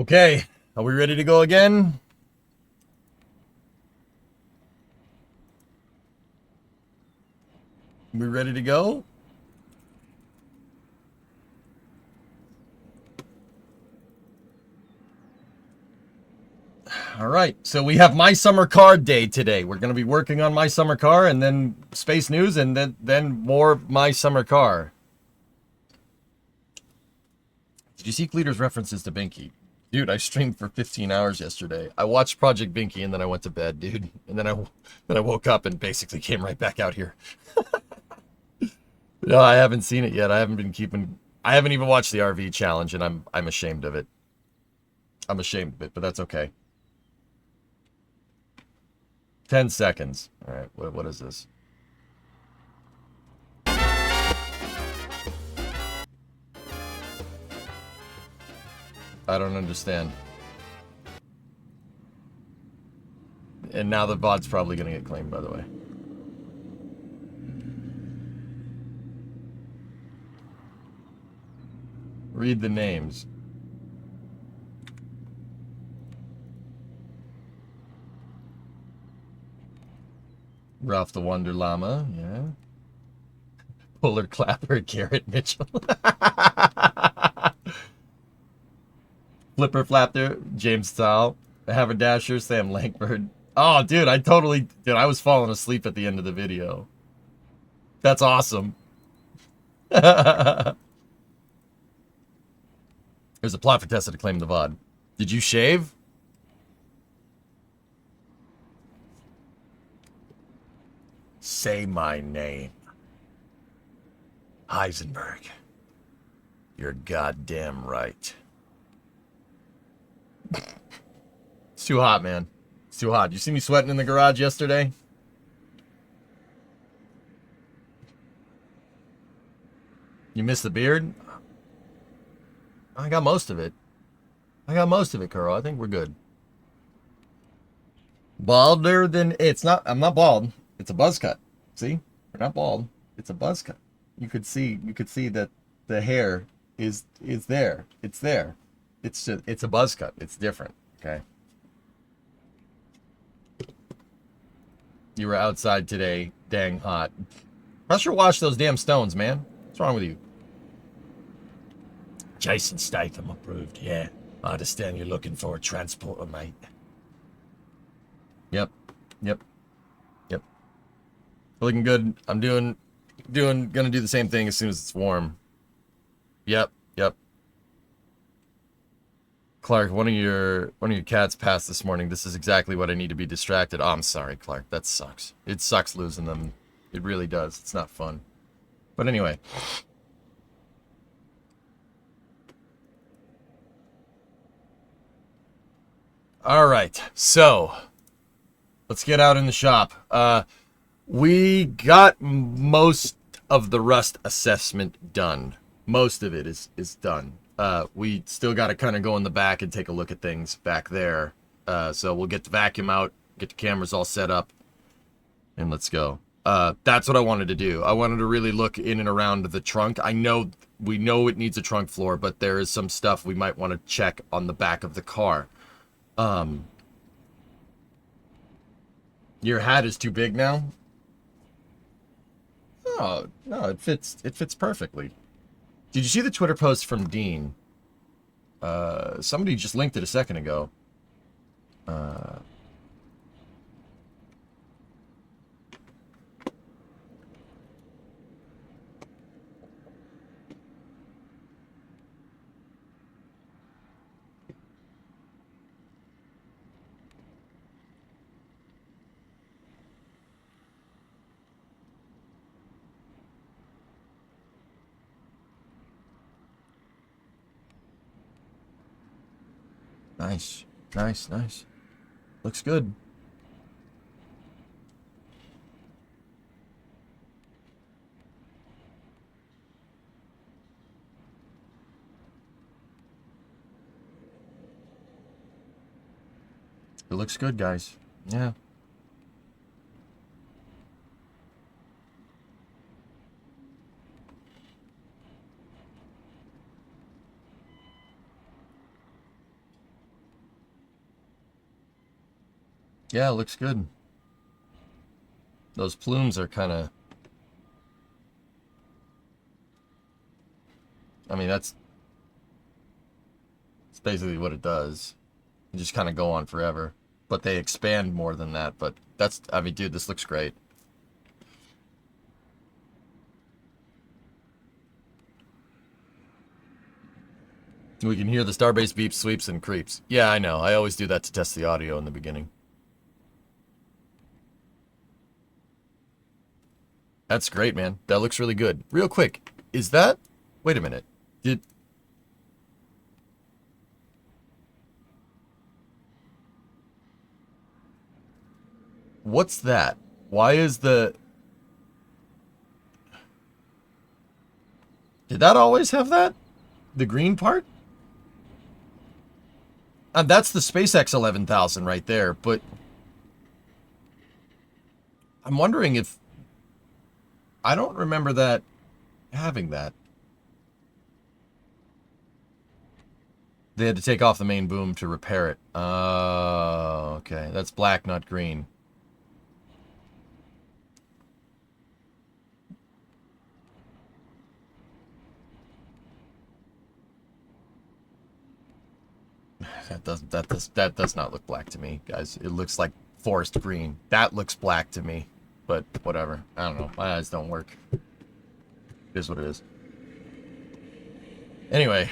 Okay, are we ready to go again? We ready to go? All right, so we have My Summer Car Day today. We're going to be working on My Summer Car and then Space News and then more My Summer Car. Did you see Gleater's references to Binky? Dude, I streamed for 15 hours yesterday. I watched Project Binky and then I went to bed, dude. And then I woke up and basically came right back out here. No, I haven't seen it yet. I haven't even watched the RV challenge and I'm ashamed of it. I'm ashamed of it, but that's okay. 10 seconds. All right, what is this? I don't understand. And now the VOD's probably going to get claimed, by the way. Read the names. Ralph the Wonder Llama, yeah. Puller Clapper, Garrett Mitchell. Flipper Flapper, James Stahl. Haberdasher, Sam Lankford. Oh, dude, I was falling asleep at the end of the video. That's awesome. There's a plot for Tessa to claim the VOD. Did you shave? Say my name. Heisenberg. You're goddamn right. It's too hot, man. It's too hot. You see me sweating in the garage yesterday? You missed the beard? I got most of it. Carl. I think we're good. Balder than it's not. I'm not bald. It's a buzz cut. See, we're not bald. It's a buzz cut. You could see that the hair is there. It's there. It's a buzz cut. It's different. Okay. You were outside today. Dang hot. Pressure wash those damn stones, man. What's wrong with you? Jason Statham approved. Yeah. I understand you're looking for a transporter, mate. Yep. Looking good. I'm gonna do the same thing as soon as it's warm. Yep. Clark, one of your cats passed this morning. This is exactly what I need to be distracted. Oh, I'm sorry, Clark. That sucks. It sucks losing them. It really does. It's not fun. But anyway. All right. So, let's get out in the shop. We got most of the rust assessment done. Most of it is done. We still got to kind of go in the back and take a look at things back there. So we'll get the vacuum out, get the cameras all set up, and let's go. That's what I wanted to do. I wanted to really look in and around the trunk. We know it needs a trunk floor, but there is some stuff we might want to check on the back of the car. Your hat is too big now? Oh, no, it fits perfectly. Did you see the Twitter post from Dean? Somebody just linked it a second ago. Nice. Looks good. It looks good, guys. Yeah. Yeah, it looks good. Those plumes are kind of... I mean, that's basically what it does. They just kind of go on forever. But they expand more than that. But that's... I mean, dude, this looks great. We can hear the Starbase beeps, sweeps, and creeps. Yeah, I know. I always do that to test the audio in the beginning. That's great, man. That looks really good. Real quick, is that... Wait a minute. Did... What's that? Why is the... Did that always have that? The green part? That's the SpaceX 11,000 right there, but... I'm wondering if... I don't remember that... having that. They had to take off the main boom to repair it. Oh, okay. That's black, not green. That does not look black to me, guys. It looks like forest green. That looks black to me. But whatever. I don't know. My eyes don't work. It is what it is. Anyway,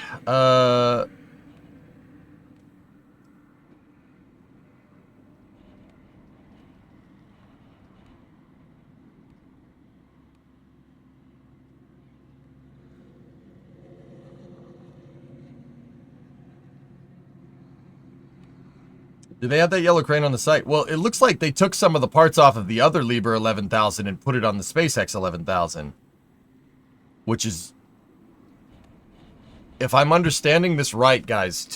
do they have that yellow crane on the site? Well, it looks like they took some of the parts off of the other Liebherr 11,000 and put it on the SpaceX 11,000. Which is... If I'm understanding this right, guys,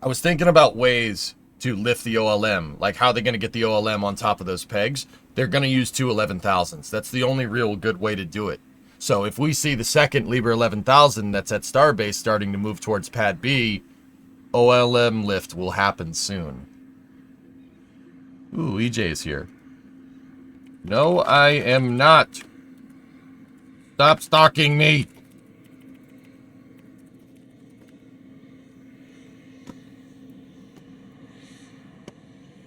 I was thinking about ways to lift the OLM. Like, how are they going to get the OLM on top of those pegs? They're going to use two 11,000s. That's the only real good way to do it. So if we see the second Liebherr 11,000 that's at Starbase starting to move towards Pad B, OLM lift will happen soon. Ooh, EJ is here. No, I am not. Stop stalking me.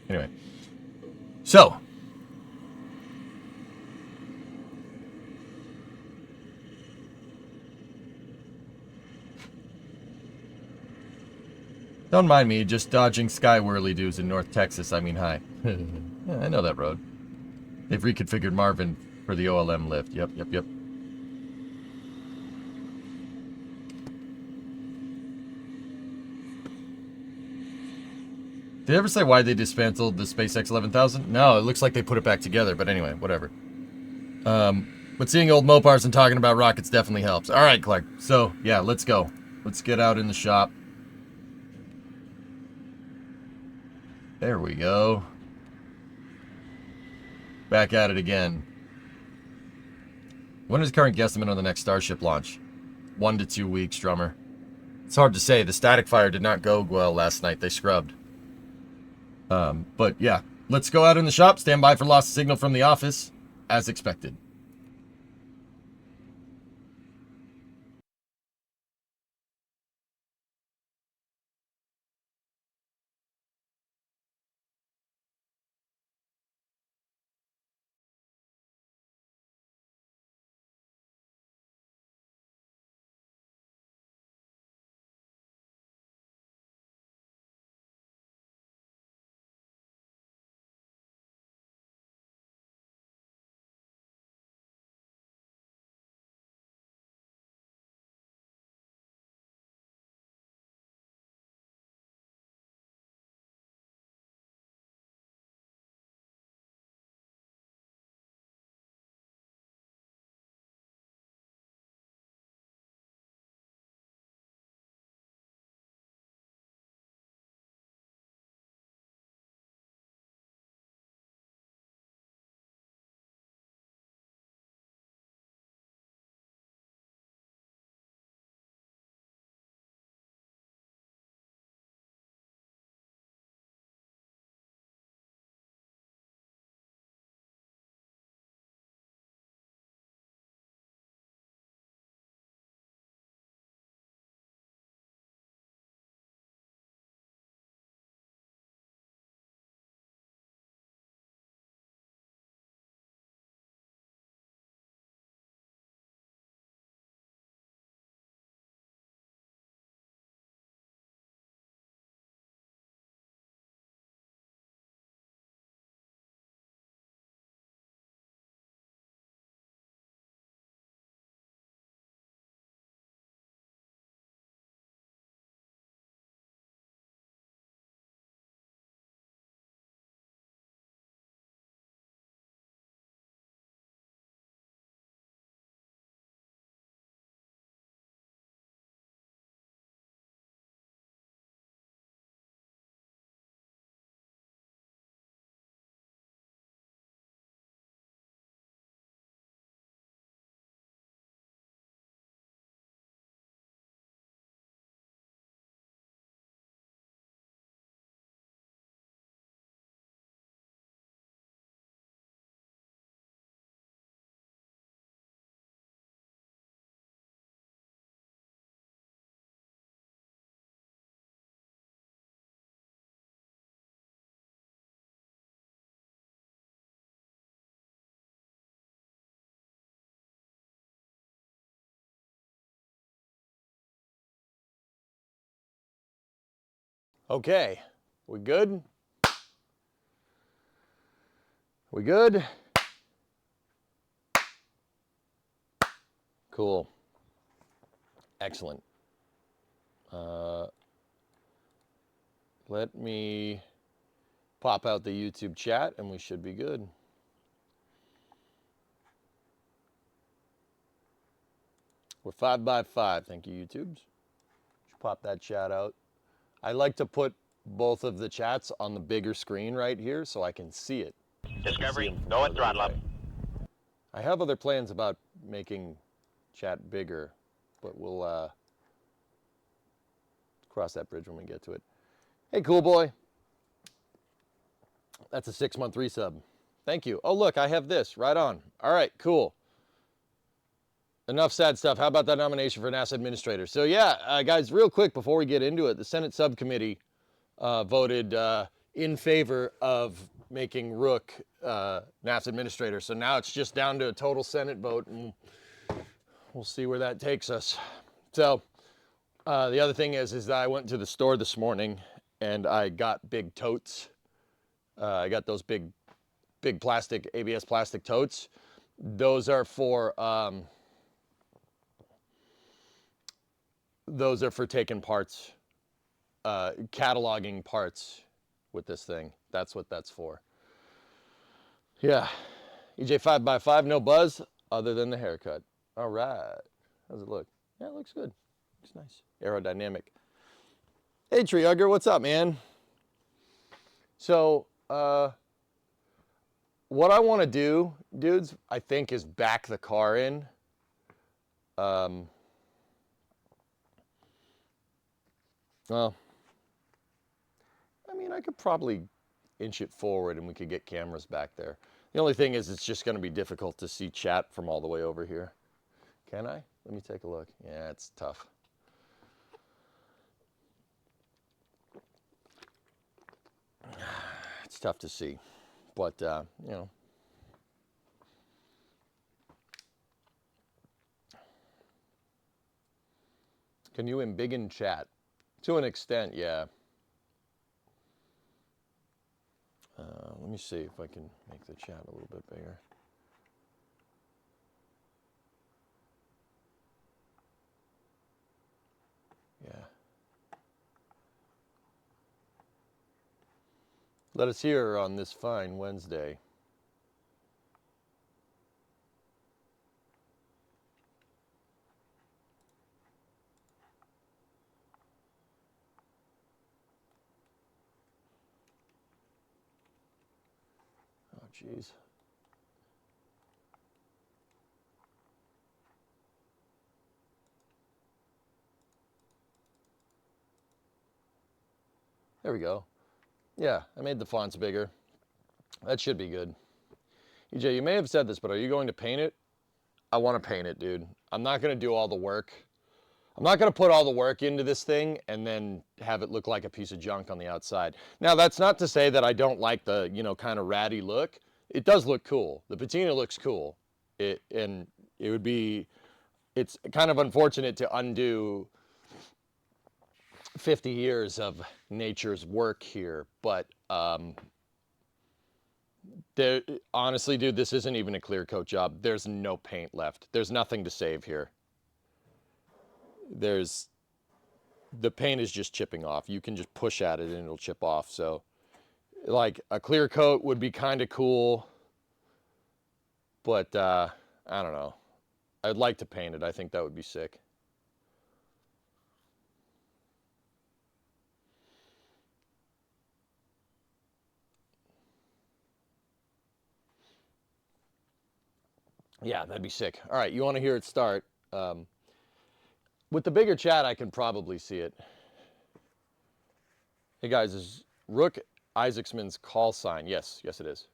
Anyway. So. Don't mind me, just dodging sky whirly-doos in North Texas. I mean, hi. Yeah, I know that road. They've reconfigured Marvin for the OLM lift. Yep. Did they ever say why they dismantled the SpaceX 11,000? No, it looks like they put it back together, but anyway, whatever. But seeing old Mopars and talking about rockets definitely helps. All right, Clark. So, yeah, let's go. Let's get out in the shop. There we go. Back at it again. When is current guesstimate on the next Starship launch? 1 to 2 weeks, drummer. It's hard to say. The static fire did not go well last night. They scrubbed. But yeah, let's go out in the shop. Stand by for lost signal from the office, as expected. Okay, we good? We good? Cool. Excellent. Let me pop out the YouTube chat and we should be good. We're 5 by 5. Thank you, YouTubes. Just pop that chat out. I like to put both of the chats on the bigger screen right here so I can see it. Discovery, go at throttle up. I have other plans about making chat bigger, but we'll cross that bridge when we get to it. Hey, cool boy. That's a 6-month resub. Thank you. Oh, look, I have this. Right on. All right, cool. Enough sad stuff. How about that nomination for NASA administrator? So yeah, guys, real quick before we get into it, the Senate subcommittee voted in favor of making Rook NASA administrator. So now it's just down to a total Senate vote, and we'll see where that takes us. So the other thing is that I went to the store this morning and I got big totes. I got those big plastic, ABS plastic totes. Those are for taking parts, cataloging parts with this thing. That's what that's for. Yeah. EJ 5 by 5, no buzz other than the haircut. All right. How's it look? Yeah, it looks good. Looks nice. Aerodynamic. Hey, Tree Hugger, what's up, man? So, what I want to do, dudes, I think is back the car in. Well, I mean, I could probably inch it forward and we could get cameras back there. The only thing is it's just going to be difficult to see chat from all the way over here. Can I? Let me take a look. Yeah, it's tough. It's tough to see, but, you know. Can you embiggen chat? To an extent, yeah. Let me see if I can make the chat a little bit bigger. Yeah. Let us hear on this fine Wednesday. Oh, jeez. There we go. Yeah, I made the fonts bigger. That should be good. EJ, you may have said this, but are you going to paint it? I want to paint it, dude. I'm not going to do all the work. I'm not going to put all the work into this thing and then have it look like a piece of junk on the outside. Now, that's not to say that I don't like the, you know, kind of ratty look. It does look cool. The patina looks cool. It's kind of unfortunate to undo 50 years of nature's work here, but honestly, dude, this isn't even a clear coat job. There's no paint left. There's nothing to save here. The paint is just chipping off. You can just push at it and it'll chip off. So, like, a clear coat would be kind of cool, but I don't know. I'd like to paint it. I think that would be sick. Yeah, that'd be sick. All right, you want to hear it start. With the bigger chat, I can probably see it. Hey, guys, is Rook Isaacsman's call sign? Yes, yes it is.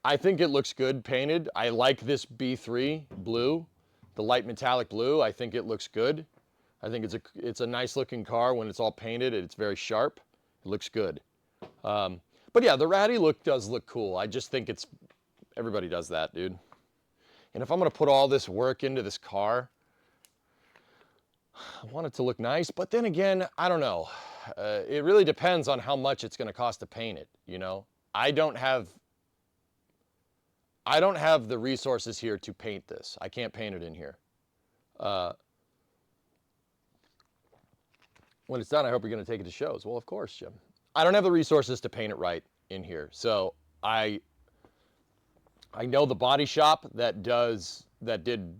I think it looks good painted. I like this B3 blue, the light metallic blue. I think it looks good. I think it's a nice looking car when it's all painted. It's very sharp. It looks good. But yeah, the ratty look does look cool. I just think everybody does that, dude. And if I'm gonna put all this work into this car, I want it to look nice, but then again, I don't know. It really depends on how much it's going to cost to paint it, you know? I don't have the resources here to paint this. I can't paint it in here. When it's done, I hope you're going to take it to shows. Well, of course, Jim. I don't have the resources to paint it right in here. So I know the body shop that did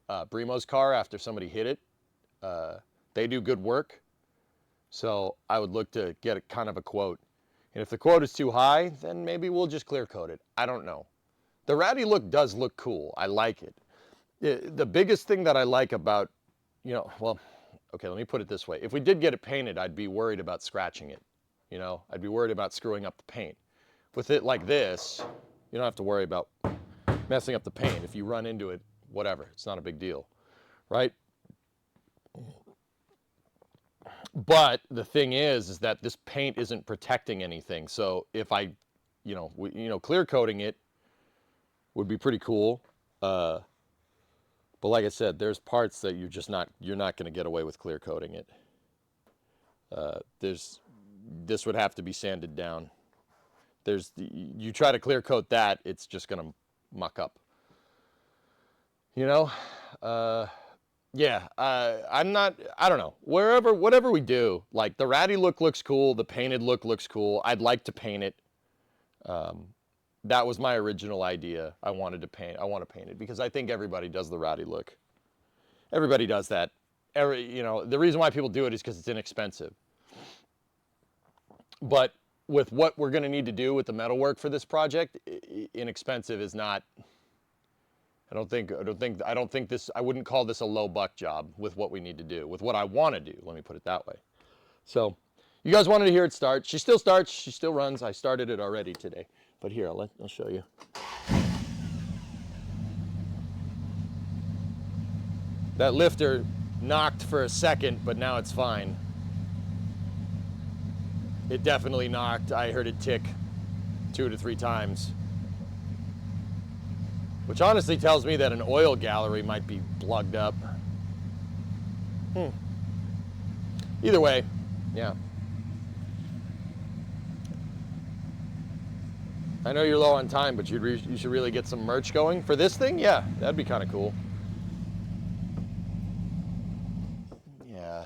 Brimo's car after somebody hit it. They do good work. So I would look to get a kind of a quote. And if the quote is too high, then maybe we'll just clear coat it. I don't know. The ratty look does look cool. I like it. The biggest thing that I like about, well, okay, let me put it this way. If we did get it painted, I'd be worried about scratching it. I'd be worried about screwing up the paint. With it like this, you don't have to worry about messing up the paint. If you run into it, whatever, it's not a big deal, right? But the thing is that this paint isn't protecting anything. So if I, clear coating it would be pretty cool. But like I said, there's parts that you're not going to get away with clear coating it. This would have to be sanded down. You try to clear coat that, it's just going to muck up. Yeah, I don't know. Whatever we do, like the ratty look looks cool, the painted look looks cool. I'd like to paint it. That was my original idea. I want to paint it because I think everybody does the ratty look. Everybody does that. The reason why people do it is because it's inexpensive. But with what we're going to need to do with the metalwork for this project, inexpensive is not. I don't think this. I wouldn't call this a low buck job with what we need to do, with what I want to do. Let me put it that way. So, you guys wanted to hear it start. She still starts. She still runs. I started it already today. But here, I'll show you. That lifter knocked for a second, but now it's fine. It definitely knocked. I heard it tick 2 to 3 times. Which honestly tells me that an oil gallery might be plugged up. Either way, yeah. I know you're low on time, but you should really get some merch going. For this thing, yeah, that'd be kind of cool. Yeah.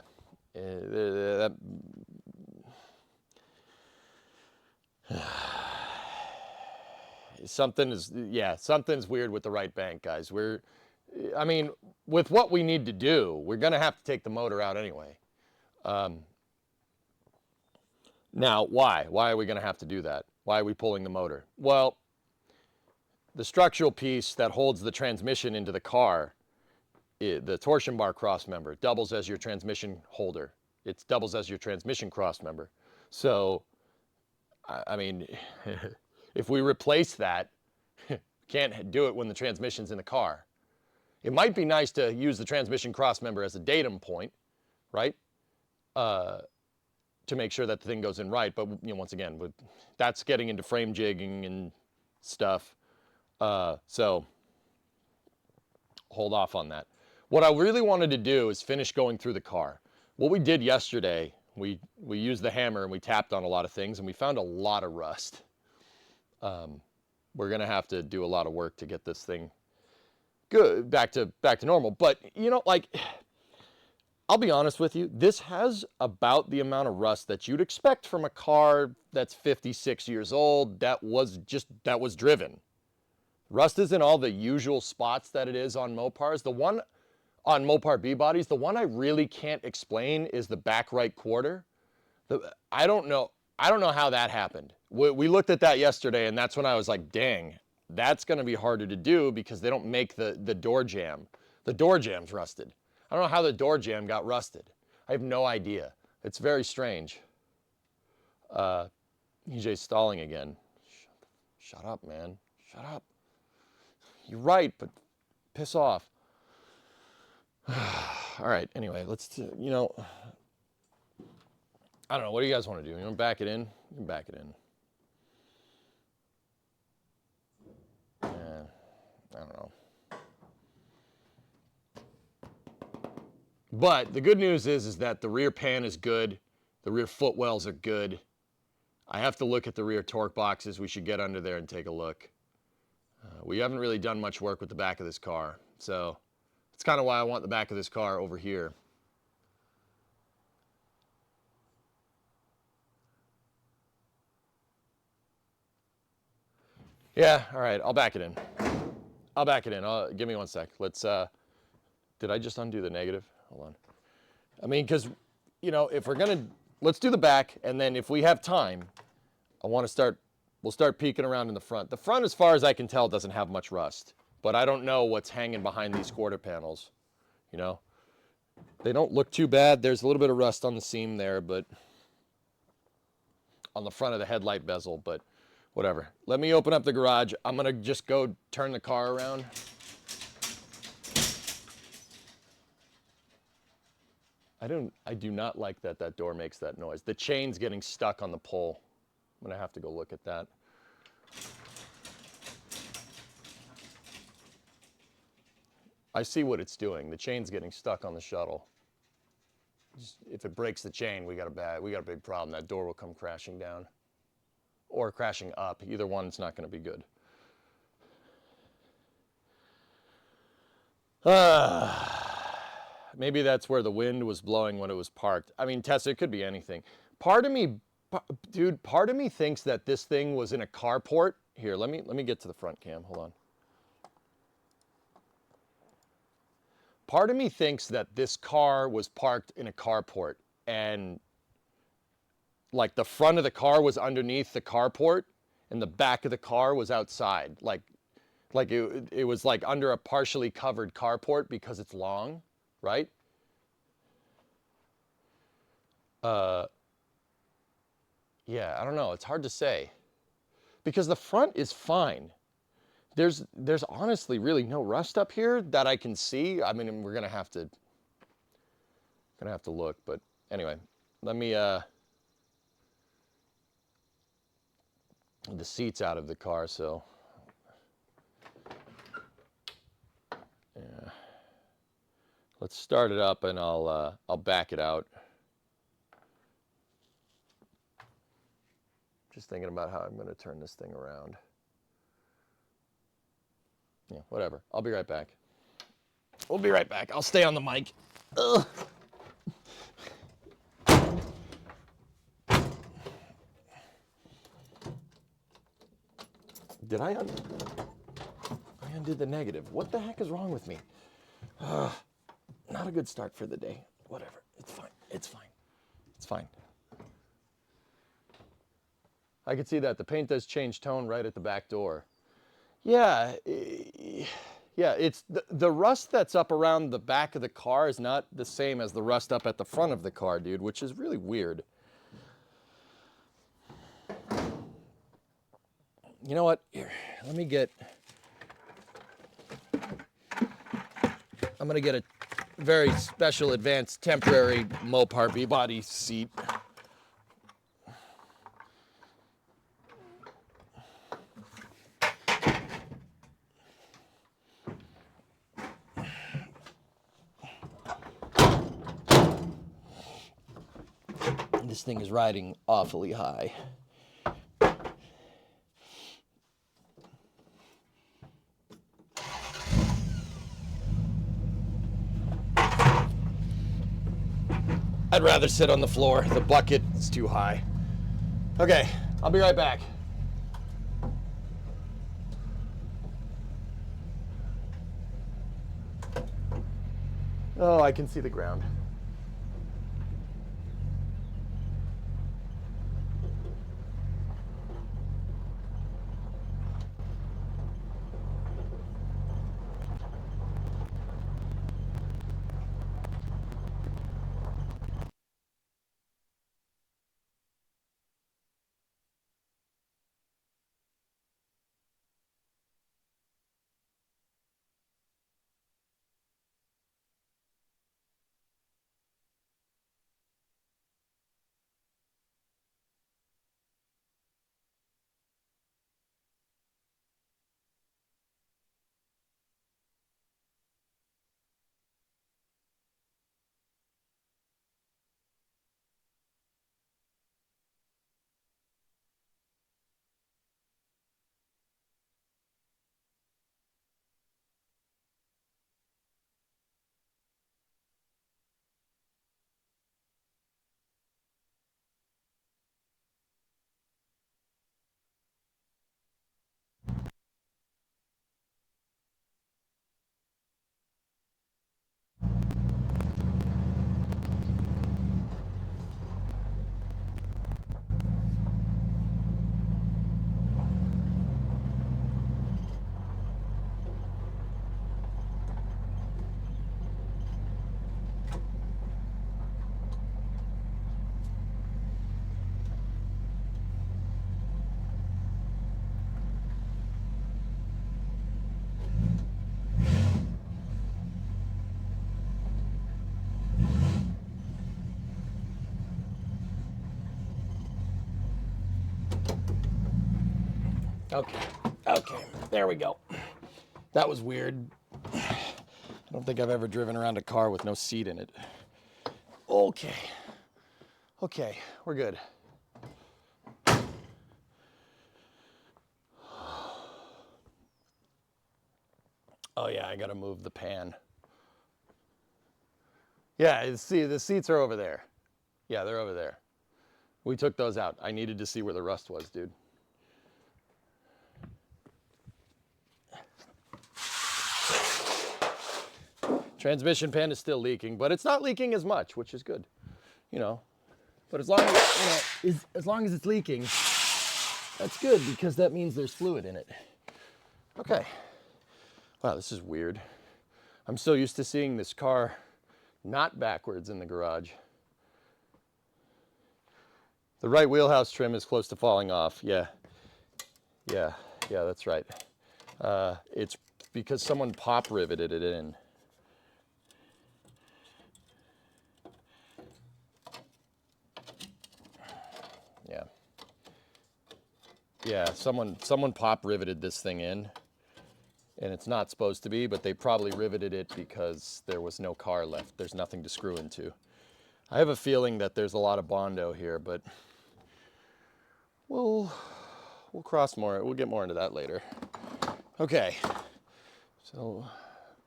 Something's weird with the right bank, guys. With what we need to do, we're going to have to take the motor out anyway. Now, why? Why are we going to have to do that? Why are we pulling the motor? Well, the structural piece that holds the transmission into the car, the torsion bar cross member, doubles as your transmission holder. It doubles as your transmission cross member. So, if we replace that, can't do it when the transmission's in the car. It might be nice to use the transmission cross member as a datum point, right? To make sure that the thing goes in right. But once again, that's getting into frame jigging and stuff. So hold off on that. What I really wanted to do is finish going through the car. What we did yesterday, we used the hammer and we tapped on a lot of things and we found a lot of rust. We're gonna have to do a lot of work to get this thing good back to normal. But I'll be honest with you, this has about the amount of rust that you'd expect from a car that's 56 years old that was driven. Rust is in all the usual spots that it is on Mopars. The one on Mopar B bodies, the one I really can't explain is the back right quarter. I don't know how that happened. We looked at that yesterday, and that's when I was like, dang, that's going to be harder to do because they don't make the door jamb. The door jamb's rusted. I don't know how the door jamb got rusted. I have no idea. It's very strange. EJ's stalling again. Shut up, man. Shut up. You're right, but piss off. All right, anyway, let's, I don't know. What do you guys want to do? You want to back it in? You can back it in. Yeah, I don't know. But the good news is that the rear pan is good. The rear footwells are good. I have to look at the rear torque boxes. We should get under there and take a look. We haven't really done much work with the back of this car. So that's kind of why I want the back of this car over here. Yeah, all right, I'll back it in. I'll back it in. Give me 1 sec. Let's, did I just undo the negative? Hold on. I mean, because, you know, if we're going to, let's do the back, and then if we have time, we'll start peeking around in the front. The front, as far as I can tell, doesn't have much rust, but I don't know what's hanging behind these quarter panels, you know? They don't look too bad. There's a little bit of rust on the seam there, but on the front of the headlight bezel, but whatever. Let me open up the garage. I'm gonna just go turn the car around. I do not like that that door makes that noise. The chain's getting stuck on the pole. I'm gonna have to go look at that. I see what it's doing. The chain's getting stuck on the shuttle. If it breaks the chain, we got a big problem. That door will come crashing down. Or crashing up. Either one's not gonna be good. Maybe that's where the wind was blowing when it was parked. I mean, Tessa, it could be anything. Part of me, dude, part of me thinks that this thing was in a carport. Here, let me get to the front cam. Hold on. Part of me thinks that this car was parked in a carport, and like the front of the car was underneath the carport, and the back of the car was outside. Like it was like under a partially covered carport because it's long. Right? Yeah, I don't know. It's hard to say. Because the front is fine. There's honestly really no rust up here that I can see. I mean, we're gonna have to look, but anyway, let me the seat's out of the car, so yeah. Let's start it up and I'll back it out. Just thinking about how I'm going to turn this thing around. Yeah, whatever. I'll be right back. We'll be right back. I'll stay on the mic. Ugh. Did I undid the negative. What the heck is wrong with me? Not a good start for the day. Whatever. It's fine. It's fine. It's fine. I can see that. The paint does change tone right at the back door. Yeah. Yeah, it's the rust that's up around the back of the car is not the same as the rust up at the front of the car, dude, which is really weird. You know what? Here, let me get... I'm going to get a very special advanced temporary Mopar B-body seat. This thing is riding awfully high. I'd rather sit on the floor. The bucket is too high. Okay, I'll be right back. Oh, I can see the ground. Okay, there we go. That was weird. I don't think I've ever driven around a car with no seat in it. Okay, we're good. Oh yeah, I gotta move the pan. Yeah, see, the seats are over there. Yeah, they're over there. We took those out. I needed to see where the rust was, dude. Transmission pan is still leaking, but it's not leaking as much, which is good, you know. But as long as, as long as it's leaking, that's good because that means there's fluid in it. Okay. Wow, this is weird. I'm so used to seeing this car not backwards in the garage. The right wheelhouse trim is close to falling off. Yeah, that's right. It's because someone pop riveted it in. Yeah, someone pop riveted this thing in, and it's not supposed to be, but they probably riveted it because there was no car left. There's nothing to screw into. I have a feeling that there's a lot of Bondo here, but we'll cross more. We'll get more into that later. Okay, so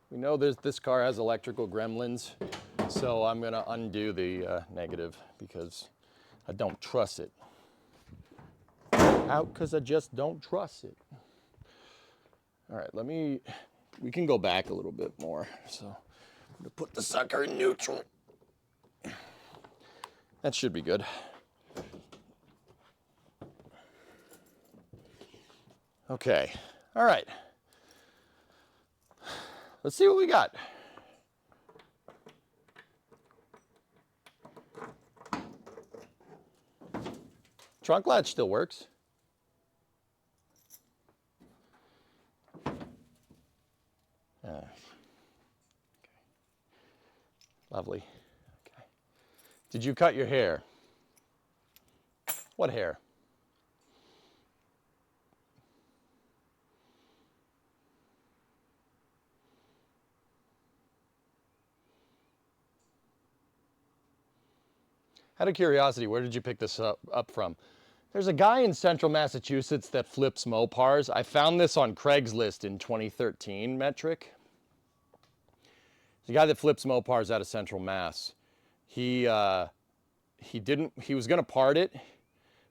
we know this car has electrical gremlins, so I'm gonna undo the negative because I don't trust it. Out because I just don't trust it. All right, we can go back a little bit more. So I'm gonna put the sucker in neutral. That should be good. Okay, all right. Let's see what we got. Trunk latch still works. Okay. Lovely. Okay. Did you cut your hair? What hair? Out of curiosity, where did you pick this up from? There's a guy in central Massachusetts that flips Mopars. I found this on Craigslist in 2013 metric. The guy that flips Mopars out of central Mass. He was gonna part it,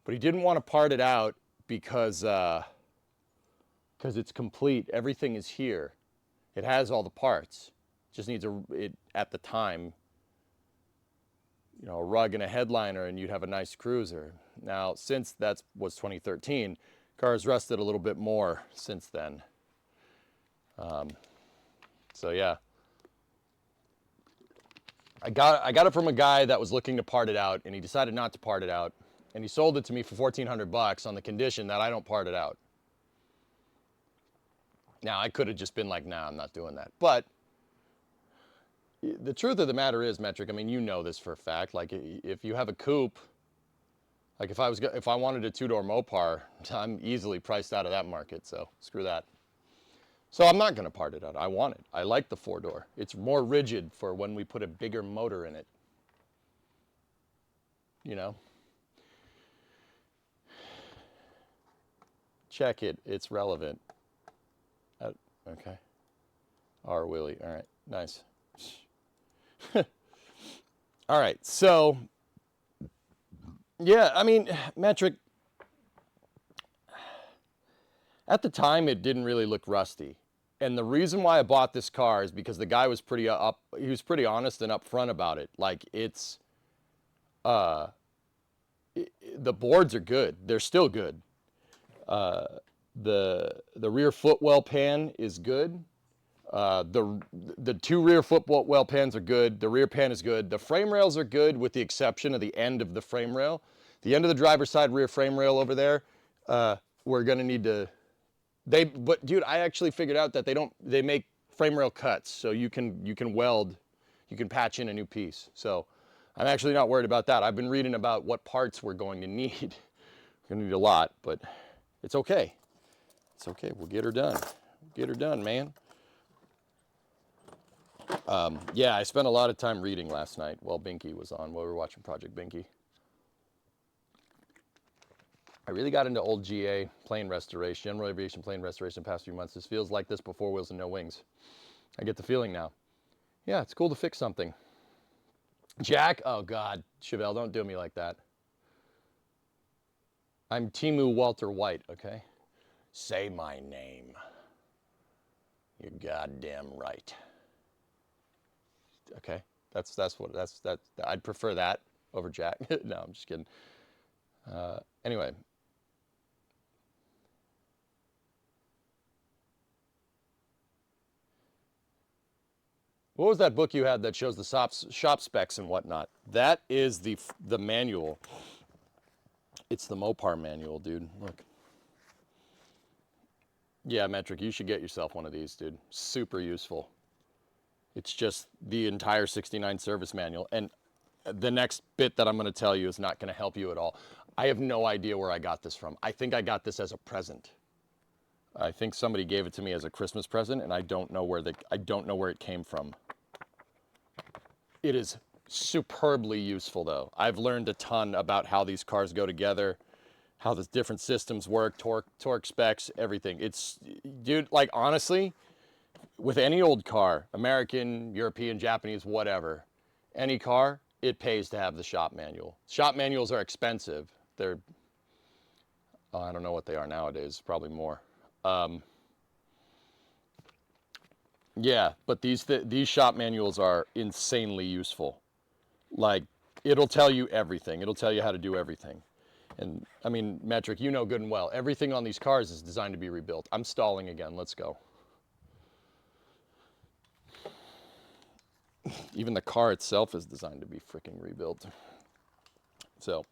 but he didn't want to part it out because it's complete. Everything is here. It has all the parts. Just needs at the time, you know, a rug and a headliner, and you'd have a nice cruiser. Now, since that was 2013, cars rusted a little bit more since then. So yeah. I got it from a guy that was looking to part it out, and he decided not to part it out, and he sold it to me for $1,400 on the condition that I don't part it out. Now, I could have just been like, nah, I'm not doing that. But the truth of the matter is, Metric, I mean, you know this for a fact. Like, if you have a coupe, like if I wanted a two-door Mopar, I'm easily priced out of that market, so screw that. So I'm not going to part it out. I want it. I like the four-door. It's more rigid for when we put a bigger motor in it. You know? Check it. It's relevant. Okay. R. Willie. All right. Nice. All right. So, yeah, I mean, Metric, at the time, it didn't really look rusty. And the reason why I bought this car is because the guy was pretty honest and upfront about it. Like, the boards are good. They're still good. The rear footwell pan is good. The two rear footwell pans are good. The rear pan is good. The frame rails are good with the exception of the end of the frame rail. The end of the driver's side rear frame rail over there, we're gonna need to, but dude, I actually figured out that they make frame rail cuts, so you can weld, you can patch in a new piece. So I'm actually not worried about that. I've been reading about what parts we're going to need. We're gonna need a lot, but it's okay. It's okay. We'll get her done. Get her done, man. Yeah, I spent a lot of time reading last night while Binky was on, while we were watching Project Binky. I really got into old GA plane restoration, general aviation plane restoration the past few months. This feels like this before Wheels and No Wings. I get the feeling now. Yeah, it's cool to fix something. Jack, oh God, Chevelle, don't do me like that. I'm Timu Walter White, okay? Say my name. You're goddamn right. Okay, that's I'd prefer that over Jack. No, I'm just kidding. Anyway. What was that book you had that shows the shop specs and whatnot? That is the manual. It's the Mopar manual, dude. Look. Yeah, Metric, you should get yourself one of these, dude. Super useful. It's just the entire 69 service manual. And the next bit that I'm going to tell you is not going to help you at all. I have no idea where I got this from. I think I got this as a present. I think somebody gave it to me as a Christmas present, and I don't know where it came from. It is superbly useful, though. I've learned a ton about how these cars go together, how the different systems work, torque specs, everything. It's, dude, like, honestly, with any old car, American, European, Japanese, whatever, any car, it pays to have the shop manual. Shop manuals are expensive. They're, oh, I don't know what they are nowadays, probably more. Yeah, but these shop manuals are insanely useful. Like, it'll tell you everything. It'll tell you how to do everything. And I mean, Metric, you know good and well, everything on these cars is designed to be rebuilt. I'm stalling again. Let's go. Even the car itself is designed to be freaking rebuilt. So,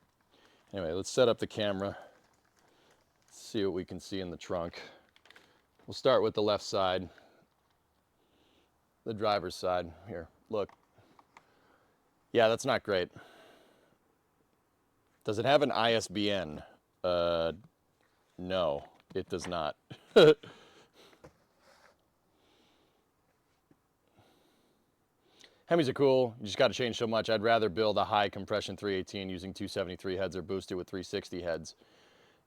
anyway, let's set up the camera. See what we can see in the trunk. We'll start with the left side. The driver's side. Here, look. Yeah, that's not great. Does it have an ISBN? No, it does not. Hemis are cool. You just got to change so much. I'd rather build a high compression 318 using 273 heads or boost it with 360 heads.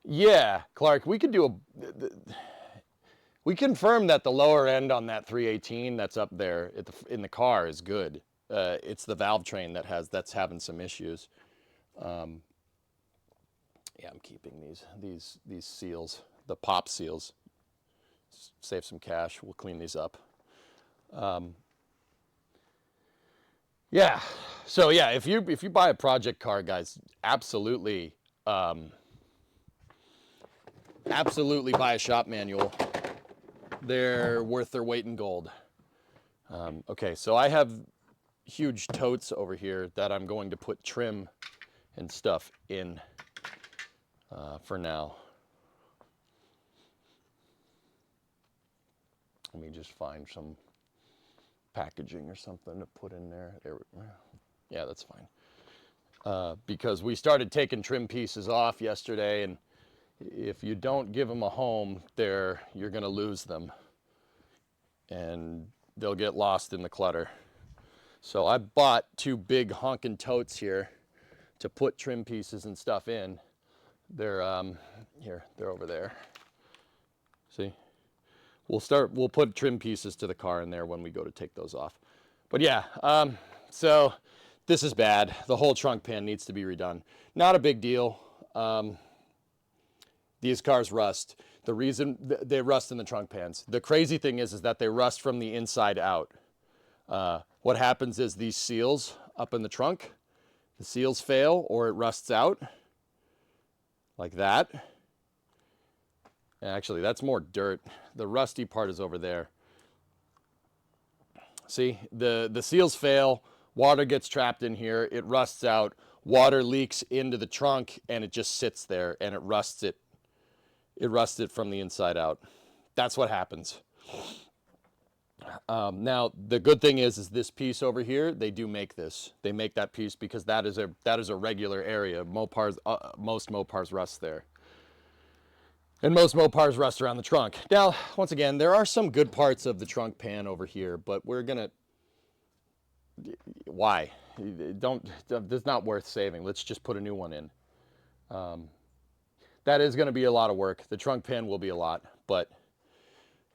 Yeah, Clark, we could do we confirmed that the lower end on that 318 that's up there in the car is good. It's the valve train that's having some issues. Yeah, I'm keeping these seals, the pop seals. Save some cash. We'll clean these up. Yeah. So yeah, if you buy a project car, guys, absolutely buy a shop manual. They're worth their weight in gold. Okay, so I have huge totes over here that I'm going to put trim and stuff in for now. Let me just find some packaging or something to put in there. Yeah, that's fine. Because we started taking trim pieces off yesterday, and if you don't give them a home, you're going to lose them, and they'll get lost in the clutter. So I bought 2 big honkin' totes here to put trim pieces and stuff in. They're they're over there. See? We'll put trim pieces to the car in there when we go to take those off. But yeah, so this is bad. The whole trunk pan needs to be redone. Not a big deal. These cars rust. The reason they rust in the trunk pans. The crazy thing is that they rust from the inside out. What happens is these seals up in the trunk, the seals fail or it rusts out like that. Actually, that's more dirt. The rusty part is over there. See, the seals fail, water gets trapped in here, it rusts out, water leaks into the trunk, and it just sits there, and it rusts it from the inside out. That's what happens. Now, the good thing is this piece over here, they do make this. They make that piece because that is a regular area. Most Mopars rust there. And most Mopars rust around the trunk. Now, once again, there are some good parts of the trunk pan over here, but we're gonna, why? That's not worth saving. Let's just put a new one in. That is gonna be a lot of work. The trunk pan will be a lot, but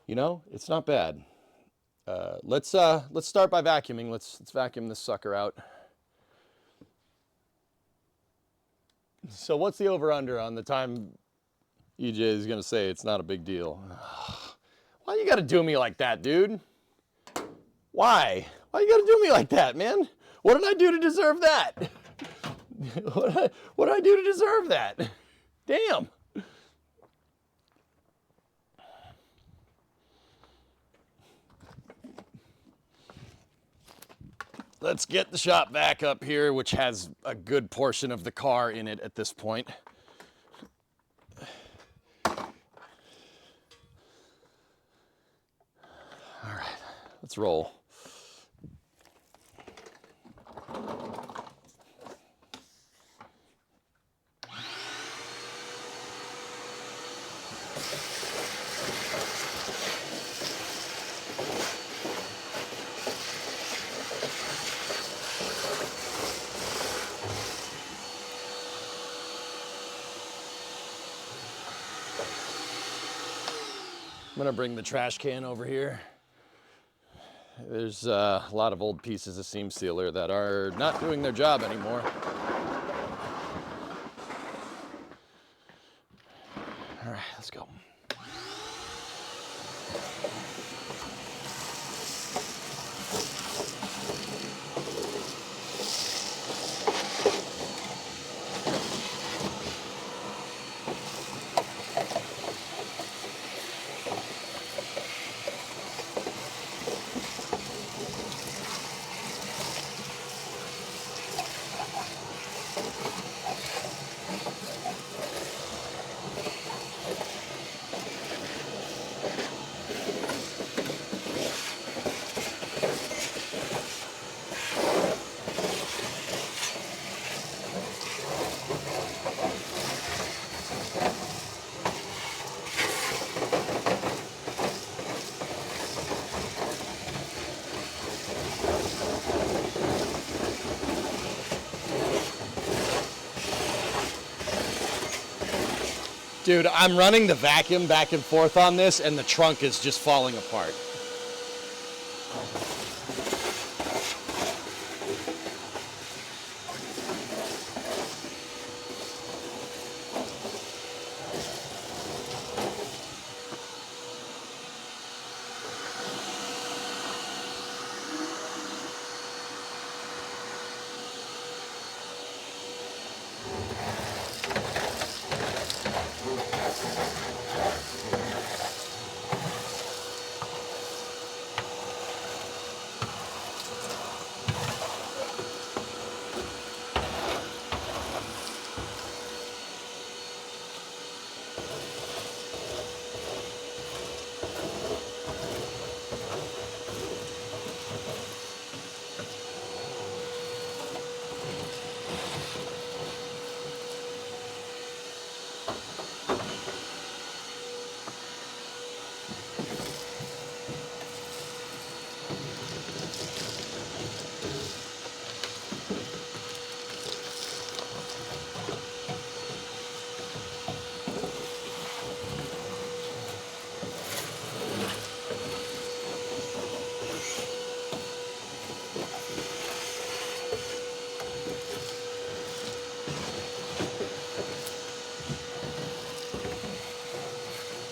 you know, it's not bad. Let's start by vacuuming. Let's vacuum this sucker out. So what's the over-under on the time EJ is gonna say it's not a big deal? Why you gotta do me like that, dude? Why? Why you gotta do me like that, man? What did I do to deserve that? What did I do to deserve that? Damn. Let's get the shop vac up here, which has a good portion of the car in it at this point. All right, let's roll. I'm gonna bring the trash can over here. There's a lot of old pieces of seam sealer that are not doing their job anymore. All right, let's go. Dude, I'm running the vacuum back and forth on this, and the trunk is just falling apart.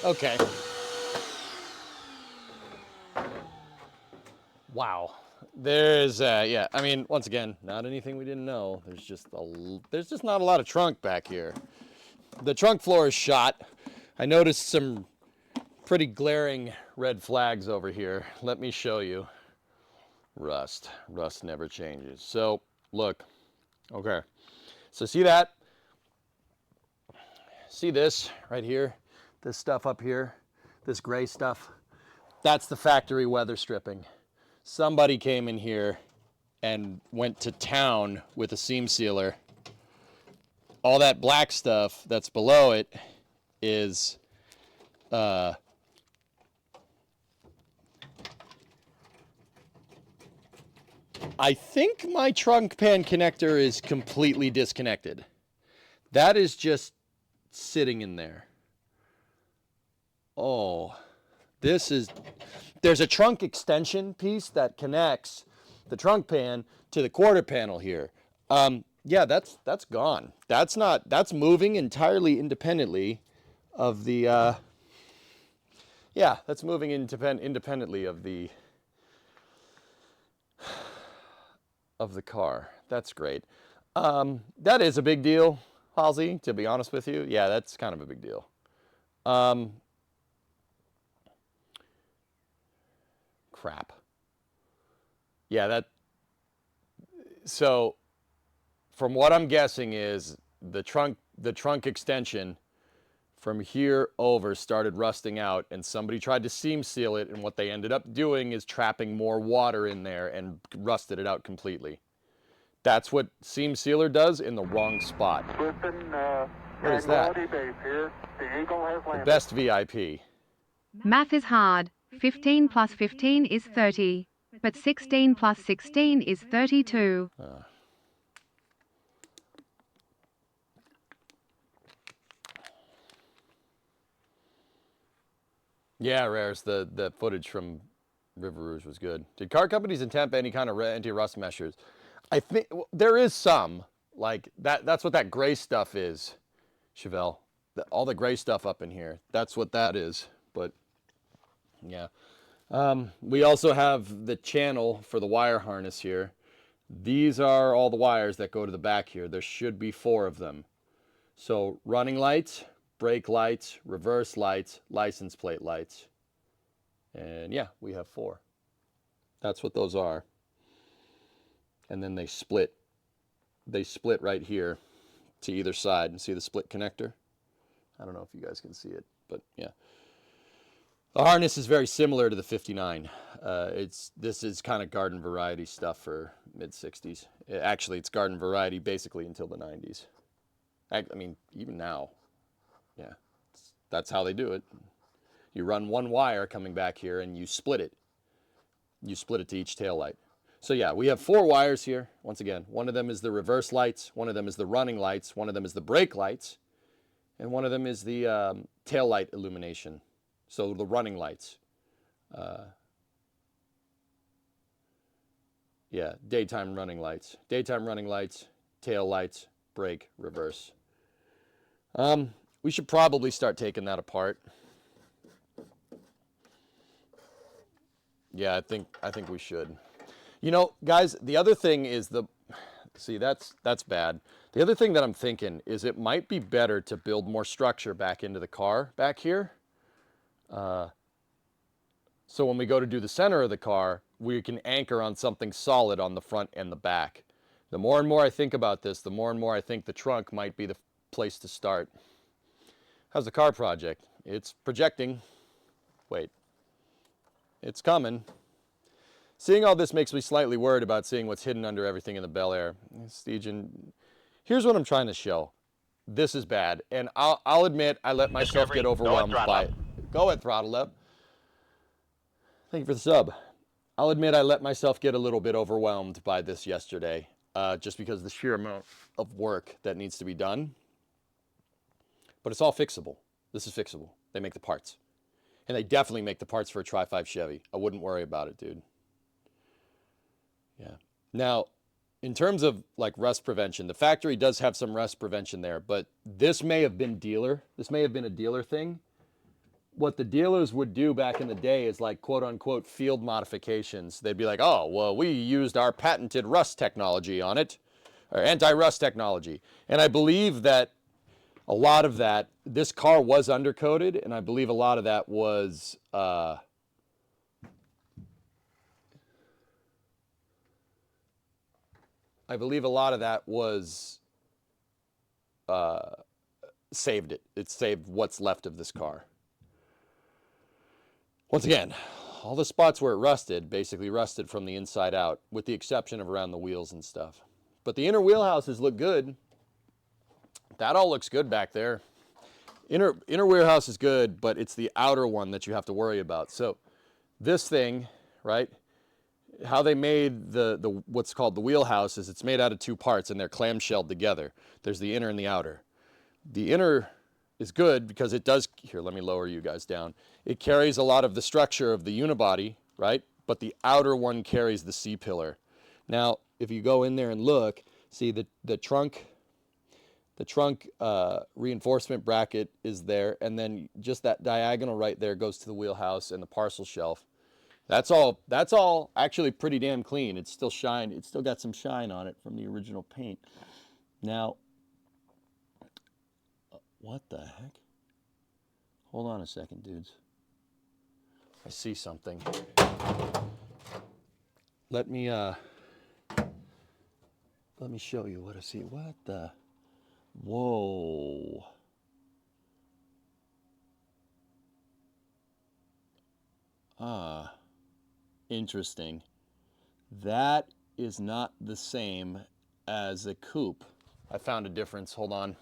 Okay. Wow. There's yeah, I mean, once again, not anything we didn't know. There's just not a lot of trunk back here. The trunk floor is shot. I noticed some pretty glaring red flags over here. Let me show you. Rust. Rust never changes. So, look. Okay. So see that? See this right here? This stuff up here? This gray stuff? That's the factory weather stripping. Somebody came in here and went to town with a seam sealer. All that black stuff that's below it is I think my trunk pan connector is completely disconnected. That is just sitting in there. Oh, there's a trunk extension piece that connects the trunk pan to the quarter panel here. Yeah, that's gone. That's moving entirely independently of the, yeah, that's moving independently of the car. That's great. That is a big deal, Halsey, to be honest with you. Yeah, that's kind of a big deal. Crap. Yeah, so from what I'm guessing is the trunk extension from here over started rusting out, and somebody tried to seam seal it, and what they ended up doing is trapping more water in there and rusted it out completely. That's what seam sealer does in the wrong spot. What is that? The best VIP. Math is hard. 15 plus 15 is 30. But 16 plus 16 is 32. Yeah, Rares, the footage from River Rouge was good. Did car companies attempt any kind of anti-rust measures? I think there is some. Like, that's what that gray stuff is, Chevelle. All the gray stuff up in here. That's what that is. But, yeah. We also have the channel for the wire harness here. These are all the wires that go to the back here. There should be 4 of them. So running lights, brake lights, reverse lights, license plate lights. And yeah, we have 4. That's what those are. And then they split. They split right here to either side. And see the split connector? I don't know if you guys can see it, but yeah. The harness is very similar to the 59. This is kind of garden variety stuff for mid-60s. Actually, it's garden variety basically until the 90s. I mean, even now. Yeah, that's how they do it. You run one wire coming back here and you split it. You split it to each tail light. So yeah, we have 4 wires here. Once again, one of them is the reverse lights, one of them is the running lights, one of them is the brake lights, and one of them is the tail light illumination. So the running lights. Yeah, daytime running lights. Daytime running lights, tail lights, brake, reverse. We should probably start taking that apart. Yeah, I think we should. You know, guys, the other thing is see, that's bad. The other thing that I'm thinking is it might be better to build more structure back into the car back here. So when we go to do the center of the car, we can anchor on something solid on the front and the back. The more and more I think about this, the more and more I think the trunk might be the place to start. How's the car project? It's projecting. Wait. It's coming. Seeing all this makes me slightly worried about seeing what's hidden under everything in the Bel Air. Stygian, here's what I'm trying to show. This is bad, and I'll admit I let myself get overwhelmed by it. Go ahead, throttle up. Thank you for the sub. I'll admit I let myself get a little bit overwhelmed by this yesterday, just because of the sheer amount of work that needs to be done. But it's all fixable. This is fixable. They make the parts. And they definitely make the parts for a Tri-5 Chevy. I wouldn't worry about it, dude. Yeah. Now, in terms of like rust prevention, the factory does have some rust prevention there, but this may have been dealer. This may have been a dealer thing. What the dealers would do back in the day is like quote unquote field modifications. They'd be like, oh, well, we used our patented rust technology on it, or anti-rust technology. And I believe that a lot of that, this car was undercoated, and I believe a lot of that was saved it. It saved what's left of this car. Once again, all the spots where it rusted basically rusted from the inside out, with the exception of around the wheels and stuff. But the inner wheelhouses look good. That all looks good back there. Inner warehouse is good, but it's the outer one that you have to worry about. So this thing, right? How they made the what's called the wheelhouse is it's made out of two parts and they're clamshelled together. There's the inner and the outer. The inner is good because it does, here, let me lower you guys down. It carries a lot of the structure of the unibody, right? But the outer one carries the C-pillar. Now, if you go in there and look, see the trunk reinforcement bracket is there, and then just that diagonal right there goes to the wheelhouse and the parcel shelf. That's all actually pretty damn clean. It's still shine. It's still got some shine on it from the original paint. Now, what the heck? Hold on a second, dudes. I see something. Let me show you what I see. What the? Whoa. Interesting. That is not the same as a coupe. I found a difference. Hold on.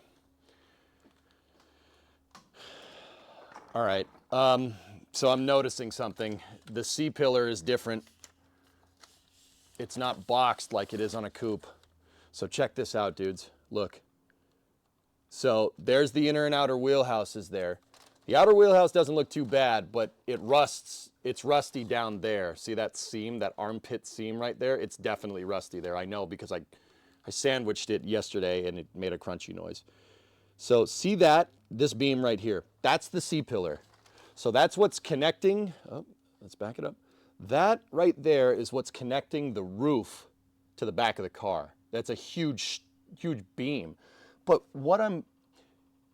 All right. So I'm noticing something. The C-pillar is different. It's not boxed like it is on a coupe. So check this out, dudes. Look. So there's the inner and outer wheelhouses there. The outer wheelhouse doesn't look too bad, but it rusts. It's rusty down there. See that seam, that armpit seam right there? It's definitely rusty there. I know because I sandwiched it yesterday and it made a crunchy noise. So see that? This beam right here. That's the C-pillar. So that's what's connecting. Oh, let's back it up. That right there is what's connecting the roof to the back of the car. That's a huge, huge beam. But what I'm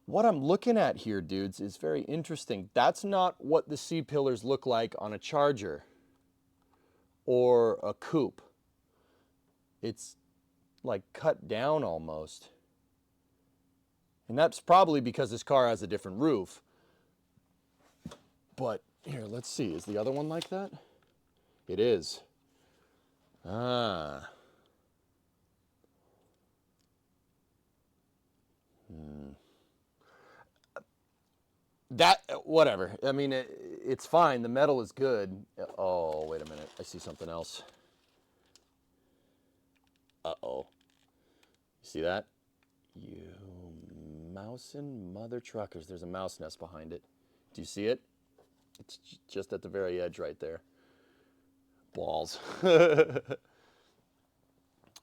looking at here, dudes, is very interesting. That's not what the C-pillars look like on a Charger or a coupe. It's like cut down almost. And that's probably because this car has a different roof. But here, let's see. Is the other one like that? It is. Ah. That, whatever. I mean, it's fine. The metal is good. Oh, wait a minute. I see something else. Uh-oh. You see that? You mousing mother truckers. There's a mouse nest behind it. Do you see it? It's just at the very edge right there. Balls.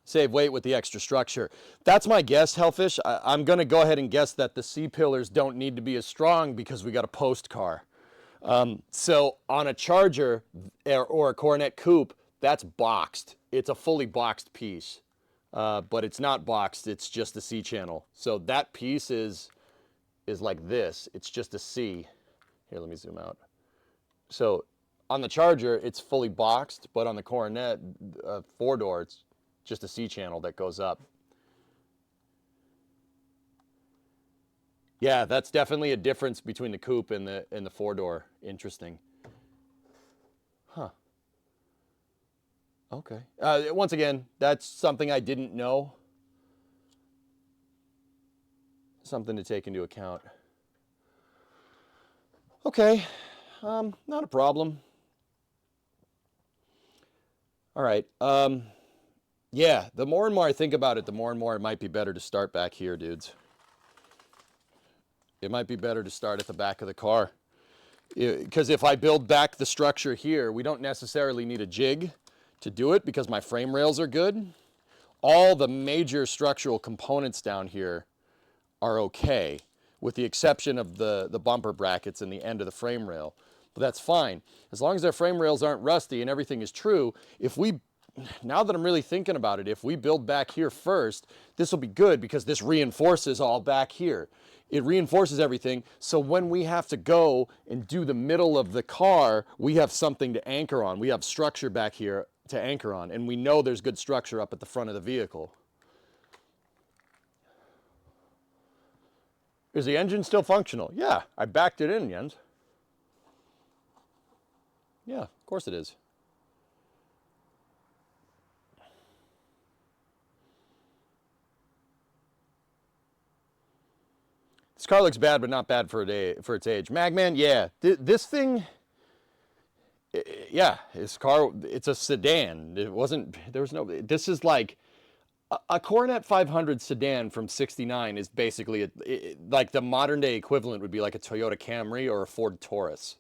Save weight with the extra structure. That's my guess, Hellfish. I'm going to go ahead and guess that the C-pillars don't need to be as strong because we got a post car. So on a Charger or a Coronet coupe, that's boxed. It's a fully boxed piece. But it's not boxed. It's just a C-channel. So that piece is like this. It's just a C. Here, let me zoom out. So on the Charger, it's fully boxed, but on the Coronet, four-door, it's just a C-channel that goes up. Yeah, that's definitely a difference between the coupe and the four-door. Interesting. Huh. Okay. Once again, that's something I didn't know. Something to take into account. Okay. Not a problem. All right. Yeah, the more and more I think about it, the more and more it might be better to start back here, dudes. It might be better to start at the back of the car. Because if I build back the structure here, we don't necessarily need a jig to do it because my frame rails are good. All the major structural components down here are okay, with the exception of the bumper brackets and the end of the frame rail. But that's fine. As long as their frame rails aren't rusty and everything is true, now that I'm really thinking about it, if we build back here first, this will be good because this reinforces all back here. It reinforces everything, so when we have to go and do the middle of the car, we have something to anchor on. We have structure back here to anchor on, and we know there's good structure up at the front of the vehicle. Is the engine still functional? Yeah, I backed it in, Jens. Yeah, of course it is. This car looks bad, but not bad for its age. Magman, yeah. This thing, yeah, this car, it's a sedan. This is like, a Coronet 500 sedan from 69 is basically, like the modern day equivalent would be like a Toyota Camry or a Ford Taurus.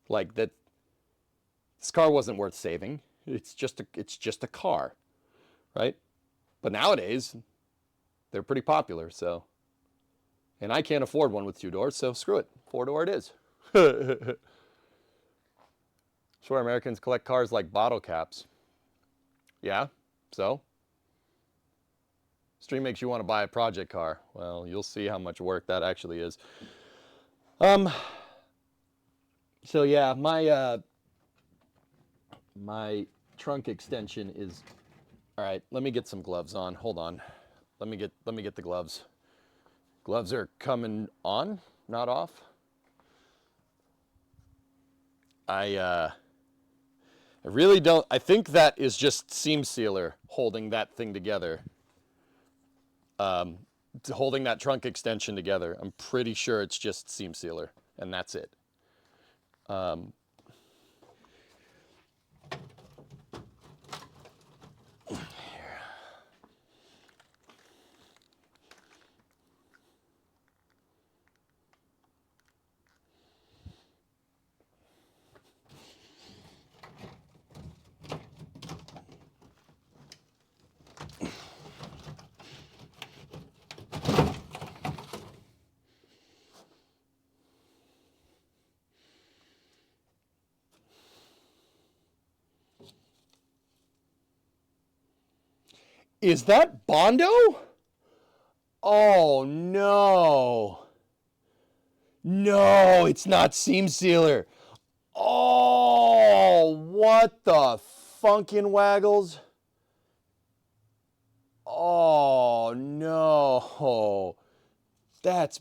Like that, this car wasn't worth saving. It's just a car, right? But nowadays, they're pretty popular, so. And I can't afford one with 2 doors, so screw it. 4-door it is. Sure, Americans collect cars like bottle caps. Yeah, so? Stream makes you want to buy a project car. Well, you'll see how much work that actually is. So yeah, my trunk extension is, all right, let me get some gloves on. Hold on. Let me get the gloves. Gloves are coming on, not off. I really don't, I think that is just seam sealer holding that thing together. Holding that trunk extension together. I'm pretty sure it's just seam sealer, and that's it. Is that Bondo? Oh no. No, it's not seam sealer. Oh, what the funkin' waggles? Oh no. That's,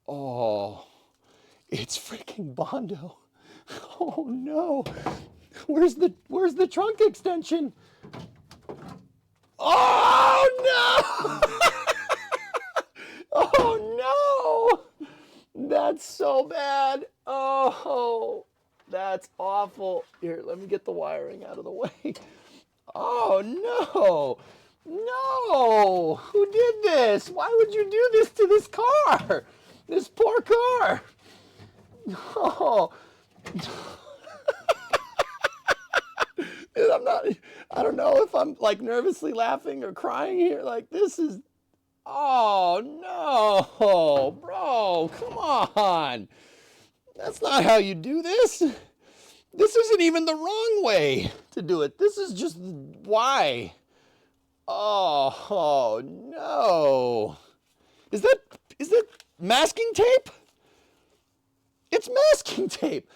oh, it's freaking Bondo. Oh no. Where's the trunk extension? Oh no! Oh no! That's so bad. Oh, that's awful. Here, let me get the wiring out of the way. Oh no! No! Who did this? Why would you do this to this car? This poor car. Oh. Dude, I don't know if I'm like nervously laughing or crying here. Like this is, oh no, bro, come on. That's not how you do this. This isn't even the wrong way to do it. This is just why. Oh no. Is that masking tape? It's masking tape.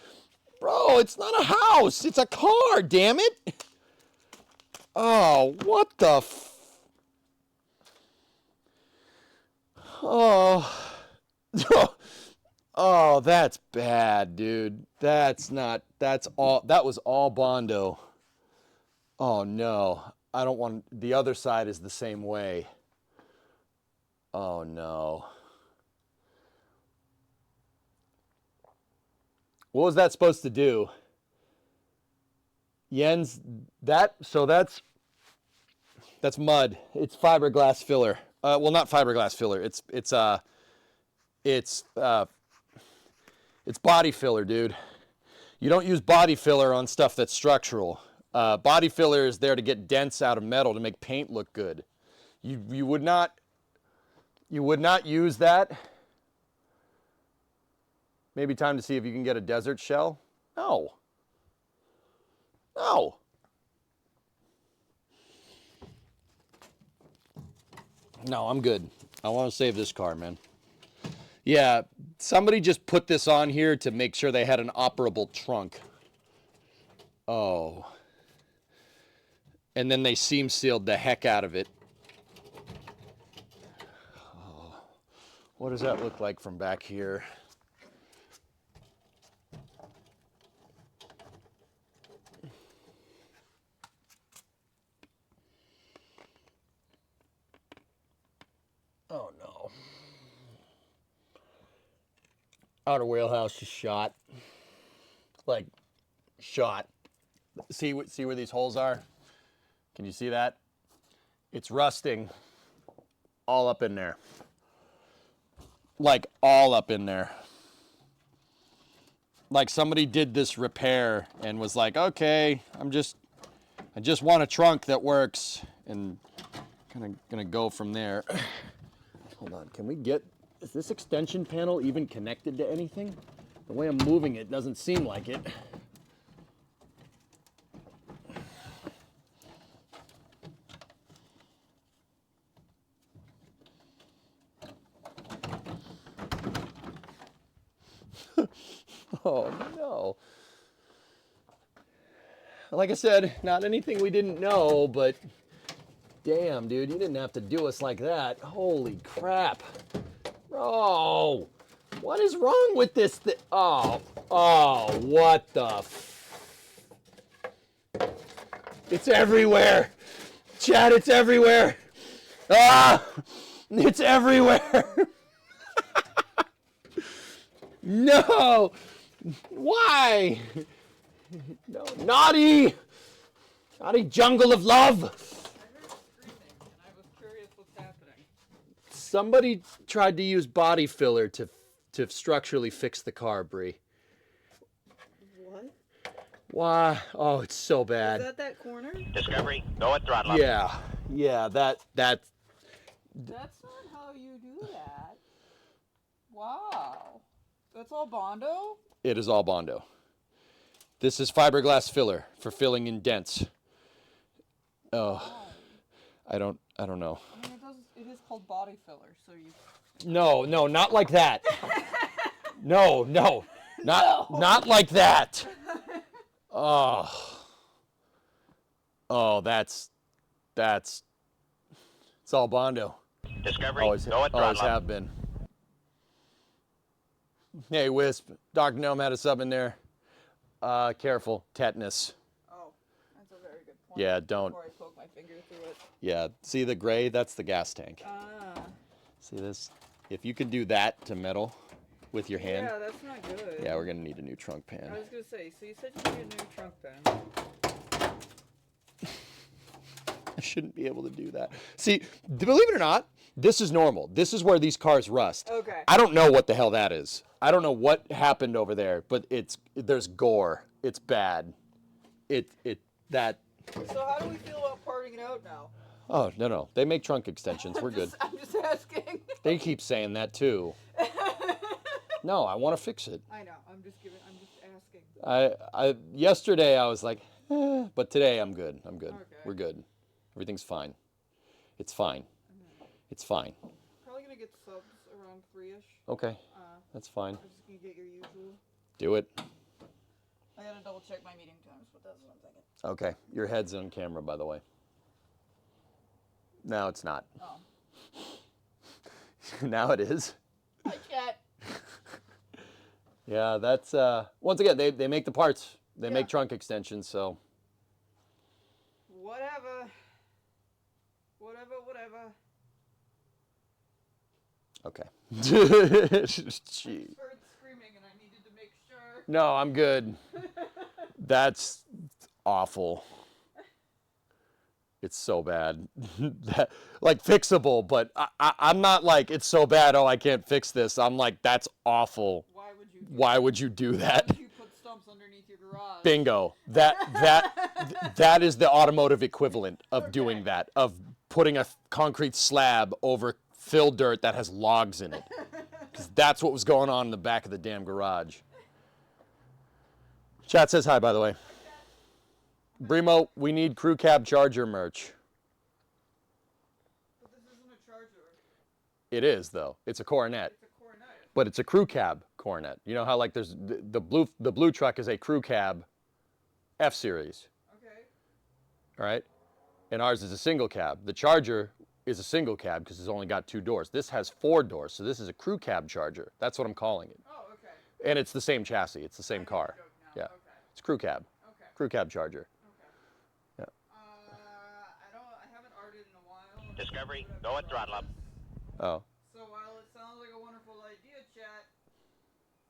Bro, it's not a house. It's a car, damn it. Oh, what the Oh. Oh, that's bad, dude. That's all, that was all Bondo. Oh no. I don't want, the other side is the same way. Oh no. What was that supposed to do? Jens, that's mud. It's fiberglass filler. Well, not fiberglass filler. It's body filler, dude. You don't use body filler on stuff that's structural. Body filler is there to get dents out of metal to make paint look good. You would not use that. Maybe time to see if you can get a desert shell. No. No. No, I'm good. I want to save this car, man. Yeah, somebody just put this on here to make sure they had an operable trunk. Oh. And then they seam sealed the heck out of it. Oh. What does that look like from back here? Outer wheelhouse just shot. Like, shot. See where these holes are? Can you see that? It's rusting all up in there. Like, all up in there. Like somebody did this repair and was like, okay, I just want a trunk that works, and kind of gonna go from there. Hold on, is this extension panel even connected to anything? The way I'm moving it doesn't seem like it. Oh no. Like I said, not anything we didn't know, but damn, dude, you didn't have to do us like that. Holy crap. Bro, what is wrong with this thing? Oh, what the It's everywhere. Chad, it's everywhere. Ah, it's everywhere. No. Why? No, naughty jungle of love. I heard screaming, and I was curious what's happening. Somebody tried to use body filler to structurally fix the car, Bree. What? Why? Oh, it's so Is bad. that corner? Discovery, go at throttle up. Yeah, that. That's not how you do that. Wow. That's all Bondo? It is all Bondo. This is fiberglass filler for filling in dents. Oh, I don't know. I mean, it is called body filler, so you... No, not like that. No, not like that. Oh, that's it's all Bondo. Discovery, Always go at throttle up. have been. Hey, Wisp, Dr. Gnome had a sub in there. Careful, tetanus. Oh, that's a very good point. Yeah, don't. Before I poke my finger through it. Yeah, see the gray? That's the gas tank. Ah. See this? If you can do that to metal with your hand, Yeah, that's not good. yeah, we're gonna need a new trunk pan. I was going to say, so you said you need a new trunk pan. I shouldn't be able to do that. See, believe it or not, this is normal. This is where these cars rust. Okay. I don't know what the hell that is. I don't know what happened over there, but there's gore. It's bad. That. So how do we feel about parting it out now? Oh, no. They make trunk extensions. We're good. I'm just asking. They keep saying that too. No, I want to fix it. I know. I'm just asking. Yesterday I was like, but today I'm good. Okay. We're good. Everything's fine. It's fine. It's fine. Probably gonna get subs around 3-ish. Okay, that's fine. I'm just gonna get your usual. Do it. I gotta double check my meeting times, but that's what I'm thinking. Okay, your head's on camera, by the way. No, it's not. Oh. Now it is. Hi, chat. Yeah, that's once again they make the parts. They Yeah. make trunk extensions, so. Whatever. Okay. I Gee. heard screaming and I needed to make sure. No, I'm good. That's awful. It's so bad. Like fixable, but I'm not like it's so bad. Oh, I can't fix this. I'm like that's awful. Why would you do Why would you do that? Why would you put stumps underneath your garage? Bingo. That is the automotive equivalent of doing that. Of putting a concrete slab over fill dirt that has logs in it. Because that's what was going on in the back of the damn garage. Chat says hi, by the way. Brimo, we need crew cab charger merch. But this isn't a charger. It is though. It's a Coronet, It's a Coronet. but it's a crew cab Coronet. You know how like there's the blue truck is a crew cab F series, Okay. all right? And ours is a single cab. The Charger is a single cab because it's only got 2 doors. This has 4 doors, so this is a crew cab Charger. That's what I'm calling it. Oh, okay. And it's the same chassis. It's the same car. Joke now. Yeah. Okay. It's crew cab. Okay. Crew cab Charger. Okay. Yeah. I haven't arted in a while. Discovery, go at throttle up. Oh. So while it sounds like a wonderful idea, chat,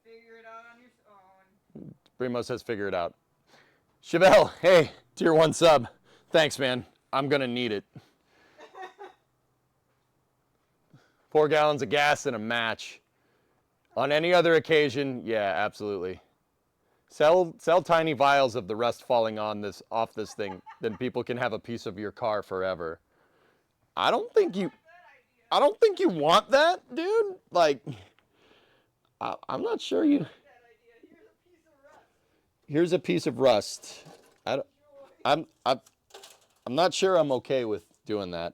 Figure it out on your own. Primo says figure it out. Chevelle, hey, tier 1 sub. Thanks, man. I'm going to need it. 4 gallons of gas and a match. On any other occasion, yeah, absolutely. Sell tiny vials of the rust falling off this thing, then people can have a piece of your car forever. I don't think you want that, dude. Like, I'm not sure you. Here's a piece of rust. I'm not sure I'm okay with doing that.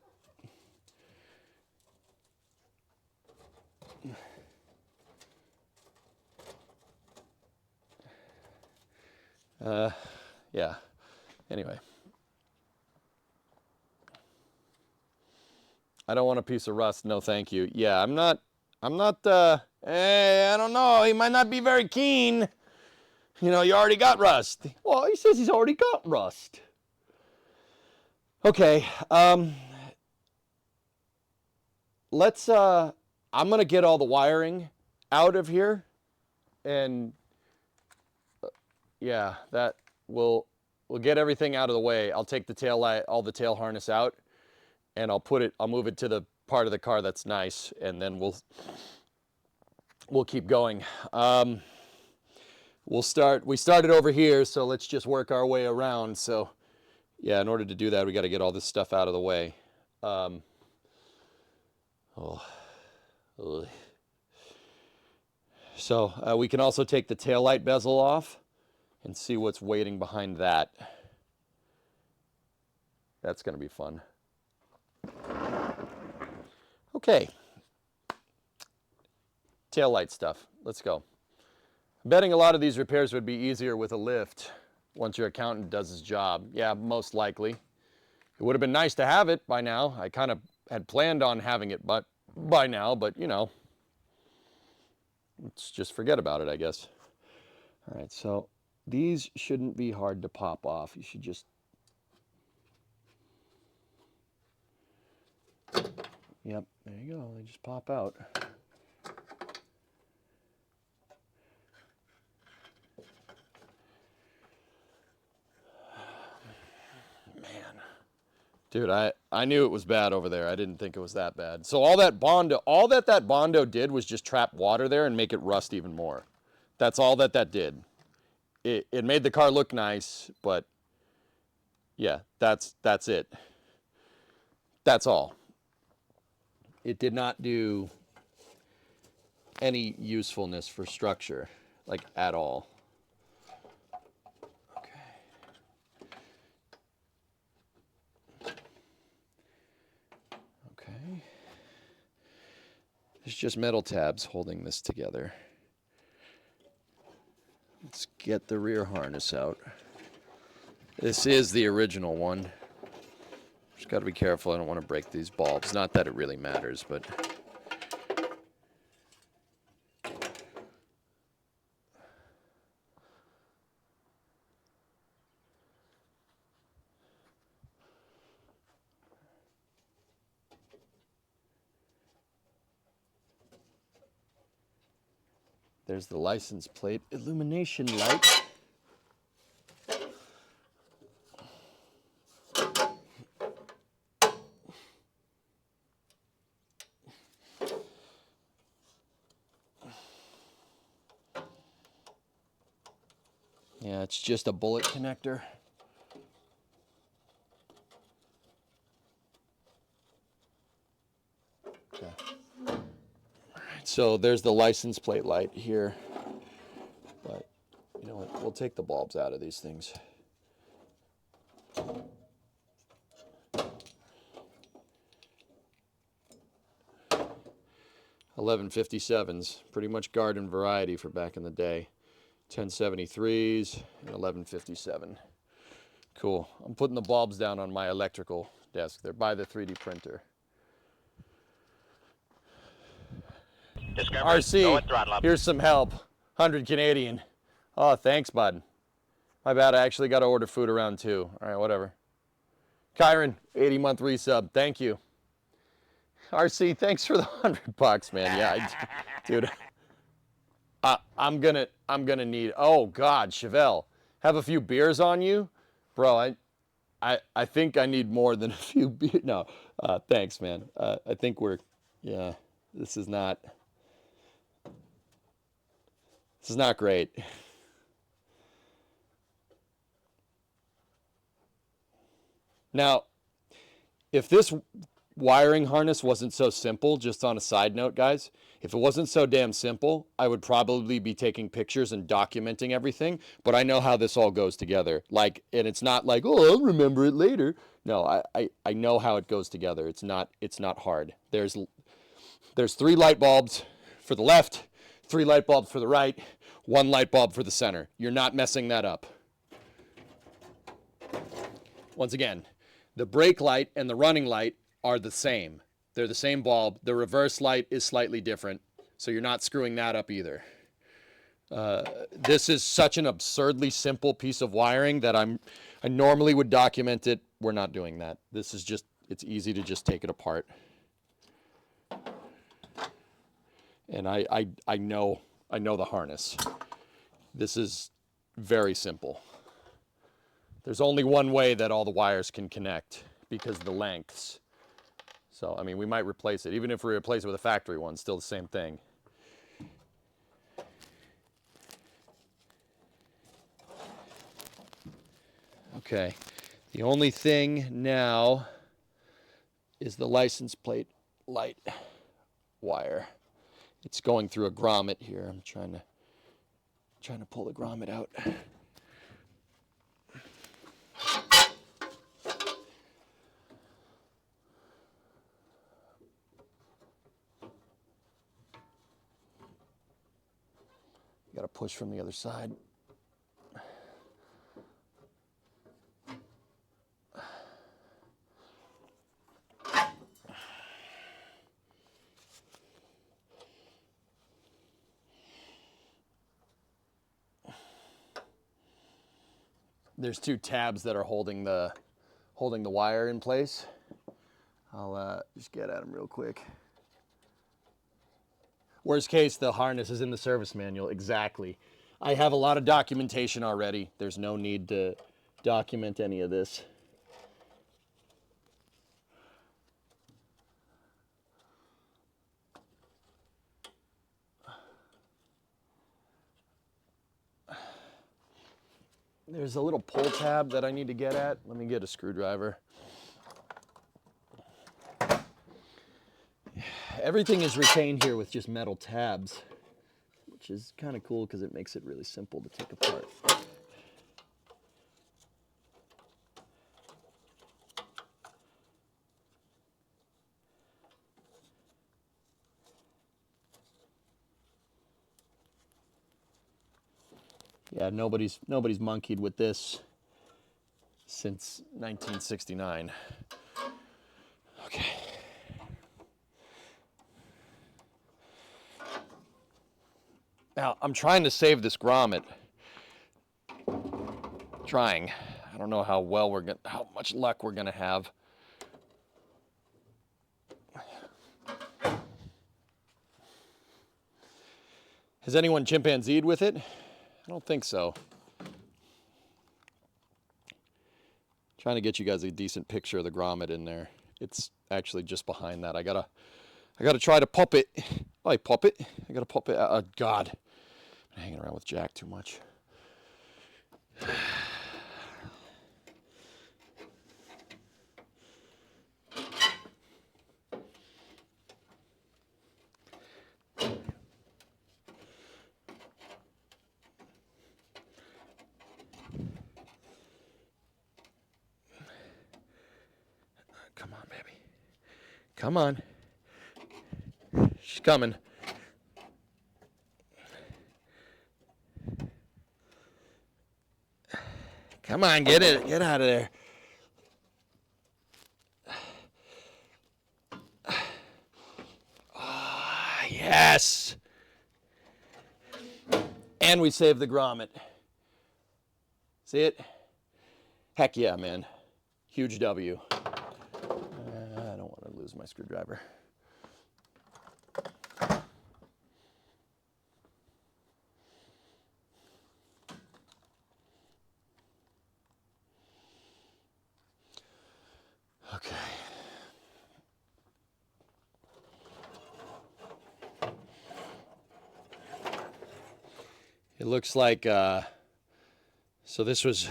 Yeah. Anyway. I don't want a piece of rust. No, thank you. Yeah, I'm not, hey, I don't know. He might not be very keen. You know, you already got rust. Well, he says he's already got rust. Okay. Let's, I'm going to get all the wiring out of here. And, yeah, that we'll get everything out of the way. I'll take the tail light, all the tail harness out, and I'll move it to the part of the car that's nice, and then we'll keep going. We started over here, so let's just work our way around. So, yeah, in order to do that, we got to get all this stuff out of the way. So we can also take the taillight bezel off and see what's waiting behind that. That's going to be fun. Okay. Taillight stuff. Let's go. I'm betting a lot of these repairs would be easier with a lift once your accountant does his job. Yeah, most likely. It would have been nice to have it by now. I kind of had planned on having it by now, but you know, let's just forget about it, I guess. All right, so these shouldn't be hard to pop off. You should just... Yep, there you go. They just pop out. Man. Dude, I knew it was bad over there. I didn't think it was that bad. So all that Bondo did was just trap water there and make it rust even more. That's all that did. It made the car look nice, but yeah, that's it. That's all. It did not do any usefulness for structure, like at all. Okay. There's just metal tabs holding this together. Let's get the rear harness out. This is the original one. Just got to be careful. I don't want to break these bulbs. Not that it really matters, but... There's the license plate illumination light. Yeah, it's just a bullet connector. Okay. All right, so there's the license plate light here. But you know what? We'll take the bulbs out of these things. $1157s, pretty much garden variety for back in the day. 1073s and 1157. Cool. I'm putting the bulbs down on my electrical desk. They're by the 3D printer. Discovery, RC, go at throttle up. here's some help. 100 Canadian. Oh, thanks, bud. My bad, I actually got to order food around too. All right, whatever. Kyron, 80-month resub. Thank you. RC, thanks for the $100, man. Yeah, dude. I'm gonna need. Oh God, Chevelle, have a few beers on you, bro. I think I need more than a few beers. No, thanks, man. I think we're, yeah. This is not great. Now, if this wiring harness wasn't so simple, just on a side note, guys, if it wasn't so damn simple, I would probably be taking pictures and documenting everything, but I know how this all goes together. Like, and it's not like, oh, I'll remember it later. No, I know how it goes together. It's not hard. There's 3 light bulbs for the left, 3 light bulbs for the right, 1 light bulb for the center. You're not messing that up. Once again, the brake light and the running light are the same. They're the same bulb. The reverse light is slightly different, so you're not screwing that up either. This is such an absurdly simple piece of wiring that I normally would document it. We're not doing that. This is just, it's easy to just take it apart. And I know the harness. This is very simple. There's only one way that all the wires can connect because of the lengths. So, I mean, we might replace it. Even if we replace it with a factory one, still the same thing. Okay. The only thing now is the license plate light wire. It's going through a grommet here. I'm trying to pull the grommet out. Got to push from the other side. There's 2 tabs that are holding the wire in place. I'll just get at them real quick. Worst case, the harness is in the service manual. Exactly. I have a lot of documentation already. There's no need to document any of this. There's a little pull tab that I need to get at. Let me get a screwdriver. Everything is retained here with just metal tabs, which is kind of cool because it makes it really simple to take apart. Yeah, nobody's monkeyed with this since 1969. Okay. Now, I'm trying to save this grommet. Trying. I don't know how much luck we're gonna have. Has anyone chimpanzeed with it? I don't think so. Trying to get you guys a decent picture of the grommet in there. It's actually just behind that. I gotta try to pop it. Oh, I pop it. I gotta pop it. God, I'm hanging around with Jack too much. Come on, baby. Come on. She's coming. Come on, get it. Get out of there. Ah, yes. And we saved the grommet. See it? Heck yeah, man. Huge W. I don't want to lose my screwdriver. It looks like, so this was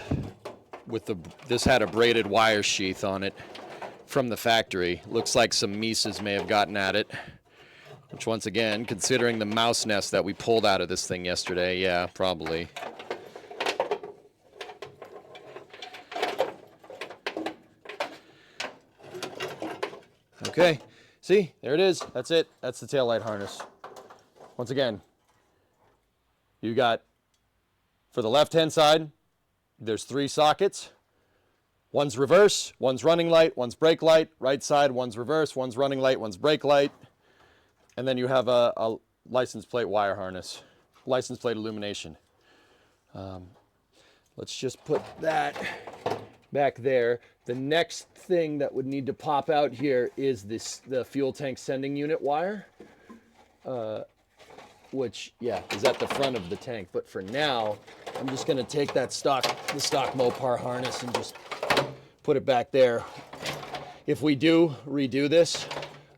with this had a braided wire sheath on it from the factory. Looks like some mices may have gotten at it, which once again, considering the mouse nest that we pulled out of this thing yesterday, yeah, probably. Okay, see, there it is. That's it. That's the taillight harness. Once again, you got, for the left-hand side, there's 3 sockets. One's reverse, one's running light, one's brake light. Right side, one's reverse, one's running light, one's brake light. And then you have a license plate wire harness, license plate illumination. Let's just put that back there. The next thing that would need to pop out here is the fuel tank sending unit wire, which, yeah, is at the front of the tank. But for now, I'm just gonna take the stock Mopar harness and just put it back there. If we do redo this,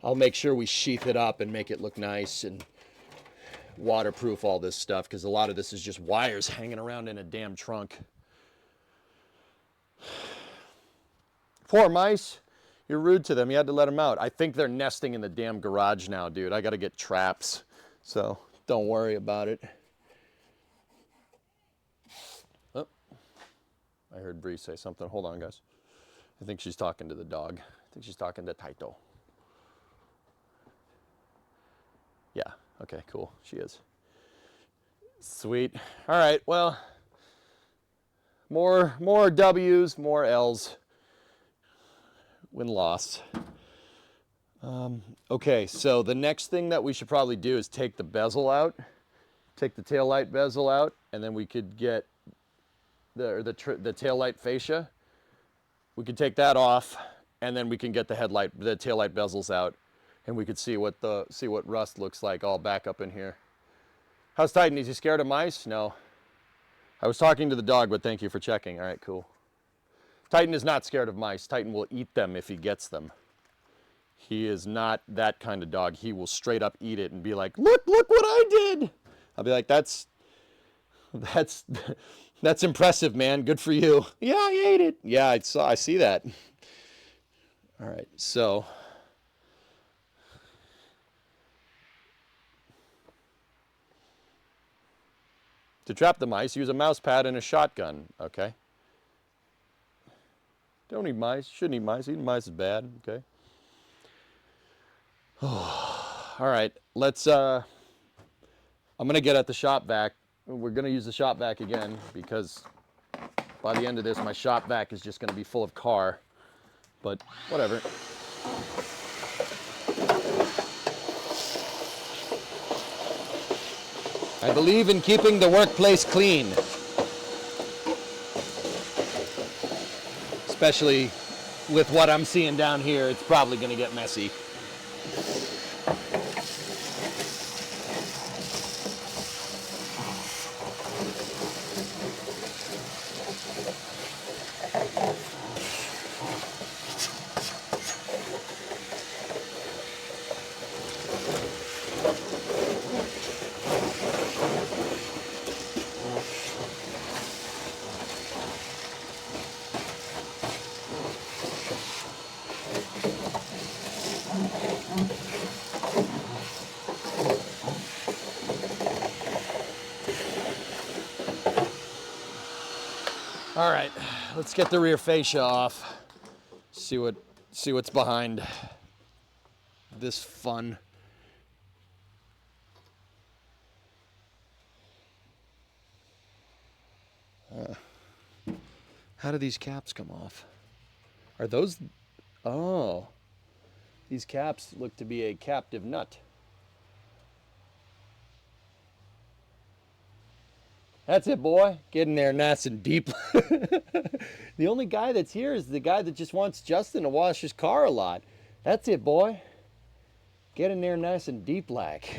I'll make sure we sheath it up and make it look nice and waterproof all this stuff, because a lot of this is just wires hanging around in a damn trunk. Poor mice. You're rude to them. You had to let them out. I think they're nesting in the damn garage now, dude. I got to get traps. So don't worry about it. Oh, I heard Bree say something. Hold on, guys. I think she's talking to the dog. I think she's talking to Taito. Yeah. Okay, cool. She is. Sweet. All right. Well, more W's, more L's. Win loss. Okay, so the next thing that we should probably do is take the bezel out, take the taillight bezel out, and then we could get the taillight fascia. We could take that off, and then we can get the taillight bezels out, and we could see what rust looks like all back up in here. How's Titan? Is he scared of mice? No. I was talking to the dog, but thank you for checking. All right, cool. Titan is not scared of mice. Titan will eat them if he gets them. He is not that kind of dog. He will straight up eat it and be like, look what I did. I'll be like, that's impressive, man. Good for you. Yeah, I ate it. Yeah, I see that. All right, so. To trap the mice, use a mouse pad and a shotgun, okay? Don't eat mice, shouldn't eat mice. Eating mice is bad, okay? All right, let's, I'm gonna get at the shop vac. We're gonna use the shop vac again because by the end of this, my shop vac is just gonna be full of car, but whatever. I believe in keeping the workplace clean. Especially with what I'm seeing down here, it's probably gonna get messy. All right, let's get the rear fascia off. See what's behind this fun. How do these caps come off? Are those? Oh, these caps look to be a captive nut. That's it, boy. Get in there nice and deep. The only guy that's here is the guy that just wants Justin to wash his car a lot. That's it, boy. Get in there nice and deep like.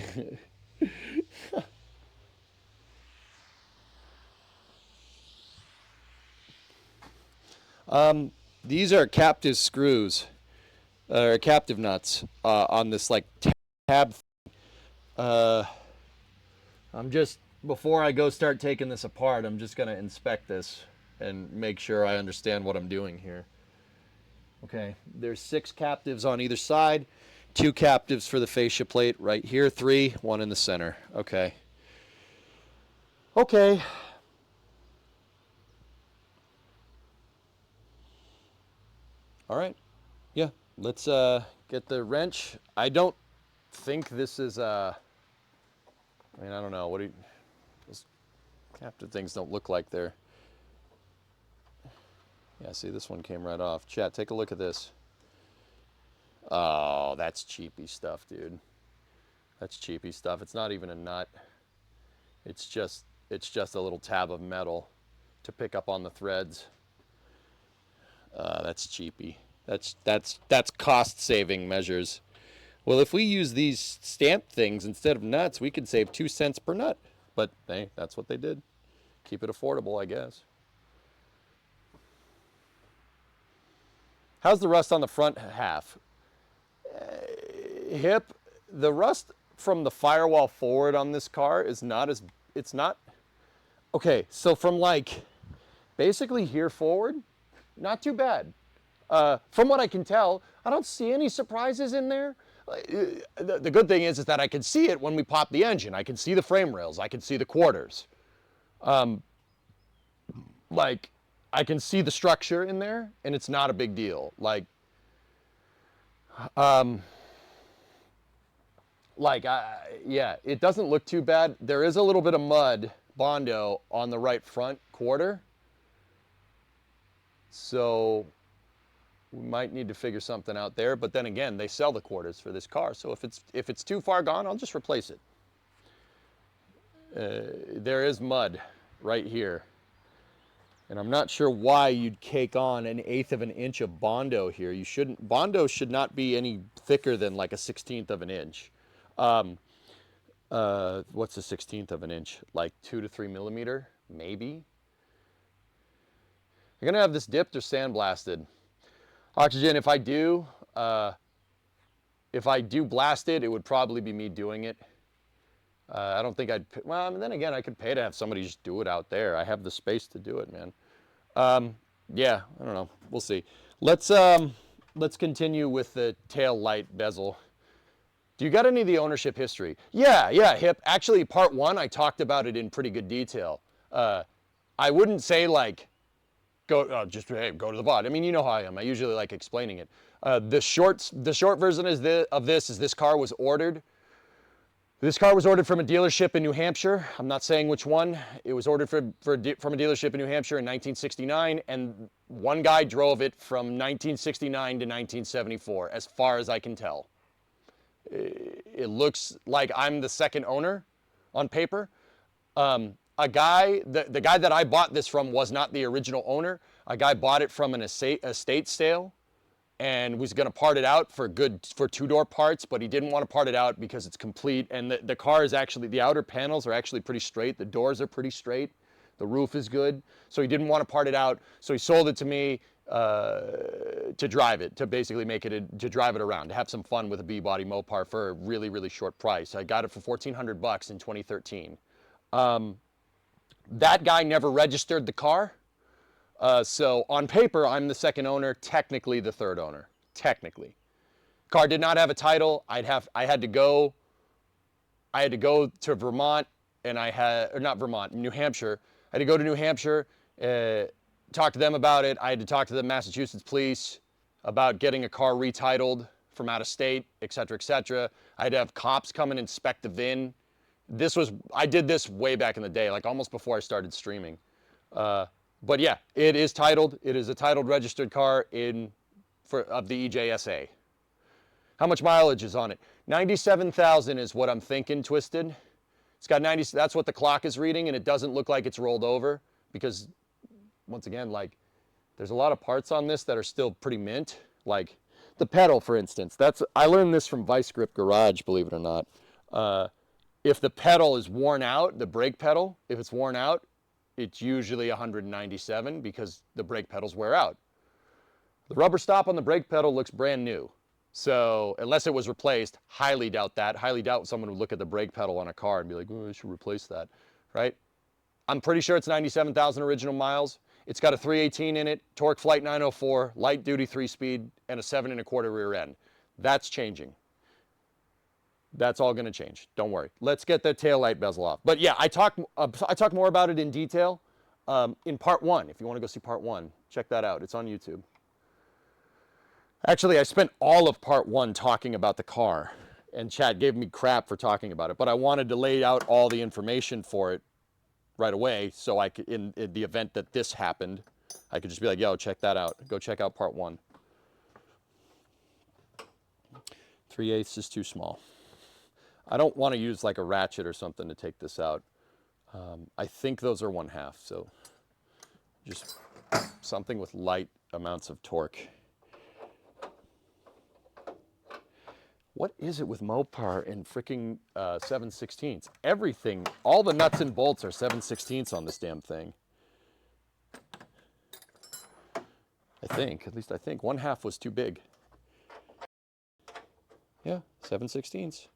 These are captive screws, or captive nuts on this like tab. I'm just before I go start taking this apart, I'm just going to inspect this and make sure I understand what I'm doing here. Okay, there's 6 captives on either side, 2 captives for the fascia plate right here, 3, 1 in the center. Okay. Okay. All right. Yeah, let's get the wrench. I don't think this is I mean, I don't know. What do you, those captive things don't look like they're. Yeah, see, this one came right off. Chat, take a look at this. Oh, that's cheapy stuff, dude. That's cheapy stuff. It's not even a nut. It's just a little tab of metal to pick up on the threads. That's cheapy. That's cost-saving measures. Well, if we use these stamp things instead of nuts, we could save 2 cents per nut. But hey, that's what they did. Keep it affordable, I guess. How's the rust on the front half? Hip, the rust from the firewall forward on this car is not as, it's not, okay, so from like basically here forward, not too bad. From what I can tell, I don't see any surprises in there. The good thing is that I can see it when we pop the engine. I can see the frame rails. I can see the quarters. Like, I can see the structure in there, and it's not a big deal. Yeah, it doesn't look too bad. There is a little bit of mud, Bondo, on the right front quarter. So we might need to figure something out there. But then again, they sell the quarters for this car. So if it's too far gone, I'll just replace it. There is mud right here. And I'm not sure why you'd cake on 1/8 of an inch of Bondo here. You shouldn't. Bondo should not be any thicker than like a 1/16 of an inch. What's a 1/16 of an inch? Like 2 to 3 millimeter, maybe. You're gonna have this dipped or sandblasted. Oxygen. If I do blast it, it would probably be me doing it. I don't think I'd, well, I mean, then again, I could pay to have somebody just do it out there. I have the space to do it, man. Yeah, I don't know. We'll see. Let's continue with the tail light bezel. Do you got any of the ownership history? Yeah, Hip. Actually, part 1, I talked about it in pretty good detail. I wouldn't say like, go to the VOD. I mean, you know how I am. I usually like explaining it. The short version of this is this car was ordered. This car was ordered from a dealership in New Hampshire. I'm not saying which one. It was ordered from a dealership in New Hampshire in 1969, and one guy drove it from 1969 to 1974, as far as I can tell. It looks like I'm the second owner on paper. The guy that I bought this from was not the original owner. A guy bought it from an estate sale and was going to part it out for 2-door parts, but he didn't want to part it out because it's complete. And the car is actually, the outer panels are actually pretty straight. The doors are pretty straight. The roof is good. So he didn't want to part it out. So he sold it to me to drive it, to basically to drive it around, to have some fun with a B-body Mopar for a really, really short price. I got it for $1,400 in 2013. That guy never registered the car. So on paper, I'm the second owner, technically the third owner, technically. Car did not have a title. I had to go to Vermont, and New Hampshire. I had to go to New Hampshire, talk to them about it. I had to talk to the Massachusetts police about getting a car retitled from out of state, et cetera, et cetera. I had to have cops come and inspect the VIN. I did this way back in the day, like almost before I started streaming. But yeah, it is titled. It is a titled registered car of the EJSA. How much mileage is on it? 97,000 is what I'm thinking, Twisted. It's got 90, that's what the clock is reading, and it doesn't look like it's rolled over because, once again, like, there's a lot of parts on this that are still pretty mint. Like the pedal, for instance. I learned this from Vice Grip Garage, believe it or not. If the pedal is worn out, the brake pedal, if it's worn out, it's usually 197 because the brake pedals wear out. The rubber stop on the brake pedal looks brand new. So unless it was replaced, highly doubt that. Highly doubt someone would look at the brake pedal on a car and be like, oh, I should replace that, right? I'm pretty sure it's 97,000 original miles. It's got a 318 in it, torque flight 904, light duty 3-speed, and a 7 1/4 rear end. That's changing. That's all going to change. Don't worry. Let's get the taillight bezel off. But yeah, I talk more about it in detail in part 1. If you want to go see part 1, check that out. It's on YouTube. Actually, I spent all of part 1 talking about the car, and Chad gave me crap for talking about it, but I wanted to lay out all the information for it right away, so I could, in the event that this happened, I could just be like, yo, check that out. Go check out part 1. 3/8 is too small. I don't want to use like a ratchet or something to take this out. I think those are 1/2, so just something with light amounts of torque. What is it with Mopar and freaking 7/16? Everything, all the nuts and bolts are 7/16 on this damn thing. I think, at least I think. 1/2 was too big. Yeah, 7/16.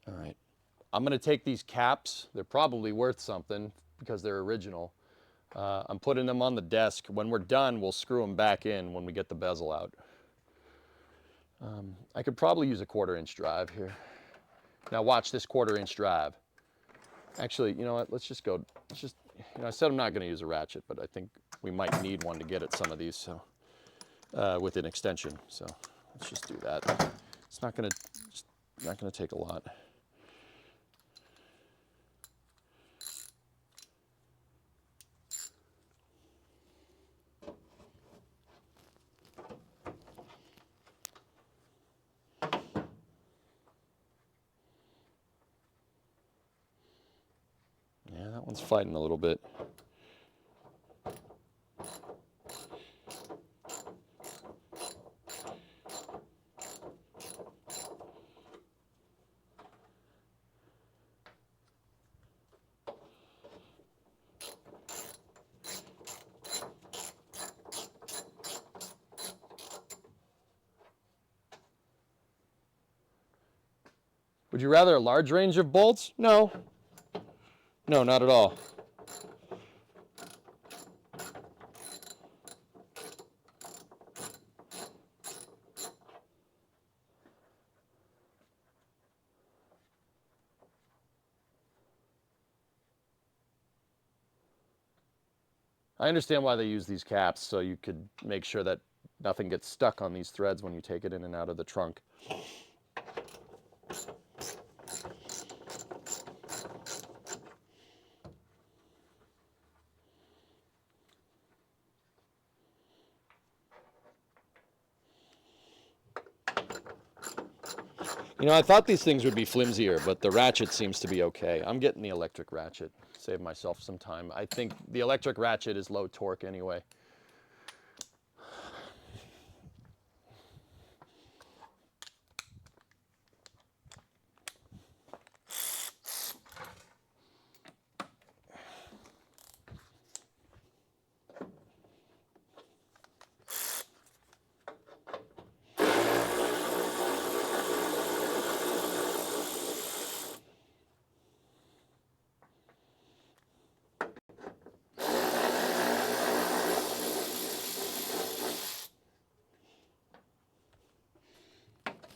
All right. I'm going to take these caps. They're probably worth something because they're original. I'm putting them on the desk. When we're done, we'll screw them back in when we get the bezel out. I could probably use a 1/4 inch drive here. Now watch this 1/4 inch drive. Actually, you know what? Let's just go. Let's just. You know, I said I'm not going to use a ratchet, but I think we might need one to get at some of these. So with an extension. So let's just do that. It's not going to take a lot. Yeah, that one's fighting a little bit. Would you rather a large range of bolts? No. No, not at all. I understand why they use these caps, so you could make sure that nothing gets stuck on these threads when you take it in and out of the trunk. You know, I thought these things would be flimsier, but the ratchet seems to be okay. I'm getting the electric ratchet. Save myself some time. I think the electric ratchet is low torque anyway.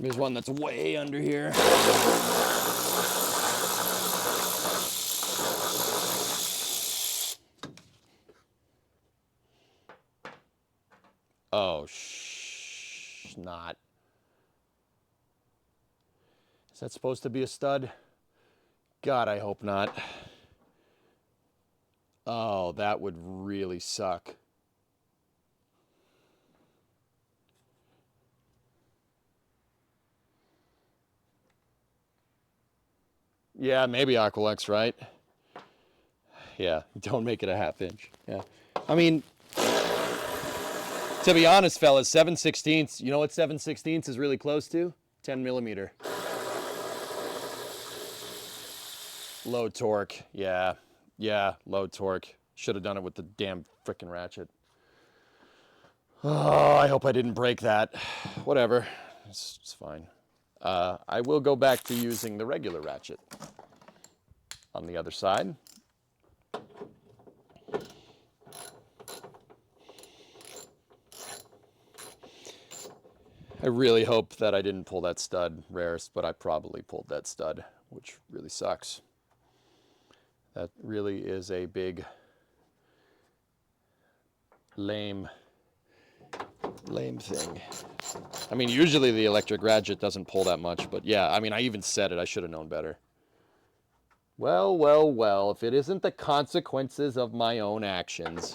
There's one that's way under here. Oh, not. Is that supposed to be a stud? God, I hope not. Oh, that would really suck. Yeah, maybe Aqualex, right? Yeah, don't make it a 1/2 inch. Yeah. I mean, to be honest, fellas, 7/16, you know what 7/16 is really close to? 10 millimeter. Low torque, yeah. Yeah, low torque. Should have done it with the damn frickin' ratchet. Oh, I hope I didn't break that. Whatever, it's fine. I will go back to using the regular ratchet. on the other side. I really hope that I didn't pull that stud, rarest, but I probably pulled that stud, which really sucks. That really is a big, lame thing. I mean, usually the electric ratchet doesn't pull that much, but yeah, I mean, I even said it. I should have known better. Well, well, well, if it isn't the consequences of my own actions.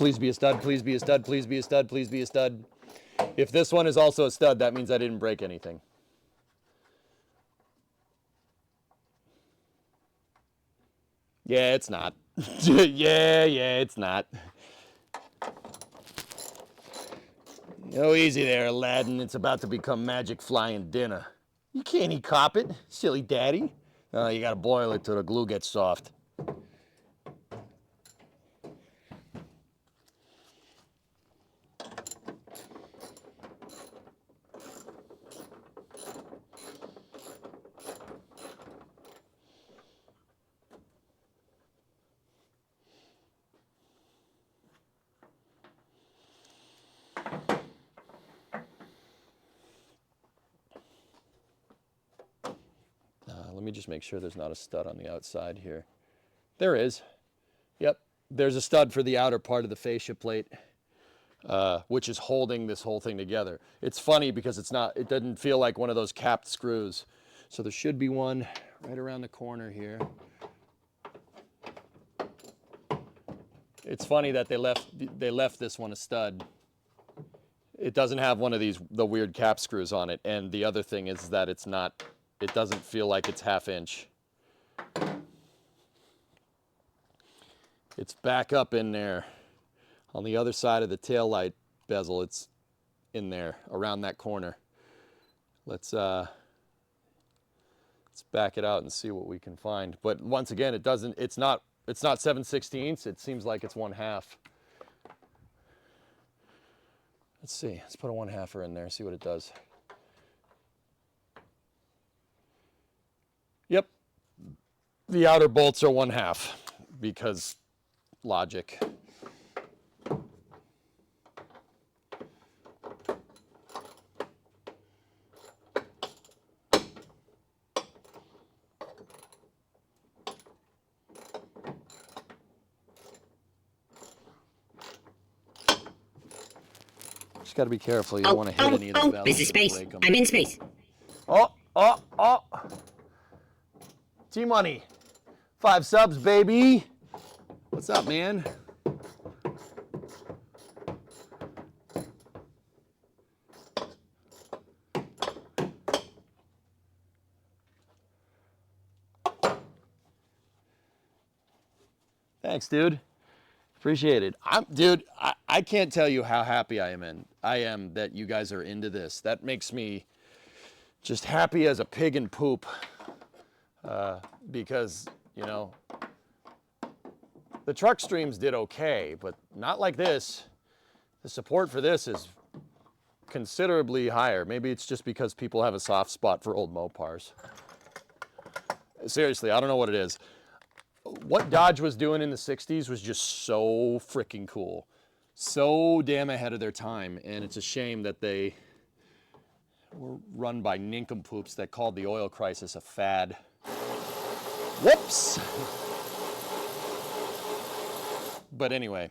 Please be a stud, please be a stud, please be a stud, please be a stud. If this one is also a stud, that means I didn't break anything. Yeah, it's not. yeah, it's not. Oh, easy there, Aladdin. It's about to become magic flying dinner. You can't eat carpet, silly daddy. Oh, you gotta boil it till the glue gets soft. Let me just make sure there's not a stud on the outside here. There is. Yep, there's a stud for the outer part of the fascia plate, which is holding this whole thing together. It's funny because it doesn't feel like one of those capped screws. So there should be one right around the corner here. It's funny that they left this one a stud. It doesn't have one of the weird cap screws on it. And the other thing is that it doesn't feel like it's 1/2 inch. It's back up in there on the other side of the taillight bezel. It's in there around that corner. Let's back it out and see what we can find. But once again, it's not 7/16. It seems like it's 1/2. Let's see. Let's put a 1/2er in there, see what it does. Yep. The outer bolts are 1/2 because logic. Just got to be careful. You don't want to hit any of the valves. This is space. I'm in space. Oh. T-Money. 5 subs, baby. What's up, man? Thanks, dude. Appreciate it. Dude, I can't tell you how happy I am that you guys are into this. That makes me just happy as a pig in poop. Because, you know, the truck streams did okay, but not like this. The support for this is considerably higher. Maybe it's just because people have a soft spot for old Mopars. Seriously, I don't know what it is. What Dodge was doing in the 60s was just so freaking cool. So damn ahead of their time, and it's a shame that they were run by nincompoops that called the oil crisis a fad. Whoops! But anyway,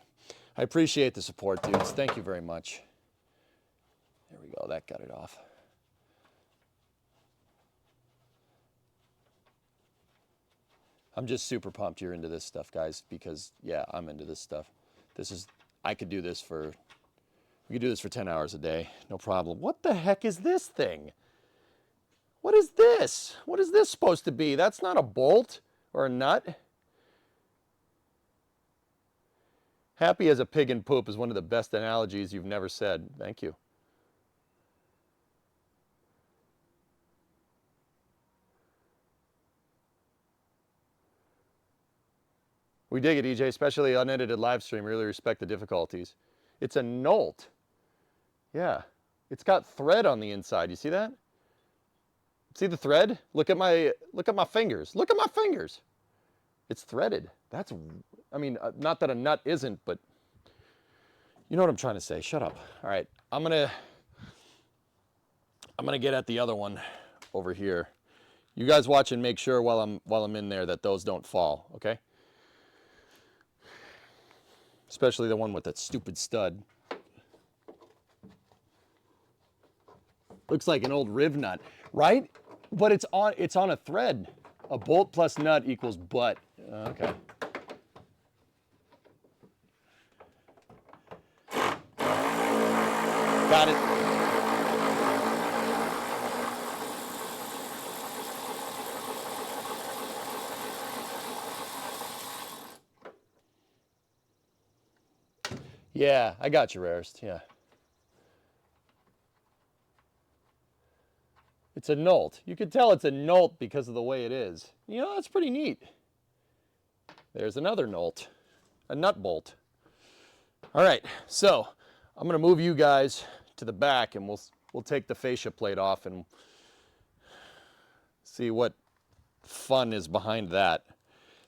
I appreciate the support, dudes. Thank you very much. There we go, that got it off. I'm just super pumped you're into this stuff, guys, because, yeah, I'm into this stuff. We could do this for 10 hours a day, no problem. What the heck is this thing? What is this? What is this supposed to be? That's not a bolt or a nut. Happy as a pig in poop is one of the best analogies you've never said. Thank you. We dig it, EJ, especially unedited live stream. Really respect the difficulties. It's a Nolt. Yeah. It's got thread on the inside. You see that? See the thread? Look at my fingers. Look at my fingers. It's threaded. That's, I mean, not that a nut isn't, but you know what I'm trying to say. Shut up. All right. I'm gonna get at the other one over here. You guys watch and make sure while I'm in there that those don't fall, okay? Especially the one with that stupid stud. Looks like an old riv nut, right? But it's on a thread. A bolt plus nut equals butt. Okay. Got it. Yeah, I got you, Rarest. Yeah. It's a Nolt. You can tell it's a Nolt because of the way it is. You know, that's pretty neat. There's another Nolt, a nut bolt. All right, so I'm gonna move you guys to the back and we'll take the fascia plate off and see what fun is behind that.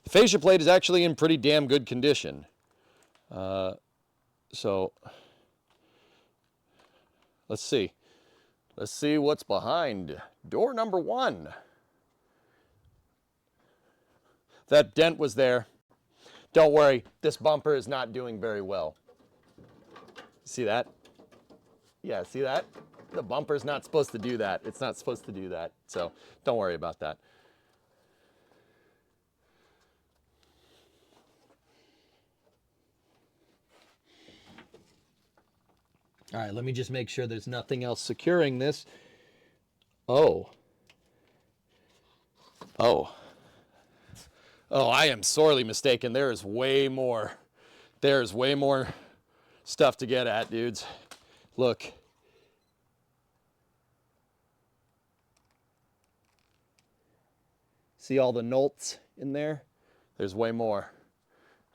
The fascia plate is actually in pretty damn good condition. So let's see. Let's see what's behind door number 1. That dent was there. Don't worry, this bumper is not doing very well. See that? Yeah, see that? The bumper's not supposed to do that. It's not supposed to do that. So don't worry about that. All right, let me just make sure there's nothing else securing this. Oh. Oh. Oh, I am sorely mistaken. There is way more. There's way more stuff to get at, dudes. Look. See all the Nolts in there? There's way more.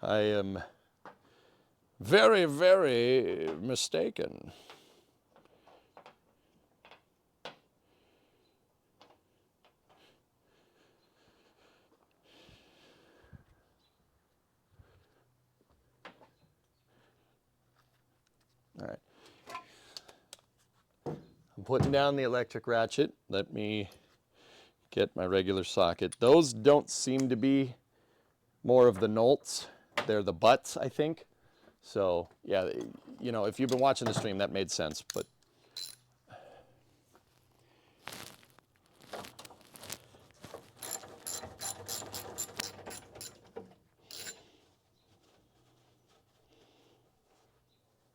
I am very, very mistaken. All right. I'm putting down the electric ratchet. Let me get my regular socket. Those don't seem to be more of the Nolts. They're the butts, I think. So, yeah, you know, if you've been watching the stream, that made sense, but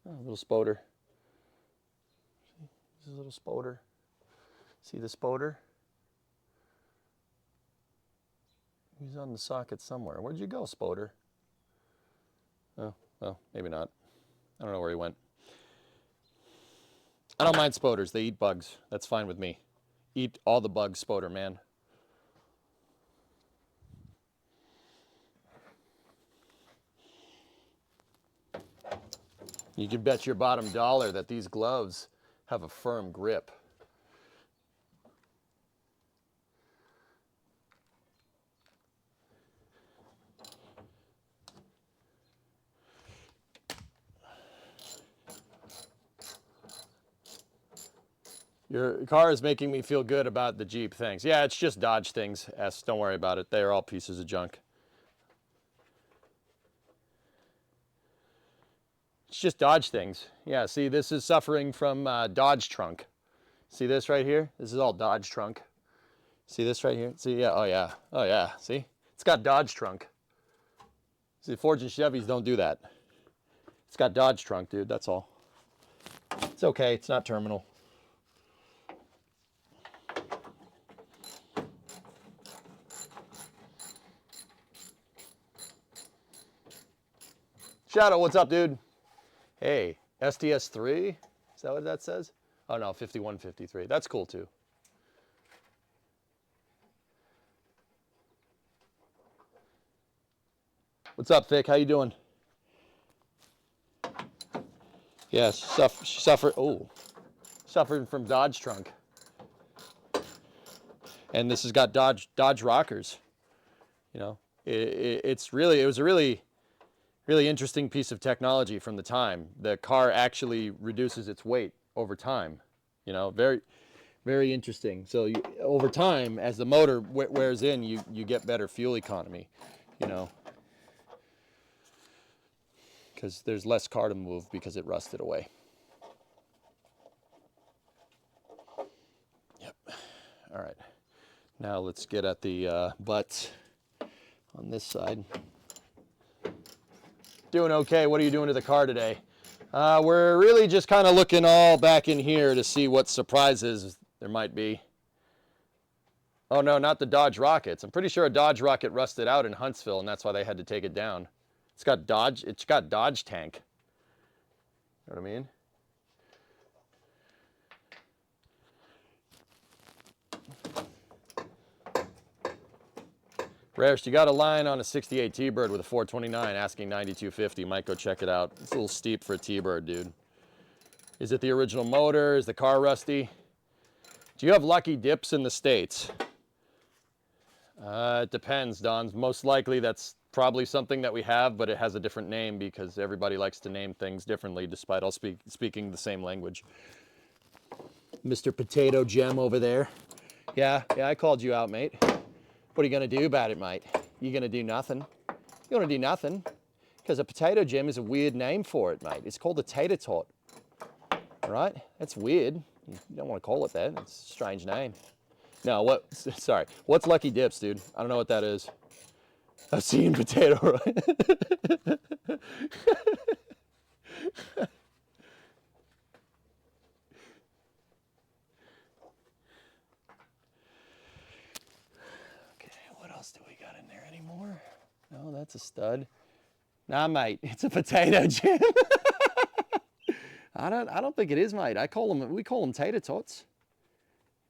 oh, a little spoder. This is a little spoder. See the spoder? He's on the socket somewhere. Where'd you go, spoder? Oh, well, maybe not. I don't know where he went. I don't mind spoders. They eat bugs. That's fine with me. Eat all the bugs, spoder, man. You can bet your bottom dollar that these gloves have a firm grip. Your car is making me feel good about the Jeep, thanks. Yeah, it's just Dodge things, S. Don't worry about it. They are all pieces of junk. It's just Dodge things. Yeah, see, this is suffering from Dodge trunk. See this right here? This is all Dodge trunk. See this right here? See, yeah, oh yeah, oh yeah, see? It's got Dodge trunk. See, Fords and Chevys don't do that. It's got Dodge trunk, dude, that's all. It's okay, it's not terminal. Shadow, what's up, dude? Hey, STS3? Is that what that says? Oh no, 5153. That's cool too. What's up, Vic? How you doing? Yeah, she suffered. Oh, suffering from Dodge trunk. And this has got Dodge rockers. You know, it was a really interesting piece of technology from the time. The car actually reduces its weight over time. You know, very interesting. So over time, as the motor wears in, you get better fuel economy. You know, because there's less car to move because it rusted away. Yep. All right. Now let's get at the butts on this side. Doing okay. What are you doing to the car today? We're really just kind of looking all back in here to see what surprises there might be. Oh no, not the Dodge Rockets. I'm pretty sure a Dodge Rocket rusted out in Huntsville, and that's why they had to take it down. It's got Dodge tank. You know what I mean? Rarest, you got a line on a 68 T-Bird with a 429 asking 9250. Might go check it out. It's a little steep for a T-Bird, dude. Is it the original motor? Is the car rusty? Do you have lucky dips in the States? It depends, Don. Most likely that's probably something that we have, but it has a different name because everybody likes to name things differently despite all speaking the same language. Mr. Potato Gem over there. Yeah, I called you out, mate. What are you going to do about it, mate? You going to do nothing? You going to do nothing? Because a potato gem is a weird name for it, mate. It's called a tater tot. All right? That's weird. You don't want to call it that. It's a strange name. No, sorry. What's Lucky Dips, dude? I don't know what that is. I've seen potato, right? Okay, what else do we got in there anymore? No, that's a stud. Nah, mate, it's a potato gem. I don't think it is, mate. We call them tater tots.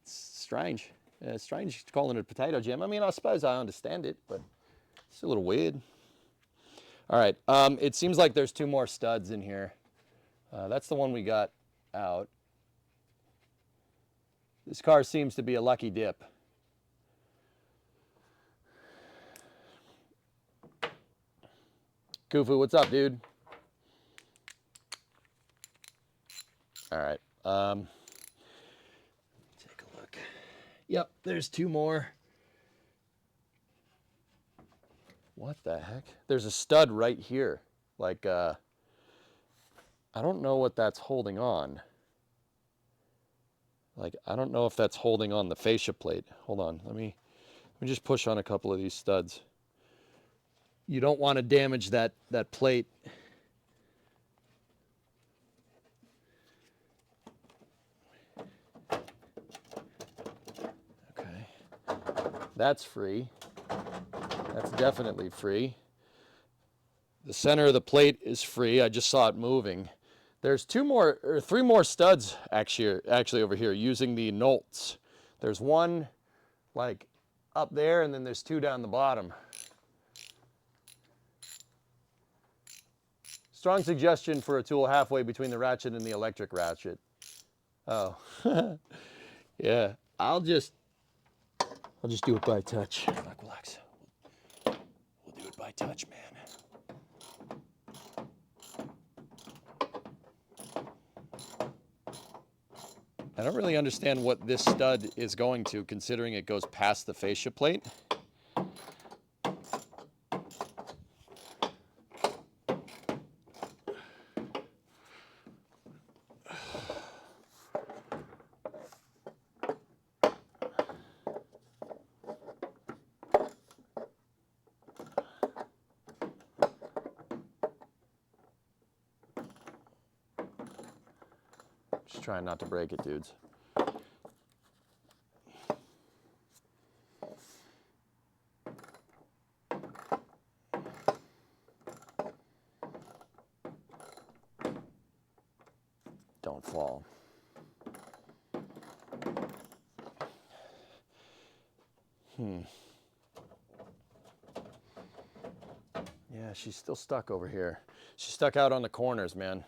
It's strange. Yeah, it's strange calling it a potato gem. I mean, I suppose I understand it, but it's a little weird. All right, it seems like there's two more studs in here. That's the one we got out. This car seems to be a lucky dip. Kufu, what's up, dude? All right. Take a look. Yep, there's two more. What the heck? There's a stud right here. Like, I don't know what that's holding on. Like, I don't know if that's holding on the fascia plate. Hold on, let me just push on a couple of these studs. You don't want to damage that plate. Okay, that's free. That's definitely free. The center of the plate is free. I just saw it moving. There's three more studs actually over here using the Nolts. There's one like up there, and then there's two down the bottom. Strong suggestion for a tool halfway between the ratchet and the electric ratchet. Oh, yeah. I'll just do it by touch. Relax. We'll do it by touch, man. I don't really understand what this stud is going to, considering it goes past the fascia plate. Just trying not to break it, dudes. don't fall. Yeah, she's still stuck over here. She's stuck out on the corners, man.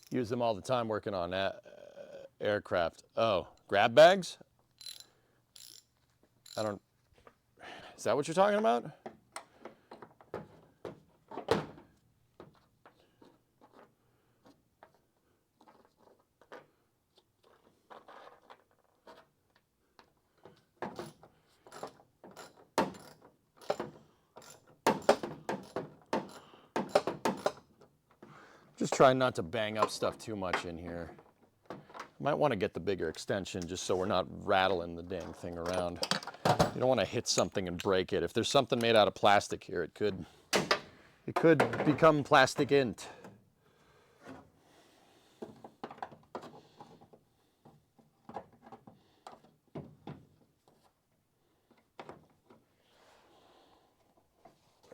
Use them all the time working on that aircraft. Oh, grab bags? I don't, is that what you're talking about? Just trying not to bang up stuff too much in here. Might want to get the bigger extension just so we're not rattling the dang thing around. You don't want to hit something and break it. If there's something made out of plastic here, it could become plastic-int.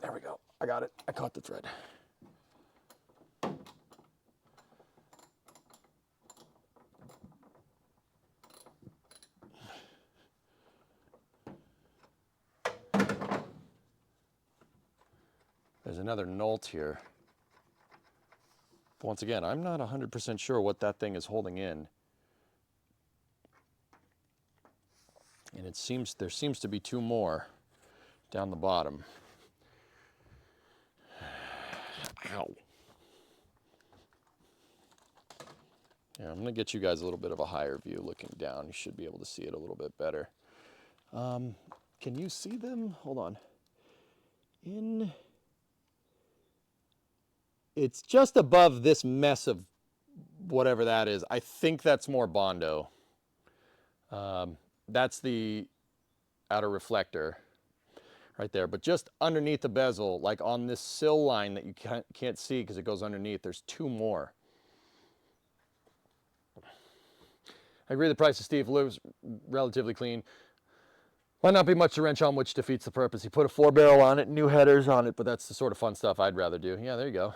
There we go. I got it. I caught the thread. There's another Nolt here. Once again, I'm not 100% sure what that thing is holding in. And there seems to be two more down the bottom. Ow. Yeah, I'm gonna get you guys a little bit of a higher view looking down. You should be able to see it a little bit better. Can you see them? Hold on. It's just above this mess of whatever that is. I think that's more Bondo. That's the outer reflector right there. But just underneath the bezel, like on this sill line that you can't see because it goes underneath, there's two more. I agree the price of Steve looks relatively clean. Might not be much to wrench on, which defeats the purpose. He put a 4-barrel on it, new headers on it, but that's the sort of fun stuff I'd rather do. Yeah, there you go.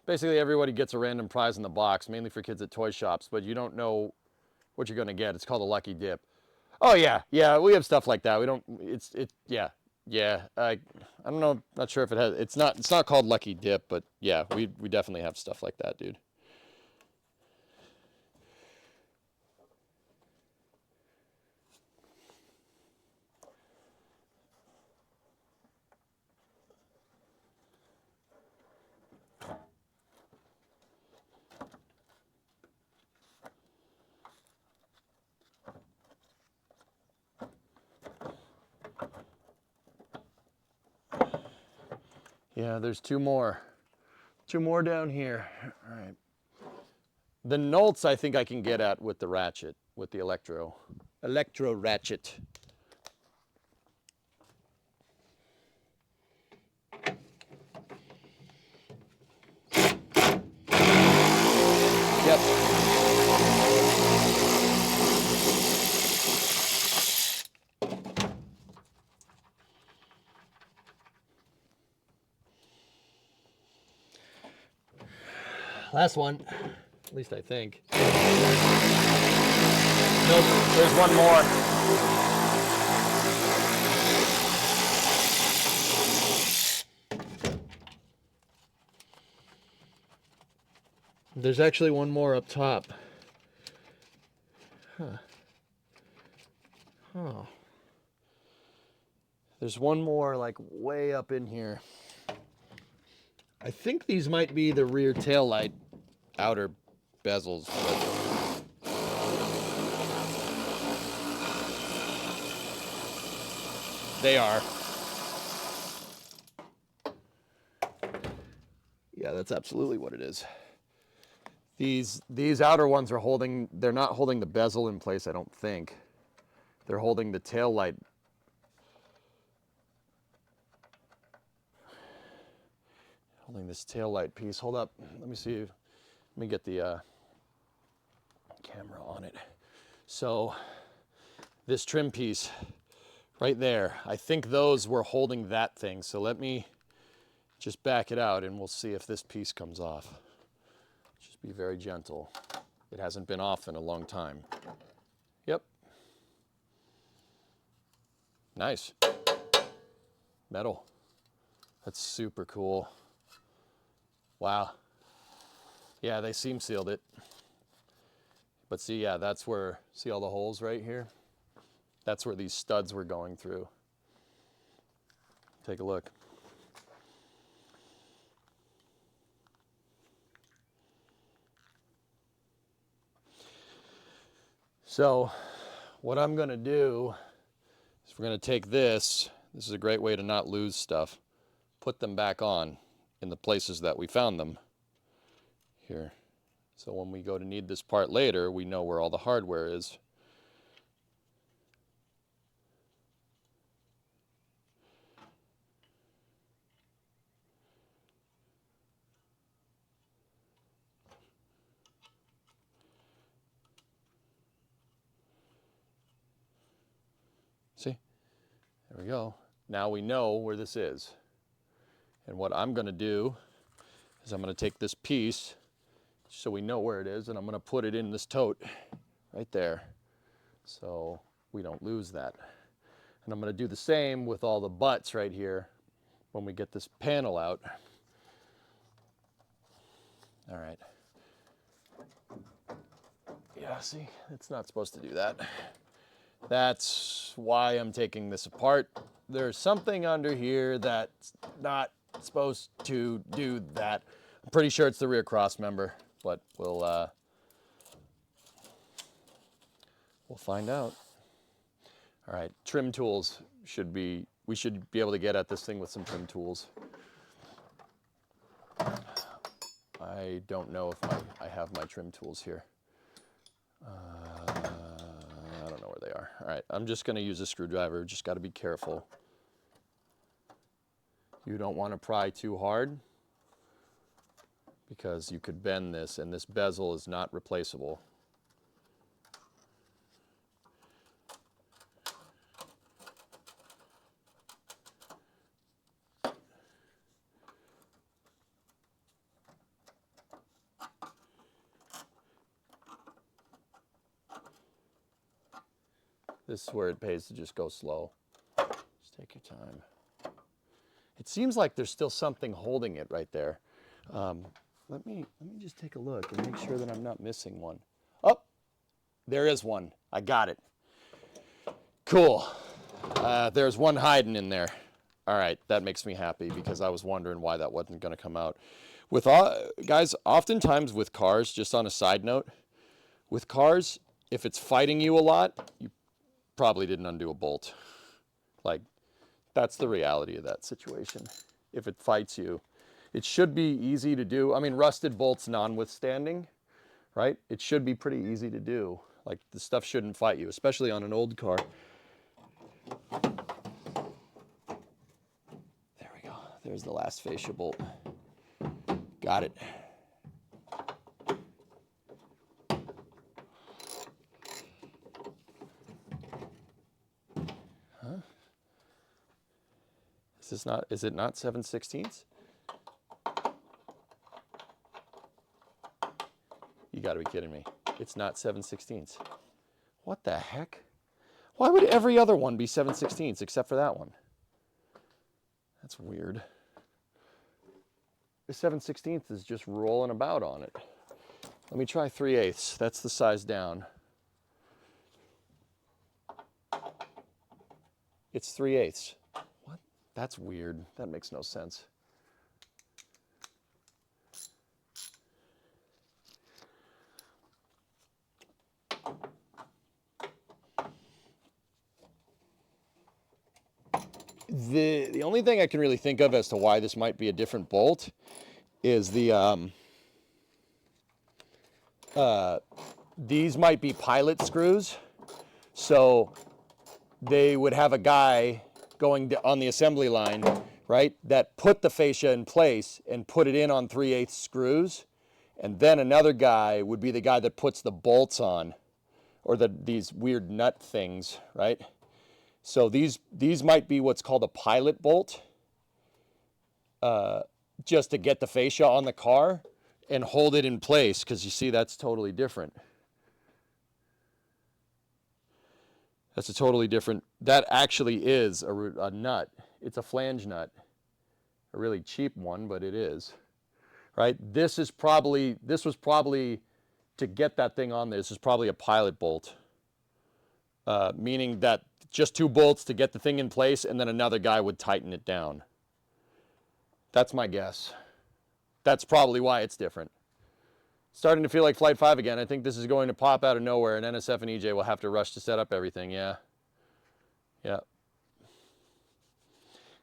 Basically, everybody gets a random prize in the box, mainly for kids at toy shops, but you don't know what you're going to get. It's called a lucky dip. Oh, yeah, we have stuff like that. We don't, yeah. I don't know, not sure if it has, it's not called lucky dip, but yeah, we definitely have stuff like that, dude. Yeah, there's two more. Two more down here. All right. The Nolts I think I can get at with the ratchet, with the electro ratchet. Yep. Last one, at least I think. Nope, there's one more. There's actually one more up top. Oh. There's one more like way up in here. I think these might be the rear tail light outer bezels. But they are. Yeah, that's absolutely what it is. These outer ones are holding, they're not holding the bezel in place, I don't think. They're holding the tail light. Holding this tail light piece. Hold up. Let me see. Let me get the camera on it. So this trim piece right there. I think those were holding that thing. So let me just back it out and we'll see if this piece comes off. Just be very gentle. It hasn't been off in a long time. Yep. Nice. Metal. That's super cool. Wow. Yeah, they seam sealed it. But see, yeah, that's where, see all the holes right here? That's where these studs were going through. Take a look. So what I'm gonna do is we're gonna take this is a great way to not lose stuff, put them back on in the places that we found them here. So when we go to need this part later, we know where all the hardware is. See, there we go. Now we know where this is. And what I'm gonna do is I'm gonna take this piece so we know where it is, and I'm gonna put it in this tote right there so we don't lose that. And I'm gonna do the same with all the butts right here when we get this panel out. All right. Yeah, see, it's not supposed to do that. That's why I'm taking this apart. There's something under here that's not supposed to do that. I'm pretty sure it's the rear cross member, but we'll find out. All right, trim tools we should be able to get at this thing with some trim tools. I don't know if I have my trim tools here. I don't know where they are. All right, I'm just gonna use a screwdriver, just gotta be careful. You don't wanna pry too hard because you could bend this, and this bezel is not replaceable. This is where it pays to just go slow. Just take your time. It seems like there's still something holding it right there. Let me just take a look and make sure that I'm not missing one. Oh, there is one. I got it. Cool. There's one hiding in there. All right, that makes me happy because I was wondering why that wasn't going to come out. With guys, oftentimes with cars, just on a side note, with cars, if it's fighting you a lot, you probably didn't undo a bolt. Like, that's the reality of that situation. If it fights you, it should be easy to do. I mean, rusted bolts non-withstanding, right? It should be pretty easy to do. Like, the stuff shouldn't fight you, especially on an old car. There we go. There's the last fascia bolt. Got it. Huh? Is it not 7/16? You gotta be kidding me. It's not 7/16. What the heck? Why would every other one be 7/16 except for that one? That's weird. The 7/16 is just rolling about on it. Let me try 3/8. That's the size down. It's 3/8. What? That's weird. That makes no sense. The only thing I can really think of as to why this might be a different bolt is these might be pilot screws. So they would have a guy going on the assembly line, right, that put the fascia in place and put it in on 3/8 screws. And then another guy would be the guy that puts the bolts on, or these weird nut things, right? So these might be what's called a pilot bolt, just to get the fascia on the car and hold it in place, because you see that's totally different. That's a totally different, that actually is a nut. It's a flange nut. A really cheap one, but it is. Right? This was probably to get that thing on there. This is probably a pilot bolt. Meaning that just 2 bolts to get the thing in place, and then another guy would tighten it down. That's my guess. That's probably why it's different. Starting to feel like Flight 5 again. I think this is going to pop out of nowhere, and NSF and EJ will have to rush to set up everything. Yeah. Yeah.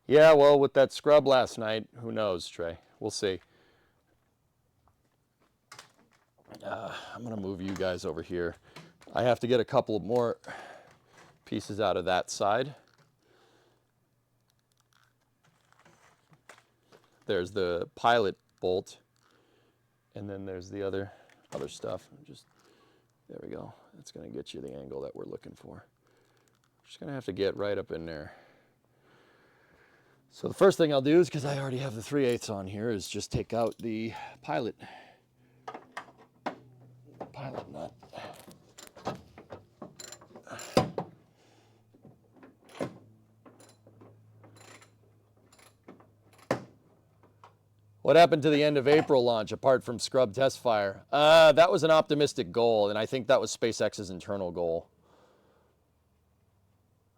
Yeah, well, with that scrub last night, who knows, Trey? We'll see. I'm going to move you guys over here. I have to get a couple more pieces out of that side. There's the pilot bolt, and then there's the other stuff. There we go. That's going to get you the angle that we're looking for. Just going to have to get right up in there. So the first thing I'll do is, because I already have the 3/8 on here, is just take out the pilot nut. What happened to the end of April launch apart from scrub test fire? That was an optimistic goal, and I think that was SpaceX's internal goal.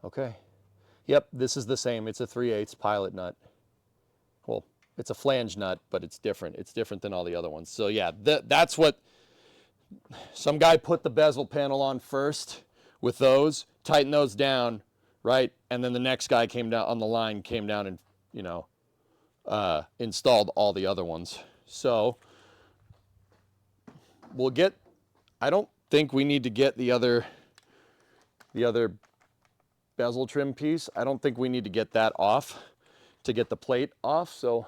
Okay. Yep, this is the same. It's a 3/8 pilot nut. Well, it's a flange nut, but it's different. It's different than all the other ones. So yeah, that's what, some guy put the bezel panel on first with those, tightened those down, right? And then the next guy came down on the line, came down and, you know, installed all the other ones. So we'll get, I don't think we need to get the other bezel trim piece. I don't think we need to get that off to get the plate off. So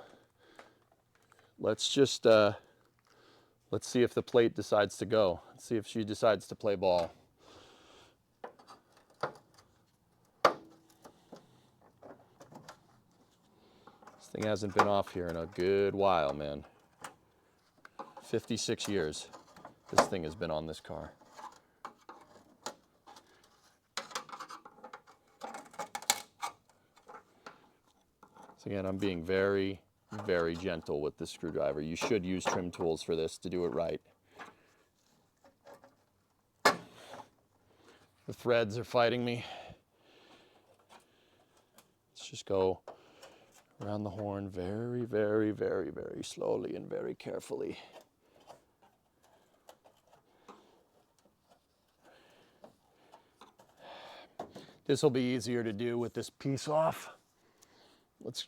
let's just, let's see if the plate decides to go. Let's see if she decides to play ball. This thing hasn't been off here in a good while, man. 56 years this thing has been on this car. So again, I'm being very, very gentle with this screwdriver. You should use trim tools for this to do it right. The threads are fighting me. Let's just go around the horn very, very, very, very slowly and very carefully. This will be easier to do with this piece off. Let's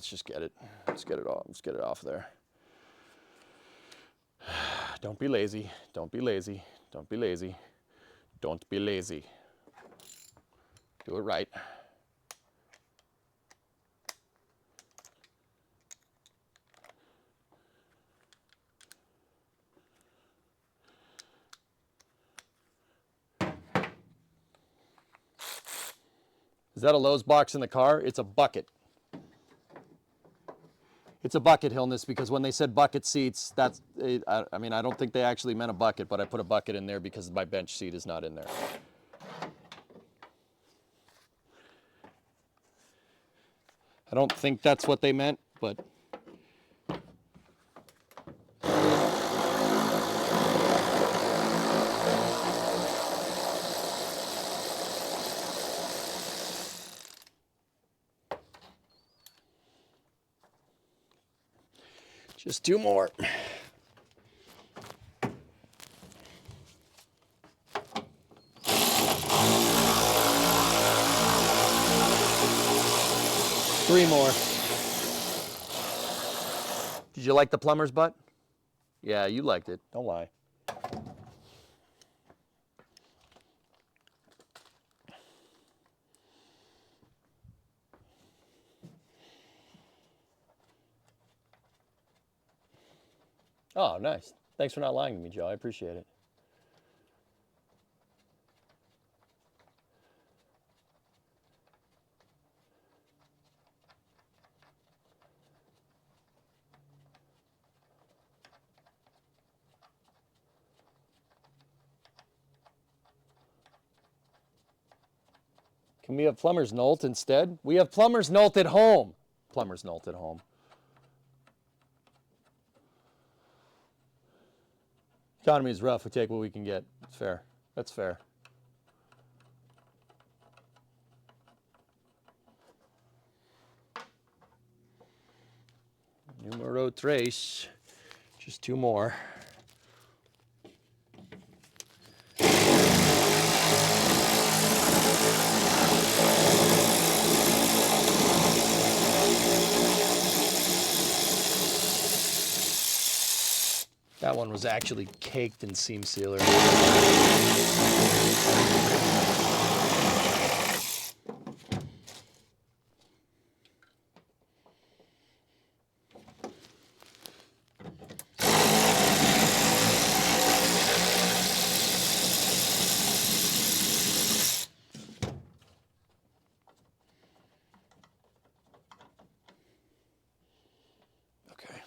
just get it. Let's get it off. Let's get it off there. Don't be lazy. Don't be lazy. Don't be lazy. Don't be lazy. Do it right. Is that a Lowe's box in the car? It's a bucket. It's a bucket, Hillness, because when they said bucket seats, that's, I mean, I don't think they actually meant a bucket, but I put a bucket in there because my bench seat is not in there. I don't think that's what they meant, but... Just 2 more. Three more. Did you like the plumber's butt? Yeah, you liked it. Don't lie. Oh, nice. Thanks for not lying to me, Joe. I appreciate it. Can we have plumber's Nolt instead? We have plumber's Nolt at home. Plumber's Nolt at home. Economy is rough. We take what we can get. It's fair. That's fair. Numero tres. Just 2 more. That one was actually caked in seam sealer. Okay.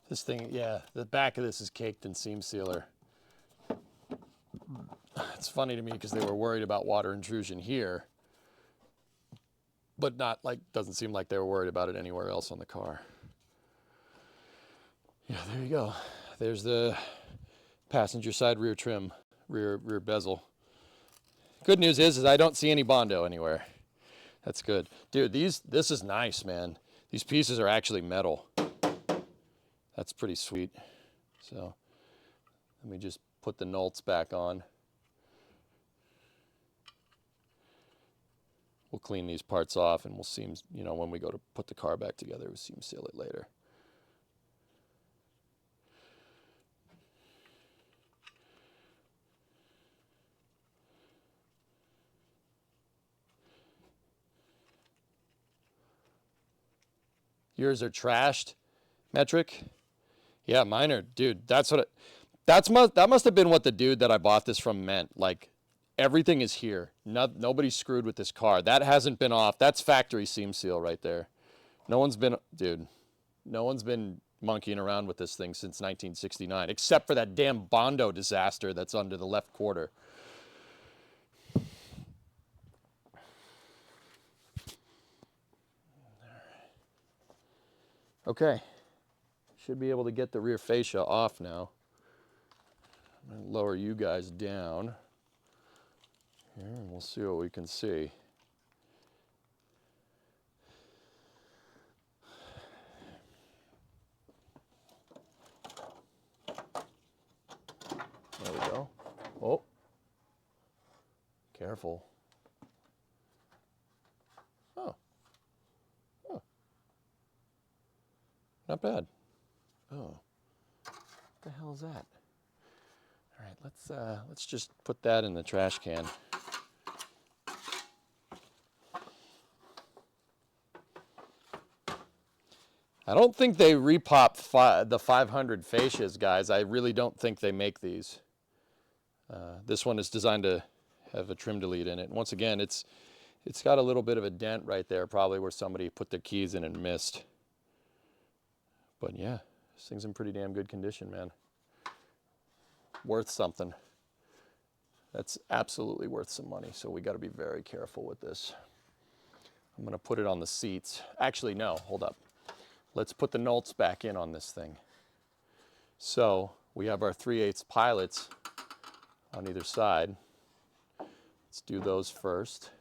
This thing, yeah, the back of this is caked in seam sealer. It's funny to me because they were worried about water intrusion here, but not like, doesn't seem like they were worried about it anywhere else on the car. Yeah, there you go. There's the passenger side rear trim, rear bezel. Good news is I don't see any Bondo anywhere. That's good. Dude, this is nice, man. These pieces are actually metal. That's pretty sweet. So let me just put the Nolts back on. We'll clean these parts off and we'll seam, you know, when we go to put the car back together, we'll seam seal it later. Yours are trashed, Metric? Yeah, mine are, dude, that must have been what the dude that I bought this from meant. Like, everything is here. Nobody's screwed with this car. That hasn't been off. That's factory seam seal right there. No one's been monkeying around with this thing since 1969, except for that damn Bondo disaster that's under the left quarter. Okay. Should be able to get the rear fascia off now. I'm going to lower you guys down here and we'll see what we can see. There we go. Oh, careful. Oh, not bad. Oh, what the hell is that? All right, let's just put that in the trash can. I don't think they repop the 500 fascias, guys. I really don't think they make these. This one is designed to have a trim delete in it. And once again, it's got a little bit of a dent right there, probably where somebody put their keys in and missed. But yeah. This thing's in pretty damn good condition, man. Worth something. That's absolutely worth some money, so we got to be very careful with this. I'm going to put it on the seats. Actually, no, hold up. Let's put the Nolts back in on this thing. So we have our 3/8 pilots on either side. Let's do those first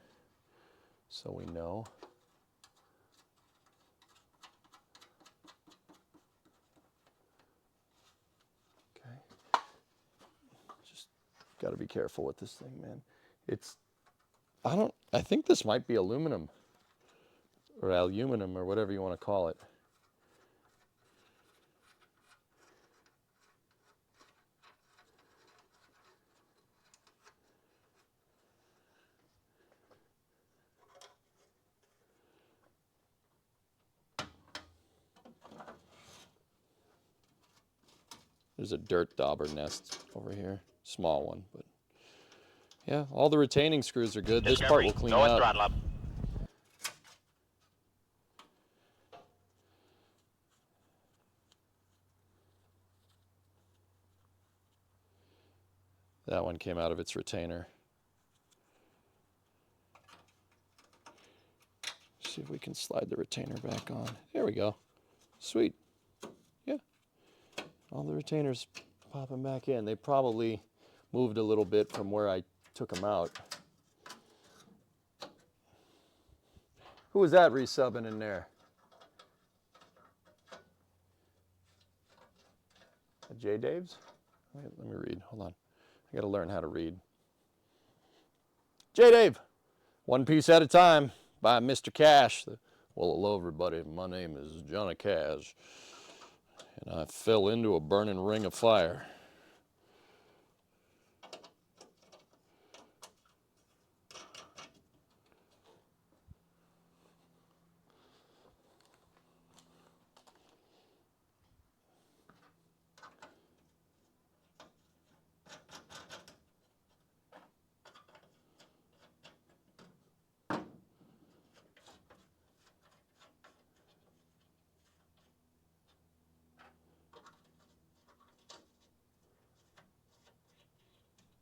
so we know. Got to be careful with this thing, man. I think this might be aluminum or aluminum or whatever you want to call it. There's a dirt dauber nest over here. Small one, but yeah, all the retaining screws are good. This part will clean up. Throttle up. That one came out of its retainer. See if we can slide the retainer back on. There we go. Sweet. Yeah. All the retainers popping back in. They probably moved a little bit from where I took them out. Who was that resubbing in there? J. Dave's? Wait, let me read. Hold on. I got to learn how to read. J. Dave, one piece at a time by Mr. Cash. Well, hello, everybody. My name is Johnny Cash, and I fell into a burning ring of fire.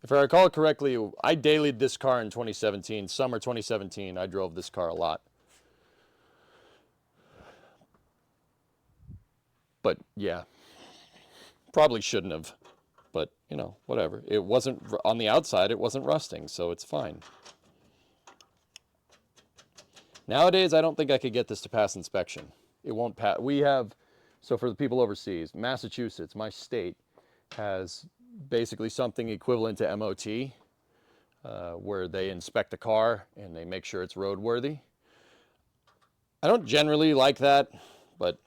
If I recall correctly, I dailied this car in 2017, summer 2017. I drove this car a lot. But yeah, probably shouldn't have. But, you know, whatever. It wasn't, on the outside, it wasn't rusting, so it's fine. Nowadays, I don't think I could get this to pass inspection. It won't pass. We have, so for the people overseas, Massachusetts, my state, has basically something equivalent to MOT, where they inspect the car and they make sure it's roadworthy. I don't generally like that, but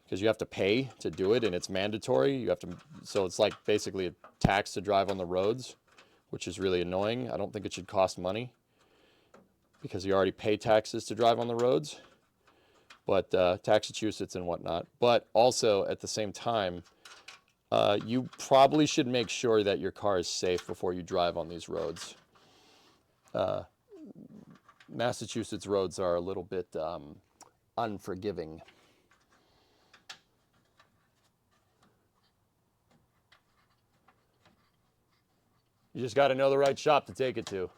because you have to pay to do it and it's mandatory, you have to, so it's like basically a tax to drive on the roads, which is really annoying. I don't think it should cost money because you already pay taxes to drive on the roads, but Massachusetts and whatnot. But also at the same time, you probably should make sure that your car is safe before you drive on these roads. Massachusetts roads are a little bit unforgiving. You just got to know the right shop to take it to.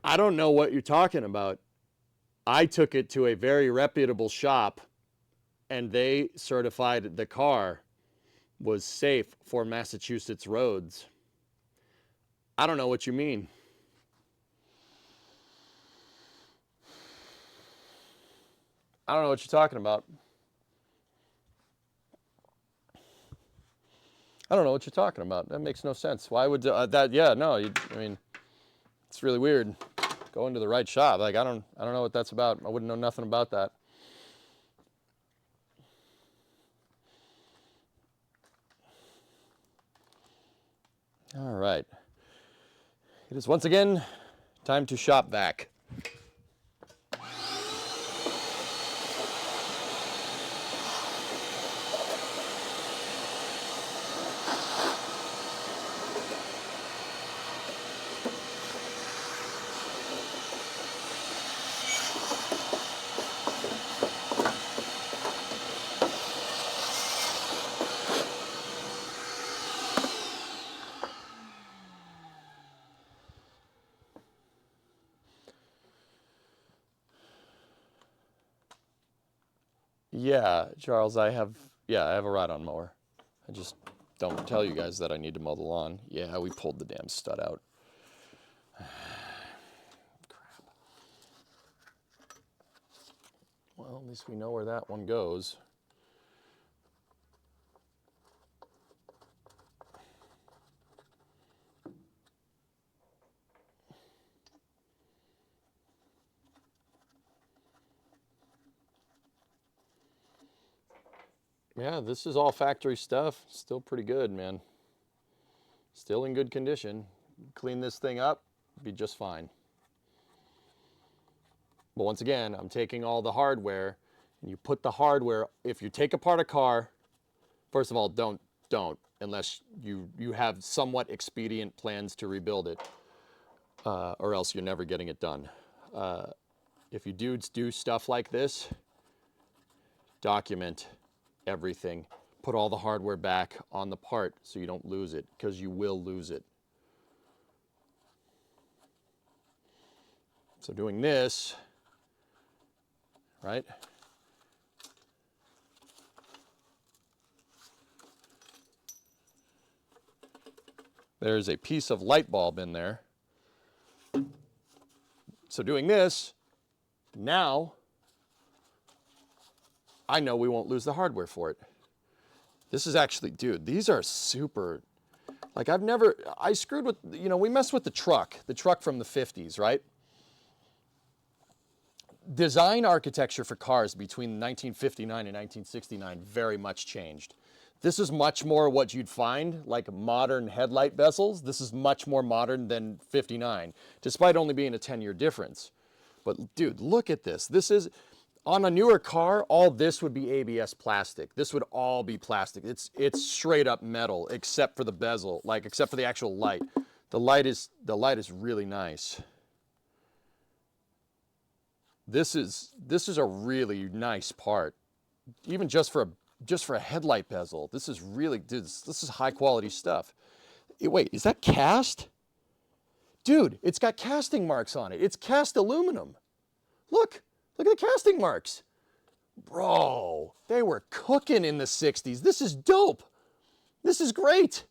I don't know what you're talking about. I took it to a very reputable shop, and they certified the car was safe for Massachusetts roads. I don't know what you mean. I don't know what you're talking about. I don't know what you're talking about. That makes no sense. Why would that? Yeah, no. I mean, it's really weird. Going to the right shop. Like I don't know what that's about. I wouldn't know nothing about that. All right. It is once again time to shop vac. Yeah, Charles, I have a ride-on mower. I just don't tell you guys that I need to mow the lawn. Yeah, we pulled the damn stud out. Crap. Well, at least we know where that one goes. Yeah, this is all factory stuff. Still pretty good, man. Still in good condition. Clean this thing up, be just fine. But once again, I'm taking all the hardware, and you put the hardware, if you take apart a car, first of all, don't, unless you have somewhat expedient plans to rebuild it, or else you're never getting it done. If you do stuff like this, document everything. Put all the hardware back on the part so you don't lose it, because you will lose it. So doing this, right? There's a piece of light bulb in there. So doing this, now I know we won't lose the hardware for it. This is actually, dude, these are super, like I screwed with, we messed with the truck from the 50s, right? Design architecture for cars between 1959 and 1969 very much changed. This is much more what you'd find like modern headlight bezels. This is much more modern than 59, despite only being a 10-year difference. But dude, look at this. This is, on a newer car, all this would be ABS plastic. This would all be plastic. It's straight up metal, except for the bezel, like except for the actual light. The light is really nice. This is a really nice part, even just for a headlight bezel. This is really, dude, this is high quality stuff. Wait, is that cast? Dude, it's got casting marks on it. It's cast aluminum. Look at the casting marks. Bro, they were cooking in the 60s. This is dope. This is great.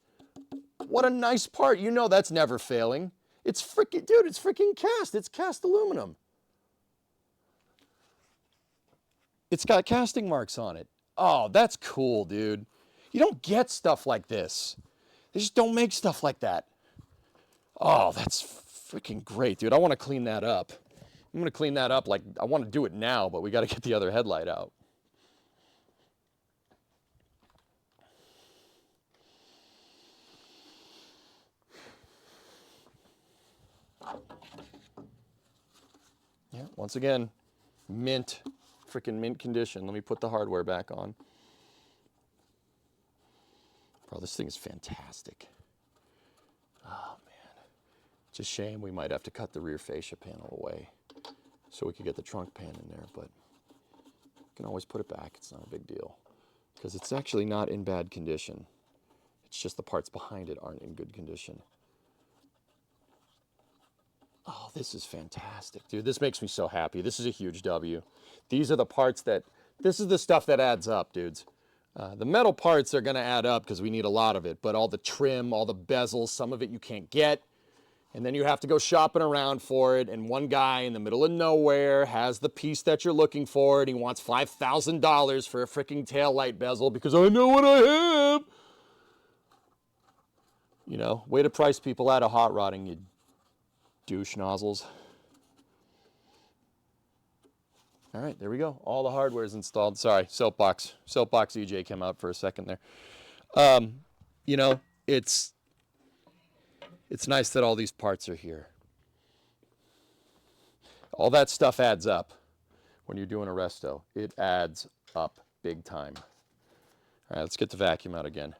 What a nice part. You know that's never failing. It's freaking, dude, it's freaking cast. It's cast aluminum. It's got casting marks on it. Oh, that's cool, dude. You don't get stuff like this. They just don't make stuff like that. Oh, that's freaking great, dude. I want to clean that up. I'm going to clean that up like I want to do it now, but we got to get the other headlight out. Yeah, once again, freaking mint condition. Let me put the hardware back on. Bro, this thing is fantastic. Oh, man. It's a shame we might have to cut the rear fascia panel away so we could get the trunk pan in there, but you can always put it back. It's not a big deal because it's actually not in bad condition. It's just the parts behind it aren't in good condition. Oh, this is fantastic, dude. This makes me so happy. This is a huge W. These are the parts this is the stuff that adds up, dudes. The metal parts are going to add up because we need a lot of it, but all the trim, all the bezels, some of it you can't get. And then you have to go shopping around for it. And one guy in the middle of nowhere has the piece that you're looking for, and he wants $5,000 for a freaking taillight bezel because I know what I have. You know, way to price people out of hot rodding, you douche nozzles. All right, there we go. All the hardware is installed. Sorry, soapbox EJ came out for a second there. You know, it's nice that all these parts are here. All that stuff adds up when you're doing a resto. It adds up big time. All right, let's get the vacuum out again.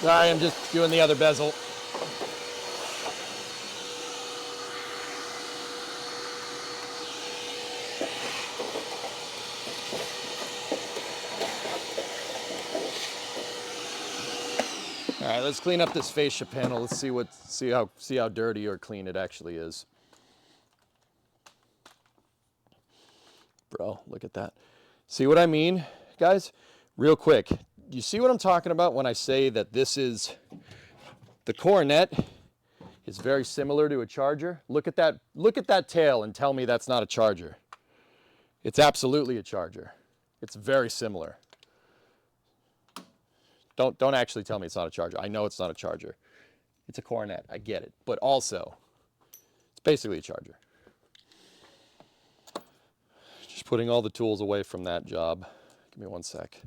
Sorry, I'm just doing the other bezel. All right, let's clean up this fascia panel. Let's see how dirty or clean it actually is. Bro, look at that. See what I mean, guys? Real quick. You see what I'm talking about when I say that this is the Coronet is very similar to a Charger? Look at that tail and tell me that's not a Charger. It's absolutely a Charger. It's very similar. Don't actually tell me it's not a Charger. I know it's not a Charger. It's a Coronet. I get it. But also, it's basically a Charger. Just putting all the tools away from that job. Give me one sec.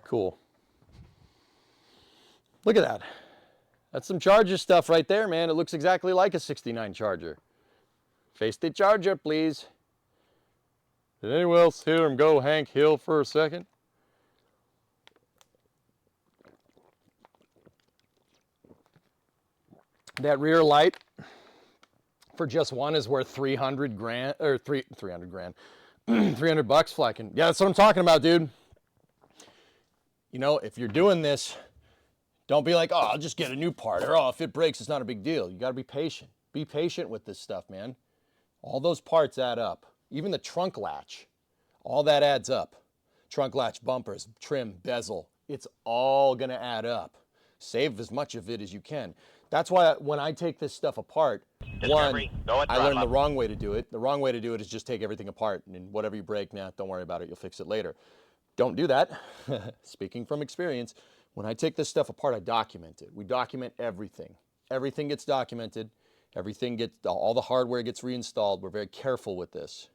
Cool. Look at that. That's some Charger stuff right there, man. It looks exactly like a 69 Charger. Face the Charger, please. Did anyone else hear him go Hank Hill for a second? That rear light for just one is worth 300 grand, or 300 grand, 300 bucks flaking. Yeah, that's what I'm talking about, dude. You know, if you're doing this, don't be like, oh, I'll just get a new part, or oh, if it breaks, it's not a big deal. You got to be patient. Be patient with this stuff, man. All those parts add up. Even the trunk latch, all that adds up. Trunk latch, bumpers, trim, bezel, it's all going to add up. Save as much of it as you can. That's why when I take this stuff apart, Discovery, go at I throttle learned the up. wrong way to do it. The wrong way to do it is just take everything apart, and whatever you break, nah, don't worry about it. You'll fix it later. Don't do that. Speaking from experience, when I take this stuff apart, I document it. We document everything. Everything gets documented. All the hardware gets reinstalled. We're very careful with this.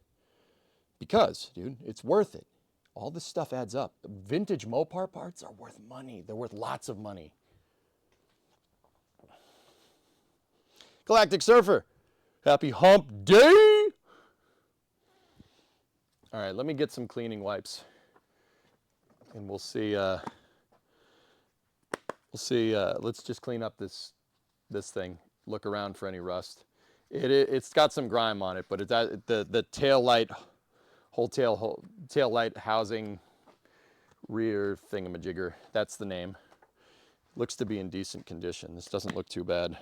Because, dude, it's worth it. All this stuff adds up. Vintage Mopar parts are worth money. They're worth lots of money. Galactic Surfer, happy hump day. All right, let me get some cleaning wipes. And we'll see, let's just clean up this thing. Look around for any rust. It's got some grime on it, but it's the tail light, tail light housing rear thingamajigger. That's the name. Looks to be in decent condition. This doesn't look too bad.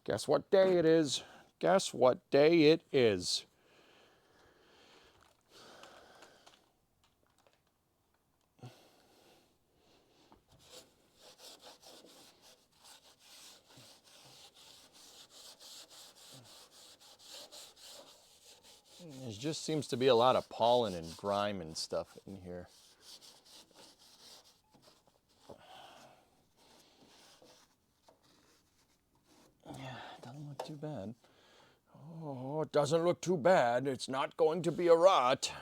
Guess what day it is? Guess what day it is? There just seems to be a lot of pollen and grime and stuff in here. Yeah, it doesn't look too bad. Oh, it doesn't look too bad. It's not going to be a rot.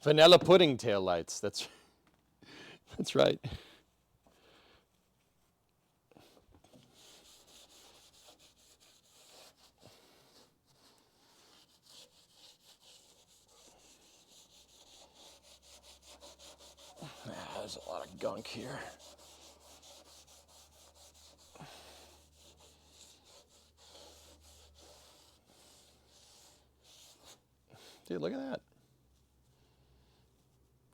Vanilla pudding taillights. That's right. There's a lot of gunk here. Dude, look at that.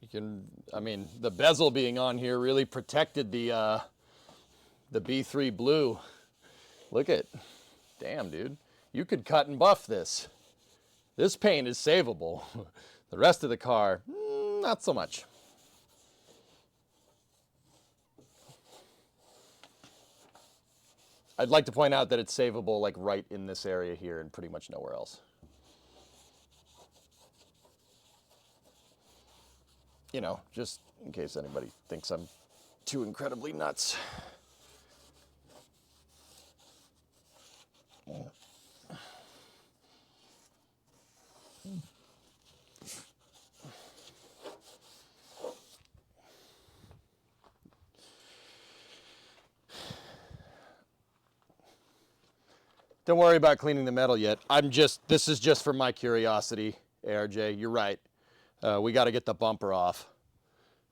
You can, I mean, the bezel being on here really protected the B3 blue. Look at, damn, dude. You could cut and buff this. This paint is savable. The rest of the car, not so much. I'd like to point out that it's savable like right in this area here and pretty much nowhere else. You know, just in case anybody thinks I'm too incredibly nuts. Don't worry about cleaning the metal yet. This is just for my curiosity, ARJ. You're right. We got to get the bumper off,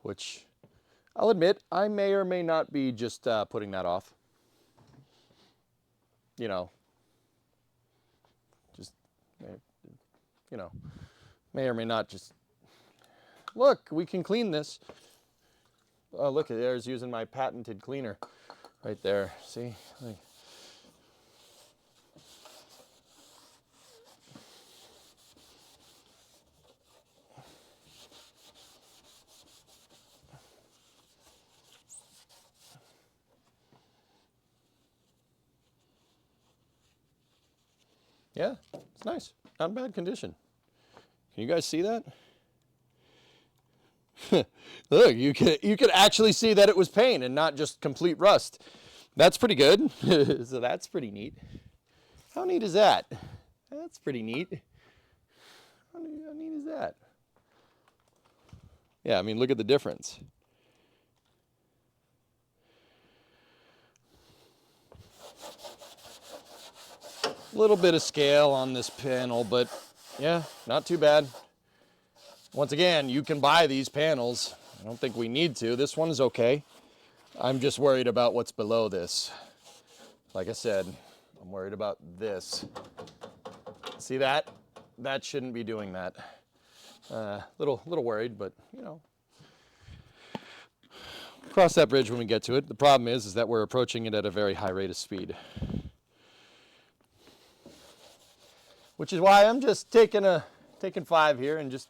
which I'll admit I may or may not be just putting that off. You know, just, you know, may or may not just, look, we can clean this. Oh, look, there's using my patented cleaner right there. See? Like, Yeah, it's nice. Not in bad condition. Can you guys see that? Look, you can actually see that it was paint and not just complete rust. That's pretty good. So that's pretty neat. How neat is that? That's pretty neat. How neat is that? Yeah, I mean, look at the difference. A little bit of scale on this panel, but yeah, not too bad. Once again, you can buy these panels. I don't think we need to. This one is okay. I'm just worried about what's below this. Like I said, I'm worried about this. See that? That shouldn't be doing that. Little worried, but you know. Cross that bridge when we get to it. The problem is that we're approaching it at a very high rate of speed. Which is why I'm just taking 5 here and just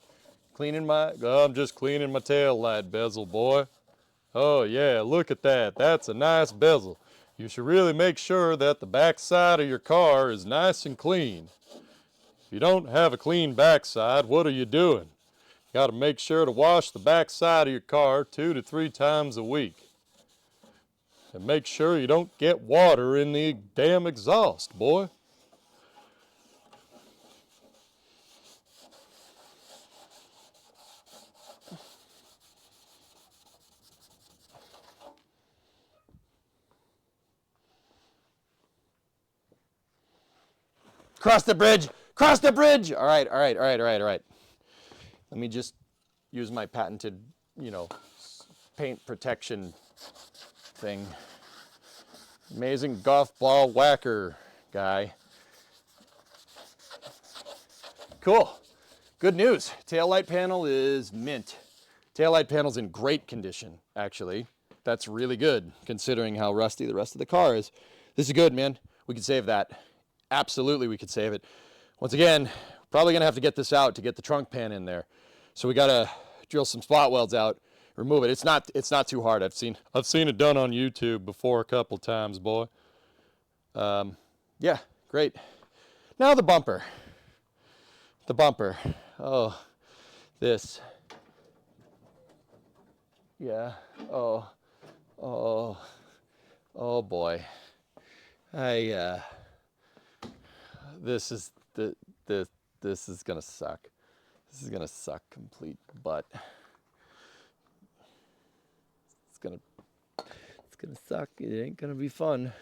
cleaning I'm just cleaning my tail light bezel, boy. Oh yeah, look at that. That's a nice bezel. You should really make sure that the back side of your car is nice and clean. If you don't have a clean backside, what are you doing? You got to make sure to wash the back side of your car 2 to 3 times a week. And make sure you don't get water in the damn exhaust, boy. Cross the bridge! Cross the bridge! All right. Let me just use my patented, paint protection thing. Amazing golf ball whacker guy. Cool. Good news. Taillight panel is mint. Taillight panel's in great condition, actually. That's really good, considering how rusty the rest of the car is. This is good, man. We can save that. Absolutely, we could save it. Once again, probably gonna have to get this out to get the trunk pan in there. So we gotta drill some spot welds out, remove it. It's not too hard. I've seen it done on YouTube before a couple times, boy. Yeah, great. Now the bumper. The bumper. Oh, this. Yeah. Oh boy. This is gonna suck. This is gonna suck complete butt. It's gonna suck. It ain't gonna be fun.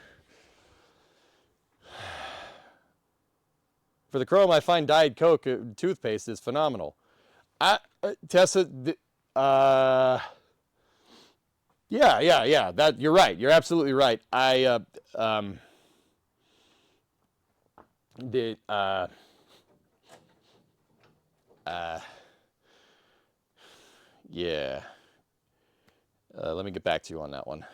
For the chrome, I find Diet Coke toothpaste is phenomenal. Tessa, yeah. That you're right. You're absolutely right. Yeah. Let me get back to you on that one.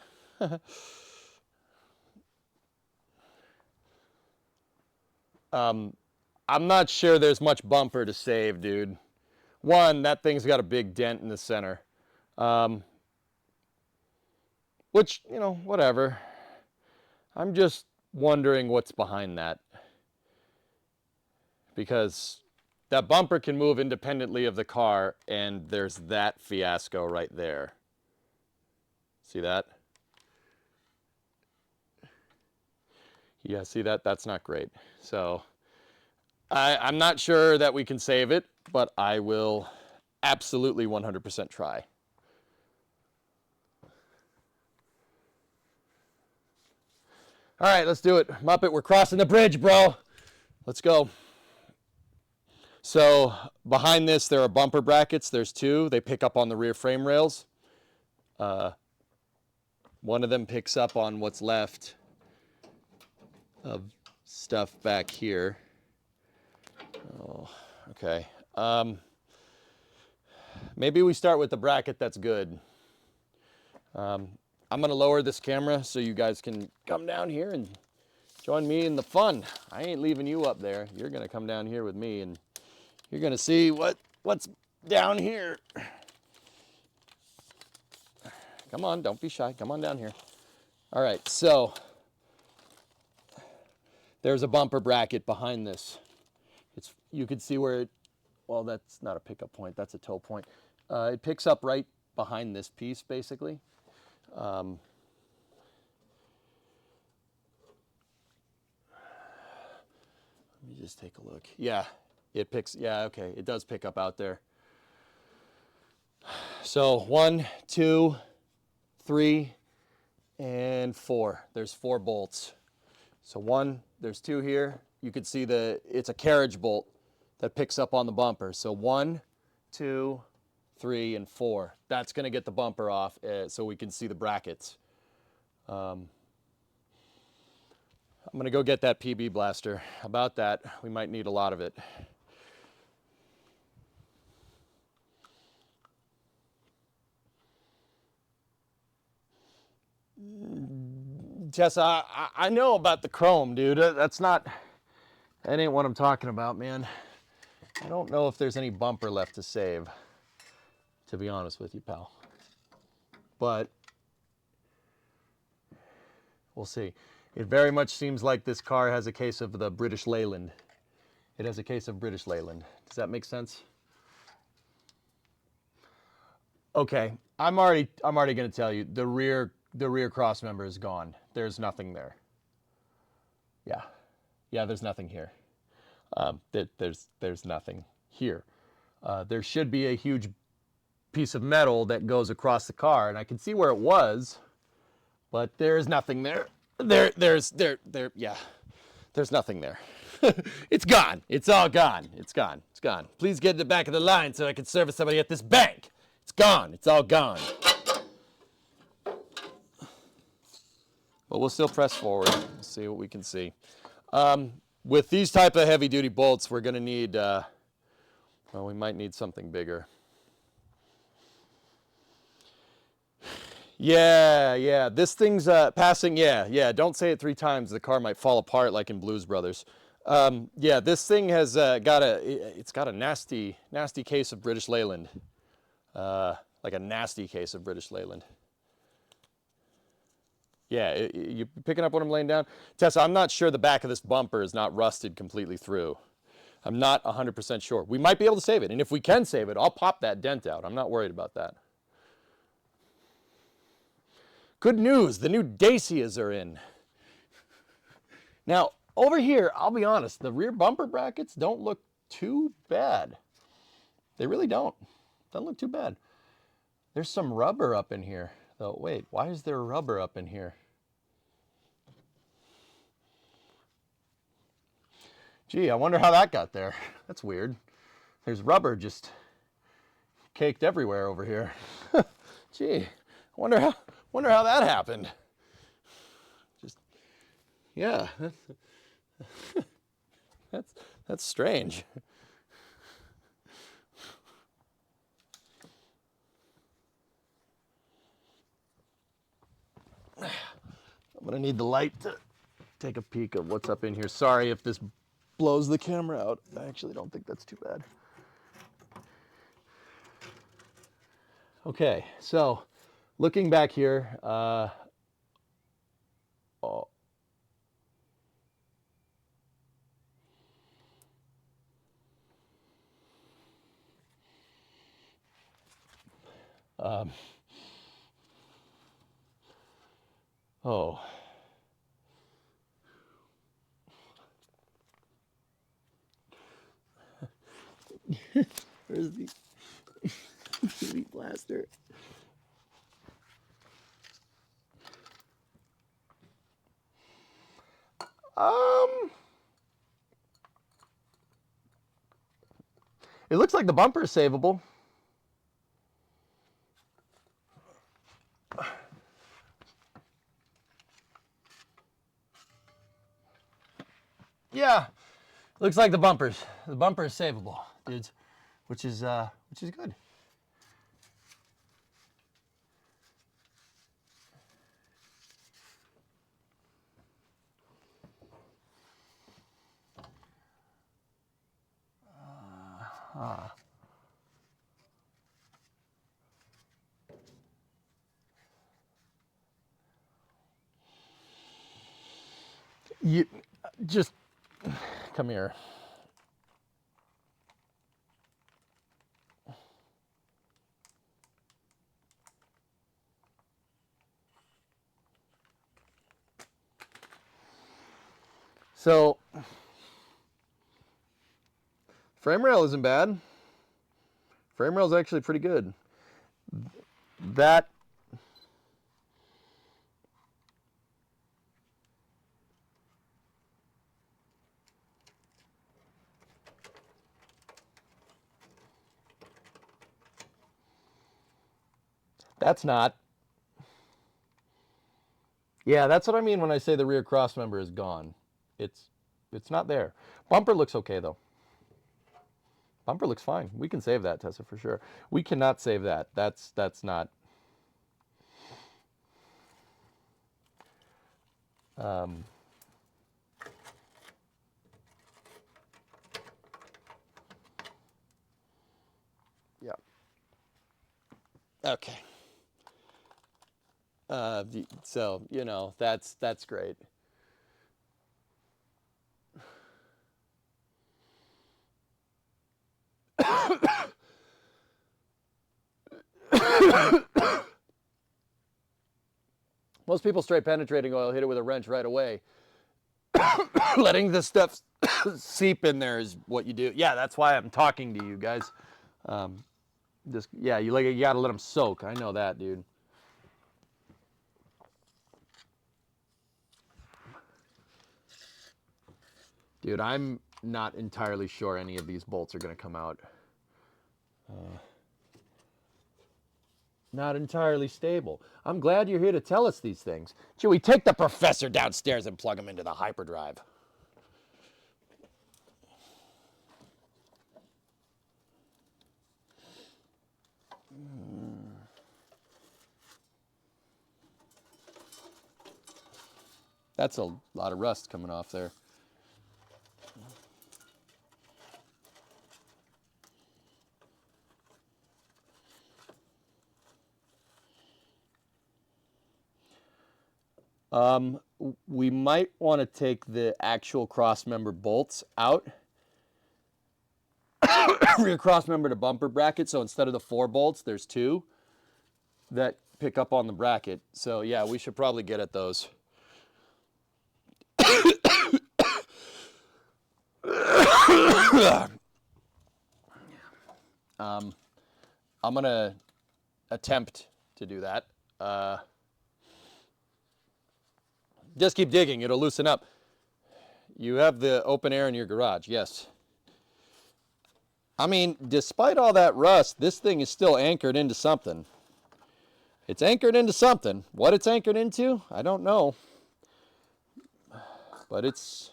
I'm not sure there's much bumper to save, dude. One, that thing's got a big dent in the center. Which, whatever. I'm just wondering what's behind that. Because that bumper can move independently of the car, and there's that fiasco right there. See that? Yeah, see that? That's not great. So I'm not sure that we can save it, but I will absolutely 100% try. All right, let's do it. Muppet, we're crossing the bridge, bro. Let's go. So behind this, there are bumper brackets. There's 2. They pick up on the rear frame rails. One of them picks up on what's left of stuff back here. Oh, okay. Maybe we start with the bracket that's good. I'm going to lower this camera so you guys can come down here and join me in the fun. I ain't leaving you up there. You're going to come down here with me, and you're going to see what's down here. Come on, don't be shy. Come on down here. All right, so there's a bumper bracket behind this. You could see where it, well, that's not a pickup point, that's a toe point. It picks up right behind this piece, basically. Let me just take a look. Yeah, okay, it does pick up out there. So 1, 2, 3, and 4. There's 4 bolts. So 1, there's 2 here. You could see it's a carriage bolt that picks up on the bumper. So 1, 2, 3, and 4. That's going to get the bumper off so we can see the brackets. I'm going to go get that PB blaster. About that, we might need a lot of it. Tessa, I know about the chrome, dude. That ain't what I'm talking about, man. I don't know if there's any bumper left to save, to be honest with you, pal. But we'll see. It very much seems like this car has a case of the British Leyland. It has a case of British Leyland. Does that make sense? Okay, I'm already going to tell you the rear cross member is gone. There's nothing there. Yeah, there's nothing here. There's nothing here. There should be a huge piece of metal that goes across the car, and I can see where it was, but there's nothing there. There's nothing there. It's gone. It's all gone. It's gone. It's gone. Please get to the back of the line so I can service somebody at this bank. It's gone. It's all gone. But we'll still press forward and see what we can see. With these type of heavy duty bolts, we're going to need, well, we might need something bigger. Yeah, this thing's passing, yeah, don't say it 3 times, the car might fall apart like in Blues Brothers. Yeah, this thing has got a nasty case of British Leyland. Like a nasty case of British Leyland. Yeah, you picking up what I'm laying down? Tessa, I'm not sure the back of this bumper is not rusted completely through. I'm not 100% sure. We might be able to save it, and if we can save it, I'll pop that dent out. I'm not worried about that. Good news, the new Dacias are in. Now, over here, I'll be honest, the rear bumper brackets don't look too bad. They really don't. Doesn't look too bad. There's some rubber up in here, though. Wait, why is there rubber up in here? Gee, I wonder how that got there. That's weird. There's rubber just caked everywhere over here. Gee, I wonder how that happened. Just, yeah, that's strange. I'm gonna need the light to take a peek of what's up in here. Sorry if this blows the camera out. I actually don't think that's too bad. Okay, so looking back here, oh. Where's the PB blaster? It looks like the bumper is savable. Yeah, looks like the bumper is savable, dudes, which is good. just come here. So, frame rail isn't bad. Frame rail is actually pretty good. That's not. Yeah, that's what I mean when I say the rear cross member is gone. It's not there. Bumper looks okay though. Bumper looks fine. We can save that, Tessa, for sure. We cannot save that. That's not. Yeah. Okay. So you know that's great. Most people straight penetrating oil hit it with a wrench right away. Letting the stuff seep in there is what you do. Yeah, that's why I'm talking to you guys. Yeah, you gotta let them soak. I know that, dude. Dude, I'm not entirely sure any of these bolts are gonna come out. Not entirely stable. I'm glad you're here to tell us these things. Chewie, take the professor downstairs and plug him into the hyperdrive. That's a lot of rust coming off there. We might want to take the actual cross member bolts out. Rear cross member to bumper bracket. So instead of the 4 bolts, there's 2 that pick up on the bracket. So yeah, we should probably get at those. I'm gonna attempt to do that. Just keep digging, it'll loosen up. You have the open air in your garage, yes. I mean, despite all that rust, this thing is still anchored into something. It's anchored into something. What it's anchored into, I don't know. But it's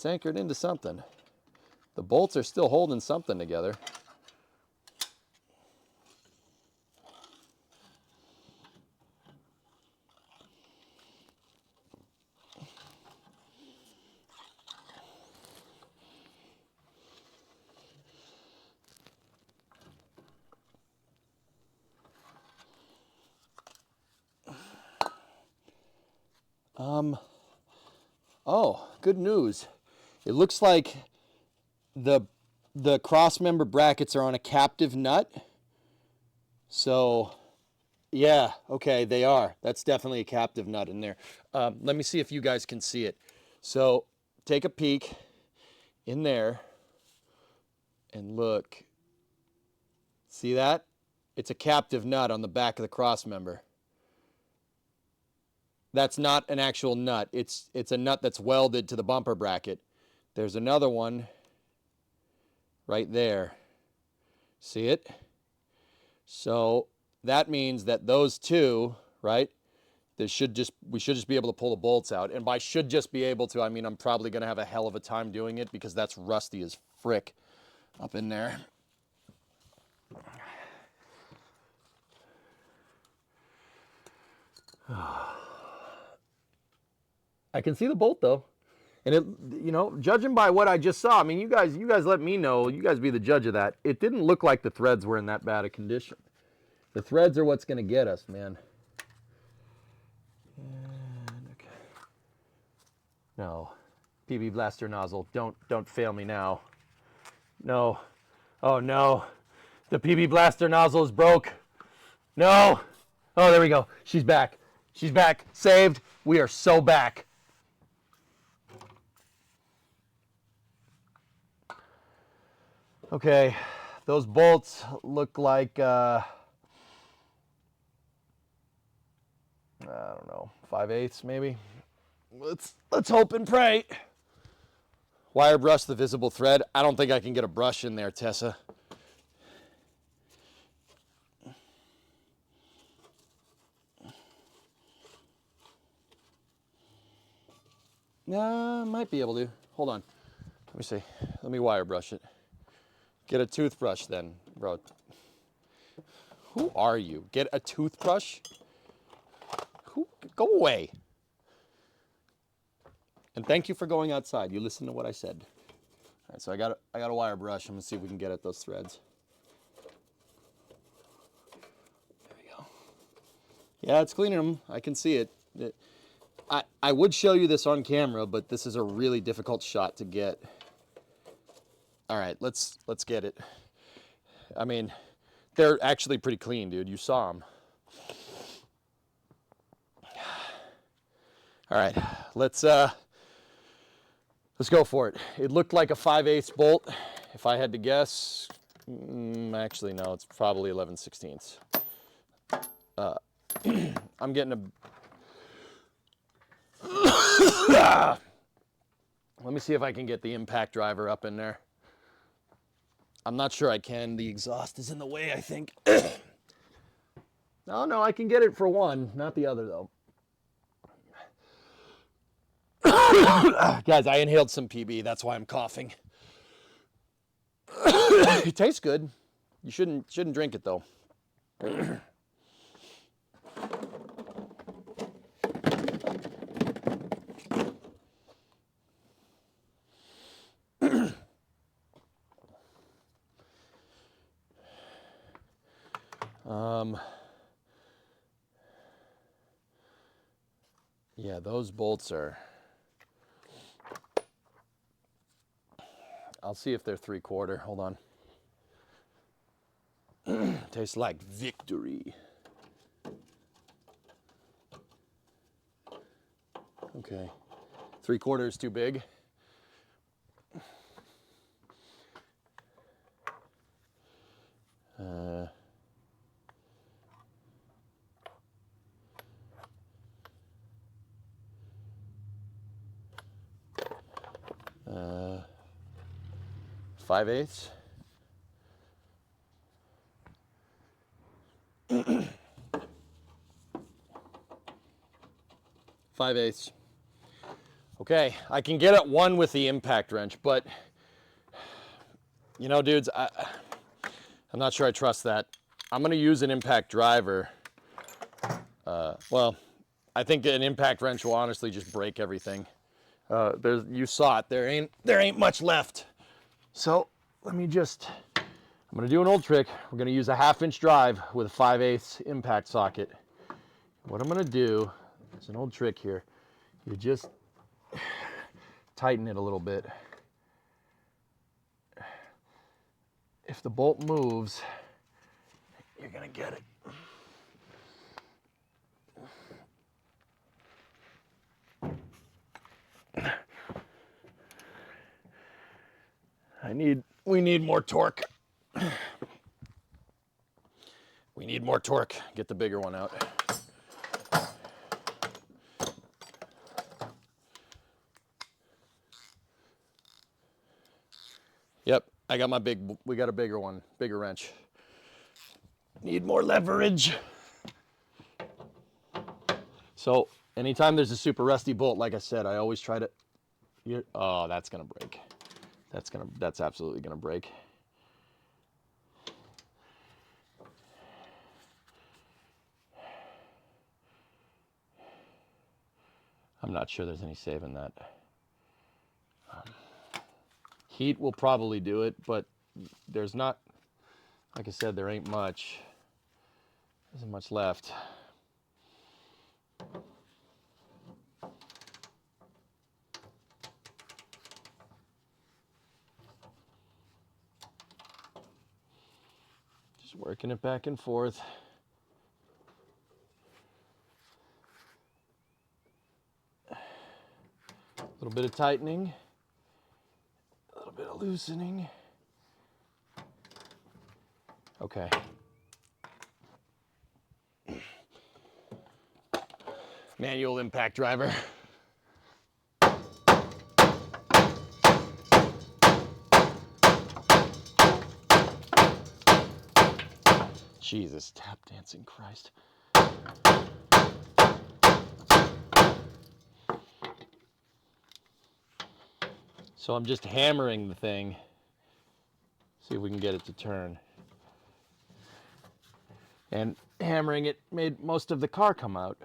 anchored into something. The bolts are still holding something together. Oh, good news. It looks like the cross member brackets are on a captive nut. So, yeah, okay, they are. That's definitely a captive nut in there. Let me see if you guys can see it. So, take a peek in there and look. See that? It's a captive nut on the back of the cross member. That's not an actual nut. It's a nut that's welded to the bumper bracket. There's another one right there. See it? So that means that those 2, right? We should just be able to pull the bolts out. And by should just be able to, I mean I'm probably going to have a hell of a time doing it because that's rusty as frick up in there. I can see the bolt though. And it, you know, judging by what I just saw, I mean, you guys let me know, you guys be the judge of that. It didn't look like the threads were in that bad a condition. The threads are what's going to get us, man. And, okay. No. PB blaster nozzle. Don't fail me now. No. Oh no. The PB blaster nozzle is broke. No. Oh, there we go. She's back. She's back. Saved. We are so back. Okay. Those bolts look like I don't know, 5/8 maybe. Let's hope and pray. Wire brush the visible thread. I don't think I can get a brush in there, Tessa. Yeah, might be able to. Hold on. Let me see. Let me wire brush it. Get a toothbrush then, bro. Who are you? Get a toothbrush? Who? Go away. And thank you for going outside. You listened to what I said. All right, so I got a wire brush. I'm gonna see if we can get at those threads. There we go. Yeah, it's cleaning them. I can see it. I would show you this on camera, but this is a really difficult shot to get. All right, let's get it. I mean, they're actually pretty clean, dude. You saw them. All right, let's go for it. It looked like a 5/8 bolt. If I had to guess, actually no, it's probably 11/16. I'm getting a. Let me see if I can get the impact driver up in there. I'm not sure I can. The exhaust is in the way, I think. No, I can get it for one, not the other though. Guys, I inhaled some PB. That's why I'm coughing. It tastes good. You shouldn't drink it though. Yeah, those bolts are. I'll see if they're 3/4. Hold on. Tastes like victory. Okay. 3/4 is too big. Uh, 5/8. Five-eighths. Okay, I can get at one with the impact wrench, but you know, dudes, I'm not sure I trust that. I'm gonna use an impact driver. Well, I think an impact wrench will honestly just break everything. You saw it. There ain't much left. So let me just. I'm gonna do an old trick. We're gonna use a 1/2-inch drive with a 5/8 impact socket. What I'm gonna do is an old trick here. You just tighten it a little bit. If the bolt moves, you're gonna get it. We need more torque. We need more torque. Get the bigger one out. Yep, we got a bigger one, bigger wrench. Need more leverage. So anytime there's a super rusty bolt, like I said, I always try to, oh, that's gonna break. That's absolutely gonna break. I'm not sure there's any saving that. Heat will probably do it, but there's not, like I said, there ain't much. There isn't much left. Just working it back and forth. A little bit of tightening, a little bit of loosening. Okay. Manual impact driver. Jesus, tap dancing Christ. So I'm just hammering the thing. See if we can get it to turn. And hammering it made most of the car come out.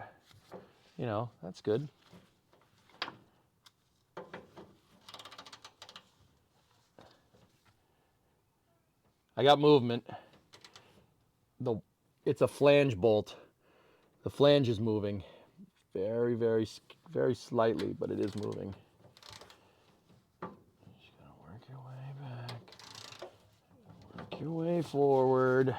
You know, that's good. I got movement. It's a flange bolt. The flange is moving very, very, very slightly, but it is moving. Just gonna work your way back. Work your way forward.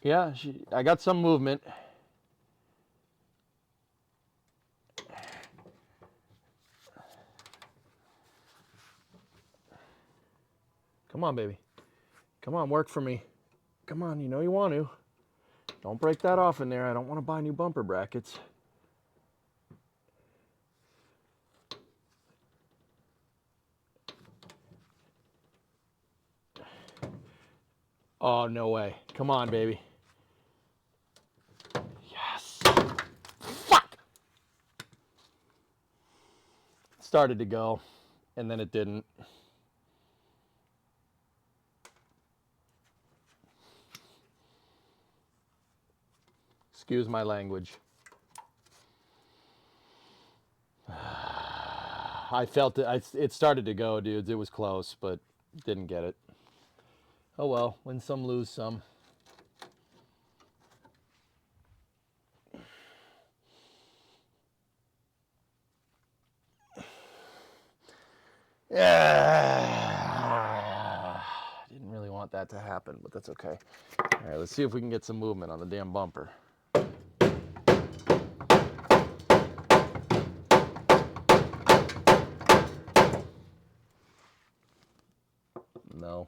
Yeah, I got some movement. Come on, baby. Come on, work for me. Come on, you know you want to. Don't break that off in there. I don't want to buy new bumper brackets. Oh, no way. Come on, baby. Yes. Fuck! It started to go, and then it didn't. Excuse my language. I felt it. It started to go, dudes. It was close, but didn't get it. Oh well, win some, lose some. Yeah. Didn't really want that to happen, but that's okay. All right, let's see if we can get some movement on the damn bumper. No.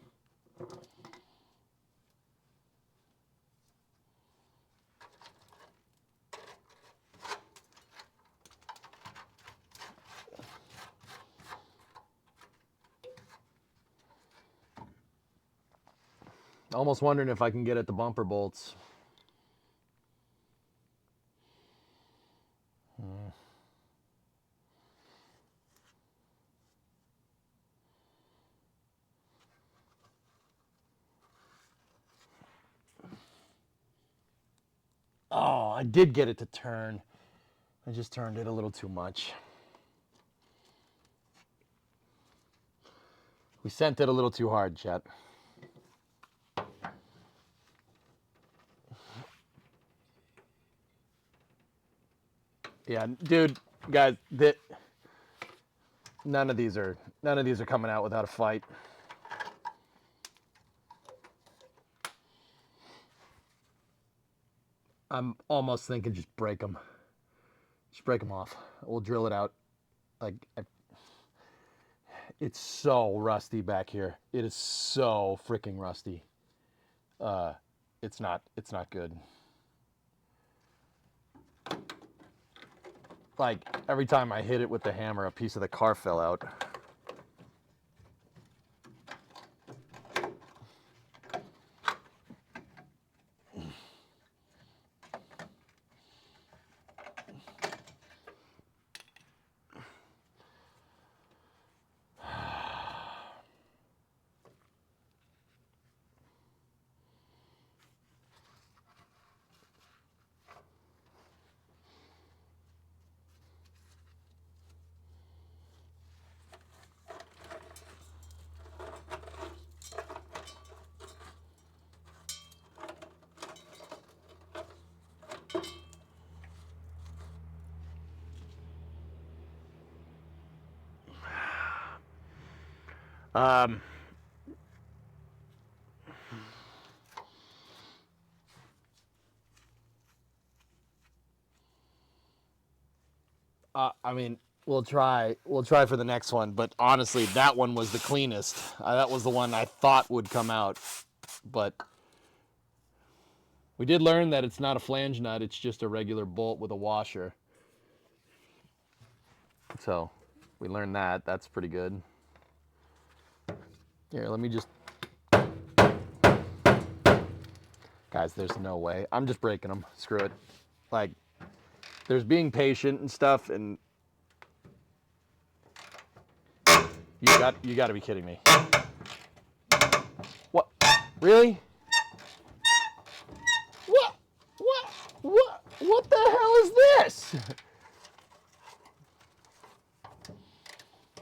Almost wondering if I can get at the bumper bolts. Oh, I did get it to turn. I just turned it a little too much. We sent it a little too hard, Chet. Yeah, dude, guys, none of these are coming out without a fight. I'm almost thinking just break them. Just break them off. We'll drill it out. It's so rusty back here. It is so freaking rusty. It's not good. Like every time I hit it with the hammer, a piece of the car fell out. I mean, we'll try for the next one, but honestly, that one was the cleanest. That was the one I thought would come out, but we did learn that it's not a flange nut, it's just a regular bolt with a washer. So, we learned that. That's pretty good. Here, let me just... Guys, there's no way. I'm just breaking them. Screw it. Like, there's being patient and stuff, and you got to be kidding me. What? Really? What the hell is this?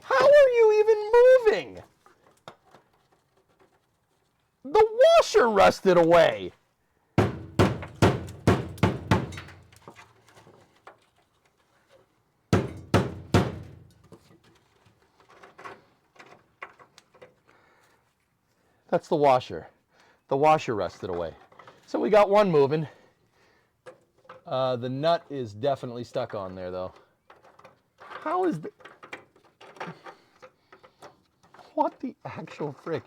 How are you even moving? The washer rusted away. That's the washer. The washer rusted away. So we got one moving. The nut is definitely stuck on there, though. How is the... What the actual frick?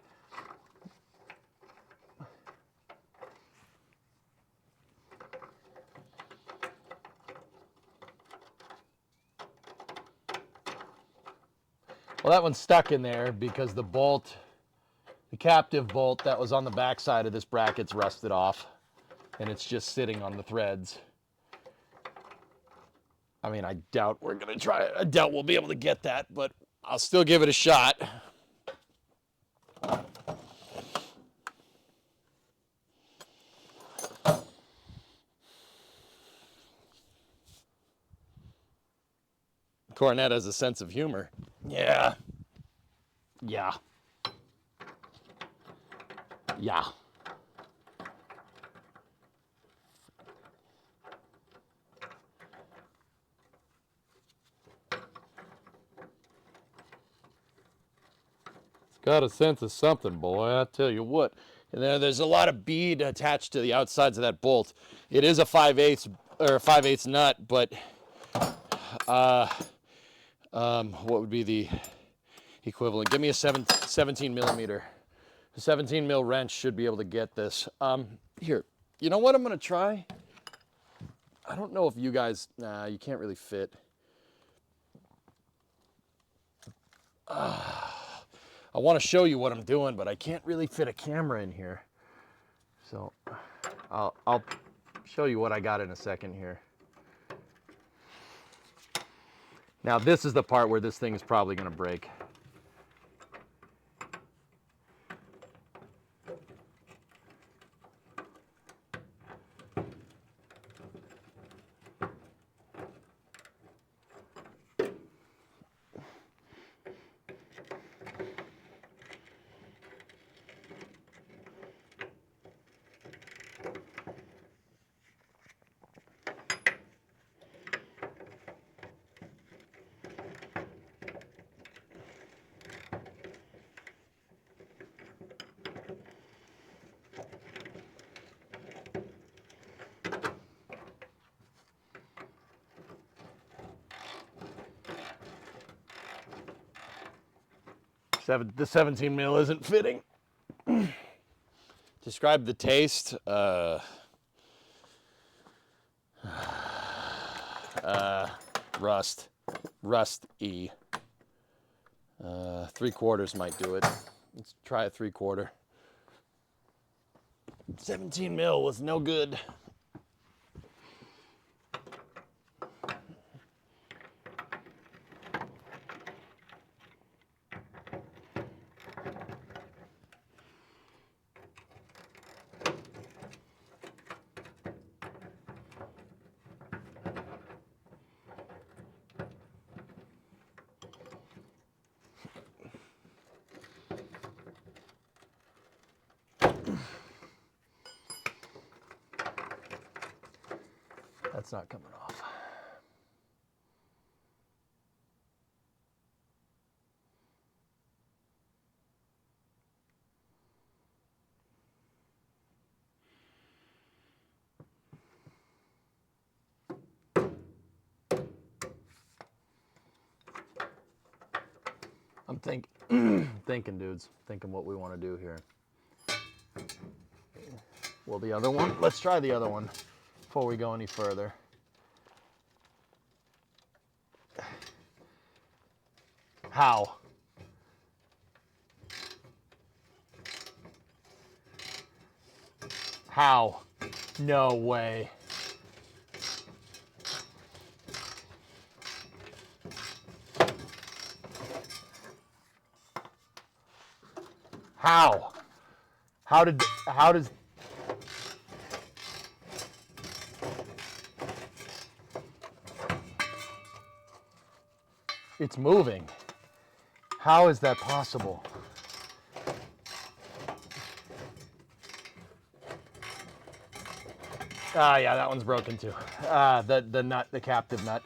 Well, that one's stuck in there because the bolt, the captive bolt that was on the back side of this bracket's rusted off, and it's just sitting on the threads. I mean, I doubt we're gonna try it. I doubt we'll be able to get that, but I'll still give it a shot. Coronet has a sense of humor. Yeah. Yeah. Yeah. It's got a sense of something, boy, I tell you what. And there's a lot of bead attached to the outsides of that bolt. It is a 5/8 or 5/8 nut, but what would be the equivalent? Give me a 17 millimeter. A 17 mil wrench should be able to get this. Here, you know what I'm gonna try? I don't know if you guys, nah, you can't really fit. I want to show you what I'm doing, but I can't really fit a camera in here. So I'll show you what I got in a second here. Now this is the part where this thing is probably gonna break. The 17 mil isn't fitting. Describe the taste. Rusty. 3/4 might do it. Let's try a 3/4. 17 mil was no good. That's not coming off. I'm thinking, dudes. Thinking what we want to do here. Well, the other one. Let's try the other one before we go any further. How? How? No way. How? How does... It's moving. How is that possible? Ah, yeah, that one's broken too. The nut, the captive nut.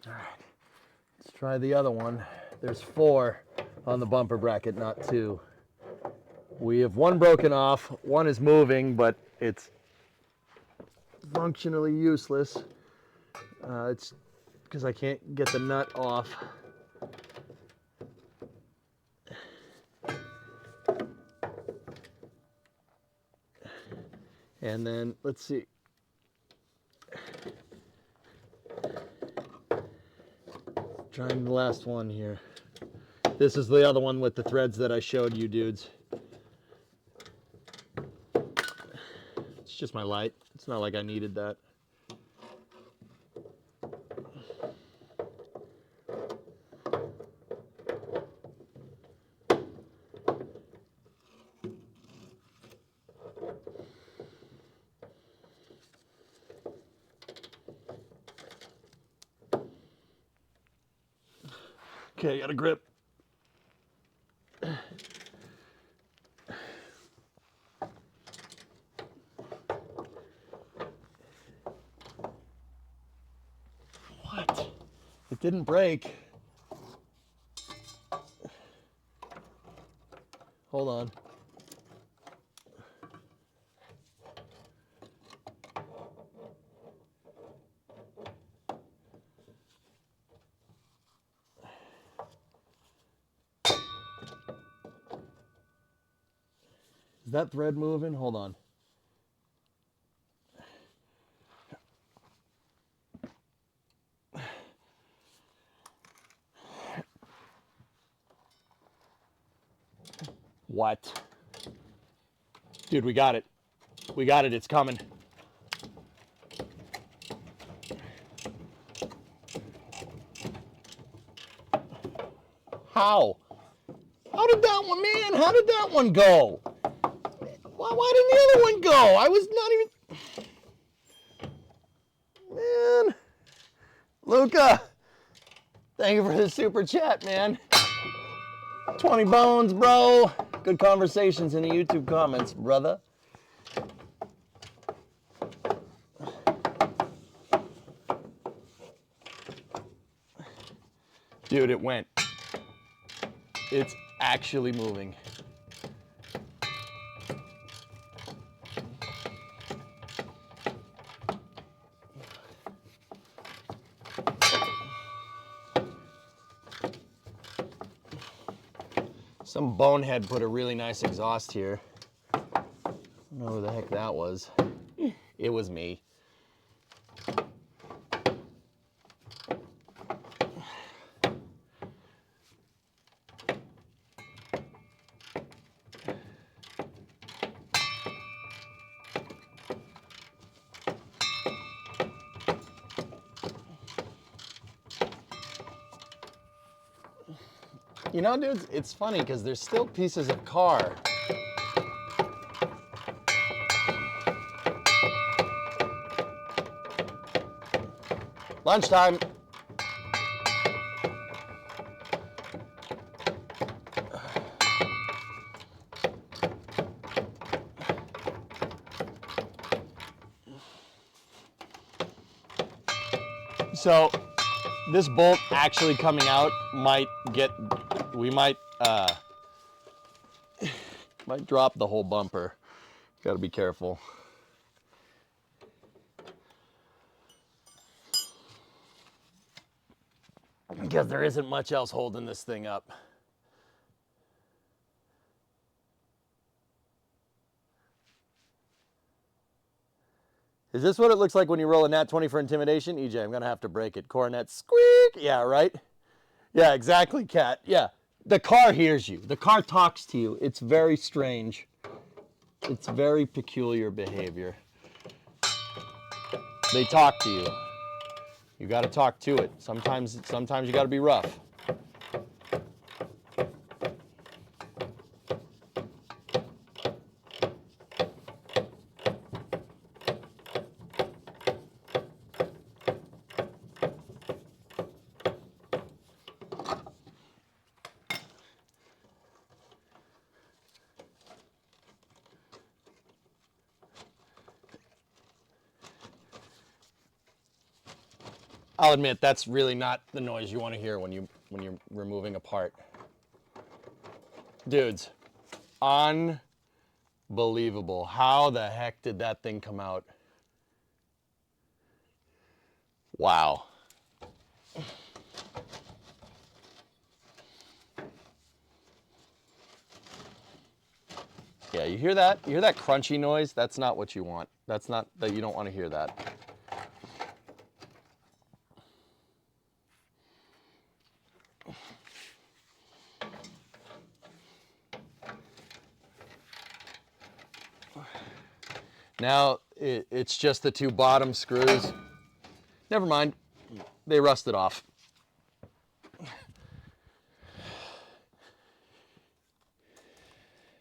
All right, let's try the other one. There's 4 on the bumper bracket, not 2. We have one broken off, one is moving, but it's functionally useless. It's because I can't get the nut off. And then, let's see. Trying the last one here. This is the other one with the threads that I showed you, dudes. It's just my light. It's not like I needed that. Okay, I got a grip. What? It didn't break. Hold on. Is that thread moving? Hold on. What? Dude, we got it. We got it. It's coming. How? How did that one, man? How did that one go? Why didn't the other one go? I was not even... Man. Luca. Thank you for the super chat, man. 20 bones, bro. Good conversations in the YouTube comments, brother. Dude, it went. It's actually moving. Some bonehead put a really nice exhaust here. I don't know who the heck that was. It was me. You know, dudes, it's funny because there's still pieces of car. Lunchtime. So this bolt actually coming out might get, we might drop the whole bumper. Got to be careful. because there isn't much else holding this thing up. Is this what it looks like when you roll a nat 20 for intimidation? EJ, I'm gonna have to break it. Coronet squeak. Yeah, right? Yeah, exactly, Kat. Yeah. The car hears you. The car talks to you. It's very strange. It's very peculiar behavior. They talk to you. You gotta talk to it. Sometimes you gotta be rough. I'll admit that's really not the noise you want to hear when you're removing a part. Dudes, unbelievable. How the heck did that thing come out? Wow. Yeah, you hear that? You hear that crunchy noise? That's not what you want. That's not that, you don't want to hear that. Now it's just the two bottom screws. Never mind, they rusted off.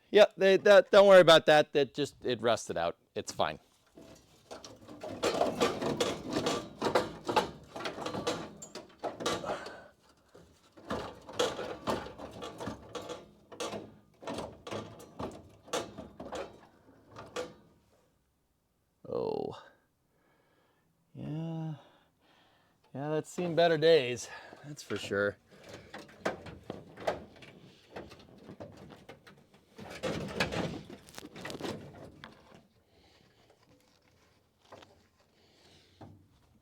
Yep, don't worry about that. It rusted out. It's fine. Oh, yeah, that's seen better days. That's for sure.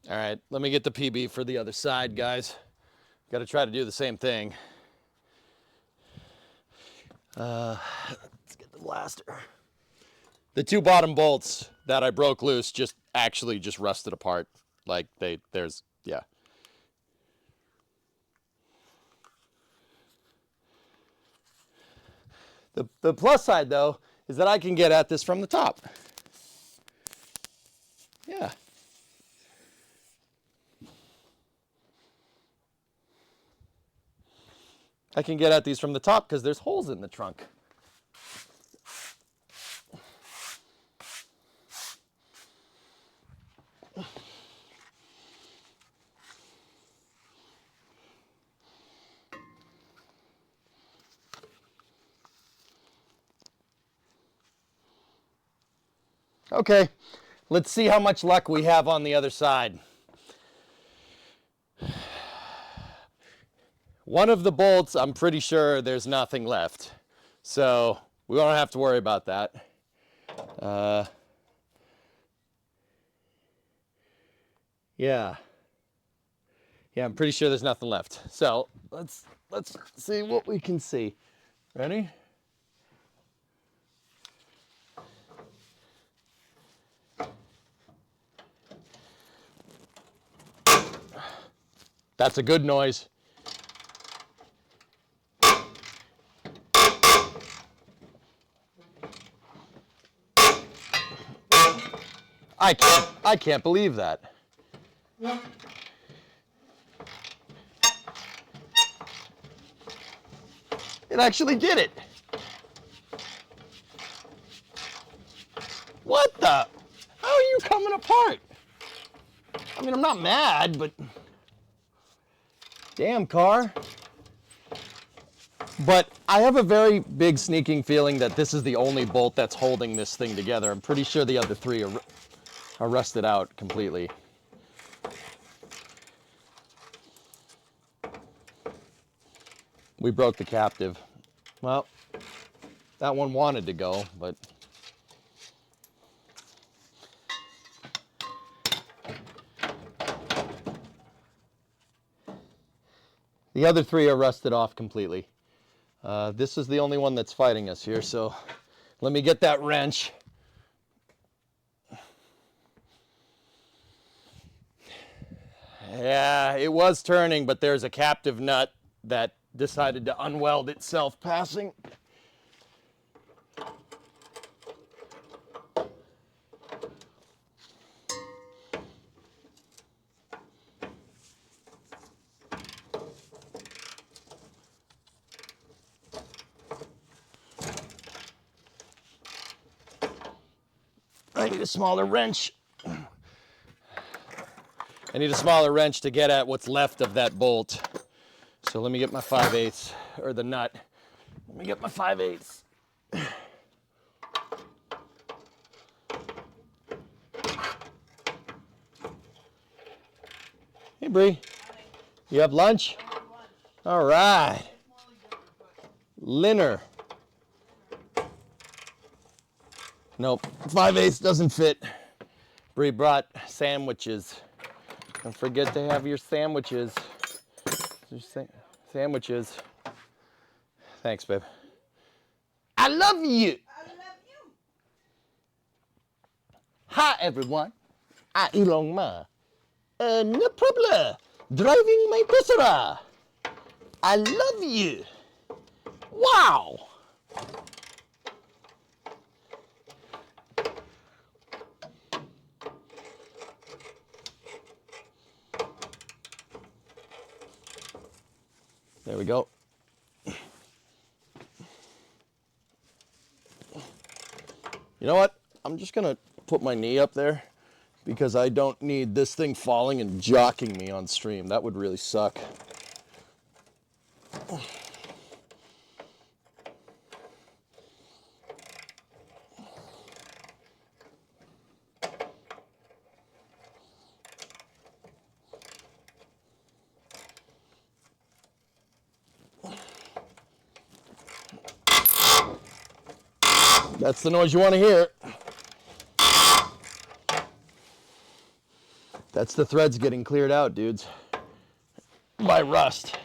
All right, let me get the PB for the other side, guys. Got to try to do the same thing. Let's get the blaster. The two bottom bolts that I broke loose just rusted apart. Like yeah. The plus side though is that I can get at this from the top. Yeah. I can get at these from the top because there's holes in the trunk. Okay, let's see how much luck we have on the other side. One of the bolts, I'm pretty sure there's nothing left. So we don't have to worry about that. Yeah, I'm pretty sure there's nothing left. So let's see what we can see. Ready? That's a good noise. I can't believe that. It actually did it. What the? How are you coming apart? I mean, I'm not mad, but damn car. But I have a very big sneaking feeling that this is the only bolt that's holding this thing together. I'm pretty sure the other three are rusted out completely. We broke the captive. Well, that one wanted to go, but The other three are rusted off completely. This is the only one that's fighting us here, so let me get that wrench. Yeah, it was turning, but there's a captive nut that decided to unweld itself passing. I need a smaller wrench. I need a smaller wrench to get at what's left of that bolt. So let me get my 5/8, or the nut. Let me get my 5/8. Hey, Bree. You have lunch? All right. Linner. Nope, 5/8 doesn't fit. Bree brought sandwiches. Don't forget to have your sandwiches. Sandwiches. Thanks, babe. I love you. I love you. Hi, everyone. I Elon Ma. No problem. Driving my Tesla. I love you. Wow. There we go. You know what? I'm just gonna put my knee up there because I don't need this thing falling and jocking me on stream. That would really suck. That's the noise you want to hear. That's the threads getting cleared out, dudes, by rust.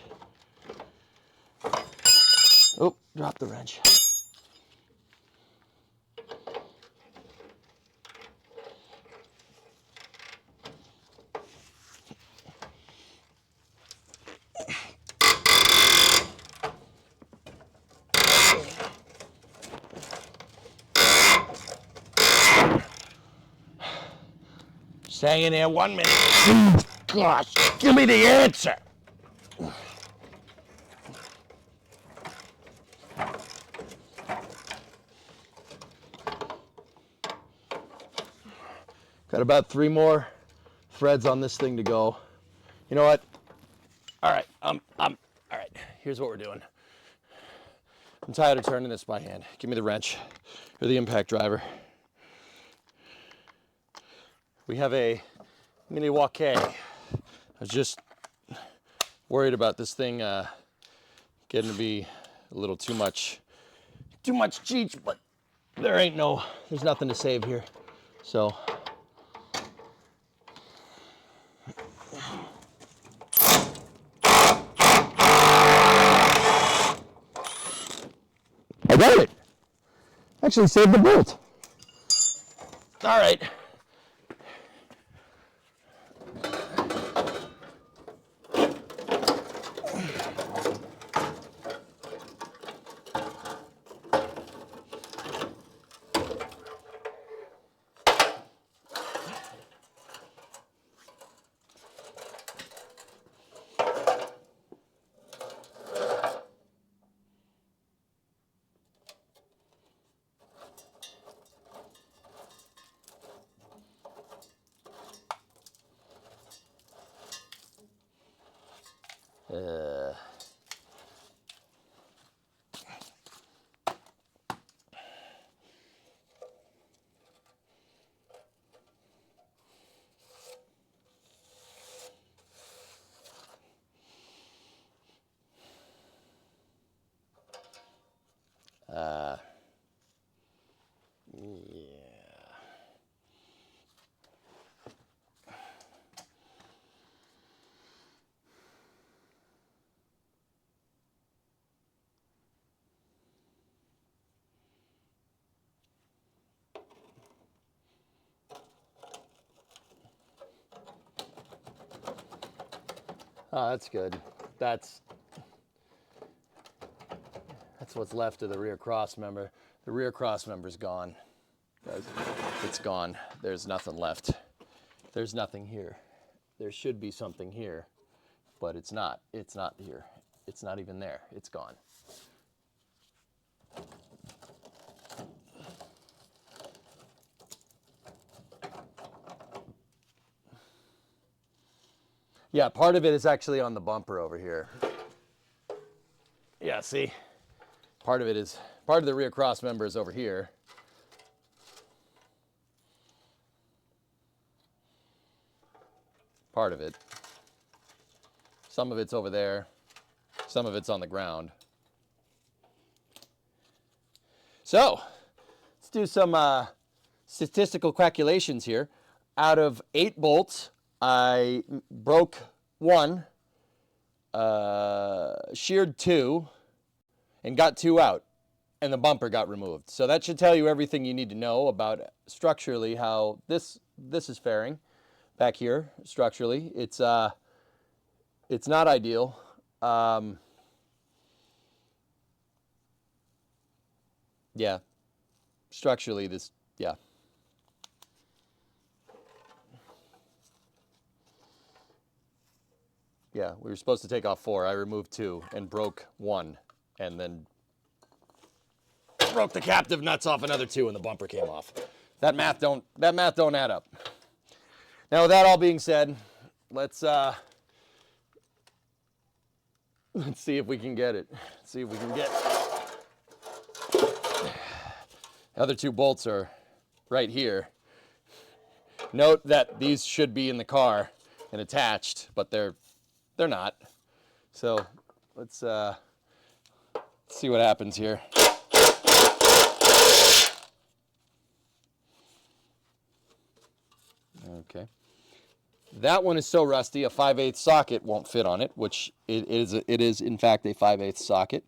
Oh, drop the wrench. Just hang in there 1 minute. Gosh, give me the answer. Got about 3 more threads on this thing to go. You know what? All right, all right. Here's what we're doing. I'm tired of turning this by hand. Give me the wrench or the impact driver. We have a mini Milwaukee. I was just worried about this thing getting to be a little too much Cheech, but there's nothing to save here. So I got it. Actually saved the bolt. All right. Oh, that's good. That's what's left of the rear cross member. The rear cross member's gone. Guys, it's gone. There's nothing left. There's nothing here. There should be something here, but it's not. It's not here. It's not even there. It's gone. Yeah, part of it is actually on the bumper over here. Yeah, see? Part of the rear cross member is over here. Part of it. Some of it's over there. Some of it's on the ground. So, let's do some statistical calculations here. Out of 8 bolts, I broke 1, sheared 2, and got 2 out, and the bumper got removed. So that should tell you everything you need to know about structurally how this is faring back here structurally. It's not ideal. Yeah, structurally this, yeah. Yeah, we were supposed to take off 4. I removed 2 and broke 1, and then broke the captive nuts off another 2, and the bumper came off. That math don't add up. Now, with that all being said, let's see if we can get it. See if we can get. The other 2 bolts are right here. Note that these should be in the car and attached, but they're not. So let's see what happens here. Okay. That one is so rusty, a 5/8 socket won't fit on it, which it is in fact a 5/8 socket.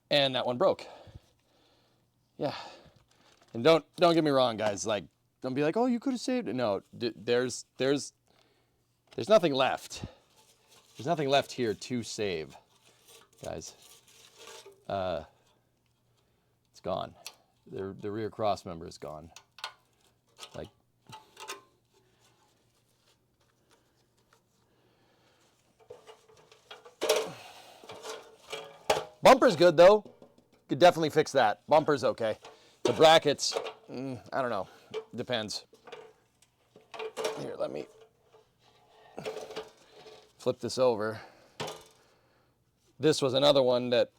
And that one broke. Yeah. And don't get me wrong, guys. Like, don't be like, oh, you could have saved it. No, there's nothing left. There's nothing left here to save, guys. It's gone. The rear cross member is gone. Like, bumper's good though. Could definitely fix that. Bumper's okay. The brackets, I don't know. Depends. Here, let me flip this over. This was another one that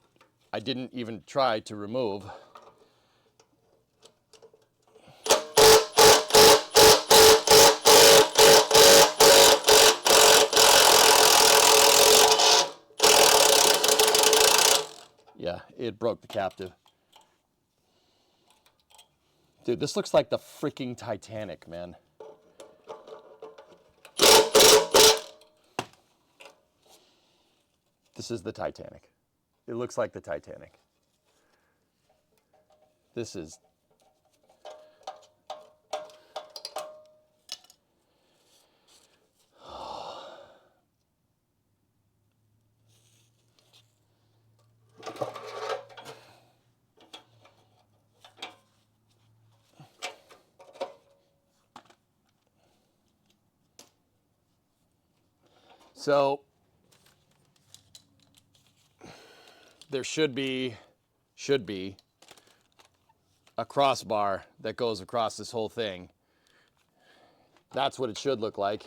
I didn't even try to remove. Yeah, it broke the captive. Dude, this looks like the freaking Titanic, man. This is the Titanic. It looks like the Titanic. This is... So, there should be a crossbar that goes across this whole thing. That's what it should look like.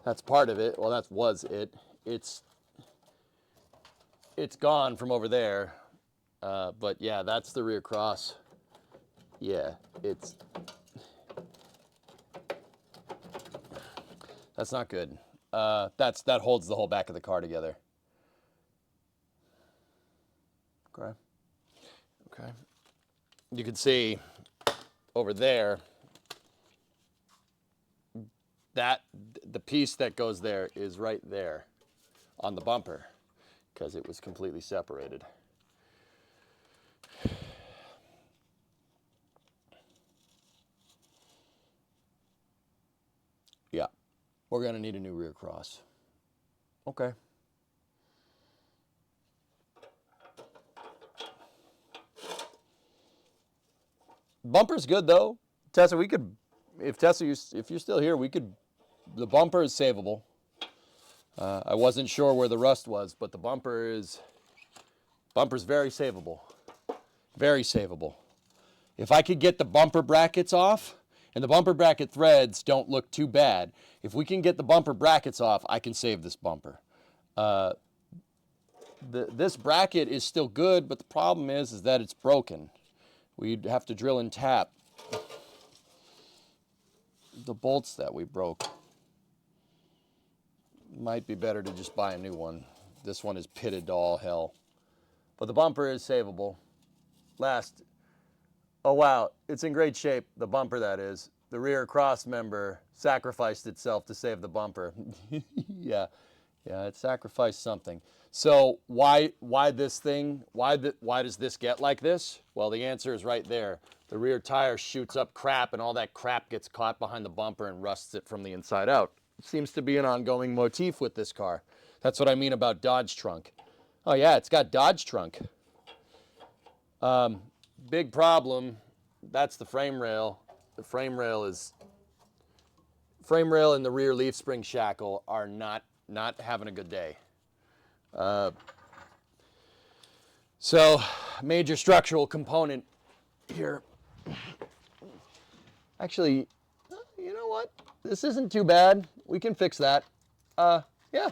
That's part of it. Well, that was it. It's gone from over there. But yeah, that's the rear cross. Yeah, that's not good. That holds the whole back of the car together. Okay. Okay. You can see over there that the piece that goes there is right there on the bumper because it was completely separated. Yeah. we're going to need a new rear cross. Okay. Bumper's good though. Tessa, we could, if you're still here, the bumper is savable. I wasn't sure where the rust was, but the bumper's very savable. Very savable. If I could get the bumper brackets off, and the bumper bracket threads don't look too bad, if we can get the bumper brackets off, I can save this bumper. This bracket is still good, but the problem is that it's broken. We'd have to drill and tap the bolts that we broke. Might be better to just buy a new one. This one is pitted to all hell. But the bumper is savable. Oh wow, it's in great shape, the bumper that is. The rear cross member sacrificed itself to save the bumper. Yeah, it sacrificed something. So why does this get like this? Well, the answer is right there. The rear tire shoots up crap and all that crap gets caught behind the bumper and rusts it from the inside out. It seems to be an ongoing motif with this car. That's what I mean about Dodge trunk. Oh yeah, it's got Dodge trunk. Big problem, that's the frame rail. The frame rail and the rear leaf spring shackle are not having a good day. So, major structural component here. Actually, you know what? This isn't too bad. We can fix that. Yeah. Yeah,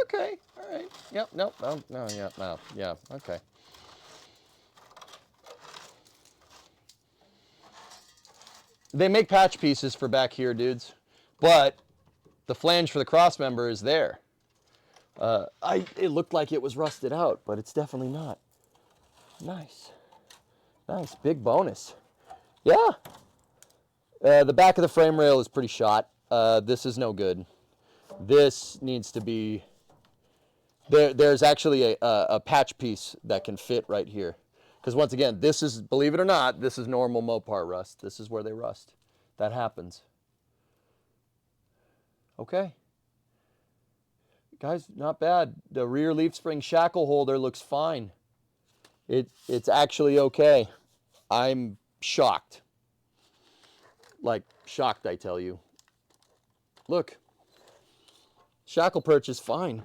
okay. All right. Yep, no, yeah, okay. They make patch pieces for back here, dudes, but the flange for the cross member is there. It looked like it was rusted out, but it's definitely not. Nice, big bonus. Yeah. The back of the frame rail is pretty shot. This is no good. This needs to be. There's actually a patch piece that can fit right here. Because once again, this is, believe it or not, this is normal Mopar rust. This is where they rust. That happens. Okay. Guys, not bad. The rear leaf spring shackle holder looks fine. It's actually okay. I'm shocked. Like, shocked, I tell you. Look. Shackle perch is fine.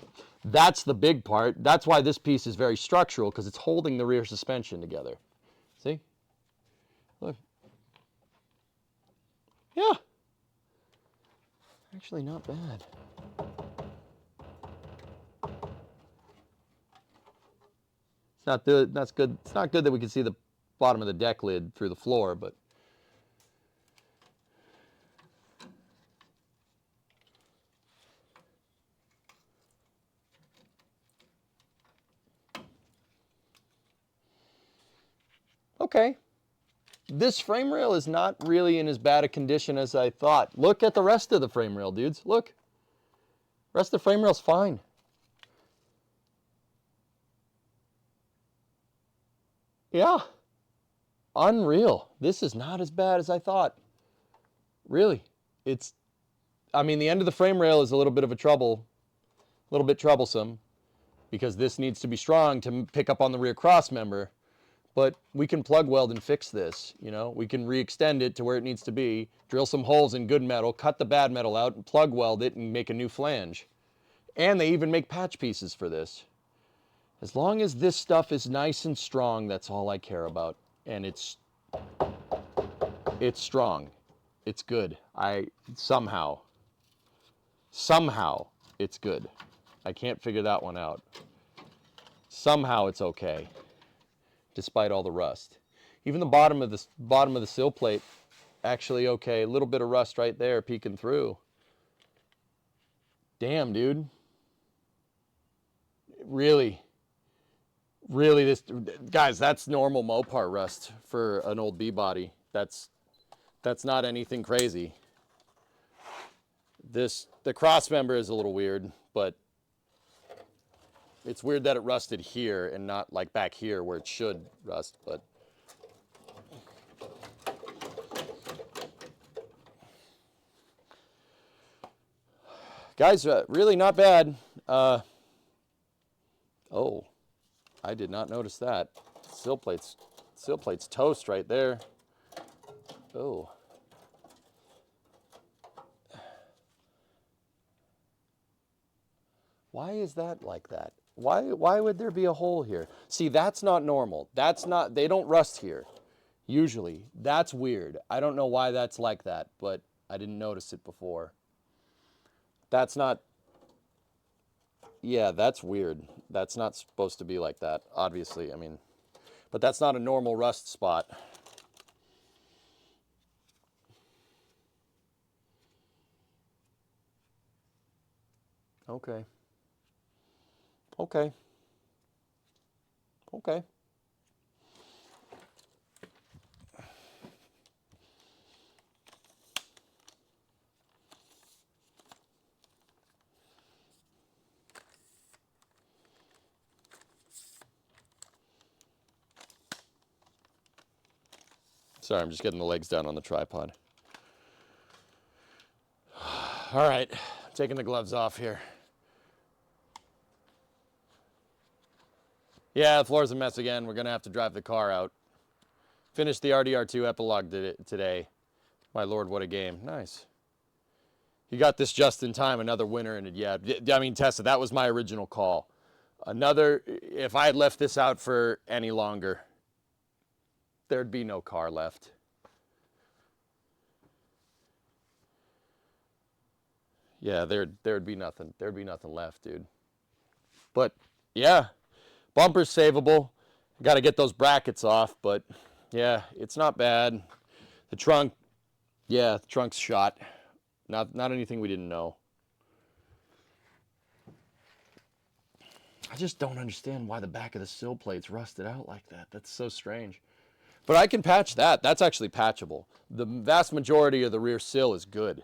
That's the big part. That's why this piece is very structural, because it's holding the rear suspension together. See? Look. Yeah. Actually not bad. It's not good. That's good. It's not good that we can see the bottom of the deck lid through the floor, but okay. This frame rail is not really in as bad a condition as I thought. Look at the rest of the frame rail, dudes. Look. The rest of the frame rail's fine. Yeah. Unreal. This is not as bad as I thought. Really. I mean, the end of the frame rail is a little bit troublesome, because this needs to be strong to pick up on the rear cross member. But we can plug weld and fix this, you know. We can re-extend it to where it needs to be, drill some holes in good metal, cut the bad metal out, and plug weld it and make a new flange. And they even make patch pieces for this. As long as this stuff is nice and strong, that's all I care about. And it's strong. It's good. Somehow it's good. I can't figure that one out. Somehow it's okay, despite all the rust. Even the bottom of the sill plate, actually okay. A little bit of rust right there peeking through. Damn, dude. Really, guys, that's normal Mopar rust for an old B body. That's not anything crazy. The cross member is a little weird, but it's weird that it rusted here and not like back here where it should rust, but Guys, really not bad. Oh, I did not notice that. Sill plate's toast right there. Oh. Why is that like that? Why would there be a hole here? See, that's not normal. That's not, they don't rust here, usually. That's weird. I don't know why that's like that, but I didn't notice it before. That's not, yeah, that's weird. That's not supposed to be like that, obviously. I mean, but that's not a normal rust spot. Okay. Okay. Okay. Sorry, I'm just getting the legs down on the tripod. All right, taking the gloves off here. Yeah, the floor's a mess again. We're gonna have to drive the car out. Finished the RDR2 epilogue today. My Lord, what a game. Nice. You got this just in time, another winner in it. Yeah, I mean, Tessa, that was my original call. Another, if I had left this out for any longer, there'd be no car left. Yeah, there'd be nothing. There'd be nothing left, dude. But yeah, bumper's savable. Got to get those brackets off, but yeah, it's not bad. The trunk, yeah, the trunk's shot. Not anything we didn't know. I just don't understand why the back of the sill plate's rusted out like that. That's so strange. But I can patch that. That's actually patchable. The vast majority of the rear sill is good.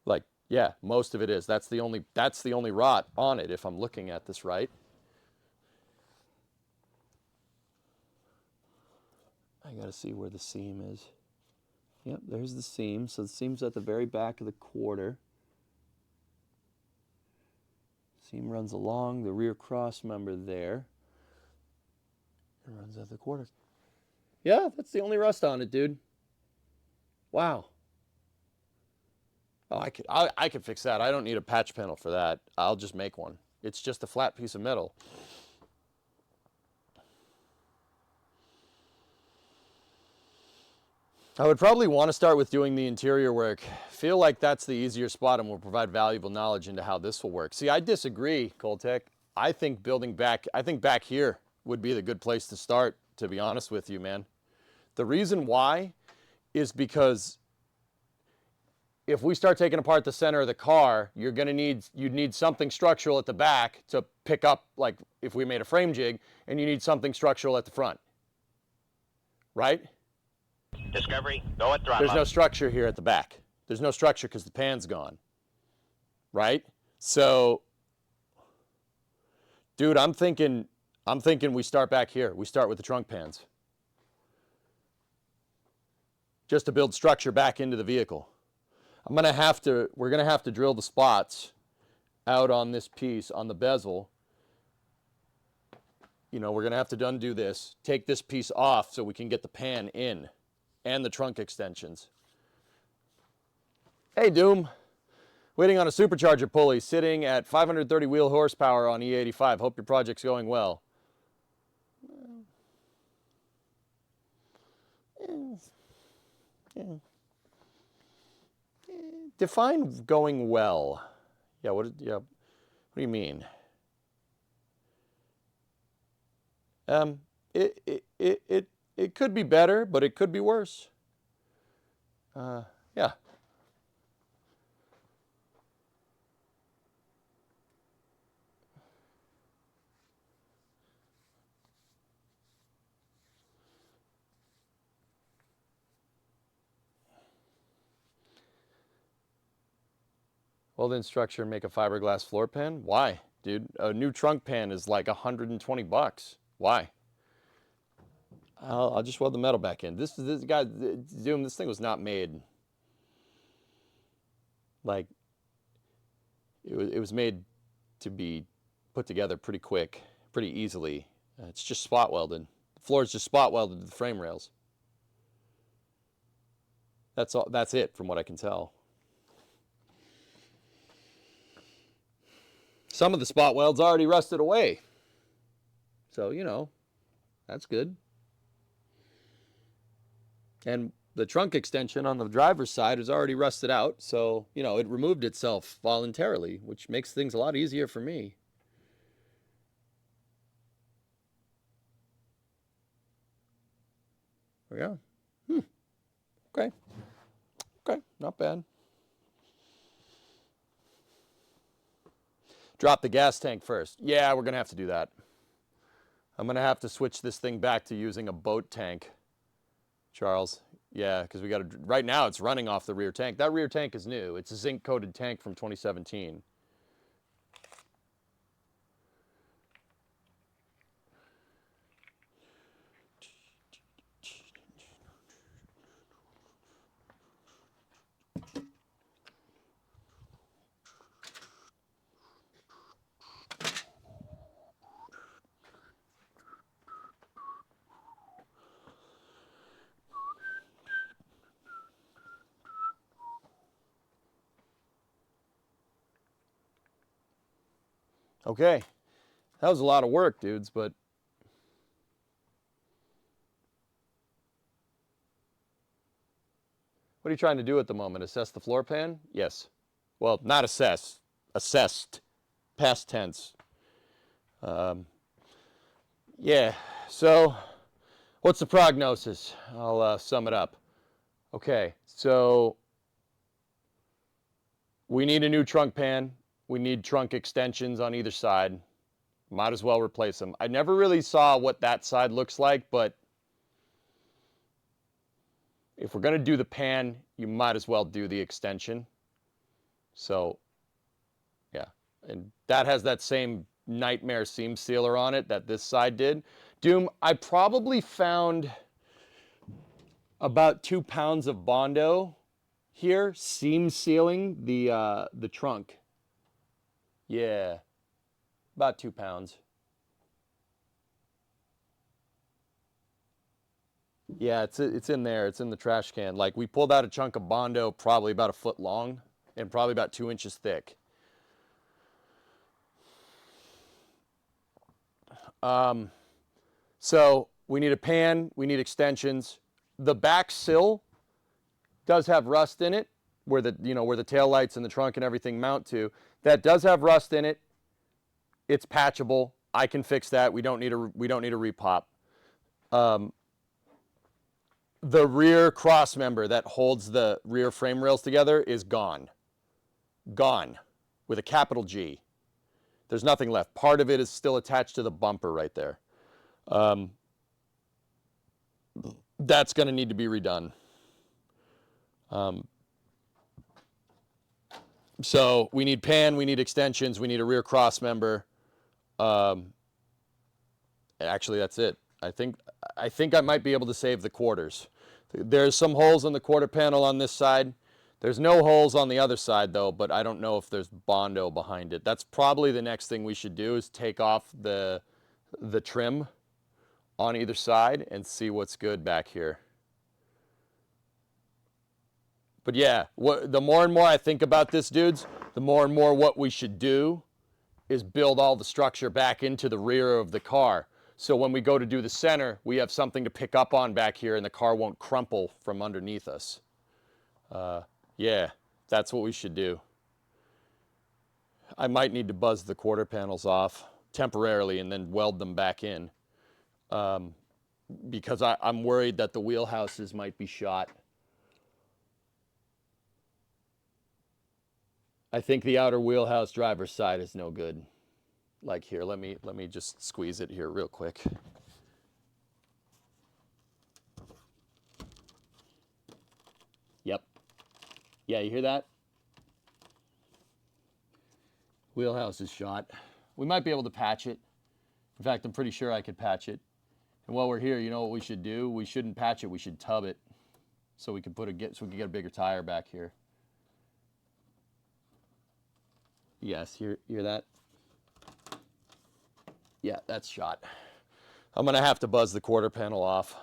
Like, yeah, most of it is. That's the only rot on it if I'm looking at this right. I gotta see where the seam is. Yep, there's the seam. So the seam's at the very back of the quarter. Seam runs along the rear cross member there. It runs at the quarter. Yeah, that's the only rust on it, dude. Wow. Oh, I could fix that. I don't need a patch panel for that. I'll just make one. It's just a flat piece of metal. I would probably want to start with doing the interior work. Feel like that's the easier spot and will provide valuable knowledge into how this will work. See, I disagree, Coltec. I think back here would be the good place to start, to be honest with you, man. The reason why is because if we start taking apart the center of the car, you'd need something structural at the back to pick up, like if we made a frame jig, and you need something structural at the front, right? Discovery, go at throttle. There's no structure here at the back. There's no structure because the pan's gone, right? So, dude, I'm thinking we start back here. We start with the trunk pans. Just to build structure back into the vehicle. We're gonna have to drill the spots out on this piece, on the bezel. You know, we're gonna have to undo this, take this piece off so we can get the pan in and the trunk extensions. Hey, Doom. Waiting on a supercharger pulley, sitting at 530 wheel horsepower on E85. Hope your project's going well. Define going well. Yeah, what do you mean? It could be better, but it could be worse. Yeah. Welded structure, make a fiberglass floor pan? Why, dude? A new trunk pan is like $120. Why? I'll just weld the metal back in. This guy, Zoom, this thing was not made Like, it was made to be put together pretty quick, pretty easily. It's just spot welded. The floor is just spot welded to the frame rails. That's all. That's it from what I can tell. Some of the spot welds already rusted away. So, you know, that's good. And the trunk extension on the driver's side is already rusted out. So, you know, it removed itself voluntarily, which makes things a lot easier for me. Yeah. Okay. Okay, not bad. Drop the gas tank first. Yeah, we're going to have to do that. I'm going to have to switch this thing back to using a boat tank, Charles. Yeah, because we got to, right now it's running off the rear tank. That rear tank is new. It's a zinc-coated tank from 2017. Okay, that was a lot of work, dudes, but what are you trying to do at the moment? Assess the floor pan? Yes. Well, not assess, assessed, past tense. Yeah, so what's the prognosis? I'll sum it up. Okay, so we need a new trunk pan. We need trunk extensions on either side. Might as well replace them. I never really saw what that side looks like, but if we're going to do the pan, you might as well do the extension. So, yeah. And that has that same nightmare seam sealer on it that this side did. Doom, I probably found about 2 pounds of Bondo here, seam sealing the trunk. Yeah, about 2 pounds. Yeah, it's in there. It's in the trash can. Like, we pulled out a chunk of Bondo probably about 1 foot long and probably about 2 inches thick. So we need a pan. We need extensions. The back sill does have rust in it, where the tail lights and the trunk and everything mount to. That does have rust in it. It's patchable. I can fix that. We don't need a repop. The rear cross member that holds the rear frame rails together is gone. Gone, with a capital G. There's nothing left. Part of it is still attached to the bumper right there. That's going to need to be redone. So we need pan, we need extensions, we need a rear cross member. Actually, that's it. I think I might be able to save the quarters. There's some holes in the quarter panel on this side. There's no holes on the other side though, but I don't know if there's Bondo behind it. That's probably the next thing we should do, is take off the trim on either side and see what's good back here. But yeah, the more and more I think about this, dudes, the more and more what we should do is build all the structure back into the rear of the car. So when we go to do the center, we have something to pick up on back here and the car won't crumple from underneath us. Yeah, that's what we should do. I might need to buzz the quarter panels off temporarily and then weld them back in. Because I'm worried that the wheelhouses might be shot. I think the outer wheelhouse driver's side is no good. Like here, let me just squeeze it here real quick. Yep. Yeah, you hear that? Wheelhouse is shot. We might be able to patch it. In fact, I'm pretty sure I could patch it. And while we're here, you know what we should do? We shouldn't patch it, we should tub it. So we can get a bigger tire back here. Yes, hear that? Yeah, that's shot. I'm gonna have to buzz the quarter panel off,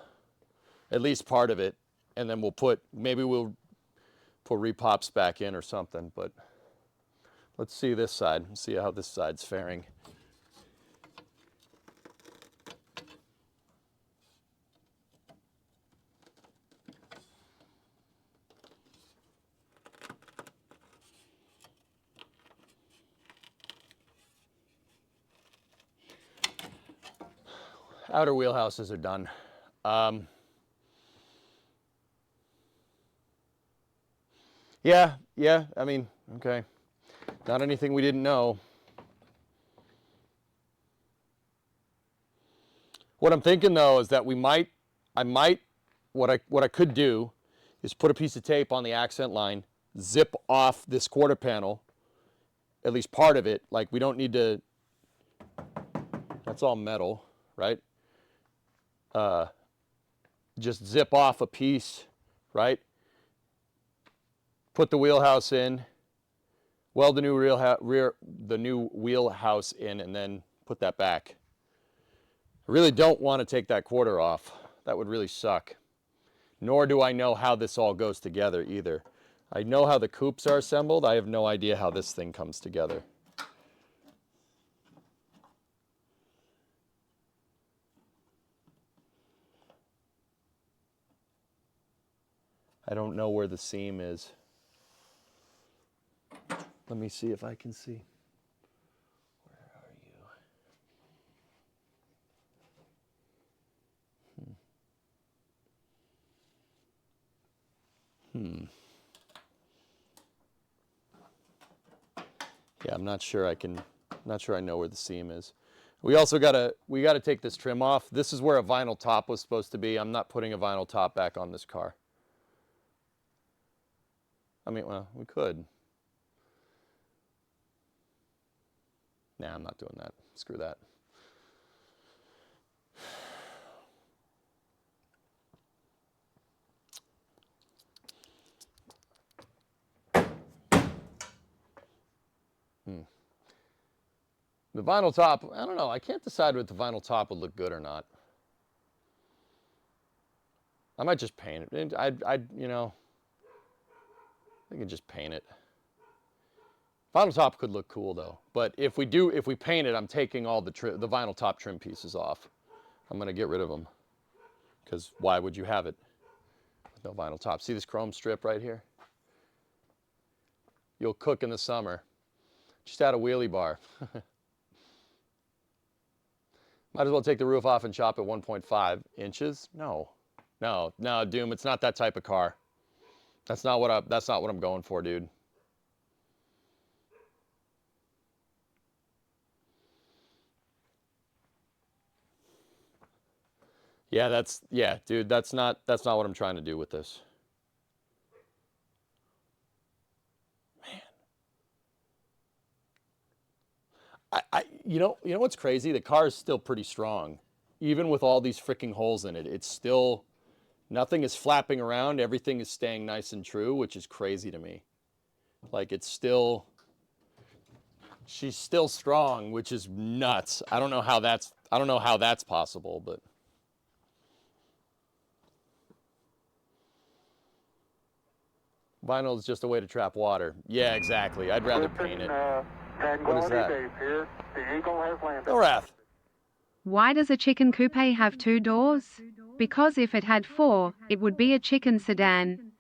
at least part of it, and then maybe we'll put repops back in or something, but let's see this side, see how this side's faring. Outer wheelhouses are done. Yeah, I mean, okay. Not anything we didn't know. What I'm thinking though is that what I could do is put a piece of tape on the accent line, zip off this quarter panel, at least part of it. Like we don't need to, that's all metal, right? Just zip off a piece, right? Put the wheelhouse in, weld the new wheelhouse in, and then put that back. I really don't want to take that quarter off. That would really suck. Nor do I know how this all goes together either. I know how the coupes are assembled. I have no idea how this thing comes together. I don't know where the seam is. Let me see if I can see. Where are you? Yeah, I'm not sure I know where the seam is. We gotta take this trim off. This is where a vinyl top was supposed to be. I'm not putting a vinyl top back on this car. I mean, well, we could. Nah, I'm not doing that. Screw that. The vinyl top, I don't know. I can't decide if the vinyl top would look good or not. I might just paint it. I can just paint it. Vinyl top could look cool though. But if we paint it, I'm taking all the vinyl top trim pieces off. I'm gonna get rid of them. Because why would you have it with no vinyl top? See this chrome strip right here? You'll cook in the summer. Just add a wheelie bar. Might as well take the roof off and chop at 1.5 inches. No, Doom. It's not that type of car. That's not what I'm going for, dude. Yeah, dude. That's not what I'm trying to do with this. You know what's crazy? The car is still pretty strong, even with all these freaking holes in it. It's still, nothing is flapping around. Everything is staying nice and true, which is crazy to me. Like she's still strong, which is nuts. I don't know how that's possible, but. Vinyl is just a way to trap water. Yeah, exactly. I'd rather paint it. What is that? No wrath. Why does a chicken coupe have 2 doors? Because if it had 4, it would be a chicken sedan.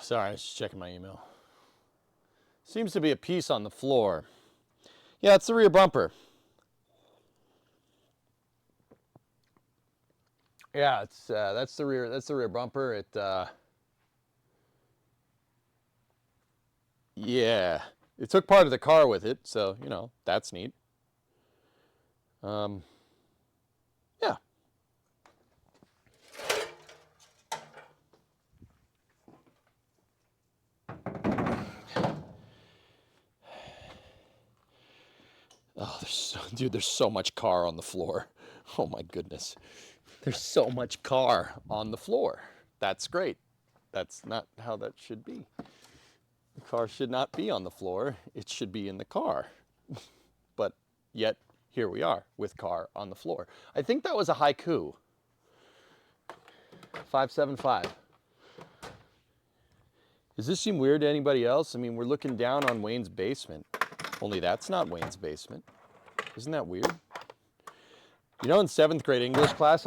Sorry, I was just checking my email. Seems to be a piece on the floor. Yeah, it's the rear bumper. Yeah, it's that's the rear bumper. Yeah, it took part of the car with it, so you know that's neat. Yeah. Oh, there's so much car on the floor. Oh my goodness. There's so much car on the floor. That's great. That's not how that should be. The car should not be on the floor. It should be in the car. But yet, here we are with car on the floor. I think that was a haiku. 575. Does this seem weird to anybody else? I mean, we're looking down on Wayne's basement. Only that's not Wayne's basement. Isn't that weird? You know, in 7th grade English class,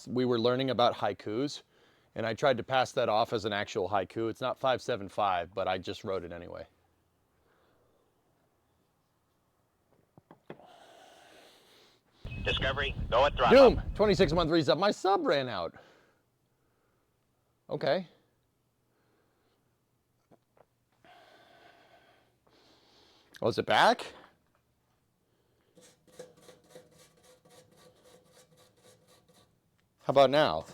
we were learning about haikus, and I tried to pass that off as an actual haiku. It's not 575, but I just wrote it anyway. Discovery, go at throttle. Doom, 26-month reset. My sub ran out. Okay. Oh, is it back? How about now?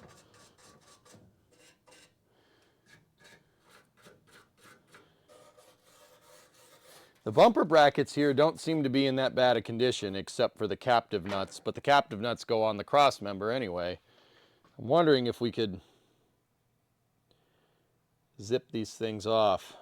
The bumper brackets here don't seem to be in that bad a condition except for the captive nuts, but the captive nuts go on the cross member anyway. I'm wondering if we could zip these things off.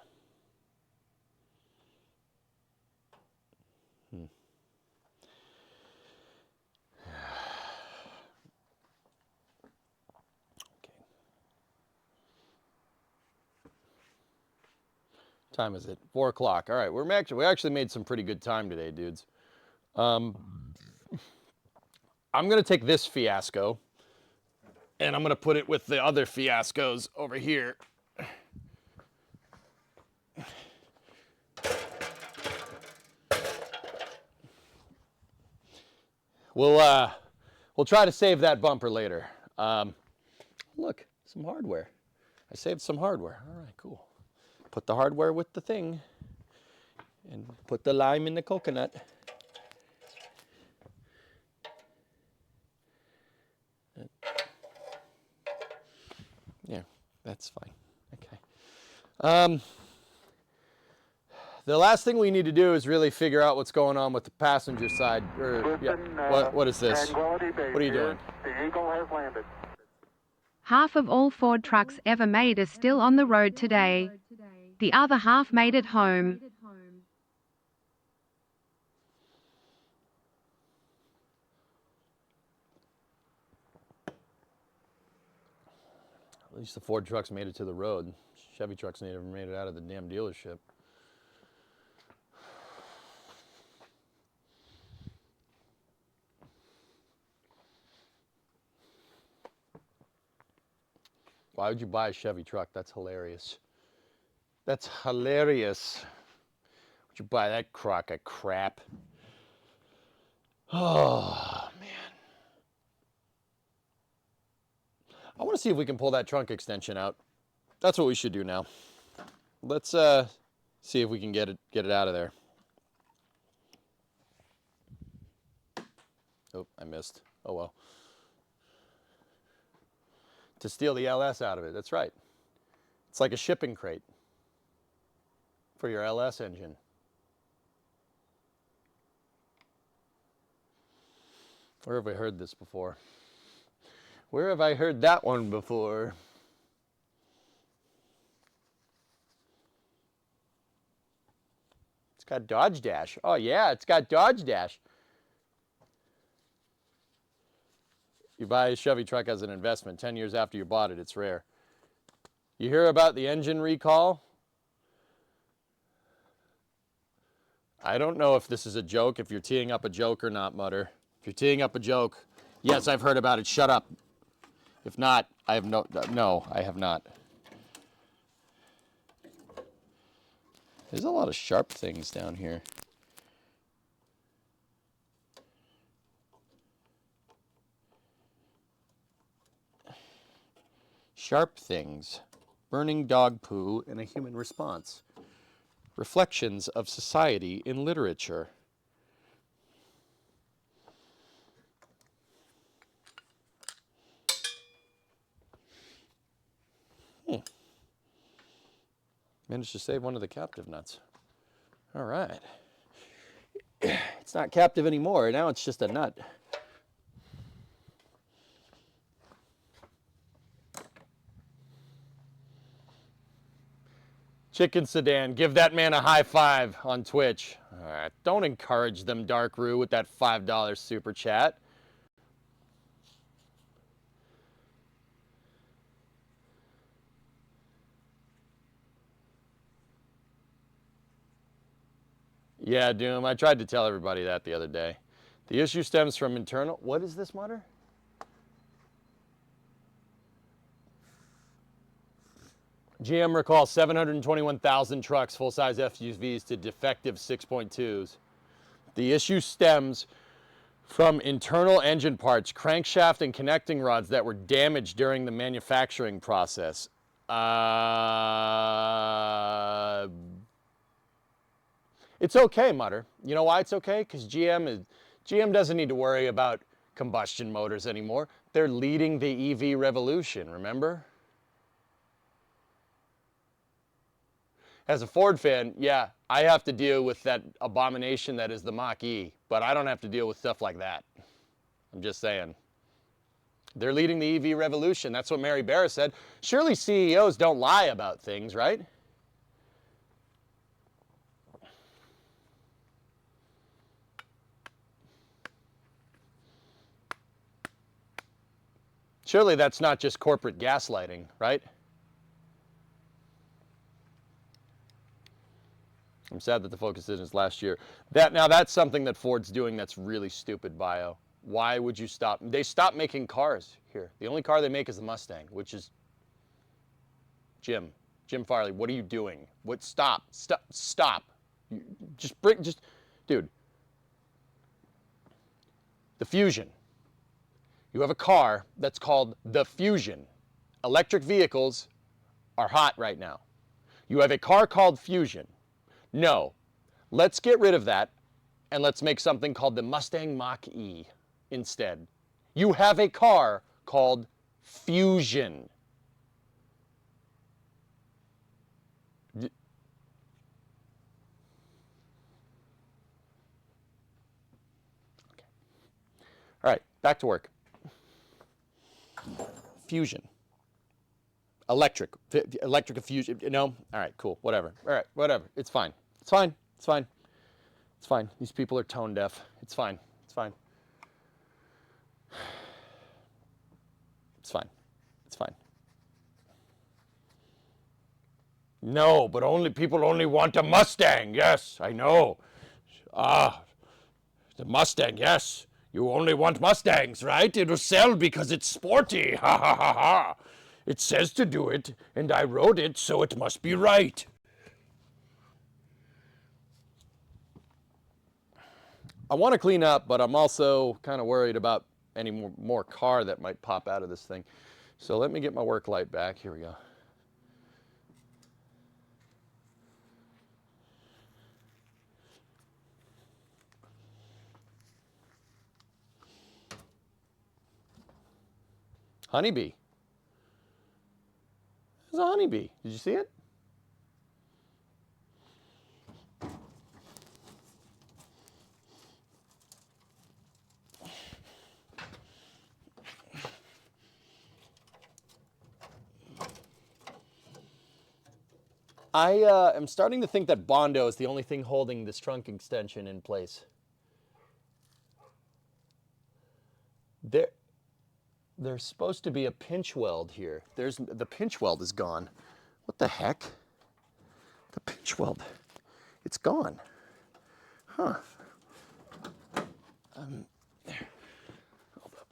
Time is it? 4 o'clock. All right, we actually made some pretty good time today, dudes. I'm gonna take this fiasco and I'm gonna put it with the other fiascos over here. We'll try to save that bumper later. Look, some hardware. I saved some hardware. All right, cool. Put the hardware with the thing and put the lime in the coconut. Yeah, that's fine. Okay. The last thing we need to do is really figure out what's going on with the passenger side. What is this? What are you doing? The Eagle has landed. Half of all Ford trucks ever made are still on the road today. The other half made it home. At least the Ford trucks made it to the road. Chevy trucks never made it out of the damn dealership. Why would you buy a Chevy truck? That's hilarious. That's hilarious. Would you buy that crock of crap? Oh, man. I want to see if we can pull that trunk extension out. That's what we should do now. Let's see if we can get it out of there. Oh, I missed. Oh well. To steal the LS out of it. That's right. It's like a shipping crate for your LS engine. Where have I heard this before? Where have I heard that one before? It's got Dodge Dash. Oh yeah, it's got Dodge Dash. You buy a Chevy truck as an investment. 10 years after you bought it, it's rare. You hear about the engine recall? I don't know if this is a joke, if you're teeing up a joke or not, Mutter. If you're teeing up a joke, yes, I've heard about it. Shut up. If not, I have no, I have not. There's a lot of sharp things down here. Sharp things. Burning dog poo and a human response. Reflections of society in literature. Managed to save one of the captive nuts. All right. It's not captive anymore. Now it's just a nut. Chicken Sedan, give that man a high five on Twitch. All right. Don't encourage them, Dark Roo, with that $5 super chat. Yeah, Doom, I tried to tell everybody that the other day. The issue stems from internal... What is this, Mutter? GM recalls 721,000 trucks, full-size SUVs to defective 6.2s. The issue stems from internal engine parts, crankshaft and connecting rods that were damaged during the manufacturing process. It's okay, Mutter. You know why it's okay? Because GM doesn't need to worry about combustion motors anymore. They're leading the EV revolution, remember? As a Ford fan, yeah, I have to deal with that abomination that is the Mach-E, but I don't have to deal with stuff like that. I'm just saying. They're leading the EV revolution. That's what Mary Barra said. Surely CEOs don't lie about things, right? Surely that's not just corporate gaslighting, right? I'm sad that the Focus isn't last year. Now that's something that Ford's doing that's really stupid, Bio. Why would you stop? They stopped making cars here. The only car they make is the Mustang, which is Jim Farley. What are you doing? Stop. Dude. The Fusion. You have a car that's called the Fusion. Electric vehicles are hot right now. You have a car called Fusion. No, let's get rid of that and let's make something called the Mustang Mach-E instead. You have a car called Fusion. Okay. All right, back to work. Fusion. Electric fusion. No? All right, cool. Whatever. All right, whatever. It's fine. It's fine. It's fine. It's fine. These people are tone deaf. It's fine. It's fine. It's fine. It's fine. No, but people only want a Mustang. Yes, I know. The Mustang, yes. You only want Mustangs, right? It'll sell because it's sporty. Ha ha ha ha. It says to do it, and I wrote it, so it must be right. I want to clean up, but I'm also kind of worried about any more car that might pop out of this thing. So let me get my work light back. Here we go. Honeybee. There's a honeybee. Did you see it? I am starting to think that Bondo is the only thing holding this trunk extension in place. There's supposed to be a pinch weld here. The pinch weld is gone. What the heck? The pinch weld, it's gone. Huh. There. Hold up.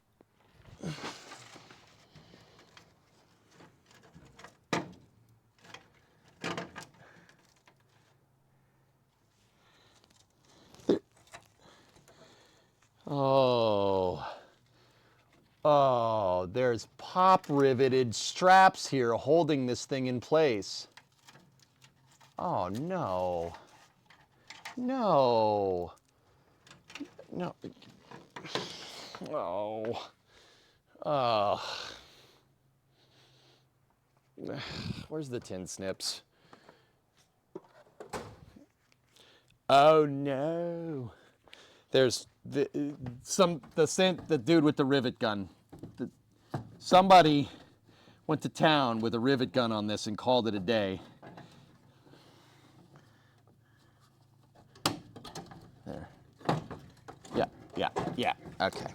no. There's pop riveted straps here holding this thing in place. Oh, no. No. No. Oh. Oh. Where's the tin snips? Oh, no. There's the dude with the rivet gun. Somebody went to town with a rivet gun on this and called it a day. There. Yeah. Okay.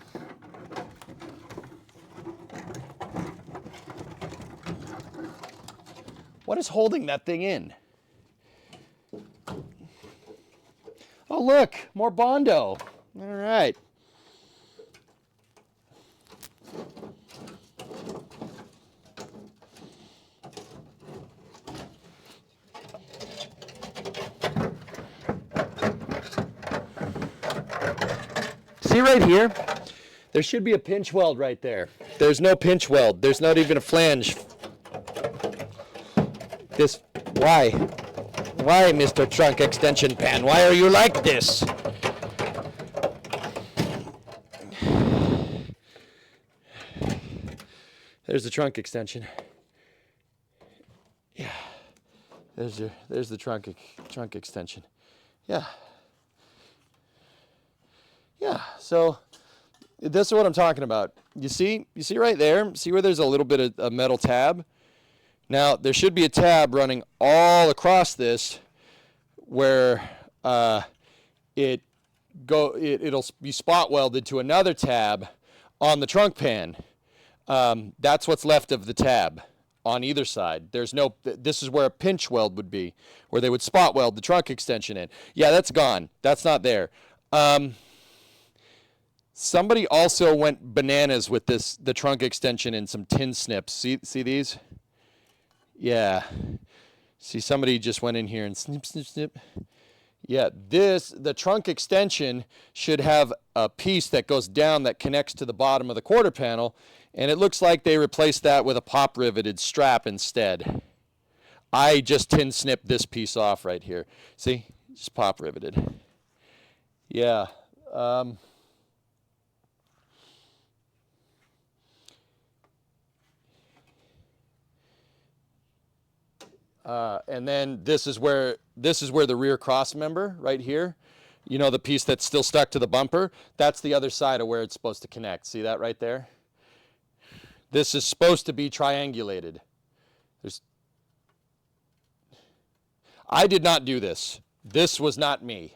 What is holding that thing in? Oh, look, more Bondo. All right. See right here? There should be a pinch weld right there. There's no pinch weld. There's not even a flange. Why? Why, Mr. Trunk Extension Pan? Why are you like this? There's the trunk extension. Yeah. There's the trunk extension. Yeah. Yeah. So this is what I'm talking about. You see right there? See where there's a little bit of a metal tab? Now, there should be a tab running all across this where it'll be spot welded to another tab on the trunk pan. That's what's left of the tab on either side. This is where a pinch weld would be, where they would spot weld the trunk extension in. Yeah, that's gone. That's not there. Somebody also went bananas with the trunk extension and some tin snips. See these? Yeah. See, somebody just went in here and snip, snip, snip. Yeah, the trunk extension should have a piece that goes down that connects to the bottom of the quarter panel, and it looks like they replaced that with a pop riveted strap instead. I just tin snipped this piece off right here. See? Just pop riveted. Yeah. And then this is where the rear cross member right here, you know, the piece that's still stuck to the bumper, that's the other side of where it's supposed to connect. See that right there? This is supposed to be triangulated. I did not do this. This was not me.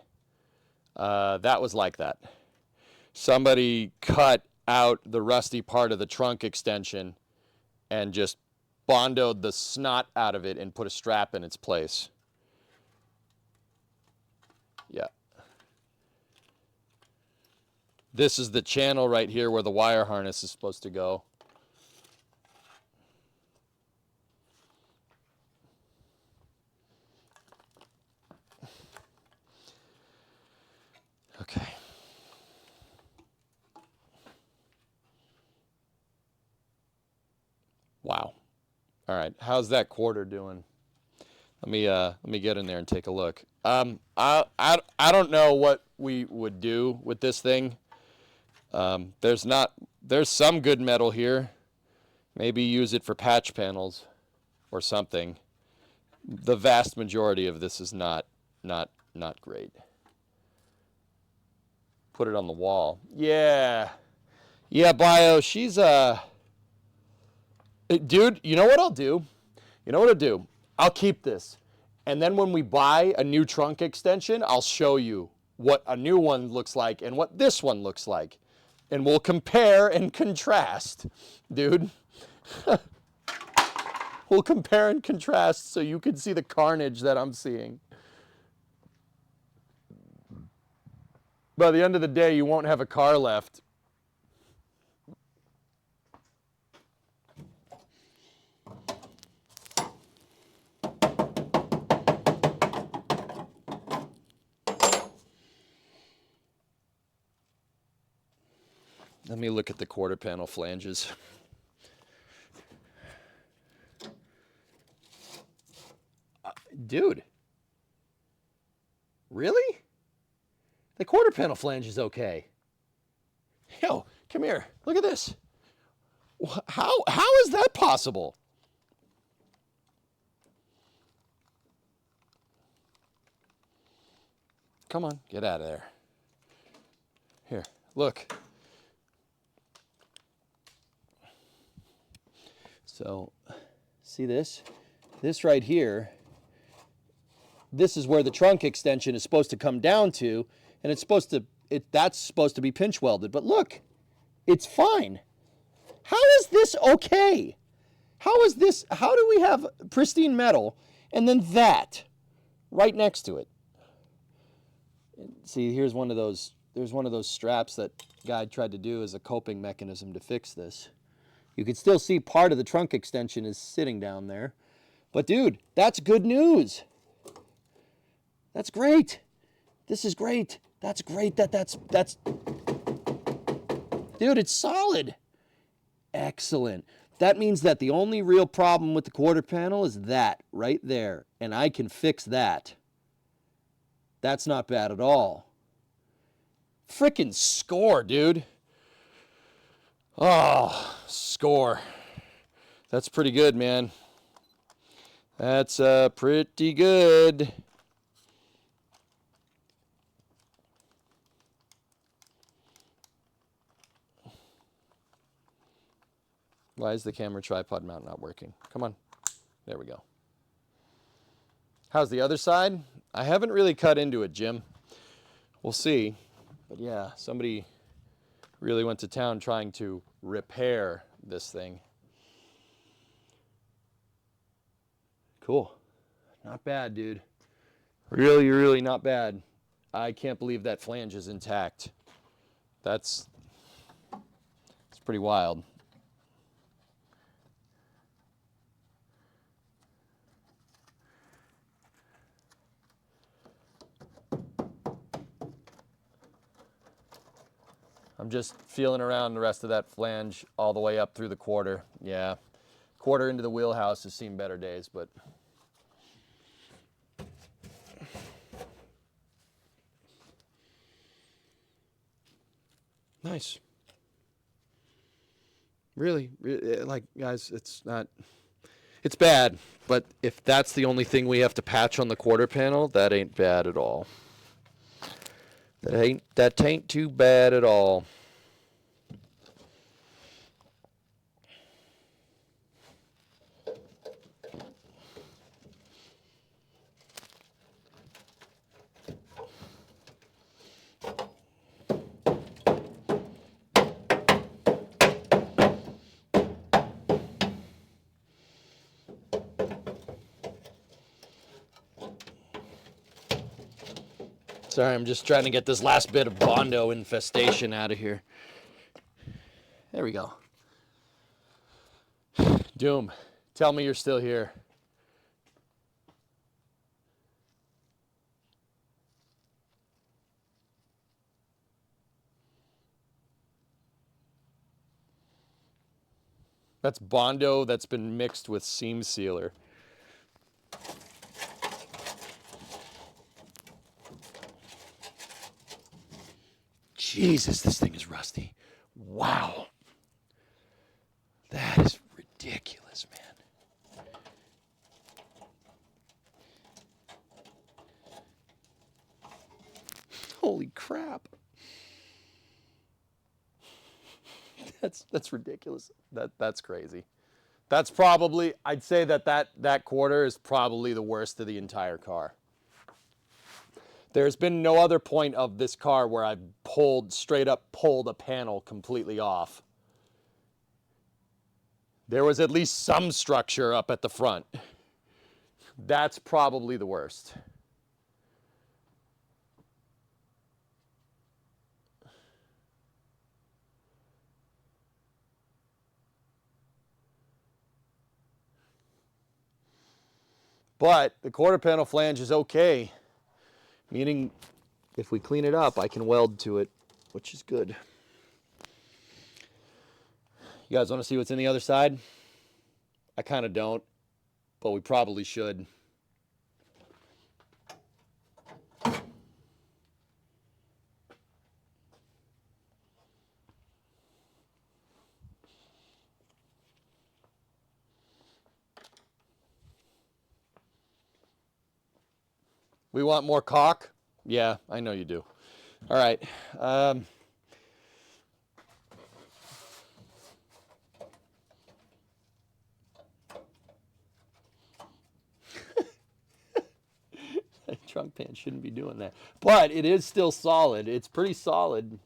That was like that. Somebody cut out the rusty part of the trunk extension and just bondoed the snot out of it and put a strap in its place. Yeah. This is the channel right here where the wire harness is supposed to go. Okay. Wow. All right, how's that quarter doing? Let me get in there and take a look. I don't know what we would do with this thing. There's some good metal here. Maybe use it for patch panels or something. The vast majority of this is not great. Put it on the wall. Yeah, Bio. She's dude, you know what I'll do? I'll keep this. And then when we buy a new trunk extension, I'll show you what a new one looks like and what this one looks like. And we'll compare and contrast, dude. We'll compare and contrast so you can see the carnage that I'm seeing. By the end of the day, you won't have a car left. Let me look at the quarter panel flanges. Dude. Really? The quarter panel flange is okay. Yo, come here. Look at this. How is that possible? Come on, get out of there. Here, look. So, see this? This right here, this is where the trunk extension is supposed to come down to, and that's supposed to be pinch welded. But look, it's fine. How is this okay? How do we have pristine metal and then that right next to it? See, there's one of those straps that guy tried to do as a coping mechanism to fix this. You can still see part of the trunk extension is sitting down there. But dude, that's good news. That's great. This is great. That's great that's dude, it's solid. Excellent. That means that the only real problem with the quarter panel is that right there, and I can fix that. That's not bad at all. Frickin' score, dude. Oh, score. That's pretty good, man. That's pretty good. Why is the camera tripod mount not working? Come on. There we go. How's the other side? I haven't really cut into it, Jim. We'll see. But yeah, somebody really went to town trying to repair this thing. Cool. Not bad, dude. Really, really not bad. I can't believe that flange is intact. It's pretty wild. I'm just feeling around the rest of that flange all the way up through the quarter. Yeah, quarter into the wheelhouse has seen better days, but nice. Really, like, guys, it's bad, but if that's the only thing we have to patch on the quarter panel, that ain't bad at all. That ain't too bad at all. Sorry, I'm just trying to get this last bit of Bondo infestation out of here. There we go. Doom, tell me you're still here. That's Bondo that's been mixed with seam sealer. Jesus, this thing is rusty. Wow. That is ridiculous, man. Holy crap. That's ridiculous. That's crazy. That's probably, I'd say that quarter is probably the worst of the entire car. There's been no other point of this car where I've straight up pulled a panel completely off. There was at least some structure up at the front. That's probably the worst. But the quarter panel flange is okay. Meaning, if we clean it up, I can weld to it, which is good. You guys want to see what's in the other side? I kind of don't, but we probably should. We want more caulk? Yeah, I know you do. All right. Trunk pan shouldn't be doing that. But it is still solid. It's pretty solid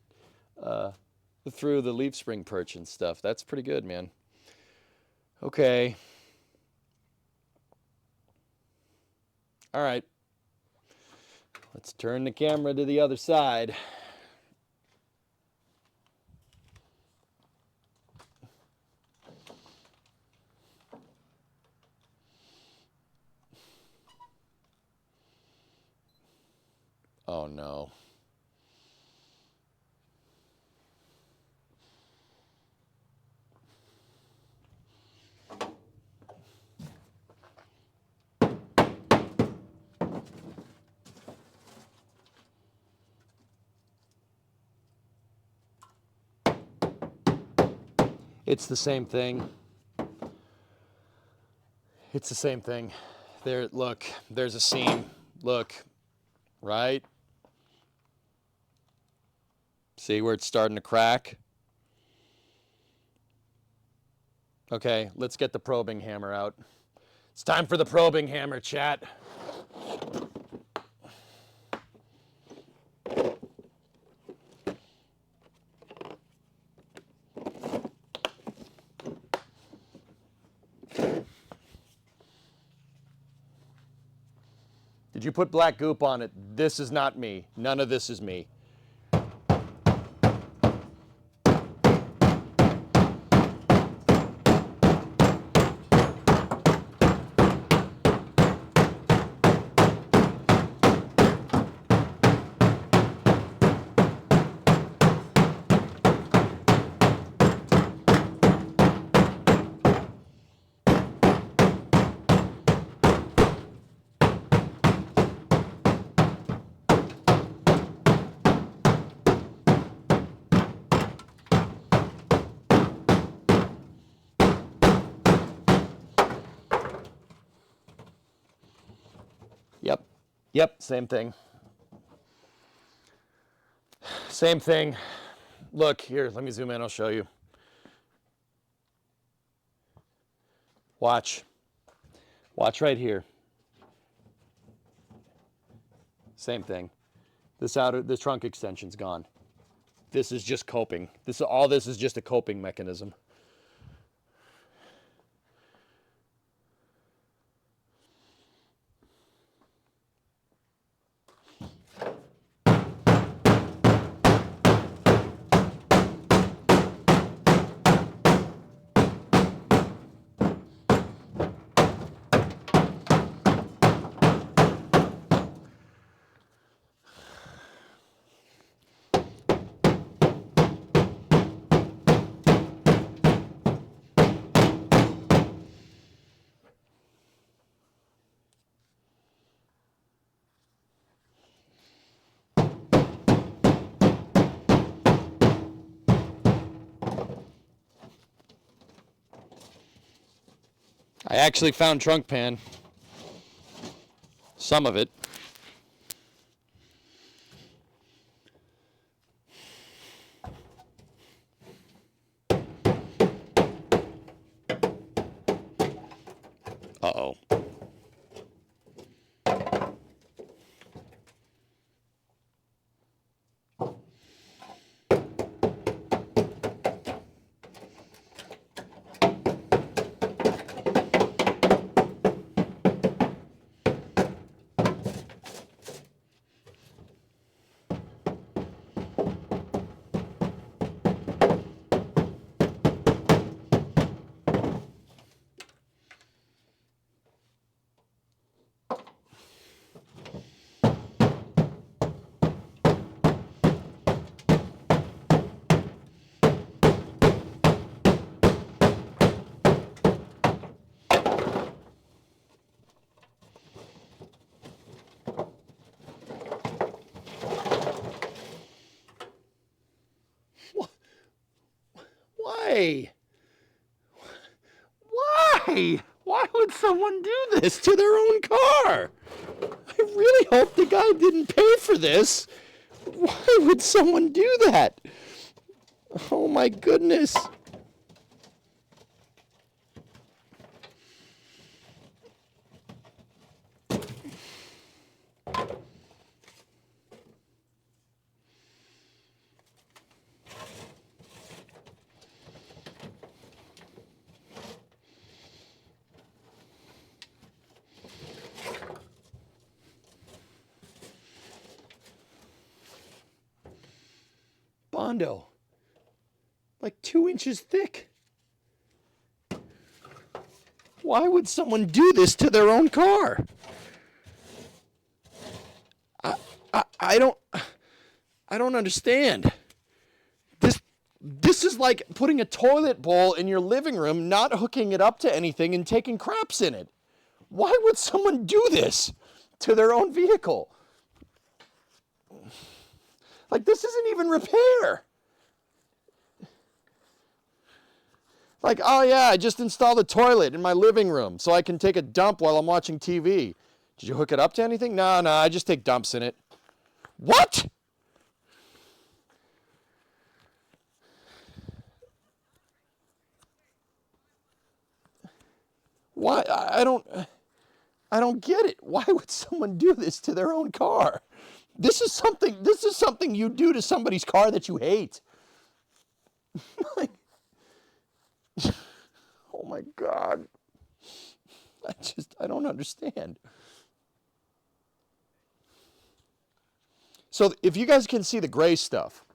through the leaf spring perch and stuff. That's pretty good, man. Okay. All right. Let's turn the camera to the other side. Oh no. It's the same thing. It's the same thing. There, look, there's a seam. Look, right? See where it's starting to crack? Okay, let's get the probing hammer out. It's time for the probing hammer, chat. Did you put black goop on it? This is not me. None of this is me. Yep, same thing. Same thing. Look, here, let me zoom in, I'll show you. Watch. Watch right here. Same thing. The trunk extension's gone. This is just coping. All this is just a coping mechanism. I actually found trunk pan. Some of it. Uh-oh. Why? Why? Why would someone do this to their own car? I really hope the guy didn't pay for this. Why would someone do that? Oh my goodness. Bondo, like 2 inches thick. Why would someone do this to their own car? I don't understand. This is like putting a toilet bowl in your living room, not hooking it up to anything and taking craps in it. Why would someone do this to their own vehicle? Like, this isn't even repair. Like, oh yeah, I just installed a toilet in my living room so I can take a dump while I'm watching TV. Did you hook it up to anything? No, I just take dumps in it. What? Why? I don't get it. Why would someone do this to their own car? This is something you do to somebody's car that you hate. Oh my God. I don't understand. So if you guys can see the gray stuff,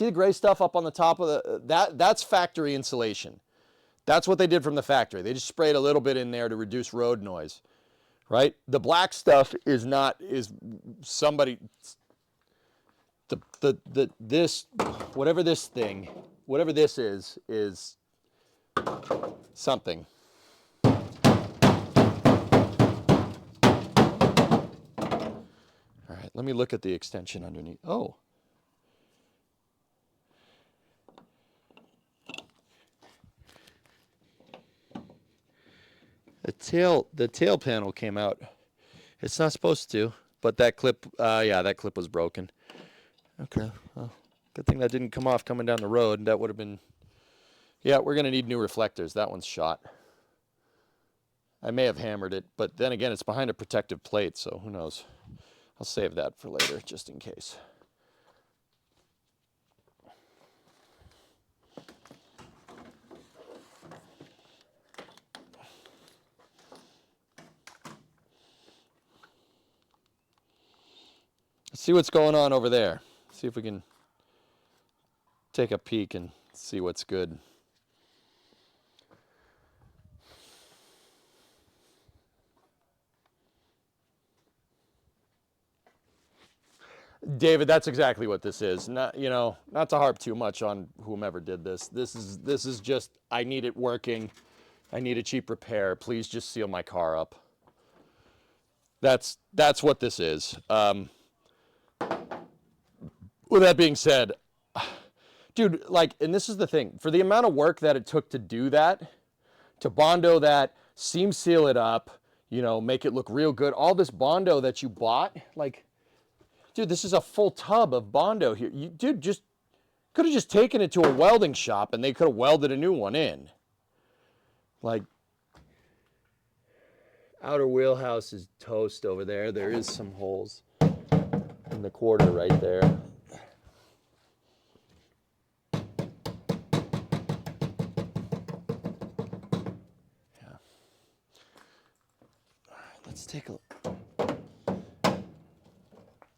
up on the top of that's factory insulation. That's what they did from the factory. They just sprayed a little bit in there to reduce road noise, right? The black stuff is somebody, whatever this is something. All right, let me look at the extension underneath. Oh. The tail panel came out. It's not supposed to, but that clip was broken. Okay, well, good thing that didn't come off coming down the road. That would have been, yeah, we're gonna need new reflectors. That one's shot. I may have hammered it, but then again, it's behind a protective plate, so who knows? I'll save that for later, just in case. Let's see what's going on over there. See if we can take a peek and see what's good. David, that's exactly what this is. Not to harp too much on whomever did this. This is just, I need it working. I need a cheap repair. Please just seal my car up. That's what this is. With that being said, dude, like, and this is the thing, for the amount of work that it took to do that, to Bondo that, seam seal it up, make it look real good, all this Bondo that you bought, like, dude, this is a full tub of Bondo here. You, dude, just could have just taken it to a welding shop and they could have welded a new one in. Like, outer wheelhouse is toast over there. There is some holes in the quarter right there. Yeah. All right, let's take a look.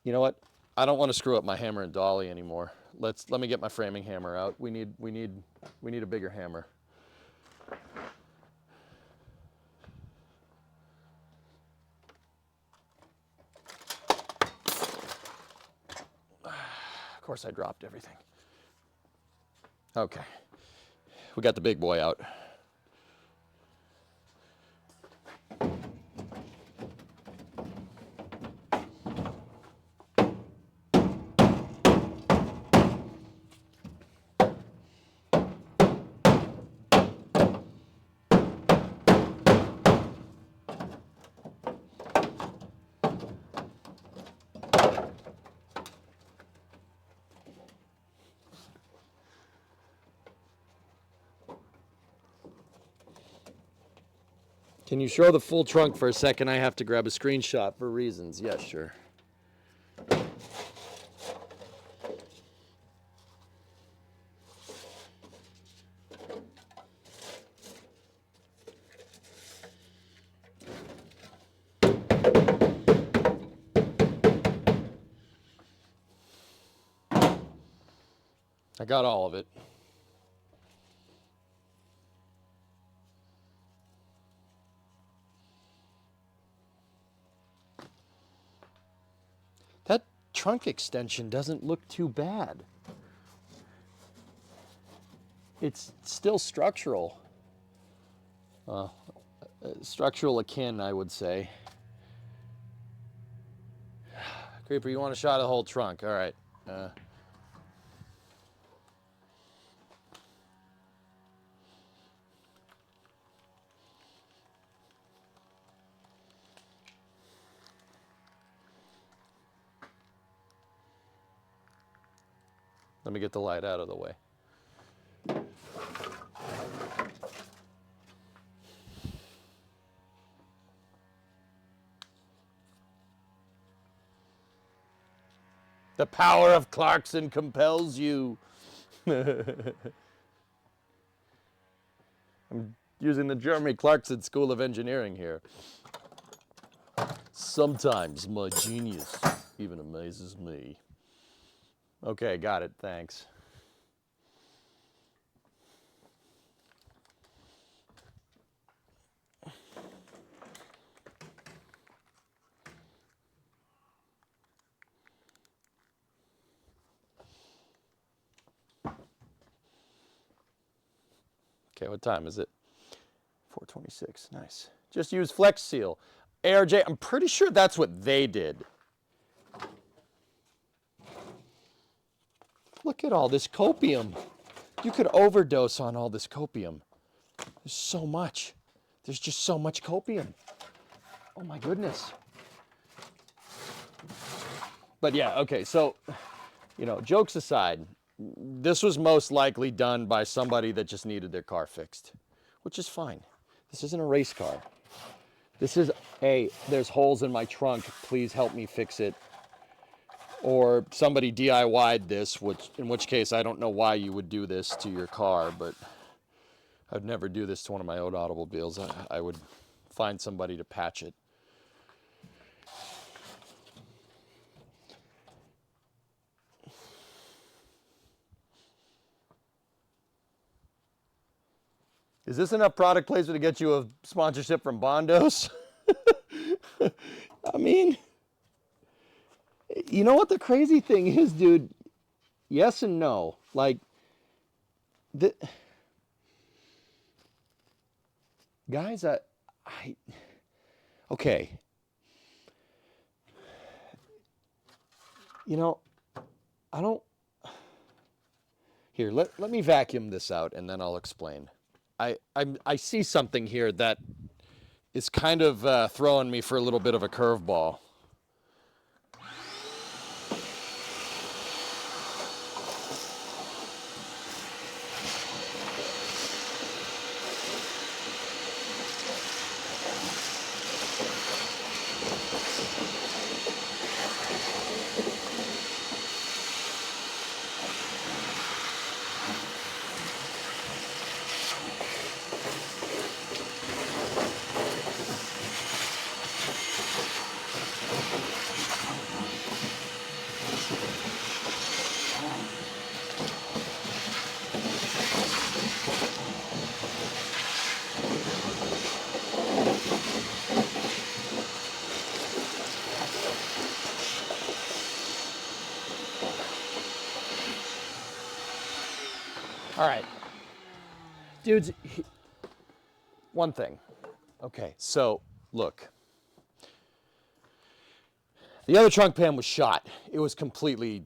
You know what? I don't want to screw up my hammer and dolly anymore. Let me get my framing hammer out. We need a bigger hammer. Of course I dropped everything. Okay. We got the big boy out. Can you show the full trunk for a second? I have to grab a screenshot for reasons. Yes, sure. I got all of it. That trunk extension doesn't look too bad. It's still structural. Structural akin, I would say. Creeper, you want a shot of the whole trunk? All right. Let me get the light out of the way. The power of Clarkson compels you. I'm using the Jeremy Clarkson School of Engineering here. Sometimes my genius even amazes me. Okay, got it, thanks. Okay, what time is it? 4:26, nice. Just use Flex Seal. ARJ, I'm pretty sure that's what they did. Look at all this copium. You could overdose on all this copium. There's so much. There's just so much copium. Oh my goodness. But yeah, okay, so, you know, jokes aside, this was most likely done by somebody that just needed their car fixed, which is fine. This isn't a race car. This is there's holes in my trunk, please help me fix it. Or somebody DIY'd this, in which case I don't know why you would do this to your car, but I'd never do this to one of my own automobiles. I would find somebody to patch it. Is this enough product placement to get you a sponsorship from Bondos? I mean, you know what the crazy thing is, dude? Yes and no. Like, guys, okay. You know, I don't, here, let me vacuum this out and then I'll explain. I see something here that is kind of throwing me for a little bit of a curveball. All right, dudes, one thing. Okay, so look, the other trunk pan was shot. It was completely,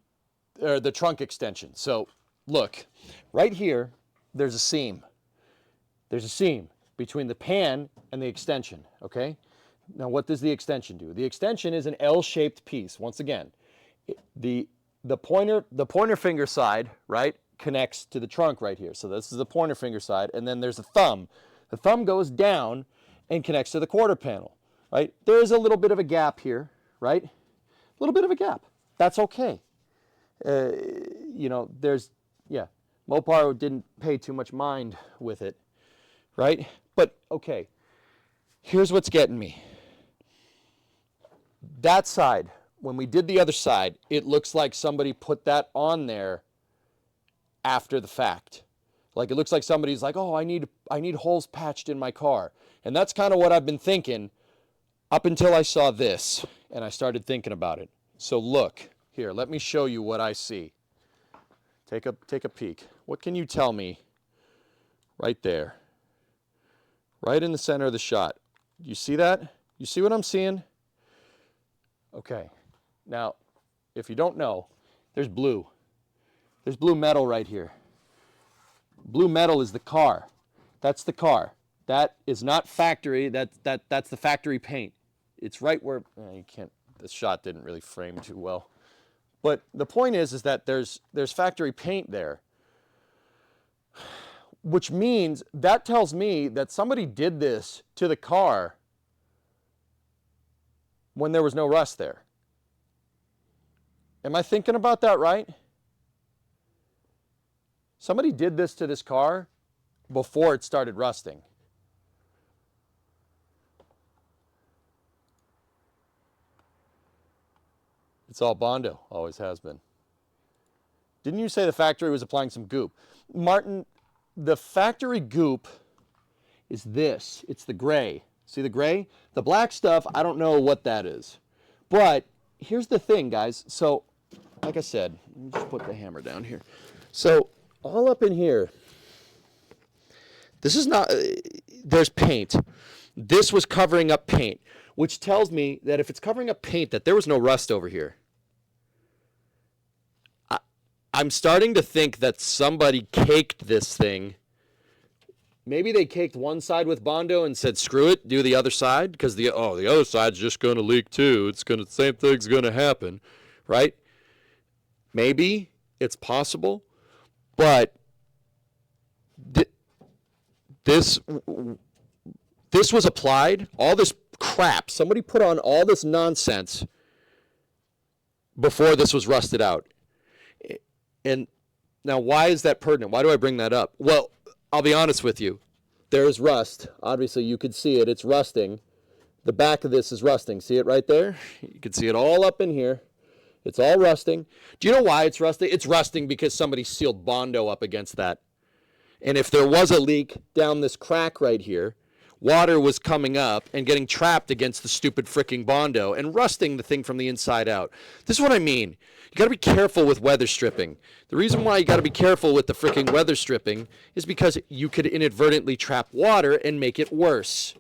the trunk extension. So look, right here, there's a seam. There's a seam between the pan and the extension, okay? Now what does the extension do? The extension is an L-shaped piece. Once again, the pointer finger side, right, connects to the trunk right here. So this is the pointer finger side, and then there's a thumb. The thumb goes down and connects to the quarter panel, right? There is a little bit of a gap here, right? A little bit of a gap. That's okay. You know, Mopar didn't pay too much mind with it, right? But okay, here's what's getting me. That side, when we did the other side, it looks like somebody put that on there after the fact. Like it looks like somebody's like, oh, I need holes patched in my car. And that's kind of what I've been thinking up until I saw this and I started thinking about it. So look, here, let me show you what I see. Take a peek. What can you tell me right there? Right in the center of the shot. You see that? You see what I'm seeing? Okay. Now, if you don't know, there's blue. There's blue metal right here. Blue metal is the car. That's the car. That is not factory. That's the factory paint. It's right where you can't. This shot didn't really frame too well. But the point is that there's factory paint there, which means that tells me that somebody did this to the car when there was no rust there. Am I thinking about that right? Somebody did this to this car before it started rusting. It's all Bondo, always has been. Didn't you say the factory was applying some goop? Martin, the factory goop is this. It's the gray. See the gray? The black stuff, I don't know what that is. But here's the thing, guys. So, like I said, let me just put the hammer down here. So, all up in here, this is not, there's paint. This was covering up paint, which tells me that if it's covering up paint, that there was no rust over here. I'm starting to think that somebody caked this thing. Maybe they caked one side with Bondo and said, screw it, do the other side, because the other side's just going to leak too. The same thing's going to happen, right? Maybe it's possible, but this was applied, all this crap, somebody put on all this nonsense before this was rusted out. And now why is that pertinent? Why do I bring that up? Well, I'll be honest with you. There's rust. Obviously, you could see it. It's rusting. The back of this is rusting. See it right there? You can see it all up in here. It's all rusting. Do you know why it's rusting? It's rusting because somebody sealed Bondo up against that. And if there was a leak down this crack right here, water was coming up and getting trapped against the stupid fricking Bondo and rusting the thing from the inside out. This is what I mean. You got to be careful with weather stripping. The reason why you got to be careful with the fricking weather stripping is because you could inadvertently trap water and make it worse.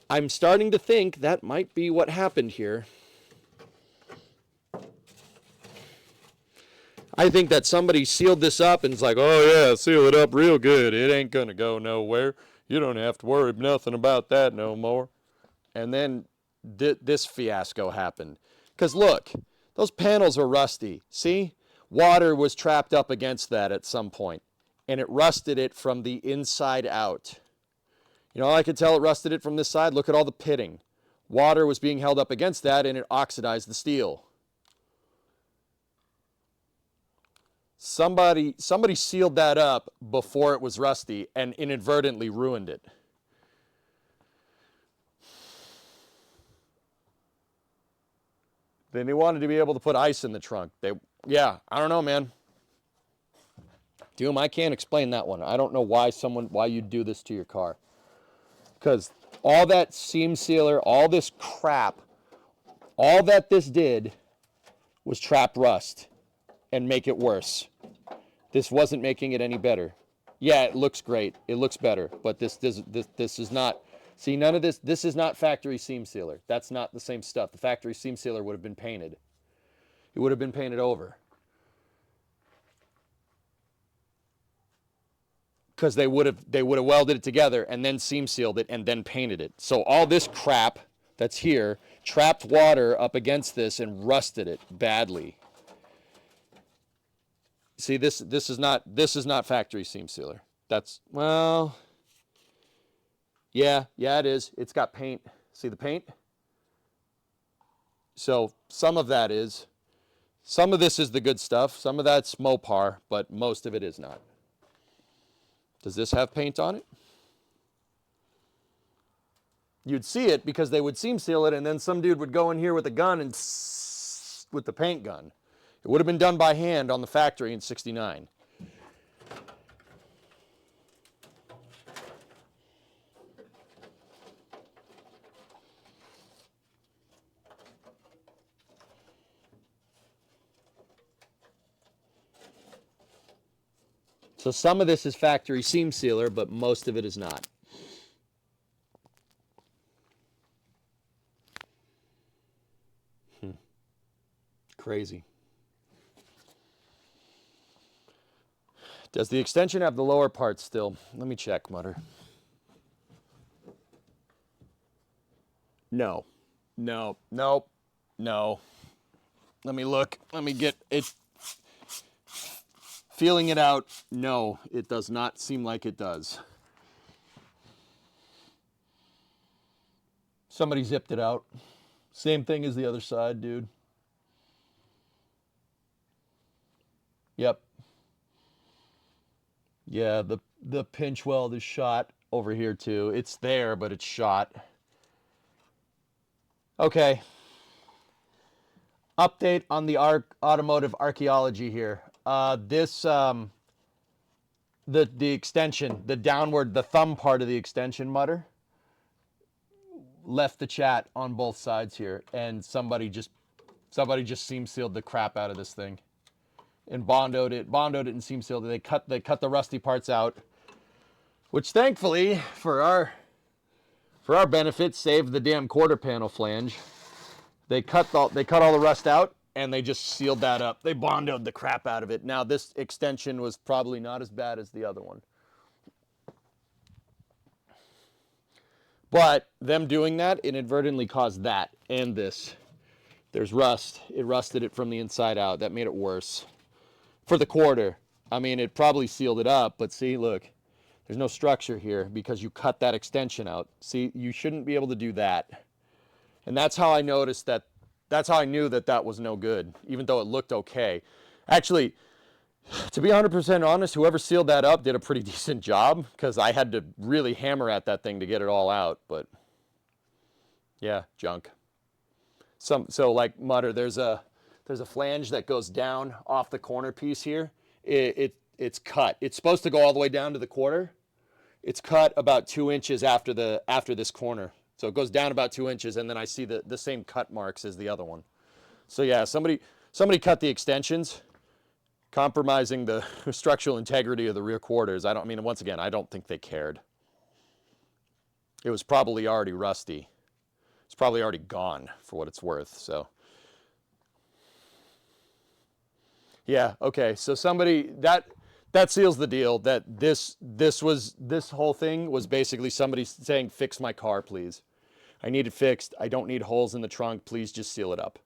I'm starting to think that might be what happened here. I think that somebody sealed this up and it's like, oh yeah, seal it up real good. It ain't going to go nowhere. You don't have to worry nothing about that no more. And then this fiasco happened. Because look, those panels are rusty. See? Water was trapped up against that at some point, and it rusted it from the inside out. You know how I could tell it rusted it from this side? Look at all the pitting. Water was being held up against that, and it oxidized the steel. Somebody sealed that up before it was rusty and inadvertently ruined it. Then they wanted to be able to put ice in the trunk. Yeah, I don't know, man. Doom, I can't explain that one. I don't know why you'd do this to your car. Because all that seam sealer, all this crap, all that this did was trap rust and make it worse. This wasn't making it any better. Yeah, it looks great. It looks better, but this is not. See, none of this. This is not factory seam sealer. That's not the same stuff. The factory seam sealer would have been painted. It would have been painted over. Because they would have welded it together and then seam sealed it and then painted it. So all this crap that's here trapped water up against this and rusted it badly. See, this is not factory seam sealer. That's, well, Yeah, it is. It's got paint. See the paint? So some of that is. Some of this is the good stuff. Some of that's Mopar, but most of it is not. Does this have paint on it? You'd see it because they would seam seal it, and then some dude would go in here with a gun and with the paint gun. It would have been done by hand on the factory in '69. So some of this is factory seam sealer, but most of it is not. Crazy. Does the extension have the lower part still? Let me check, Mutter. No. No. Nope. No. Let me look. Let me get it. Feeling it out. No, it does not seem like it does. Somebody zipped it out. Same thing as the other side, dude. Yep. Yeah, the pinch weld is shot over here too. It's there, but it's shot. Okay. Update on the automotive archaeology here. The extension, the downward, the thumb part of the extension, Mutter, left the chat on both sides here, and somebody just seam sealed the crap out of this thing, and bondoed it and seam sealed it. They cut the rusty parts out, which thankfully for our benefit saved the damn quarter panel flange. They cut all the rust out, and they just sealed that up. They bondoed the crap out of it. Now this extension was probably not as bad as the other one. But them doing that inadvertently caused that and this. There's rust. It rusted it from the inside out. That made it worse. For the quarter. I mean, it probably sealed it up, but see, look. There's no structure here because you cut that extension out. See, you shouldn't be able to do that. And that's how I noticed that. That's how I knew that that was no good, even though it looked okay. Actually, to be 100% honest, whoever sealed that up did a pretty decent job because I had to really hammer at that thing to get it all out. But yeah, junk. So like Mutter, there's a flange that goes down off the corner piece here. It's cut. It's supposed to go all the way down to the quarter. It's cut about 2 inches after this corner. So it goes down about 2 inches, and then I see the same cut marks as the other one. So yeah, somebody cut the extensions, compromising the structural integrity of the rear quarters. Once again, I don't think they cared. It was probably already rusty. It's probably already gone for what it's worth. So yeah, okay. So somebody that seals the deal. That this whole thing was basically somebody saying, "Fix my car, please. I need it fixed. I don't need holes in the trunk. Please just seal it up."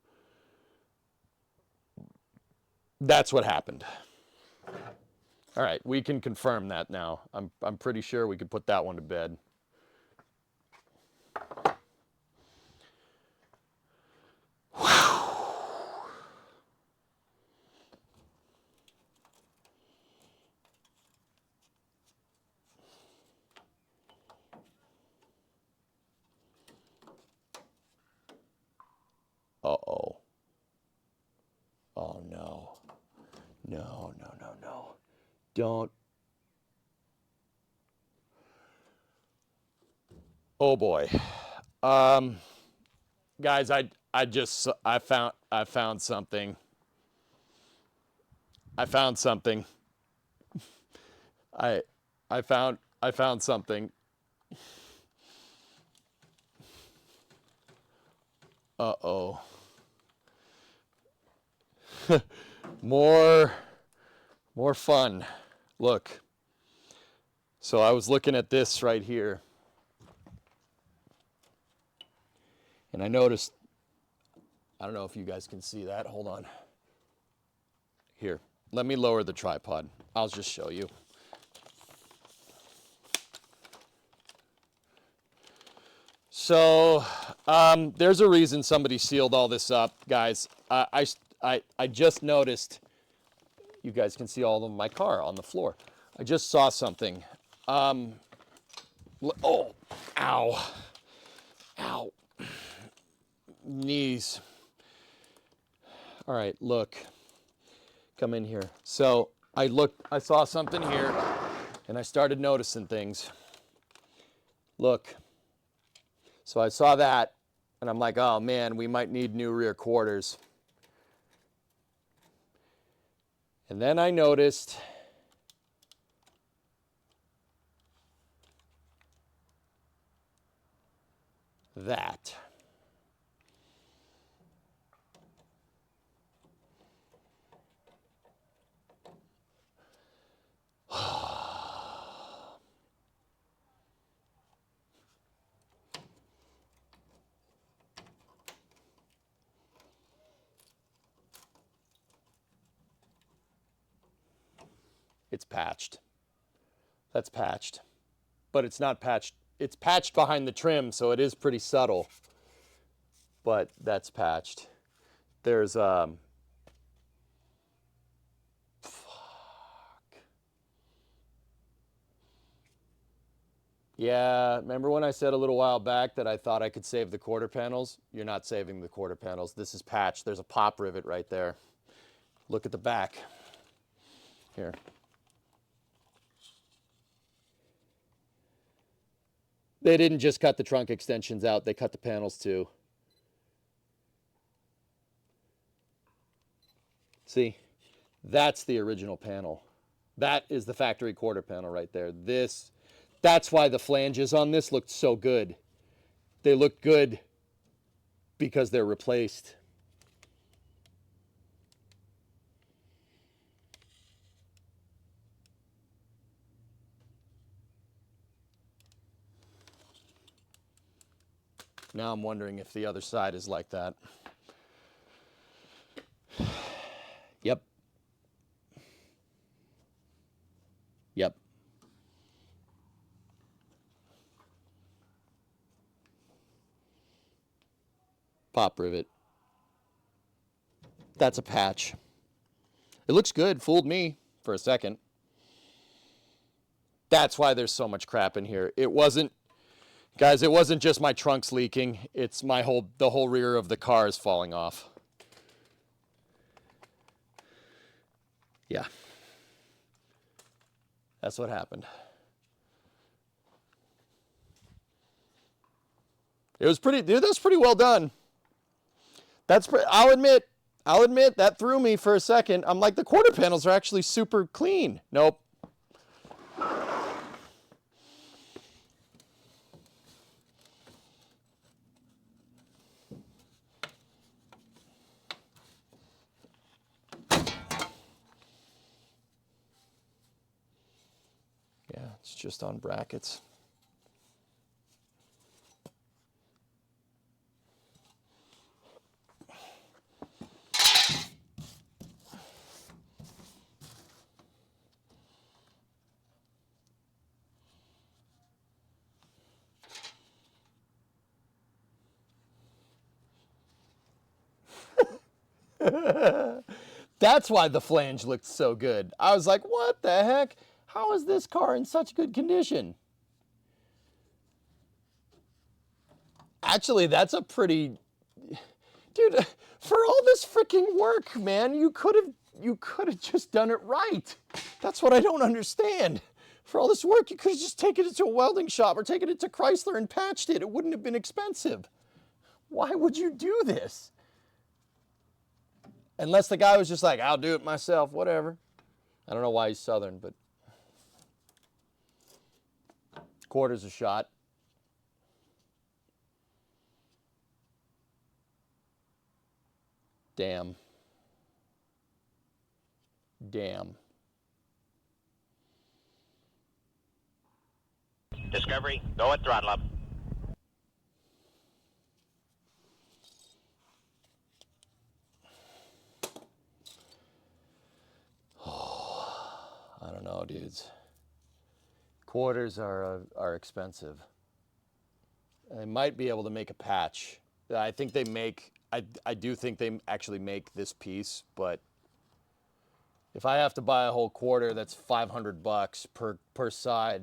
That's what happened. All right, we can confirm that now. I'm pretty sure we could put that one to bed. Uh-oh. Oh, no. No. Don't. Oh, boy. Guys, I found something. I found something. Uh-oh. More fun. Look. So I was looking at this right here. And I noticed, I don't know if you guys can see that. Hold on. Here, let me lower the tripod. I'll just show you. So there's a reason somebody sealed all this up, guys. I just noticed, you guys can see all of my car on the floor. I just saw something. Oh, ow, ow, knees. All right, look, come in here. So I saw something here, and I started noticing things. Look, so I saw that, and I'm like, oh man, we might need new rear quarters. And then I noticed that. It's patched. That's patched. But it's not patched. It's patched behind the trim, so it is pretty subtle. But that's patched. There's fuck. Yeah, remember when I said a little while back that I thought I could save the quarter panels? You're not saving the quarter panels. This is patched. There's a pop rivet right there. Look at the back. Here. They didn't just cut the trunk extensions out, they cut the panels too. See, that's the original panel. That is the factory quarter panel right there. That's why the flanges on this looked so good. They look good because they're replaced. Now I'm wondering if the other side is like that. Yep. Yep. Pop rivet. That's a patch. It looks good. Fooled me for a second. That's why there's so much crap in here. It wasn't, guys, it wasn't just my trunks leaking. It's the whole rear of the car is falling off. Yeah. That's what happened. It was pretty, dude, that was pretty well done. I'll admit that threw me for a second. I'm like, the quarter panels are actually super clean. Nope. Yeah, it's just on brackets. That's why the flange looked so good. I was like, what the heck? How is this car in such good condition? Actually, that's a pretty, dude, for all this freaking work, man, you could have just done it right. That's what I don't understand. For all this work, you could have just taken it to a welding shop or taken it to Chrysler and patched it. It wouldn't have been expensive. Why would you do this? Unless the guy was just like, I'll do it myself, whatever. I don't know why he's Southern, but quarters a shot. Damn. Damn. Discovery, go at throttle up. I don't know, dudes. Quarters are expensive. I might be able to make a patch. I think they make, I do think they actually make this piece, but if I have to buy a whole quarter, that's $500 per side.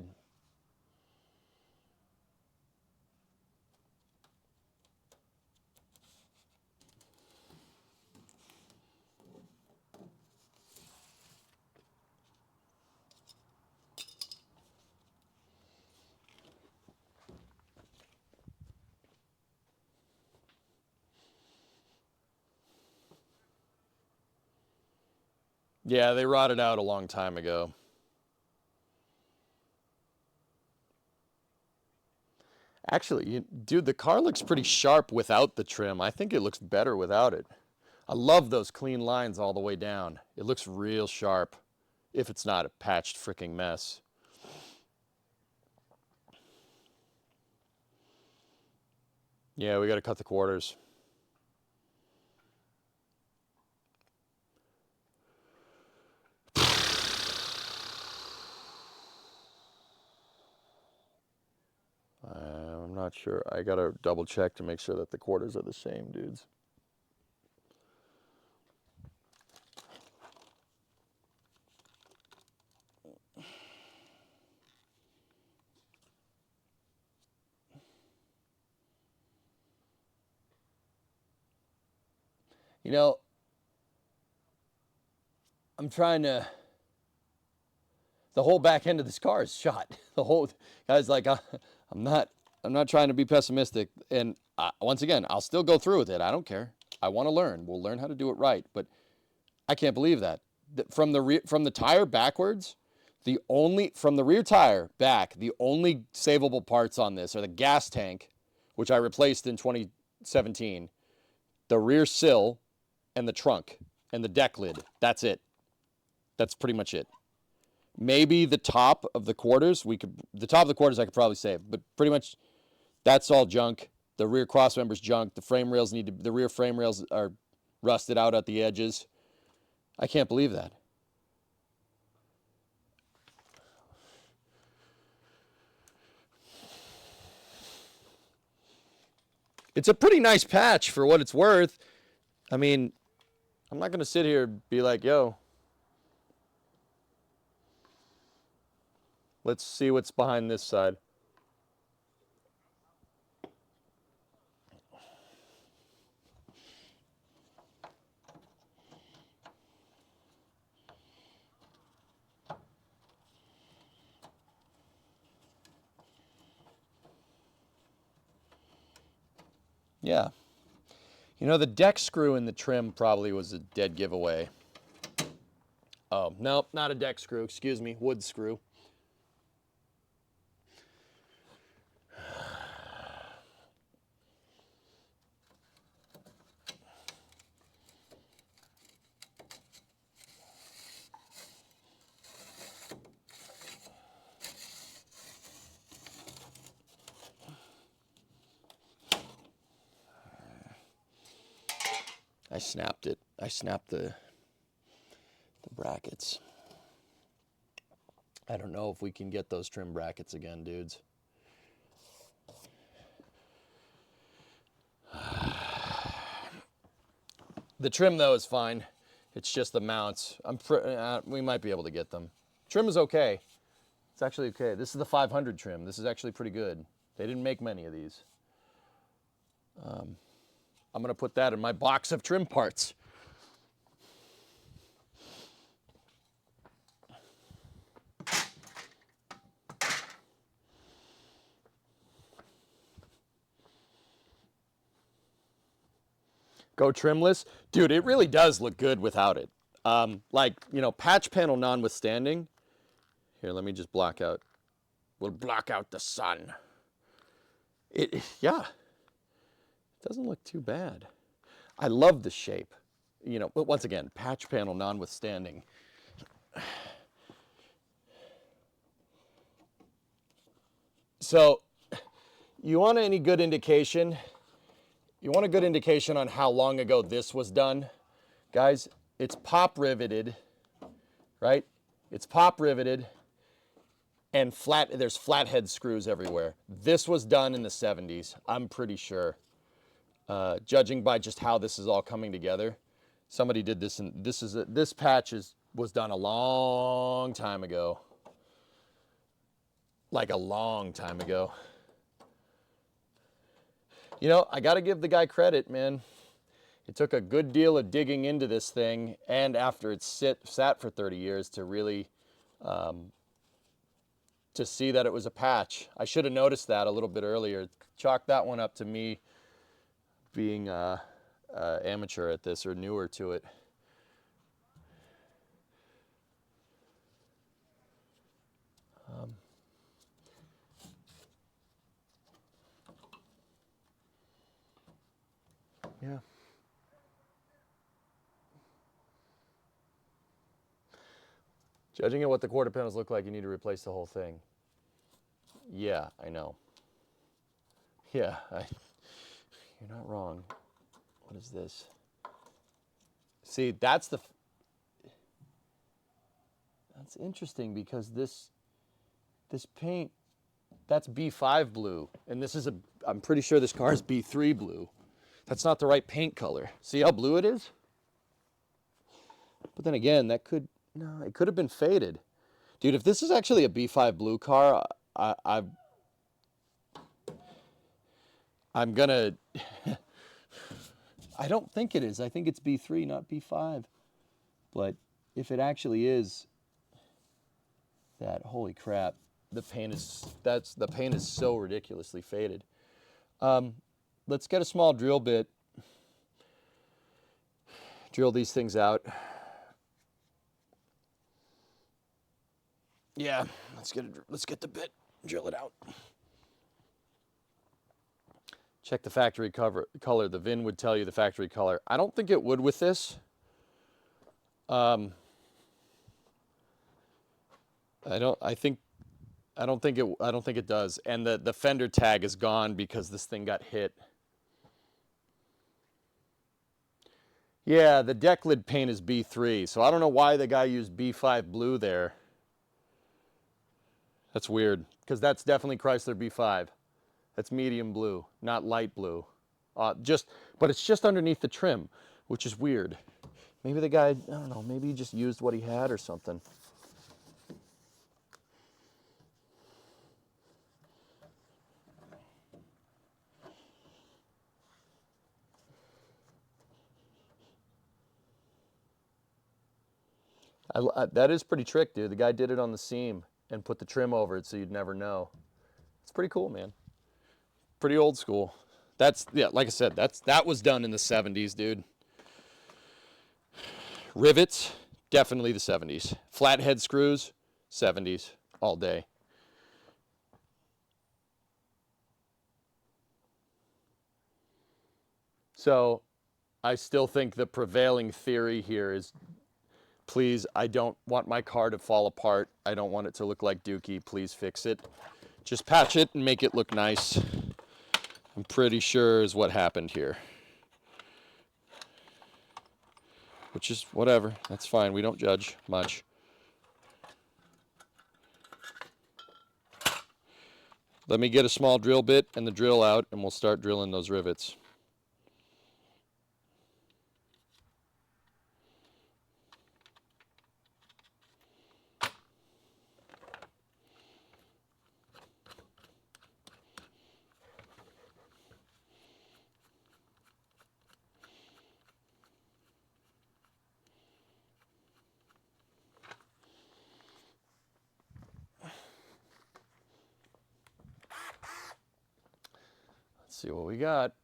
Yeah, they rotted out a long time ago. Actually, dude, the car looks pretty sharp without the trim. I think it looks better without it. I love those clean lines all the way down. It looks real sharp if it's not a patched freaking mess. Yeah, we got to cut the quarters. I'm not sure. I got to double check to make sure that the quarters are the same, dudes. You know, I'm trying to, the whole back end of this car is shot. The whole, guys, like, I'm not trying to be pessimistic. And once again, I'll still go through with it. I don't care. I want to learn. We'll learn how to do it right. But I can't believe that. From the tire backwards, from the rear tire back, the only savable parts on this are the gas tank, which I replaced in 2017, the rear sill, and the trunk, and the deck lid. That's it. That's pretty much it. Maybe the top of the quarters, I could probably save, but pretty much that's all junk. The rear cross member's junk. The rear frame rails are rusted out at the edges. I can't believe that. It's a pretty nice patch for what it's worth. I mean, I'm not going to sit here and be like, yo, let's see what's behind this side. Yeah. You know, the deck screw in the trim probably was a dead giveaway. Oh, nope, not a deck screw. Excuse me, wood screw. I snapped it. I snapped the brackets. I don't know if we can get those trim brackets again, dudes. The trim, though, is fine. It's just the mounts. We might be able to get them. Trim is okay. It's actually okay. This is the 500 trim. This is actually pretty good. They didn't make many of these. I'm going to put that in my box of trim parts. Go trimless. Dude, it really does look good without it. Like, you know, patch panel notwithstanding. Here, let me just block out. We'll block out the sun. Yeah. It doesn't look too bad. I love the shape. You know, but once again, patch panel notwithstanding. So, you want any good indication? You want a good indication on how long ago this was done? Guys, it's pop riveted, right? It's pop riveted. And there's flathead screws everywhere. This was done in the 70s, I'm pretty sure. Judging by just how this is all coming together. Somebody did this, and this patch was done a long time ago. Like a long time ago. You know, I got to give the guy credit, man. It took a good deal of digging into this thing, and after it sat for 30 years to really to see that it was a patch. I should have noticed that a little bit earlier. Chalk that one up to me being amateur at this, or newer to it. Yeah. Judging at what the quarter panels look like, you need to replace the whole thing. Yeah, I know. Yeah, you're not wrong. What is this? See, that's interesting, because this paint, that's B5 blue, and this is I'm pretty sure this car is B3 blue. That's not the right paint color. See how blue it is? But then again, it could have been faded. Dude, if this is actually a B5 blue car, I'm gonna, I don't think it is. I think it's B3, not B5. But if it actually is that, holy crap, the paint is so ridiculously faded. Let's get a small drill bit, drill these things out. Yeah, let's get the bit, drill it out. Check the factory color. The VIN would tell you the factory color. I don't think it would with this. I don't think it does. And the fender tag is gone because this thing got hit. Yeah, the deck lid paint is B3, so I don't know why the guy used B5 blue there. That's weird, because that's definitely Chrysler B5. That's medium blue, not light blue. But it's just underneath the trim, which is weird. Maybe the guy, I don't know, maybe he just used what he had or something. That is pretty trick, dude. The guy did it on the seam and put the trim over it so you'd never know. It's pretty cool, man. Pretty old school. Yeah, like I said, that was done in the 70s, dude. Rivets, definitely the 70s. Flathead screws, 70s, all day. So I still think the prevailing theory here is, please, I don't want my car to fall apart. I don't want it to look like Dookie. Please fix it. Just patch it and make it look nice. I'm pretty sure is what happened here. Which is whatever. That's fine. We don't judge much. Let me get a small drill bit and the drill out, and we'll start drilling those rivets. See what we got.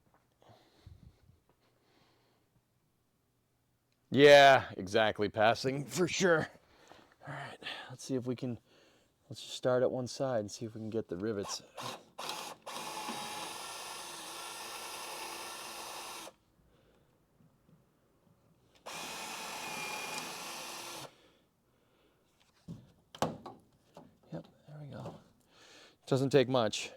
Yeah, exactly. Passing for sure. All right, let's see if we can, let's just start at one side and see if we can get the rivets. Yep, there we go. Doesn't take much.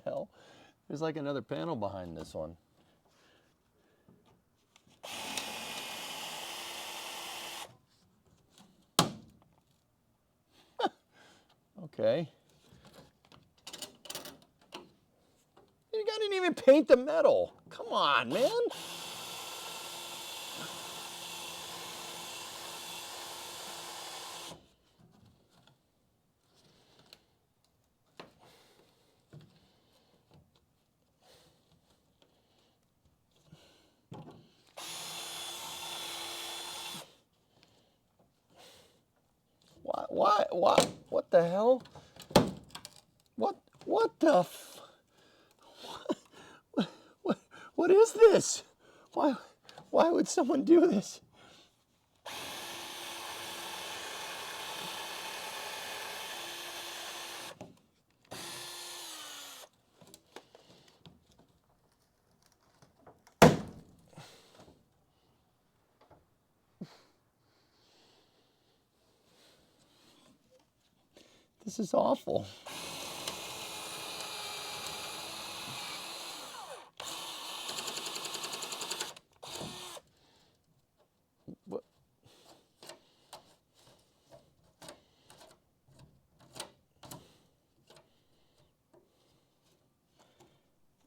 hell? There's like another panel behind this one. Okay. You didn't even paint the metal. Come on, man. What the hell? What the f... What is this? Why would someone do this? This is awful. What?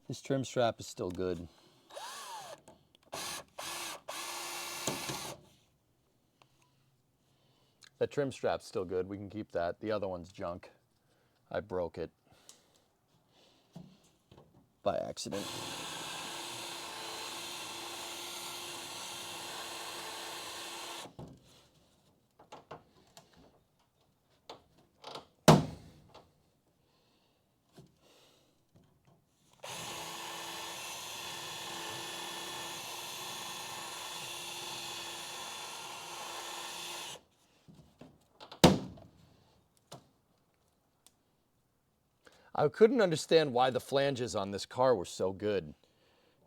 This trim strap is still good. That trim strap's still good. We can keep that. The other one's junk. I broke it by accident. I couldn't understand why the flanges on this car were so good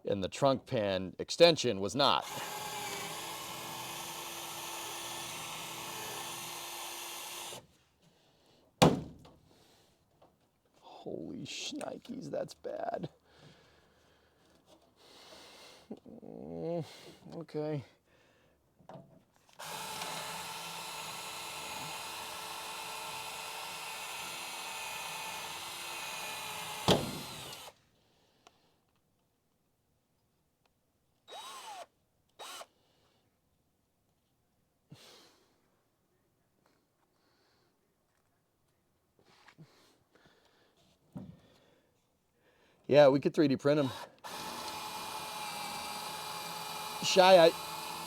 and the trunk pan extension was not. Holy shnikes, that's bad. Okay. Yeah, we could 3D print them. Shy,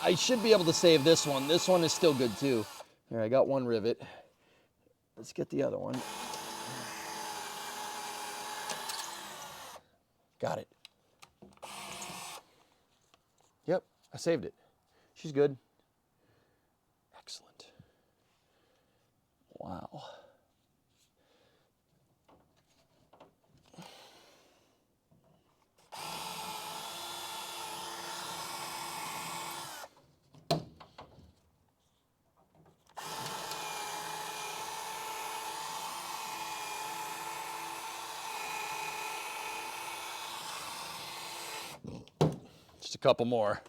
I should be able to save this one. This one is still good too. Here, I got one rivet. Let's get the other one. Got it. Yep, I saved it. She's good. Excellent. Wow. Just a couple more.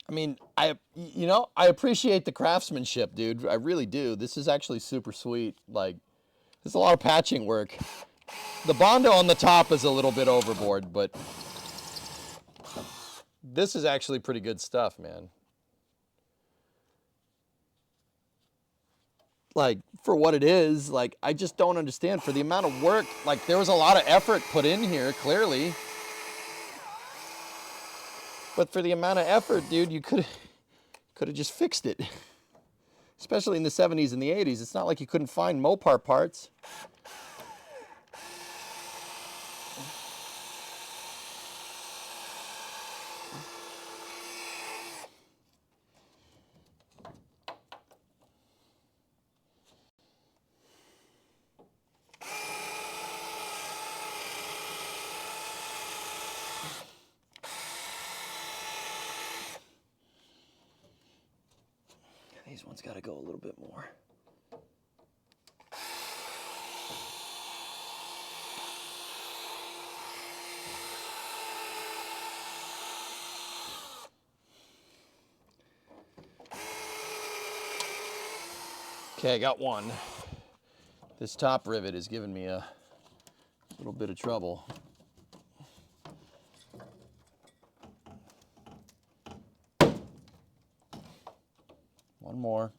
I mean, I appreciate the craftsmanship, dude. I really do. This is actually super sweet. Like, there's a lot of patching work. The Bondo on the top is a little bit overboard, but this is actually pretty good stuff, man. Like, for what it is, like, I just don't understand. For the amount of work, like, there was a lot of effort put in here, clearly. But for the amount of effort, dude, you could have just fixed it. Especially in the 70s and the 80s. It's not like you couldn't find Mopar parts. These ones got to go a little bit more. Okay, I got one. This top rivet is giving me a little bit of trouble. One more.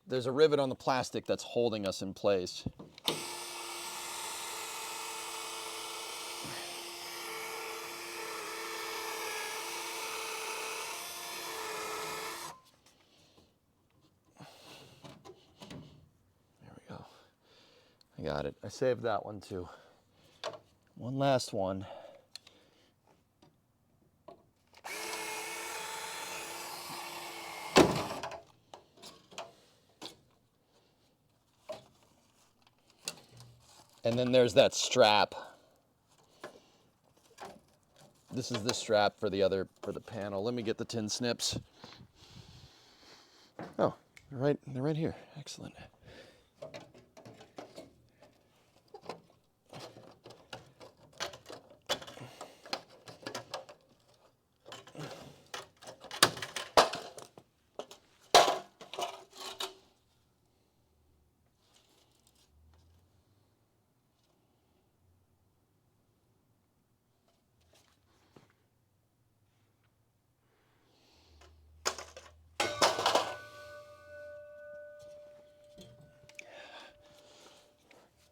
There's a rivet on the plastic that's holding us in place. There we go. I got it. I saved that one too. One last one. And then there's that strap. This is the strap for the panel. Let me get the tin snips. Oh, they're right here. Excellent.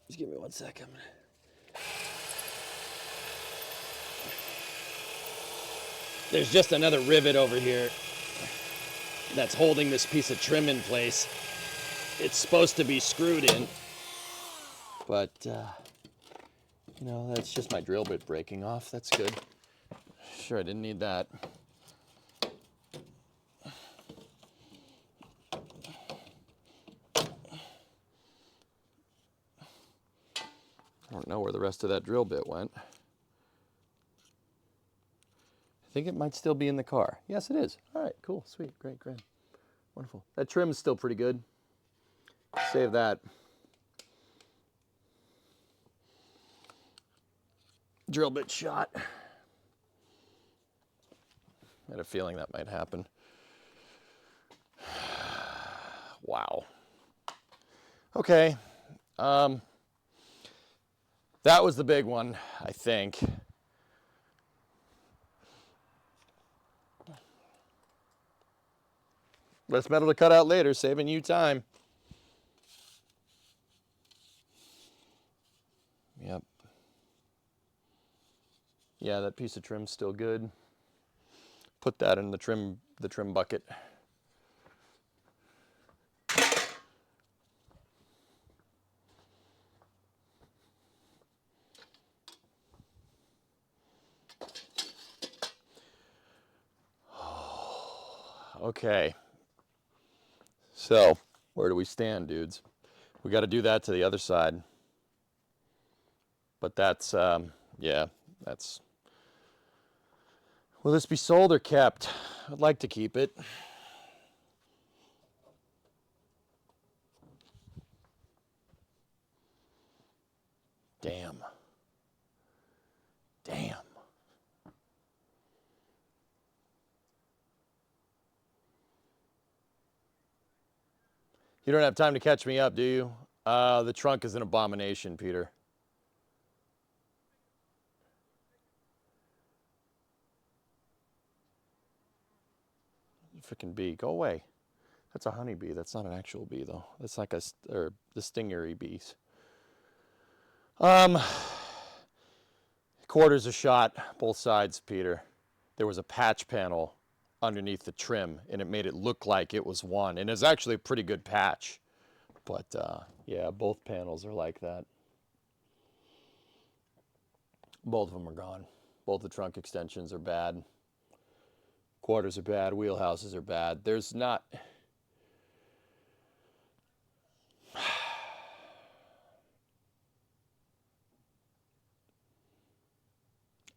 Just give me 1 second. There's just another rivet over here that's holding this piece of trim in place. It's supposed to be screwed in, but you know, that's just my drill bit breaking off. That's good. Sure, I didn't need that. I don't know where the rest of that drill bit went. I think it might still be in the car. Yes, it is. All right, cool, sweet, great, great. Wonderful. That trim is still pretty good. Save that. Drill bit shot. I had a feeling that might happen. Wow. Okay. That was the big one, I think. Less metal to cut out later, saving you time. Yep. Yeah, that piece of trim's still good. Put that in the trim bucket. Okay. So, where do we stand, dudes? We got to do that to the other side. But that's, yeah, that's... Will this be sold or kept? I'd like to keep it. Damn. Damn. You don't have time to catch me up, do you? The trunk is an abomination, Peter. Freaking bee, go away. That's a honeybee. That's not an actual bee, though. That's like the stingery bees. Quarters a shot, both sides, Peter. There was a patch panel underneath the trim, and it made it look like it was one. And it's actually a pretty good patch. But, yeah, both panels are like that. Both of them are gone. Both the trunk extensions are bad. Quarters are bad. Wheelhouses are bad. There's not...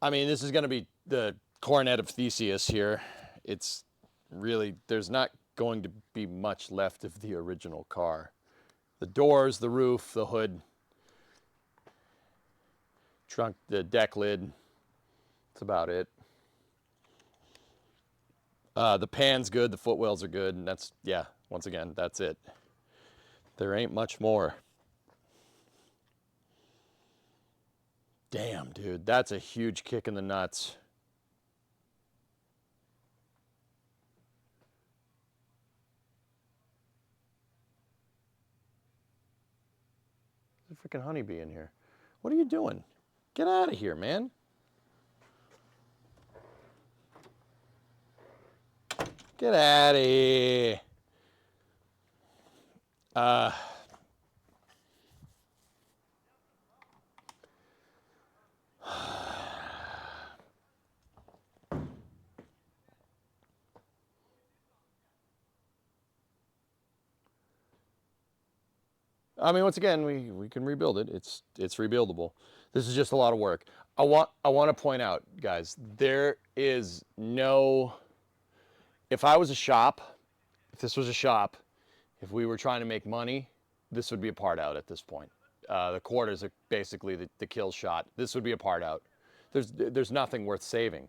I mean, this is going to be the Coronet of Theseus here. It's really, there's not going to be much left of the original car. The doors, the roof, the hood, trunk, the deck lid, that's about it. The pan's good, the footwells are good, and that's, yeah, once again, that's it. There ain't much more. Damn, dude, that's a huge kick in the nuts. There's a freaking honeybee in here. What are you doing? Get out of here, man. Get out of here. I mean, once again, we can rebuild it. It's rebuildable. This is just a lot of work. I want to point out, guys, there is no. If I was a shop, if this was a shop, if we were trying to make money, this would be a part out at this point. The quarters are basically the kill shot. This would be a part out. There's nothing worth saving.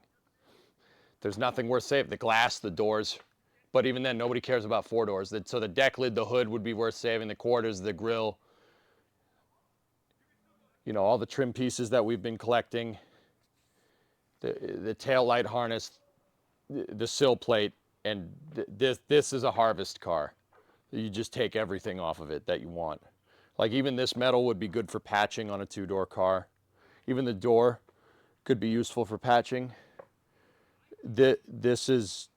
There's nothing worth saving. The glass, the doors. But even then, nobody cares about four doors. So the deck lid, the hood would be worth saving. The quarters, the grill, you know, all the trim pieces that we've been collecting, the tail light harness, the sill plate, and this is a harvest car. You just take everything off of it that you want. Like even this metal would be good for patching on a two-door car. Even the door could be useful for patching. This is.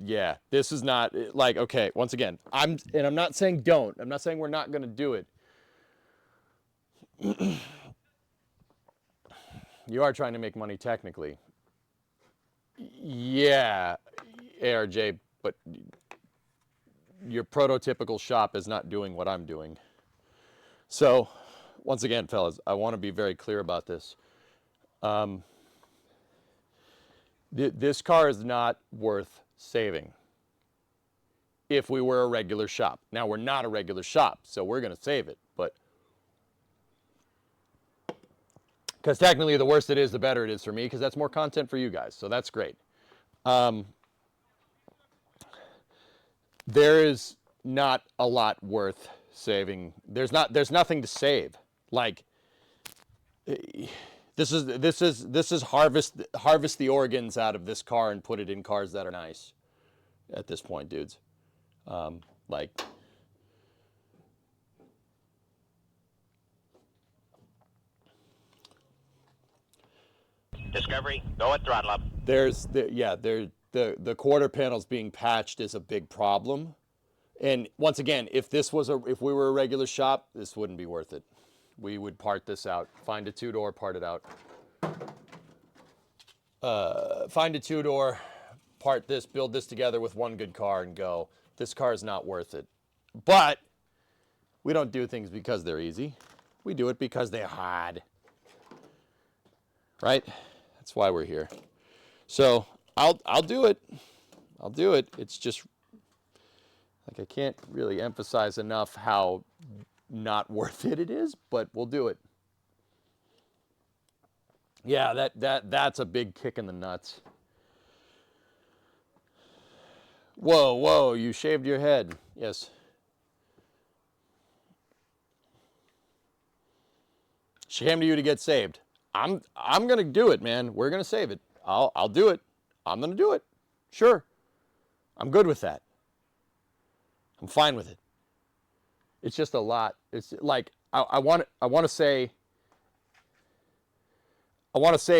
Yeah, this is not like, okay, once again, I'm not saying don't. I'm not saying we're not going to do it. You are trying to make money technically. Yeah, ARJ, but your prototypical shop is not doing what I'm doing. So, once again, fellas, I want to be very clear about this. This car is not worth saving if we were a regular shop. Now, we're not a regular shop, so we're going to save it. But because technically, the worse it is, the better it is for me, because that's more content for you guys. So that's great. There is not a lot worth saving. There's nothing to save. Like this is harvest the organs out of this car and put it in cars that are nice. At this point, dudes, like. Discovery, go at throttle up. The quarter panels being patched is a big problem. And once again, if we were a regular shop, this wouldn't be worth it. We would part this out. Find a two-door, part it out. Find a two-door, part this, build this together with one good car and go. This car is not worth it. But we don't do things because they're easy. We do it because they're hard. Right? That's why we're here. So I'll do it. I'll do it. It's just like I can't really emphasize enough how not worth it is, but we'll do it. Yeah, that's a big kick in the nuts. Whoa, you shaved your head. Yes. Shame to you to get saved. I'm gonna do it, man. We're gonna save it. I'll do it. I'm gonna do it. Sure. I'm good with that. I'm fine with it. It's just a lot. It's like I want to say,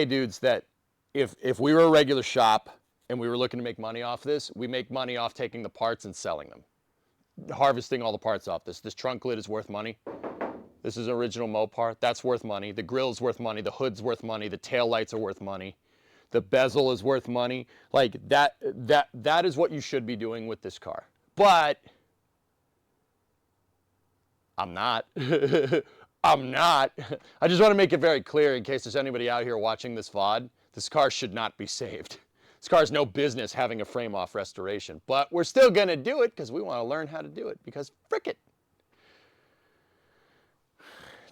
dudes, that if we were a regular shop and we were looking to make money off this, we make money off taking the parts and selling them, harvesting all the parts off this. This trunk lid is worth money. This is an original Mopar. That's worth money. The grill's worth money. The hood's worth money. The tail lights are worth money. The bezel is worth money. Like that is what you should be doing with this car. But I'm not. I'm not. I just want to make it very clear in case there's anybody out here watching this VOD, this car should not be saved. This car has no business having a frame off restoration, but we're still going to do it because we want to learn how to do it, because frick it.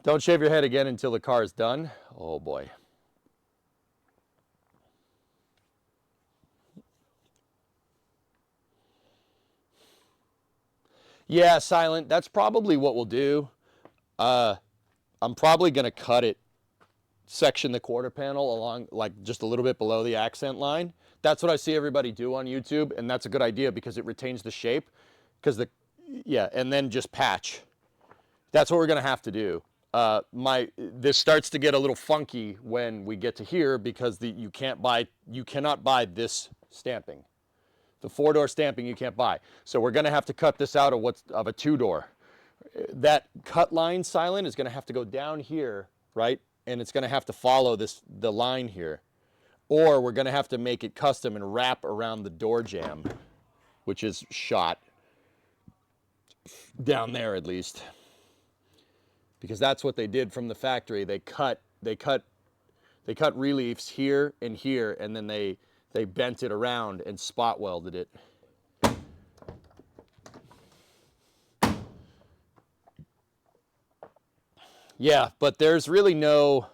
Don't shave your head again until the car is done. Oh boy. Yeah, Silent, that's probably what we'll do. I'm probably going to cut it, section the quarter panel along, like just a little bit below the accent line. That's what I see everybody do on YouTube, and that's a good idea because it retains the shape. Yeah, and then just patch. That's what we're going to have to do. This starts to get a little funky when we get to here because you cannot buy this stamping. The 4-door stamping you can't buy. So we're going to have to cut this out of a 2-door. That cut line, Silent, is going to have to go down here, right? And it's going to have to follow the line here. Or we're going to have to make it custom and wrap around the door jamb, which is shot down there at least. Because that's what they did from the factory. They cut reliefs here, and then they bent it around and spot welded it. Yeah, but there's really no.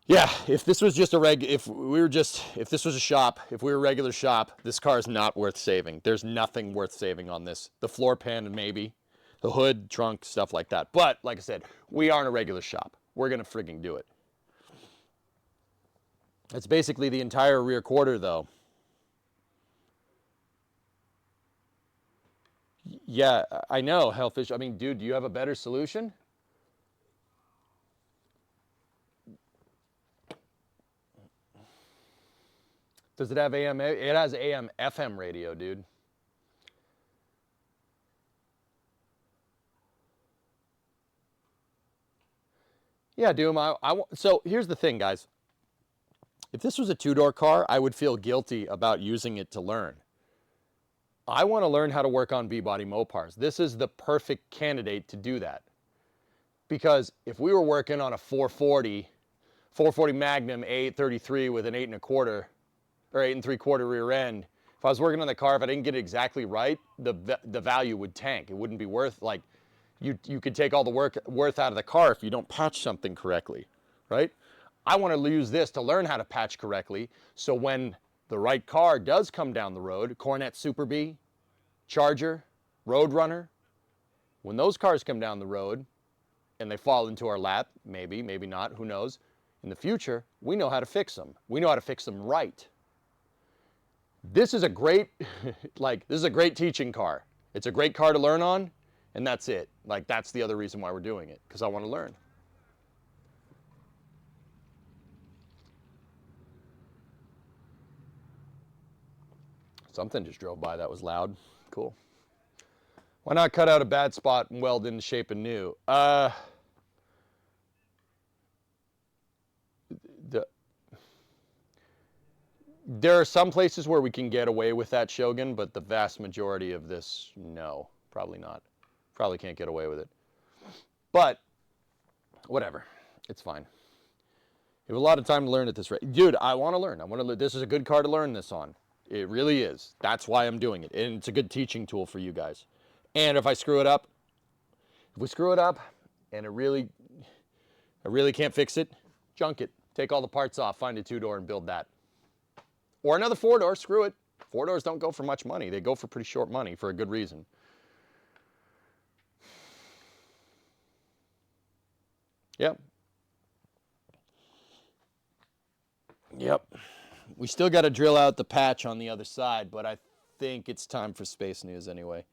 Yeah, if this was just if this was a shop, if we were a regular shop, this car is not worth saving. There's nothing worth saving on this. The floor pan, maybe. The hood, trunk, stuff like that. But, like I said, we aren't a regular shop. We're going to frigging do it. It's basically the entire rear quarter, though. Yeah, I know, Hellfish. I mean, dude, do you have a better solution? Does it have AM? It has AM FM radio, dude. Yeah, Doom. So here's the thing, guys. If this was a 2-door car, I would feel guilty about using it to learn. I want to learn how to work on B-body Mopars. This is the perfect candidate to do that. Because if we were working on a 440 Magnum A833 with an 8 1/4 or 8 3/4 rear end, if I was working on the car, if I didn't get it exactly right, the value would tank. It wouldn't be worth, like, you could take all the worth out of the car if you don't patch something correctly, right? I want to use this to learn how to patch correctly, so when the right car does come down the road, Coronet Super B, Charger, Roadrunner, when those cars come down the road and they fall into our lap, maybe not, who knows, in the future, we know how to fix them. We know how to fix them right. This is a great, this is a great teaching car. It's a great car to learn on, and that's it. Like, that's the other reason why we're doing it, because I want to learn. Something just drove by that was loud. Cool. Why not cut out a bad spot and weld in the shape anew? There are some places where we can get away with that, Shogun, but the vast majority of this, no, probably not. Probably can't get away with it. But, whatever. It's fine. You have a lot of time to learn at this rate. Dude, I want to learn. This is a good car to learn this on. It really is. That's why I'm doing it. And it's a good teaching tool for you guys. And if we screw it up, and I really can't fix it, junk it. Take all the parts off, find a 2-door and build that. Or another 4-door, screw it. 4-doors don't go for much money. They go for pretty short money for a good reason. Yep. Yep. We still got to drill out the patch on the other side, but I think it's time for space news anyway.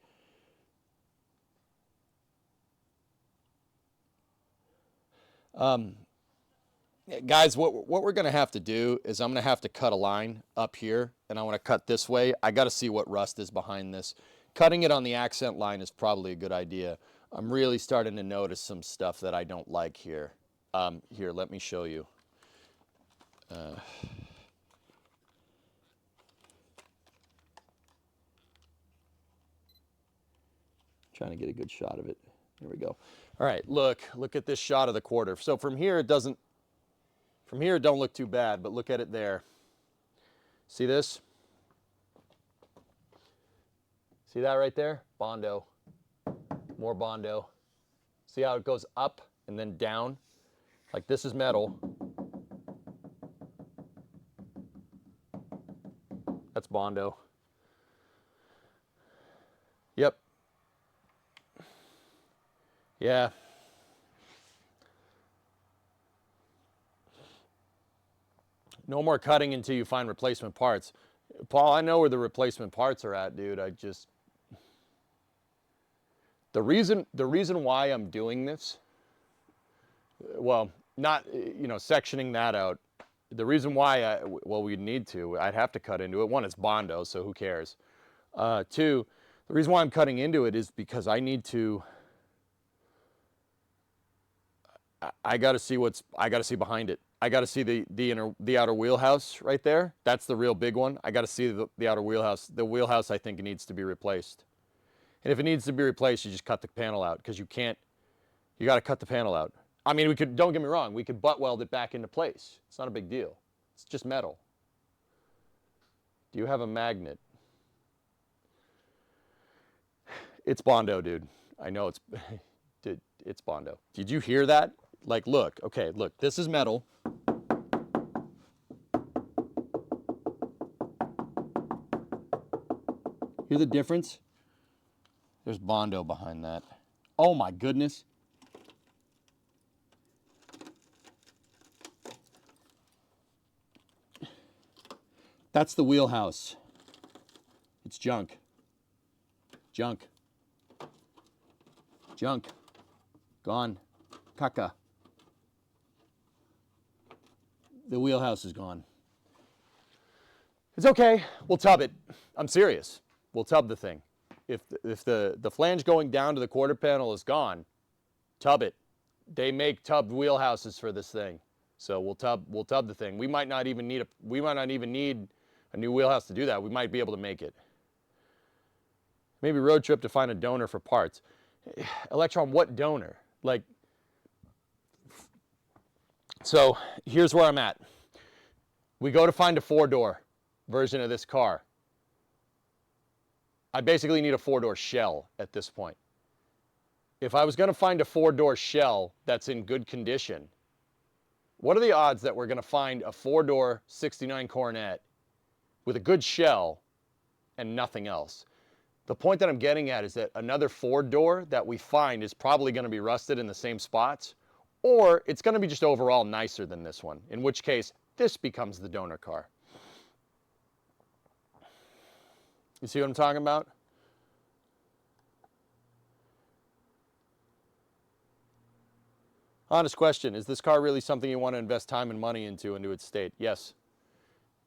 Guys, what we're going to have to do is I'm going to have to cut a line up here, and I want to cut this way. I got to see what rust is behind this. Cutting it on the accent line is probably a good idea. I'm really starting to notice some stuff that I don't like here. Here, let me show you. Trying to get a good shot of it. There we go. All right, look at this shot of the quarter. So from here it don't look too bad, but look at it there. See this? See that right there? Bondo. More Bondo. See how it goes up and then down? Like this is metal. That's Bondo. Yep. Yeah. No more cutting until you find replacement parts. Paul, I know where the replacement parts are at, dude. The reason why I'm doing this, well, not, sectioning that out. The reason why we'd need to, I'd have to cut into it. One, it's Bondo, so who cares? Two, the reason why I'm cutting into it is because I need to, I got to see behind it. I got to see the outer wheelhouse right there. That's the real big one. I got to see the outer wheelhouse. The wheelhouse, I think, needs to be replaced. And if it needs to be replaced, you just cut the panel out, because you got to cut the panel out. I mean, don't get me wrong, we could butt weld it back into place. It's not a big deal. It's just metal. Do you have a magnet? It's Bondo, dude. I know it's Bondo. Did you hear that? Like, look, okay, look, this is metal. Hear the difference? There's Bondo behind that. Oh my goodness. That's the wheelhouse. It's junk. Junk. Junk. Gone. Caca. The wheelhouse is gone. It's okay. We'll tub it. I'm serious. We'll tub the thing. If the flange going down to the quarter panel is gone, tub it. They make tubbed wheelhouses for this thing, so we'll tub the thing. We might not even need a new wheelhouse to do that. We might be able to make it. Maybe road trip to find a donor for parts. Electron, what donor? Like, so here's where I'm at. We go to find a 4-door version of this car. I basically need a 4-door shell at this point. If I was going to find a 4-door shell that's in good condition, what are the odds that we're going to find a 4-door 69 Coronet with a good shell and nothing else? The point that I'm getting at is that another 4-door that we find is probably going to be rusted in the same spots, or it's going to be just overall nicer than this one, in which case this becomes the donor car. You see what I'm talking about? Honest question, is this car really something you want to invest time and money into its state? Yes.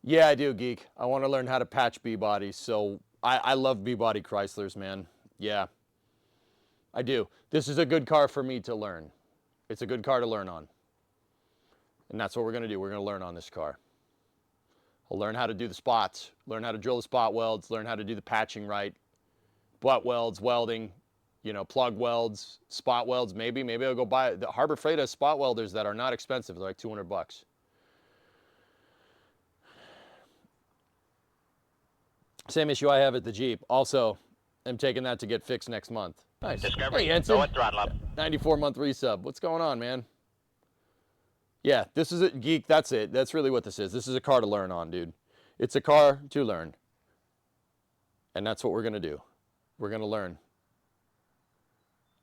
Yeah, I do, geek. I want to learn how to patch B-bodies, so I love B-body Chryslers, man. Yeah, I do. This is a good car for me to learn. It's a good car to learn on. And that's what we're going to do. We're going to learn on this car. I'll learn how to do the spots, learn how to drill the spot welds, learn how to do the patching right, butt welds, welding, plug welds, spot welds, maybe I'll go buy, the Harbor Freight has spot welders that are not expensive. They're like $200. Same issue I have at the Jeep. Also, I'm taking that to get fixed next month. Nice. Discovery, Hey, Ensign. go at throttle up. 94-month resub. What's going on, man? Yeah, this is it, geek. That's it. That's really what this is. This is a car to learn on, dude. It's a car to learn. And that's what we're going to do. We're going to learn.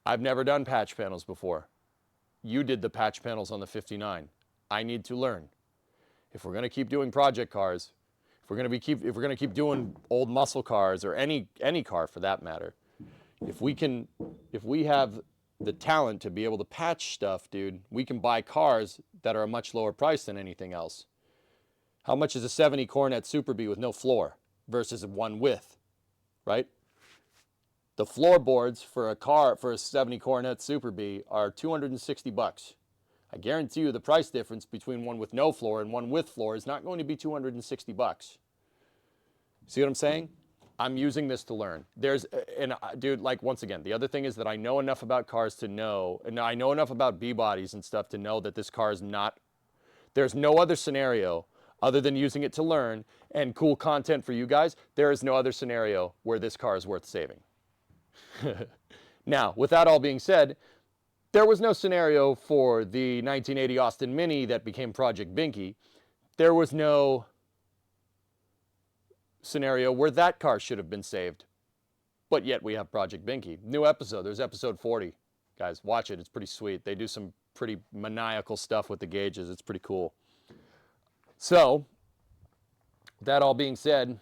I've never done patch panels before. You did the patch panels on the 59. I need to learn. If we're going to keep doing project cars, if we're going to keep doing old muscle cars, or any car for that matter, if we have the talent to be able to patch stuff, dude, we can buy cars that are a much lower price than anything else. How much is a 70 Coronet Super B with no floor versus one with, right? The floorboards for a 70 Coronet Super B are $260. I guarantee you the price difference between one with no floor and one with floor is not going to be $260. See what I'm saying? I'm using this to learn. Dude, like, once again, the other thing is that I know enough about cars to know, and I know enough about B-bodies and stuff to know that this car is not, there's no other scenario other than using it to learn and cool content for you guys. There is no other scenario where this car is worth saving. Now, with that all being said, there was no scenario for the 1980 Austin Mini that became Project Binky. There was no scenario where that car should have been saved. But yet we have Project Binky. New episode. There's episode 40. Guys, watch it. It's pretty sweet. They do some pretty maniacal stuff with the gauges. It's pretty cool. So, with that all being said, you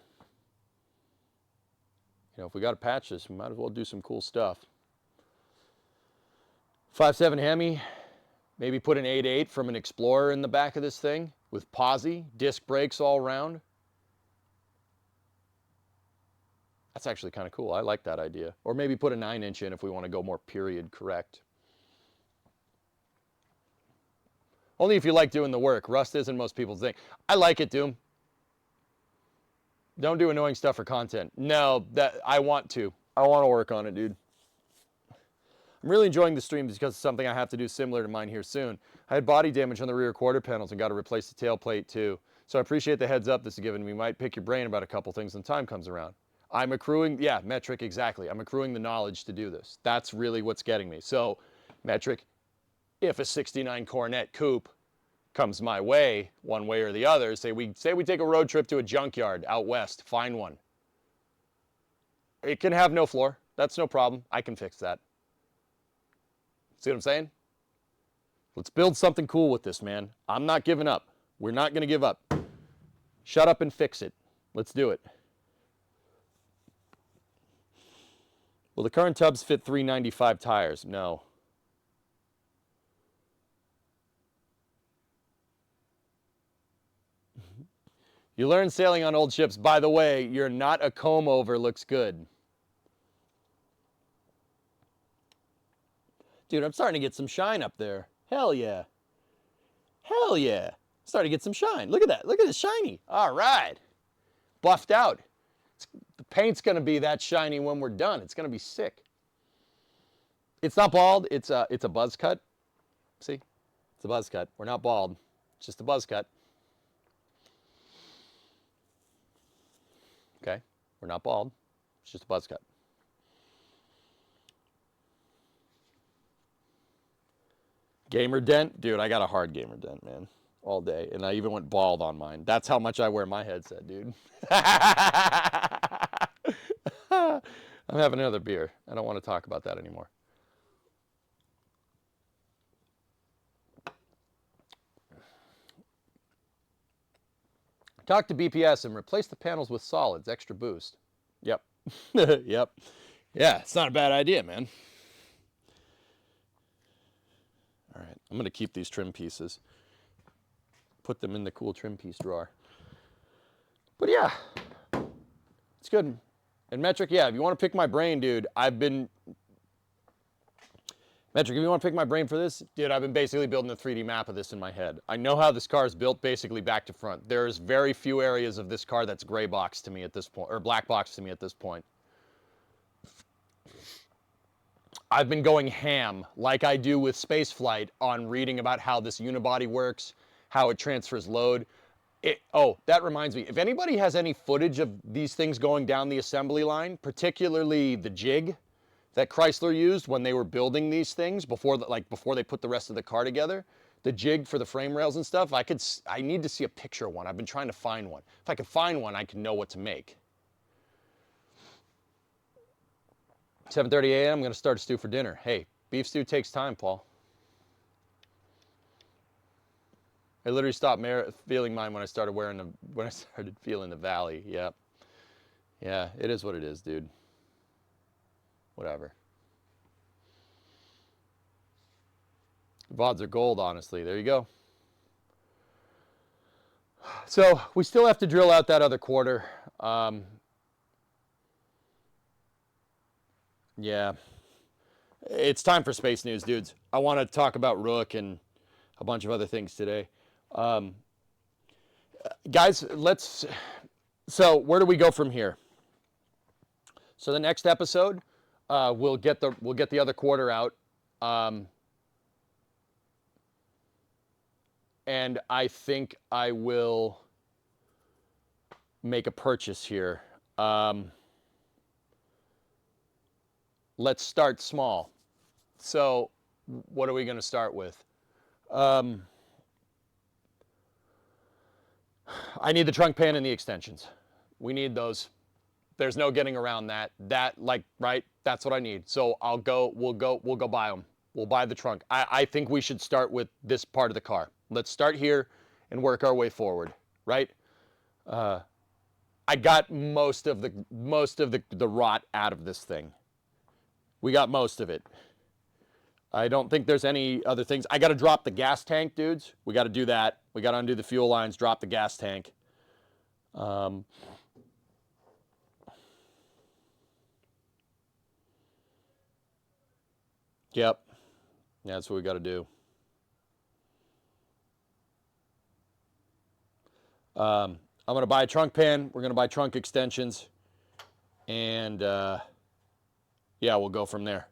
know, if we got to patch this, we might as well do some cool stuff. 5.7 Hemi, maybe put an 8.8 from an Explorer in the back of this thing with posi, disc brakes all around. That's actually kind of cool. I like that idea. Or maybe put a 9-inch in if we want to go more period correct. Only if you like doing the work. Rust isn't most people's thing. I like it, Doom. Don't do annoying stuff for content. No, I want to. I want to work on it, dude. I'm really enjoying the stream because it's something I have to do similar to mine here soon. I had body damage on the rear quarter panels and got to replace the tailplate too. So I appreciate the heads up this is given me. Might pick your brain about a couple things when time comes around. I'm accruing, yeah, Metric, exactly. I'm accruing the knowledge to do this. That's really what's getting me. So, Metric, if a 69 Coronet coupe comes my way, one way or the other, say we take a road trip to a junkyard out west, find one. It can have no floor. That's no problem. I can fix that. See what I'm saying? Let's build something cool with this, man. I'm not giving up. We're not going to give up. Shut up and fix it. Let's do it. Will the current tubs fit 395 tires? No. You learn sailing on old ships. By the way, you're not a comb over looks good. Dude, I'm starting to get some shine up there. Hell yeah. Hell yeah. Starting to get some shine. Look at that. Look at it, shiny. All right. Buffed out. The paint's going to be that shiny when we're done. It's going to be sick. It's not bald. It's a buzz cut. See? It's a buzz cut. We're not bald. It's just a buzz cut. Okay? We're not bald. It's just a buzz cut. Gamer dent? Dude, I got a hard gamer dent, man. All day. And I even went bald on mine. That's how much I wear my headset, dude. I'm having another beer. I don't want to talk about that anymore. Talk to BPS and replace the panels with solids. Extra boost. Yep. Yep. Yeah, it's not a bad idea, man. All right, I'm going to keep these trim pieces. Put them in the cool trim piece drawer. But yeah, it's good. And Metric, yeah, if you want to pick my brain, dude, Metric, if you want to pick my brain for this, dude, I've been basically building a 3D map of this in my head. I know how this car is built basically back to front. There's very few areas of this car that's gray box to me at this point, or black box to me at this point. I've been going ham, like I do with spaceflight, on reading about how this unibody works, how it transfers load. Oh, that reminds me. If anybody has any footage of these things going down the assembly line, particularly the jig that Chrysler used when they were building these things before they put the rest of the car together, the jig for the frame rails and stuff, I need to see a picture of one. I've been trying to find one. If I can find one, I can know what to make. 7:30 a.m. I'm going to start a stew for dinner. Hey, beef stew takes time, Paul. I literally stopped feeling mine when I started feeling the valley. Yep. Yeah, it is what it is, dude. Whatever. VODs are gold, honestly. There you go. So we still have to drill out that other quarter. Yeah. It's time for space news, dudes. I want to talk about Rook and a bunch of other things today. Guys, so where do we go from here? So the next episode, we'll get the other quarter out. And I think I will make a purchase here. Let's start small. So what are we going to start with? I need the trunk pan and the extensions. We need those. There's no getting around that. Right? That's what I need. So we'll go buy them. We'll buy the trunk. I think we should start with this part of the car. Let's start here and work our way forward, right? I got most of the rot out of this thing. We got most of it. I don't think there's any other things. I got to drop the gas tank, dudes. We got to do that. We got to undo the fuel lines, drop the gas tank. Yep. Yeah, that's what we got to do. I'm going to buy a trunk pan. We're going to buy trunk extensions. And, yeah, we'll go from there.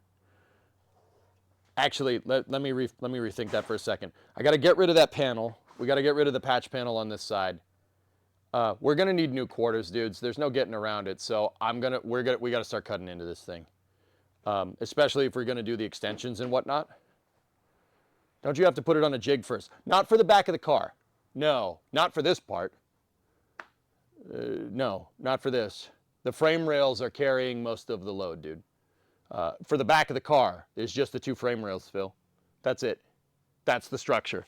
Actually, let me rethink that for a second. I got to get rid of that panel. We got to get rid of the patch panel on this side. We're going to need new quarters, dudes. There's no getting around it. So we got to start cutting into this thing. Especially if we're going to do the extensions and whatnot. Don't you have to put it on a jig first? Not for the back of the car. No, not for this part. No, not for this. The frame rails are carrying most of the load, dude. For the back of the car, there's just the 2 frame rails, Phil. That's it. That's the structure.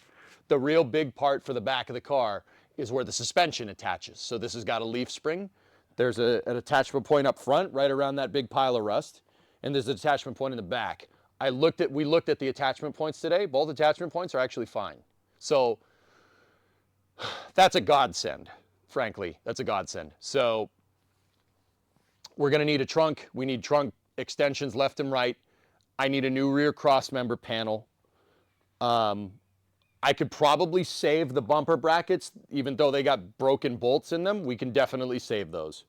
The real big part for the back of the car is where the suspension attaches. So this has got a leaf spring. There's an attachment point up front, right around that big pile of rust. And there's an attachment point in the back. We looked at the attachment points today. Both attachment points are actually fine. So that's a godsend, frankly. That's a godsend. So we're going to need a trunk. We need trunk extensions left and right. I need a new rear cross member panel. I could probably save the bumper brackets, even though they got broken bolts in them. We can definitely save those.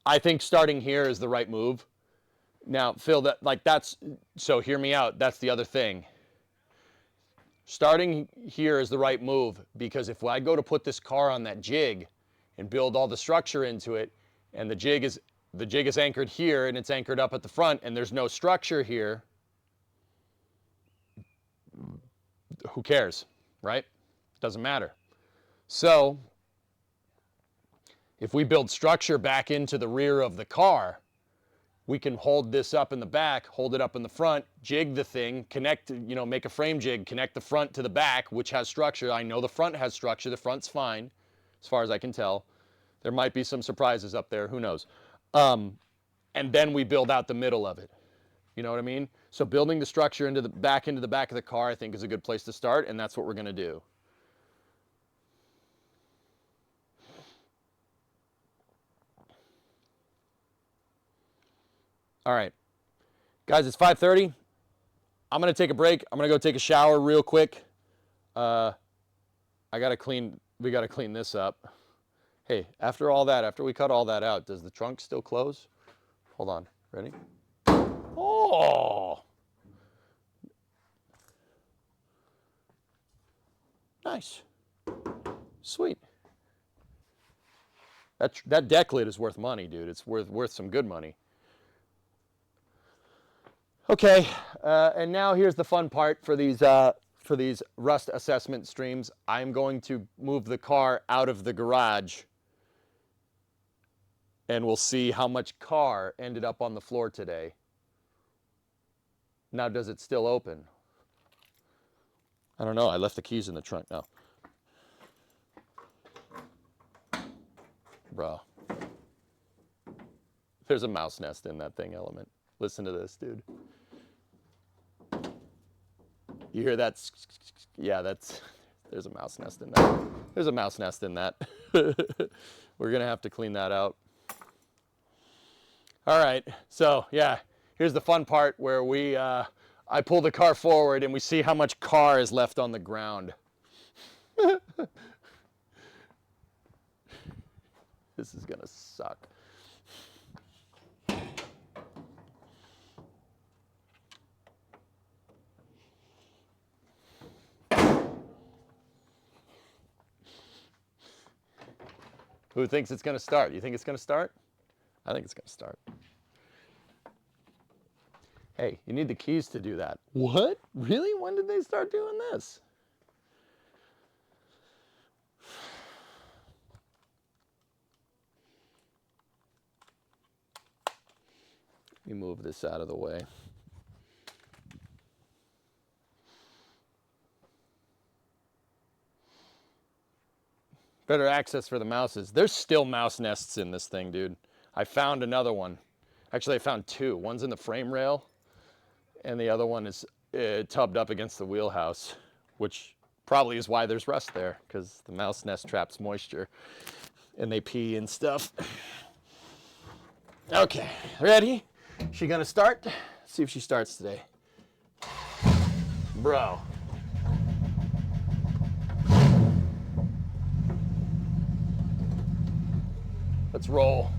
I think starting here is the right move. Now, Phil, so hear me out. That's the other thing. Starting here is the right move because if I go to put this car on that jig and build all the structure into it, and the jig is anchored here and it's anchored up at the front and there's no structure here, who cares, right? Doesn't matter. So if we build structure back into the rear of the car, we can hold this up in the back, hold it up in the front, jig the thing, connect, make a frame jig, connect the front to the back, which has structure. I know the front has structure. The front's fine, as far as I can tell. There might be some surprises up there. Who knows? And then we build out the middle of it. You know what I mean? So building the structure into the back of the car, I think, is a good place to start, and that's what we're going to do. All right, guys, it's 5:30. I'm going to take a break. I'm going to go take a shower real quick. We got to clean this up. Hey, after we cut all that out, does the trunk still close? Hold on, ready? Oh, nice, sweet. That deck lid is worth money, dude. It's worth some good money. Okay, and now here's the fun part for these rust assessment streams. I'm going to move the car out of the garage, and we'll see how much car ended up on the floor today. Now, does it still open? I don't know. I left the keys in the trunk. No. Bro. There's a mouse nest in that thing, Element. Listen to this, dude. You hear that? Yeah, there's a mouse nest in that. There's a mouse nest in that. We're going to have to clean that out. All right, so yeah, here's the fun part where I pull the car forward and we see how much car is left on the ground. This is gonna suck. Who thinks it's gonna start? You think it's gonna start? I think it's gonna start. Hey, you need the keys to do that. What? Really? When did they start doing this? Let me move this out of the way. Better access for the mouses. There's still mouse nests in this thing, dude. I found another one. Actually, I found two. One's in the frame rail, and the other one is tubbed up against the wheelhouse, which probably is why there's rust there, because the mouse nest traps moisture, and they pee and stuff. Okay, ready? She gonna start? Let's see if she starts today. Bro. Let's roll.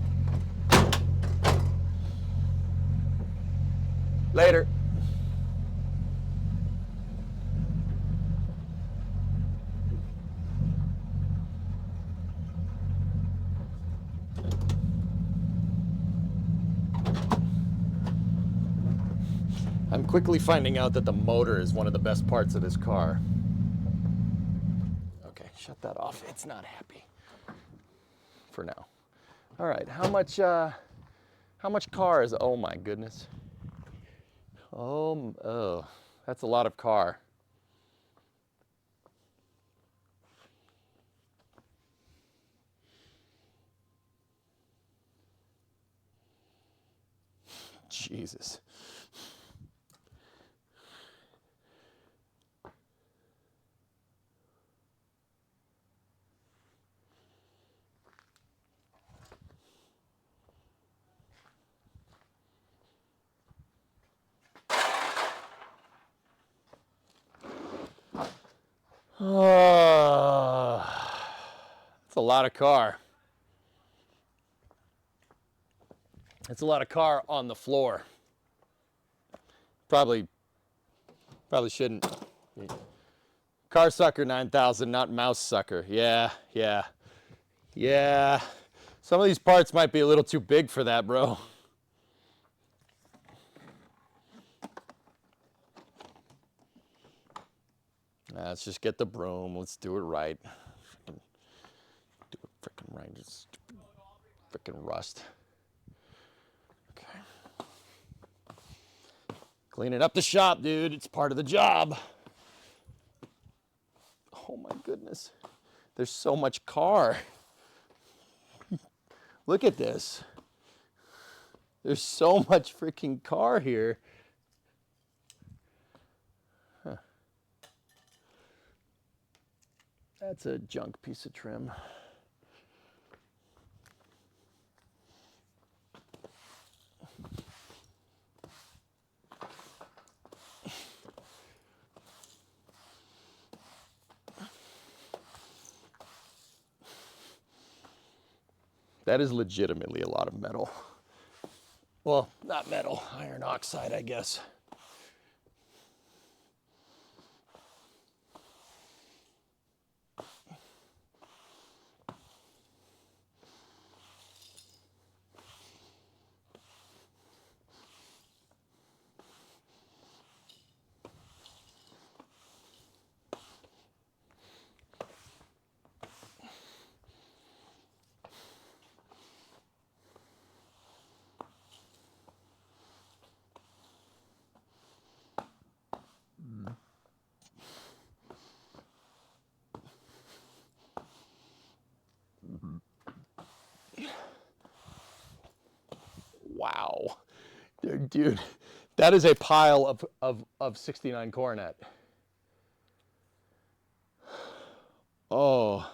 Later. I'm quickly finding out that the motor is one of the best parts of this car. Okay, shut that off. It's not happy. For now. All right, how much car is, oh my goodness. Oh, that's a lot of car. Jesus. Oh, that's a lot of car. It's a lot of car on the floor. Probably shouldn't. Car sucker 9000, not mouse sucker. Yeah. Some of these parts might be a little too big for that, bro. Let's just get the broom. Let's do it right. Do it freaking right. Just freaking rust. Okay. Cleaning up the shop, dude. It's part of the job. Oh my goodness. There's so much car. Look at this. There's so much freaking car here. Huh. That's a junk piece of trim. That is legitimately a lot of metal. Well, not metal, iron oxide, I guess. Wow. Dude, that is a pile of 69 Coronet. Oh,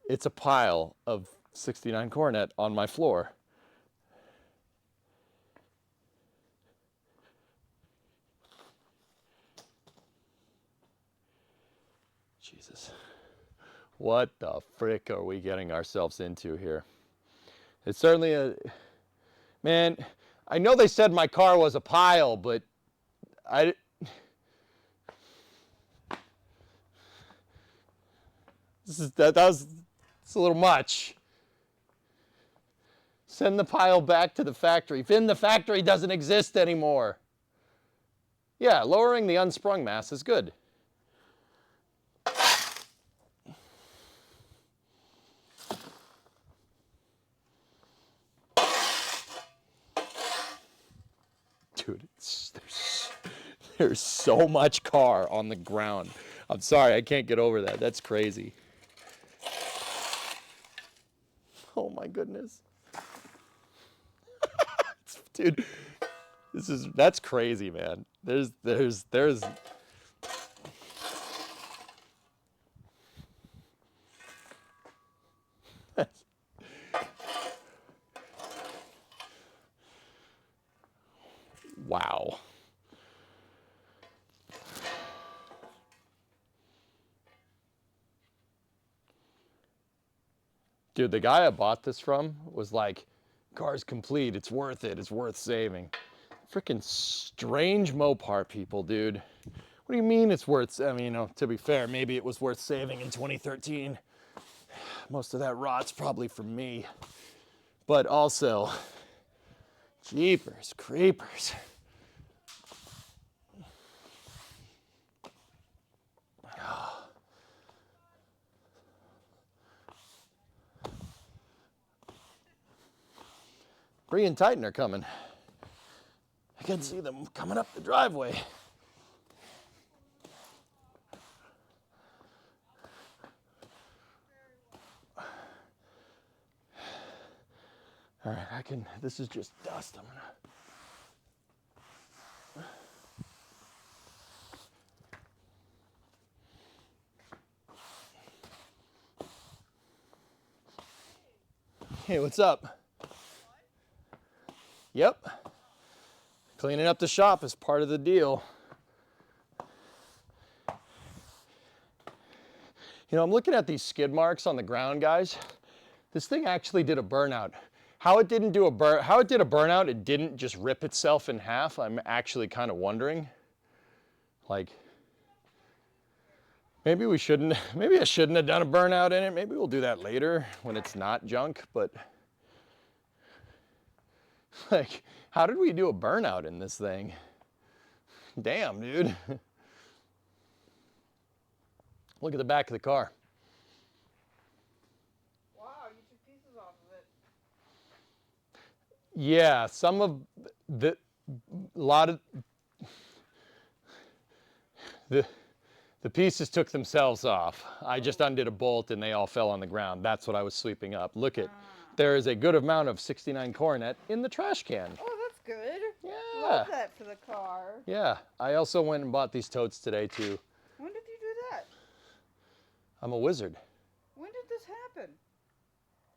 it's a pile of 69 Coronet on my floor. Jesus. What the frick are we getting ourselves into here? It's certainly a... Man, I know they said my car was a pile, but I... It's a little much. Send the pile back to the factory. Finn, the factory doesn't exist anymore. Yeah, lowering the unsprung mass is good. Dude, there's so much car on the ground. I'm sorry, I can't get over that. That's crazy. Oh my goodness. Dude, that's crazy, man. There's wow. Dude, the guy I bought this from was like, car's complete, it's worth it, it's worth saving. Freaking strange Mopar people, dude. What do you mean it's worth, I mean, you know, to be fair, maybe it was worth saving in 2013. Most of that rot's probably from me. But also, jeepers creepers. Bree and Titan are coming. I can see them coming up the driveway. All right, this is just dust. I'm gonna. Hey, what's up? Yep. Cleaning up the shop is part of the deal. You know, I'm looking at these skid marks on the ground, guys. This thing actually did a burnout. How it did a burnout, it didn't just rip itself in half. I'm actually kind of wondering. Like, maybe I shouldn't have done a burnout in it. Maybe we'll do that later when it's not junk, but like, how did we do a burnout in this thing? Damn, dude. Look at the back of the car. Wow, you took pieces off of it. Yeah, the pieces took themselves off. I just undid a bolt and they all fell on the ground. That's what I was sweeping up. Look at, there is a good amount of 69 Coronet in the trash can. Oh, that's good. Yeah. Love that for the car. Yeah, I also went and bought these totes today too. When did you do that? I'm a wizard. When did this happen?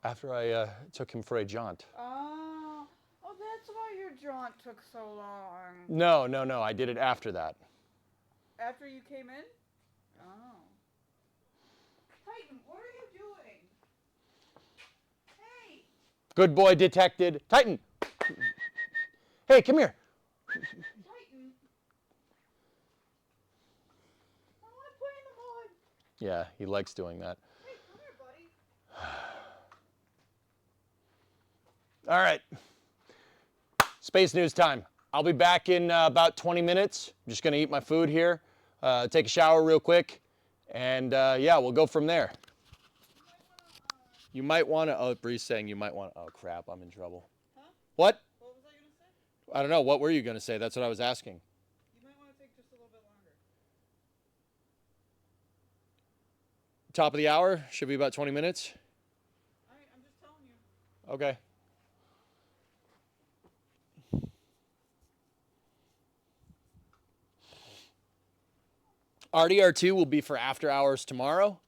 After I took him for a jaunt. Oh, that's why your jaunt took so long. No, I did it after that. After you came in? Oh. Titan, what are you doing? Hey! Good boy detected. Titan! Hey, come here. Titan! I want to play in the mud. Yeah, he likes doing that. Hey, come here, buddy. All right. Space news time. I'll be back in about 20 minutes. I'm just going to eat my food here, take a shower real quick, and yeah, we'll go from there. You might want to, oh, Bree's saying you might want to, oh crap, I'm in trouble. Huh? What? What was I going to say? I don't know. What were you going to say? That's what I was asking. You might want to take just a little bit longer. Top of the hour, should be about 20 minutes. All right, I'm just telling you. Okay. RDR2 will be for after hours tomorrow.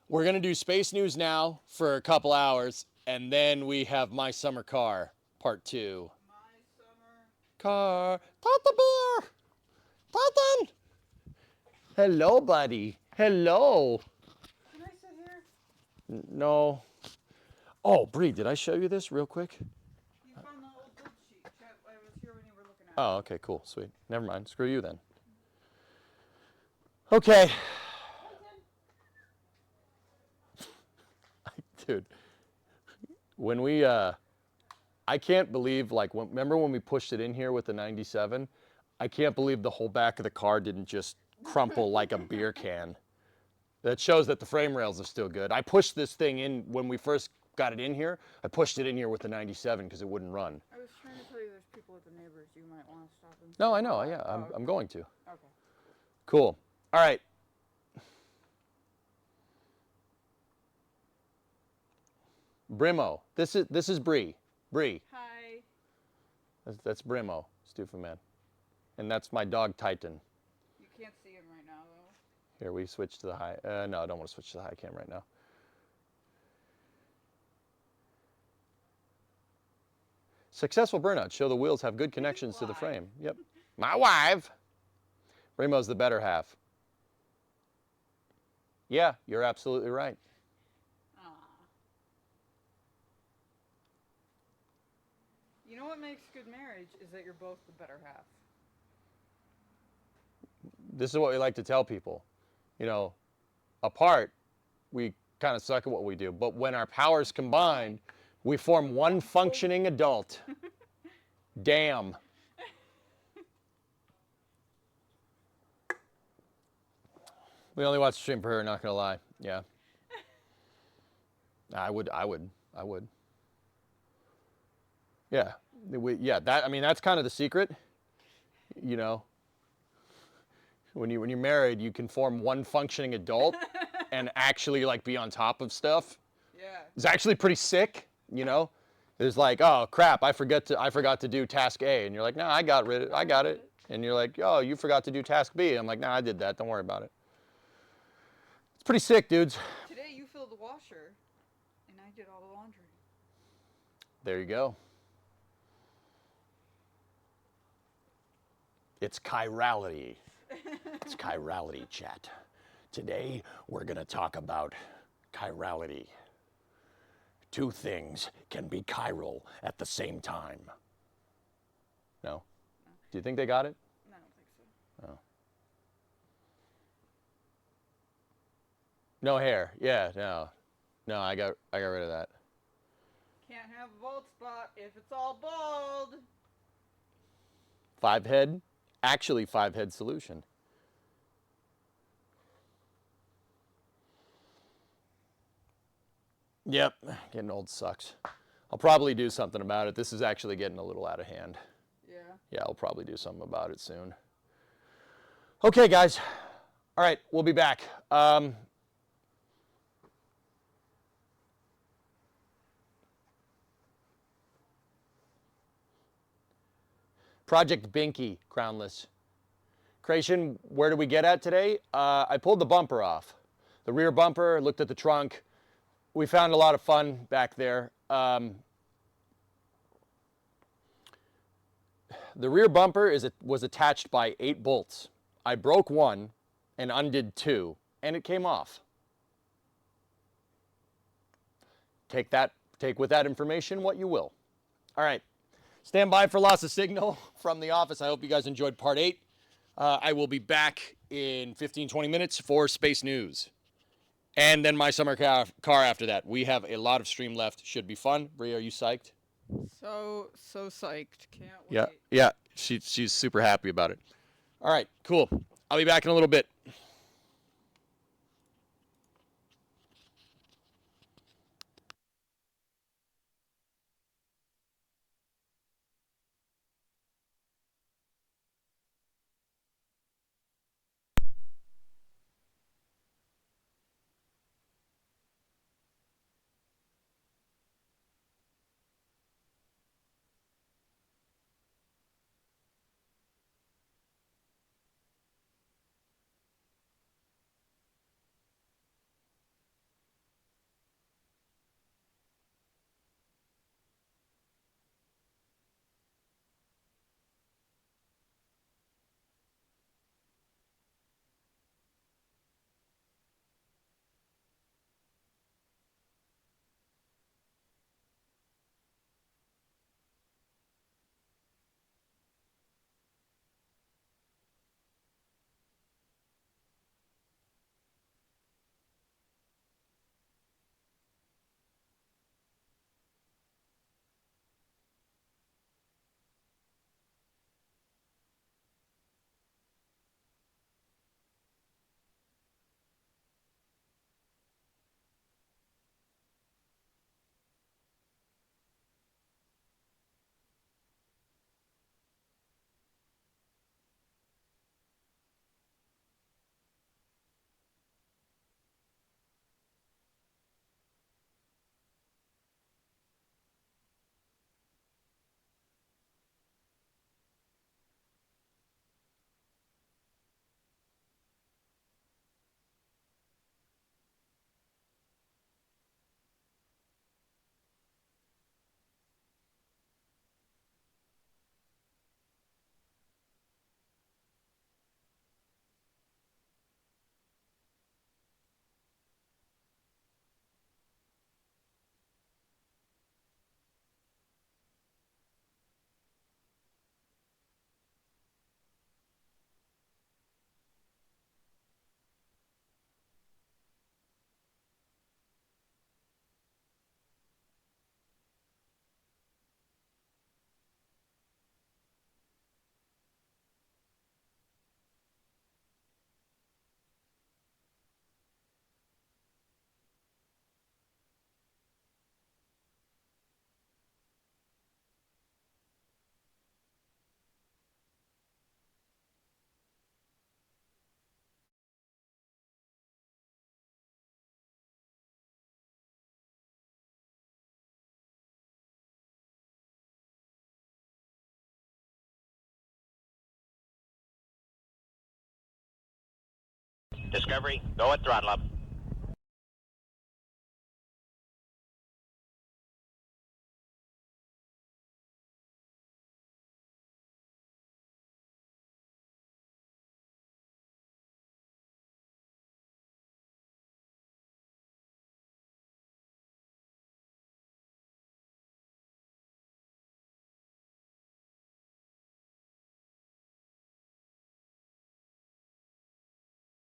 We're going to do space news now for a couple hours, and then we have My Summer Car, part 2. My summer. Car. Tata Bear! Titan! Hello, buddy. Hello. Can I say No. Oh, Bree, did I show you this real quick? You found the old build sheet. I was here when you were looking at it. Oh, okay, cool, sweet. Never mind. Screw you then. Okay. Dude, when we, I can't believe, like, remember when we pushed it in here with the 97? I can't believe the whole back of the car didn't just crumple like a beer can. That shows that the frame rails are still good. I pushed this thing in when we first got it in here. I pushed it in here with the 97 because it wouldn't run. I was trying to tell you there's people at the neighbors. You might want to stop and No, say I know. hi. Yeah, Oh, I'm going to. okay. Cool. All right. Brimo. This is Bree. Bree. Hi. That's Brimo, Stufa Man. And that's my dog Titan. You can't see him right now, though. Here, we switch to the high. No, I don't want to switch to the high cam right now. Successful burnout. Show the wheels have good connections to the frame. Yep. My wife. Brimo's the better half. Yeah, you're absolutely right. Aw. You know what makes good marriage is that you're both the better half. This is what we like to tell people. You know, apart, we kind of suck at what we do. But when our powers combine, we form one functioning adult. Damn. We only watch the stream for her, not gonna lie. Yeah. I would. Yeah. I mean, that's kind of the secret. You know, when you're married, you can form one functioning adult and actually like be on top of stuff. Yeah. It's actually pretty sick, you know. It's like, oh crap, I forgot to do task A, and you're like, no, I got it. And you're like, oh, you forgot to do task B. I'm like, no, I did that. Don't worry about it. It's pretty sick, dudes. Today you filled the washer, and I did all the laundry. There you go. It's chirality. It's chirality, chat. Today, we're going to talk about chirality. Two things can be chiral at the same time. No? Do you think they got it? No, I don't think so. Oh. No hair. Yeah, no. No, I got rid of that. Can't have a bald spot if it's all bald. 5-head? Actually 5-head solution. Yep, getting old sucks. I'll probably do something about it. This is actually getting a little out of hand. Yeah. Yeah, I'll probably do something about it soon. Okay, guys. All right, we'll be back. Project Binky, crownless. Creation, where did we get at today? I pulled the bumper off. The rear bumper, looked at the trunk. We found a lot of fun back there. The rear bumper was attached by 8 bolts. I broke one and undid 2, and it came off. Take with that information what you will. All right, stand by for loss of signal from the office. I hope you guys enjoyed part 8. I will be back in 15, 20 minutes for Space News. And then my summer car after that. We have a lot of stream left. Should be fun. Brie, are you psyched? So psyched. Can't wait. Yeah. She's super happy about it. All right, cool. I'll be back in a little bit. Discovery, go at throttle up.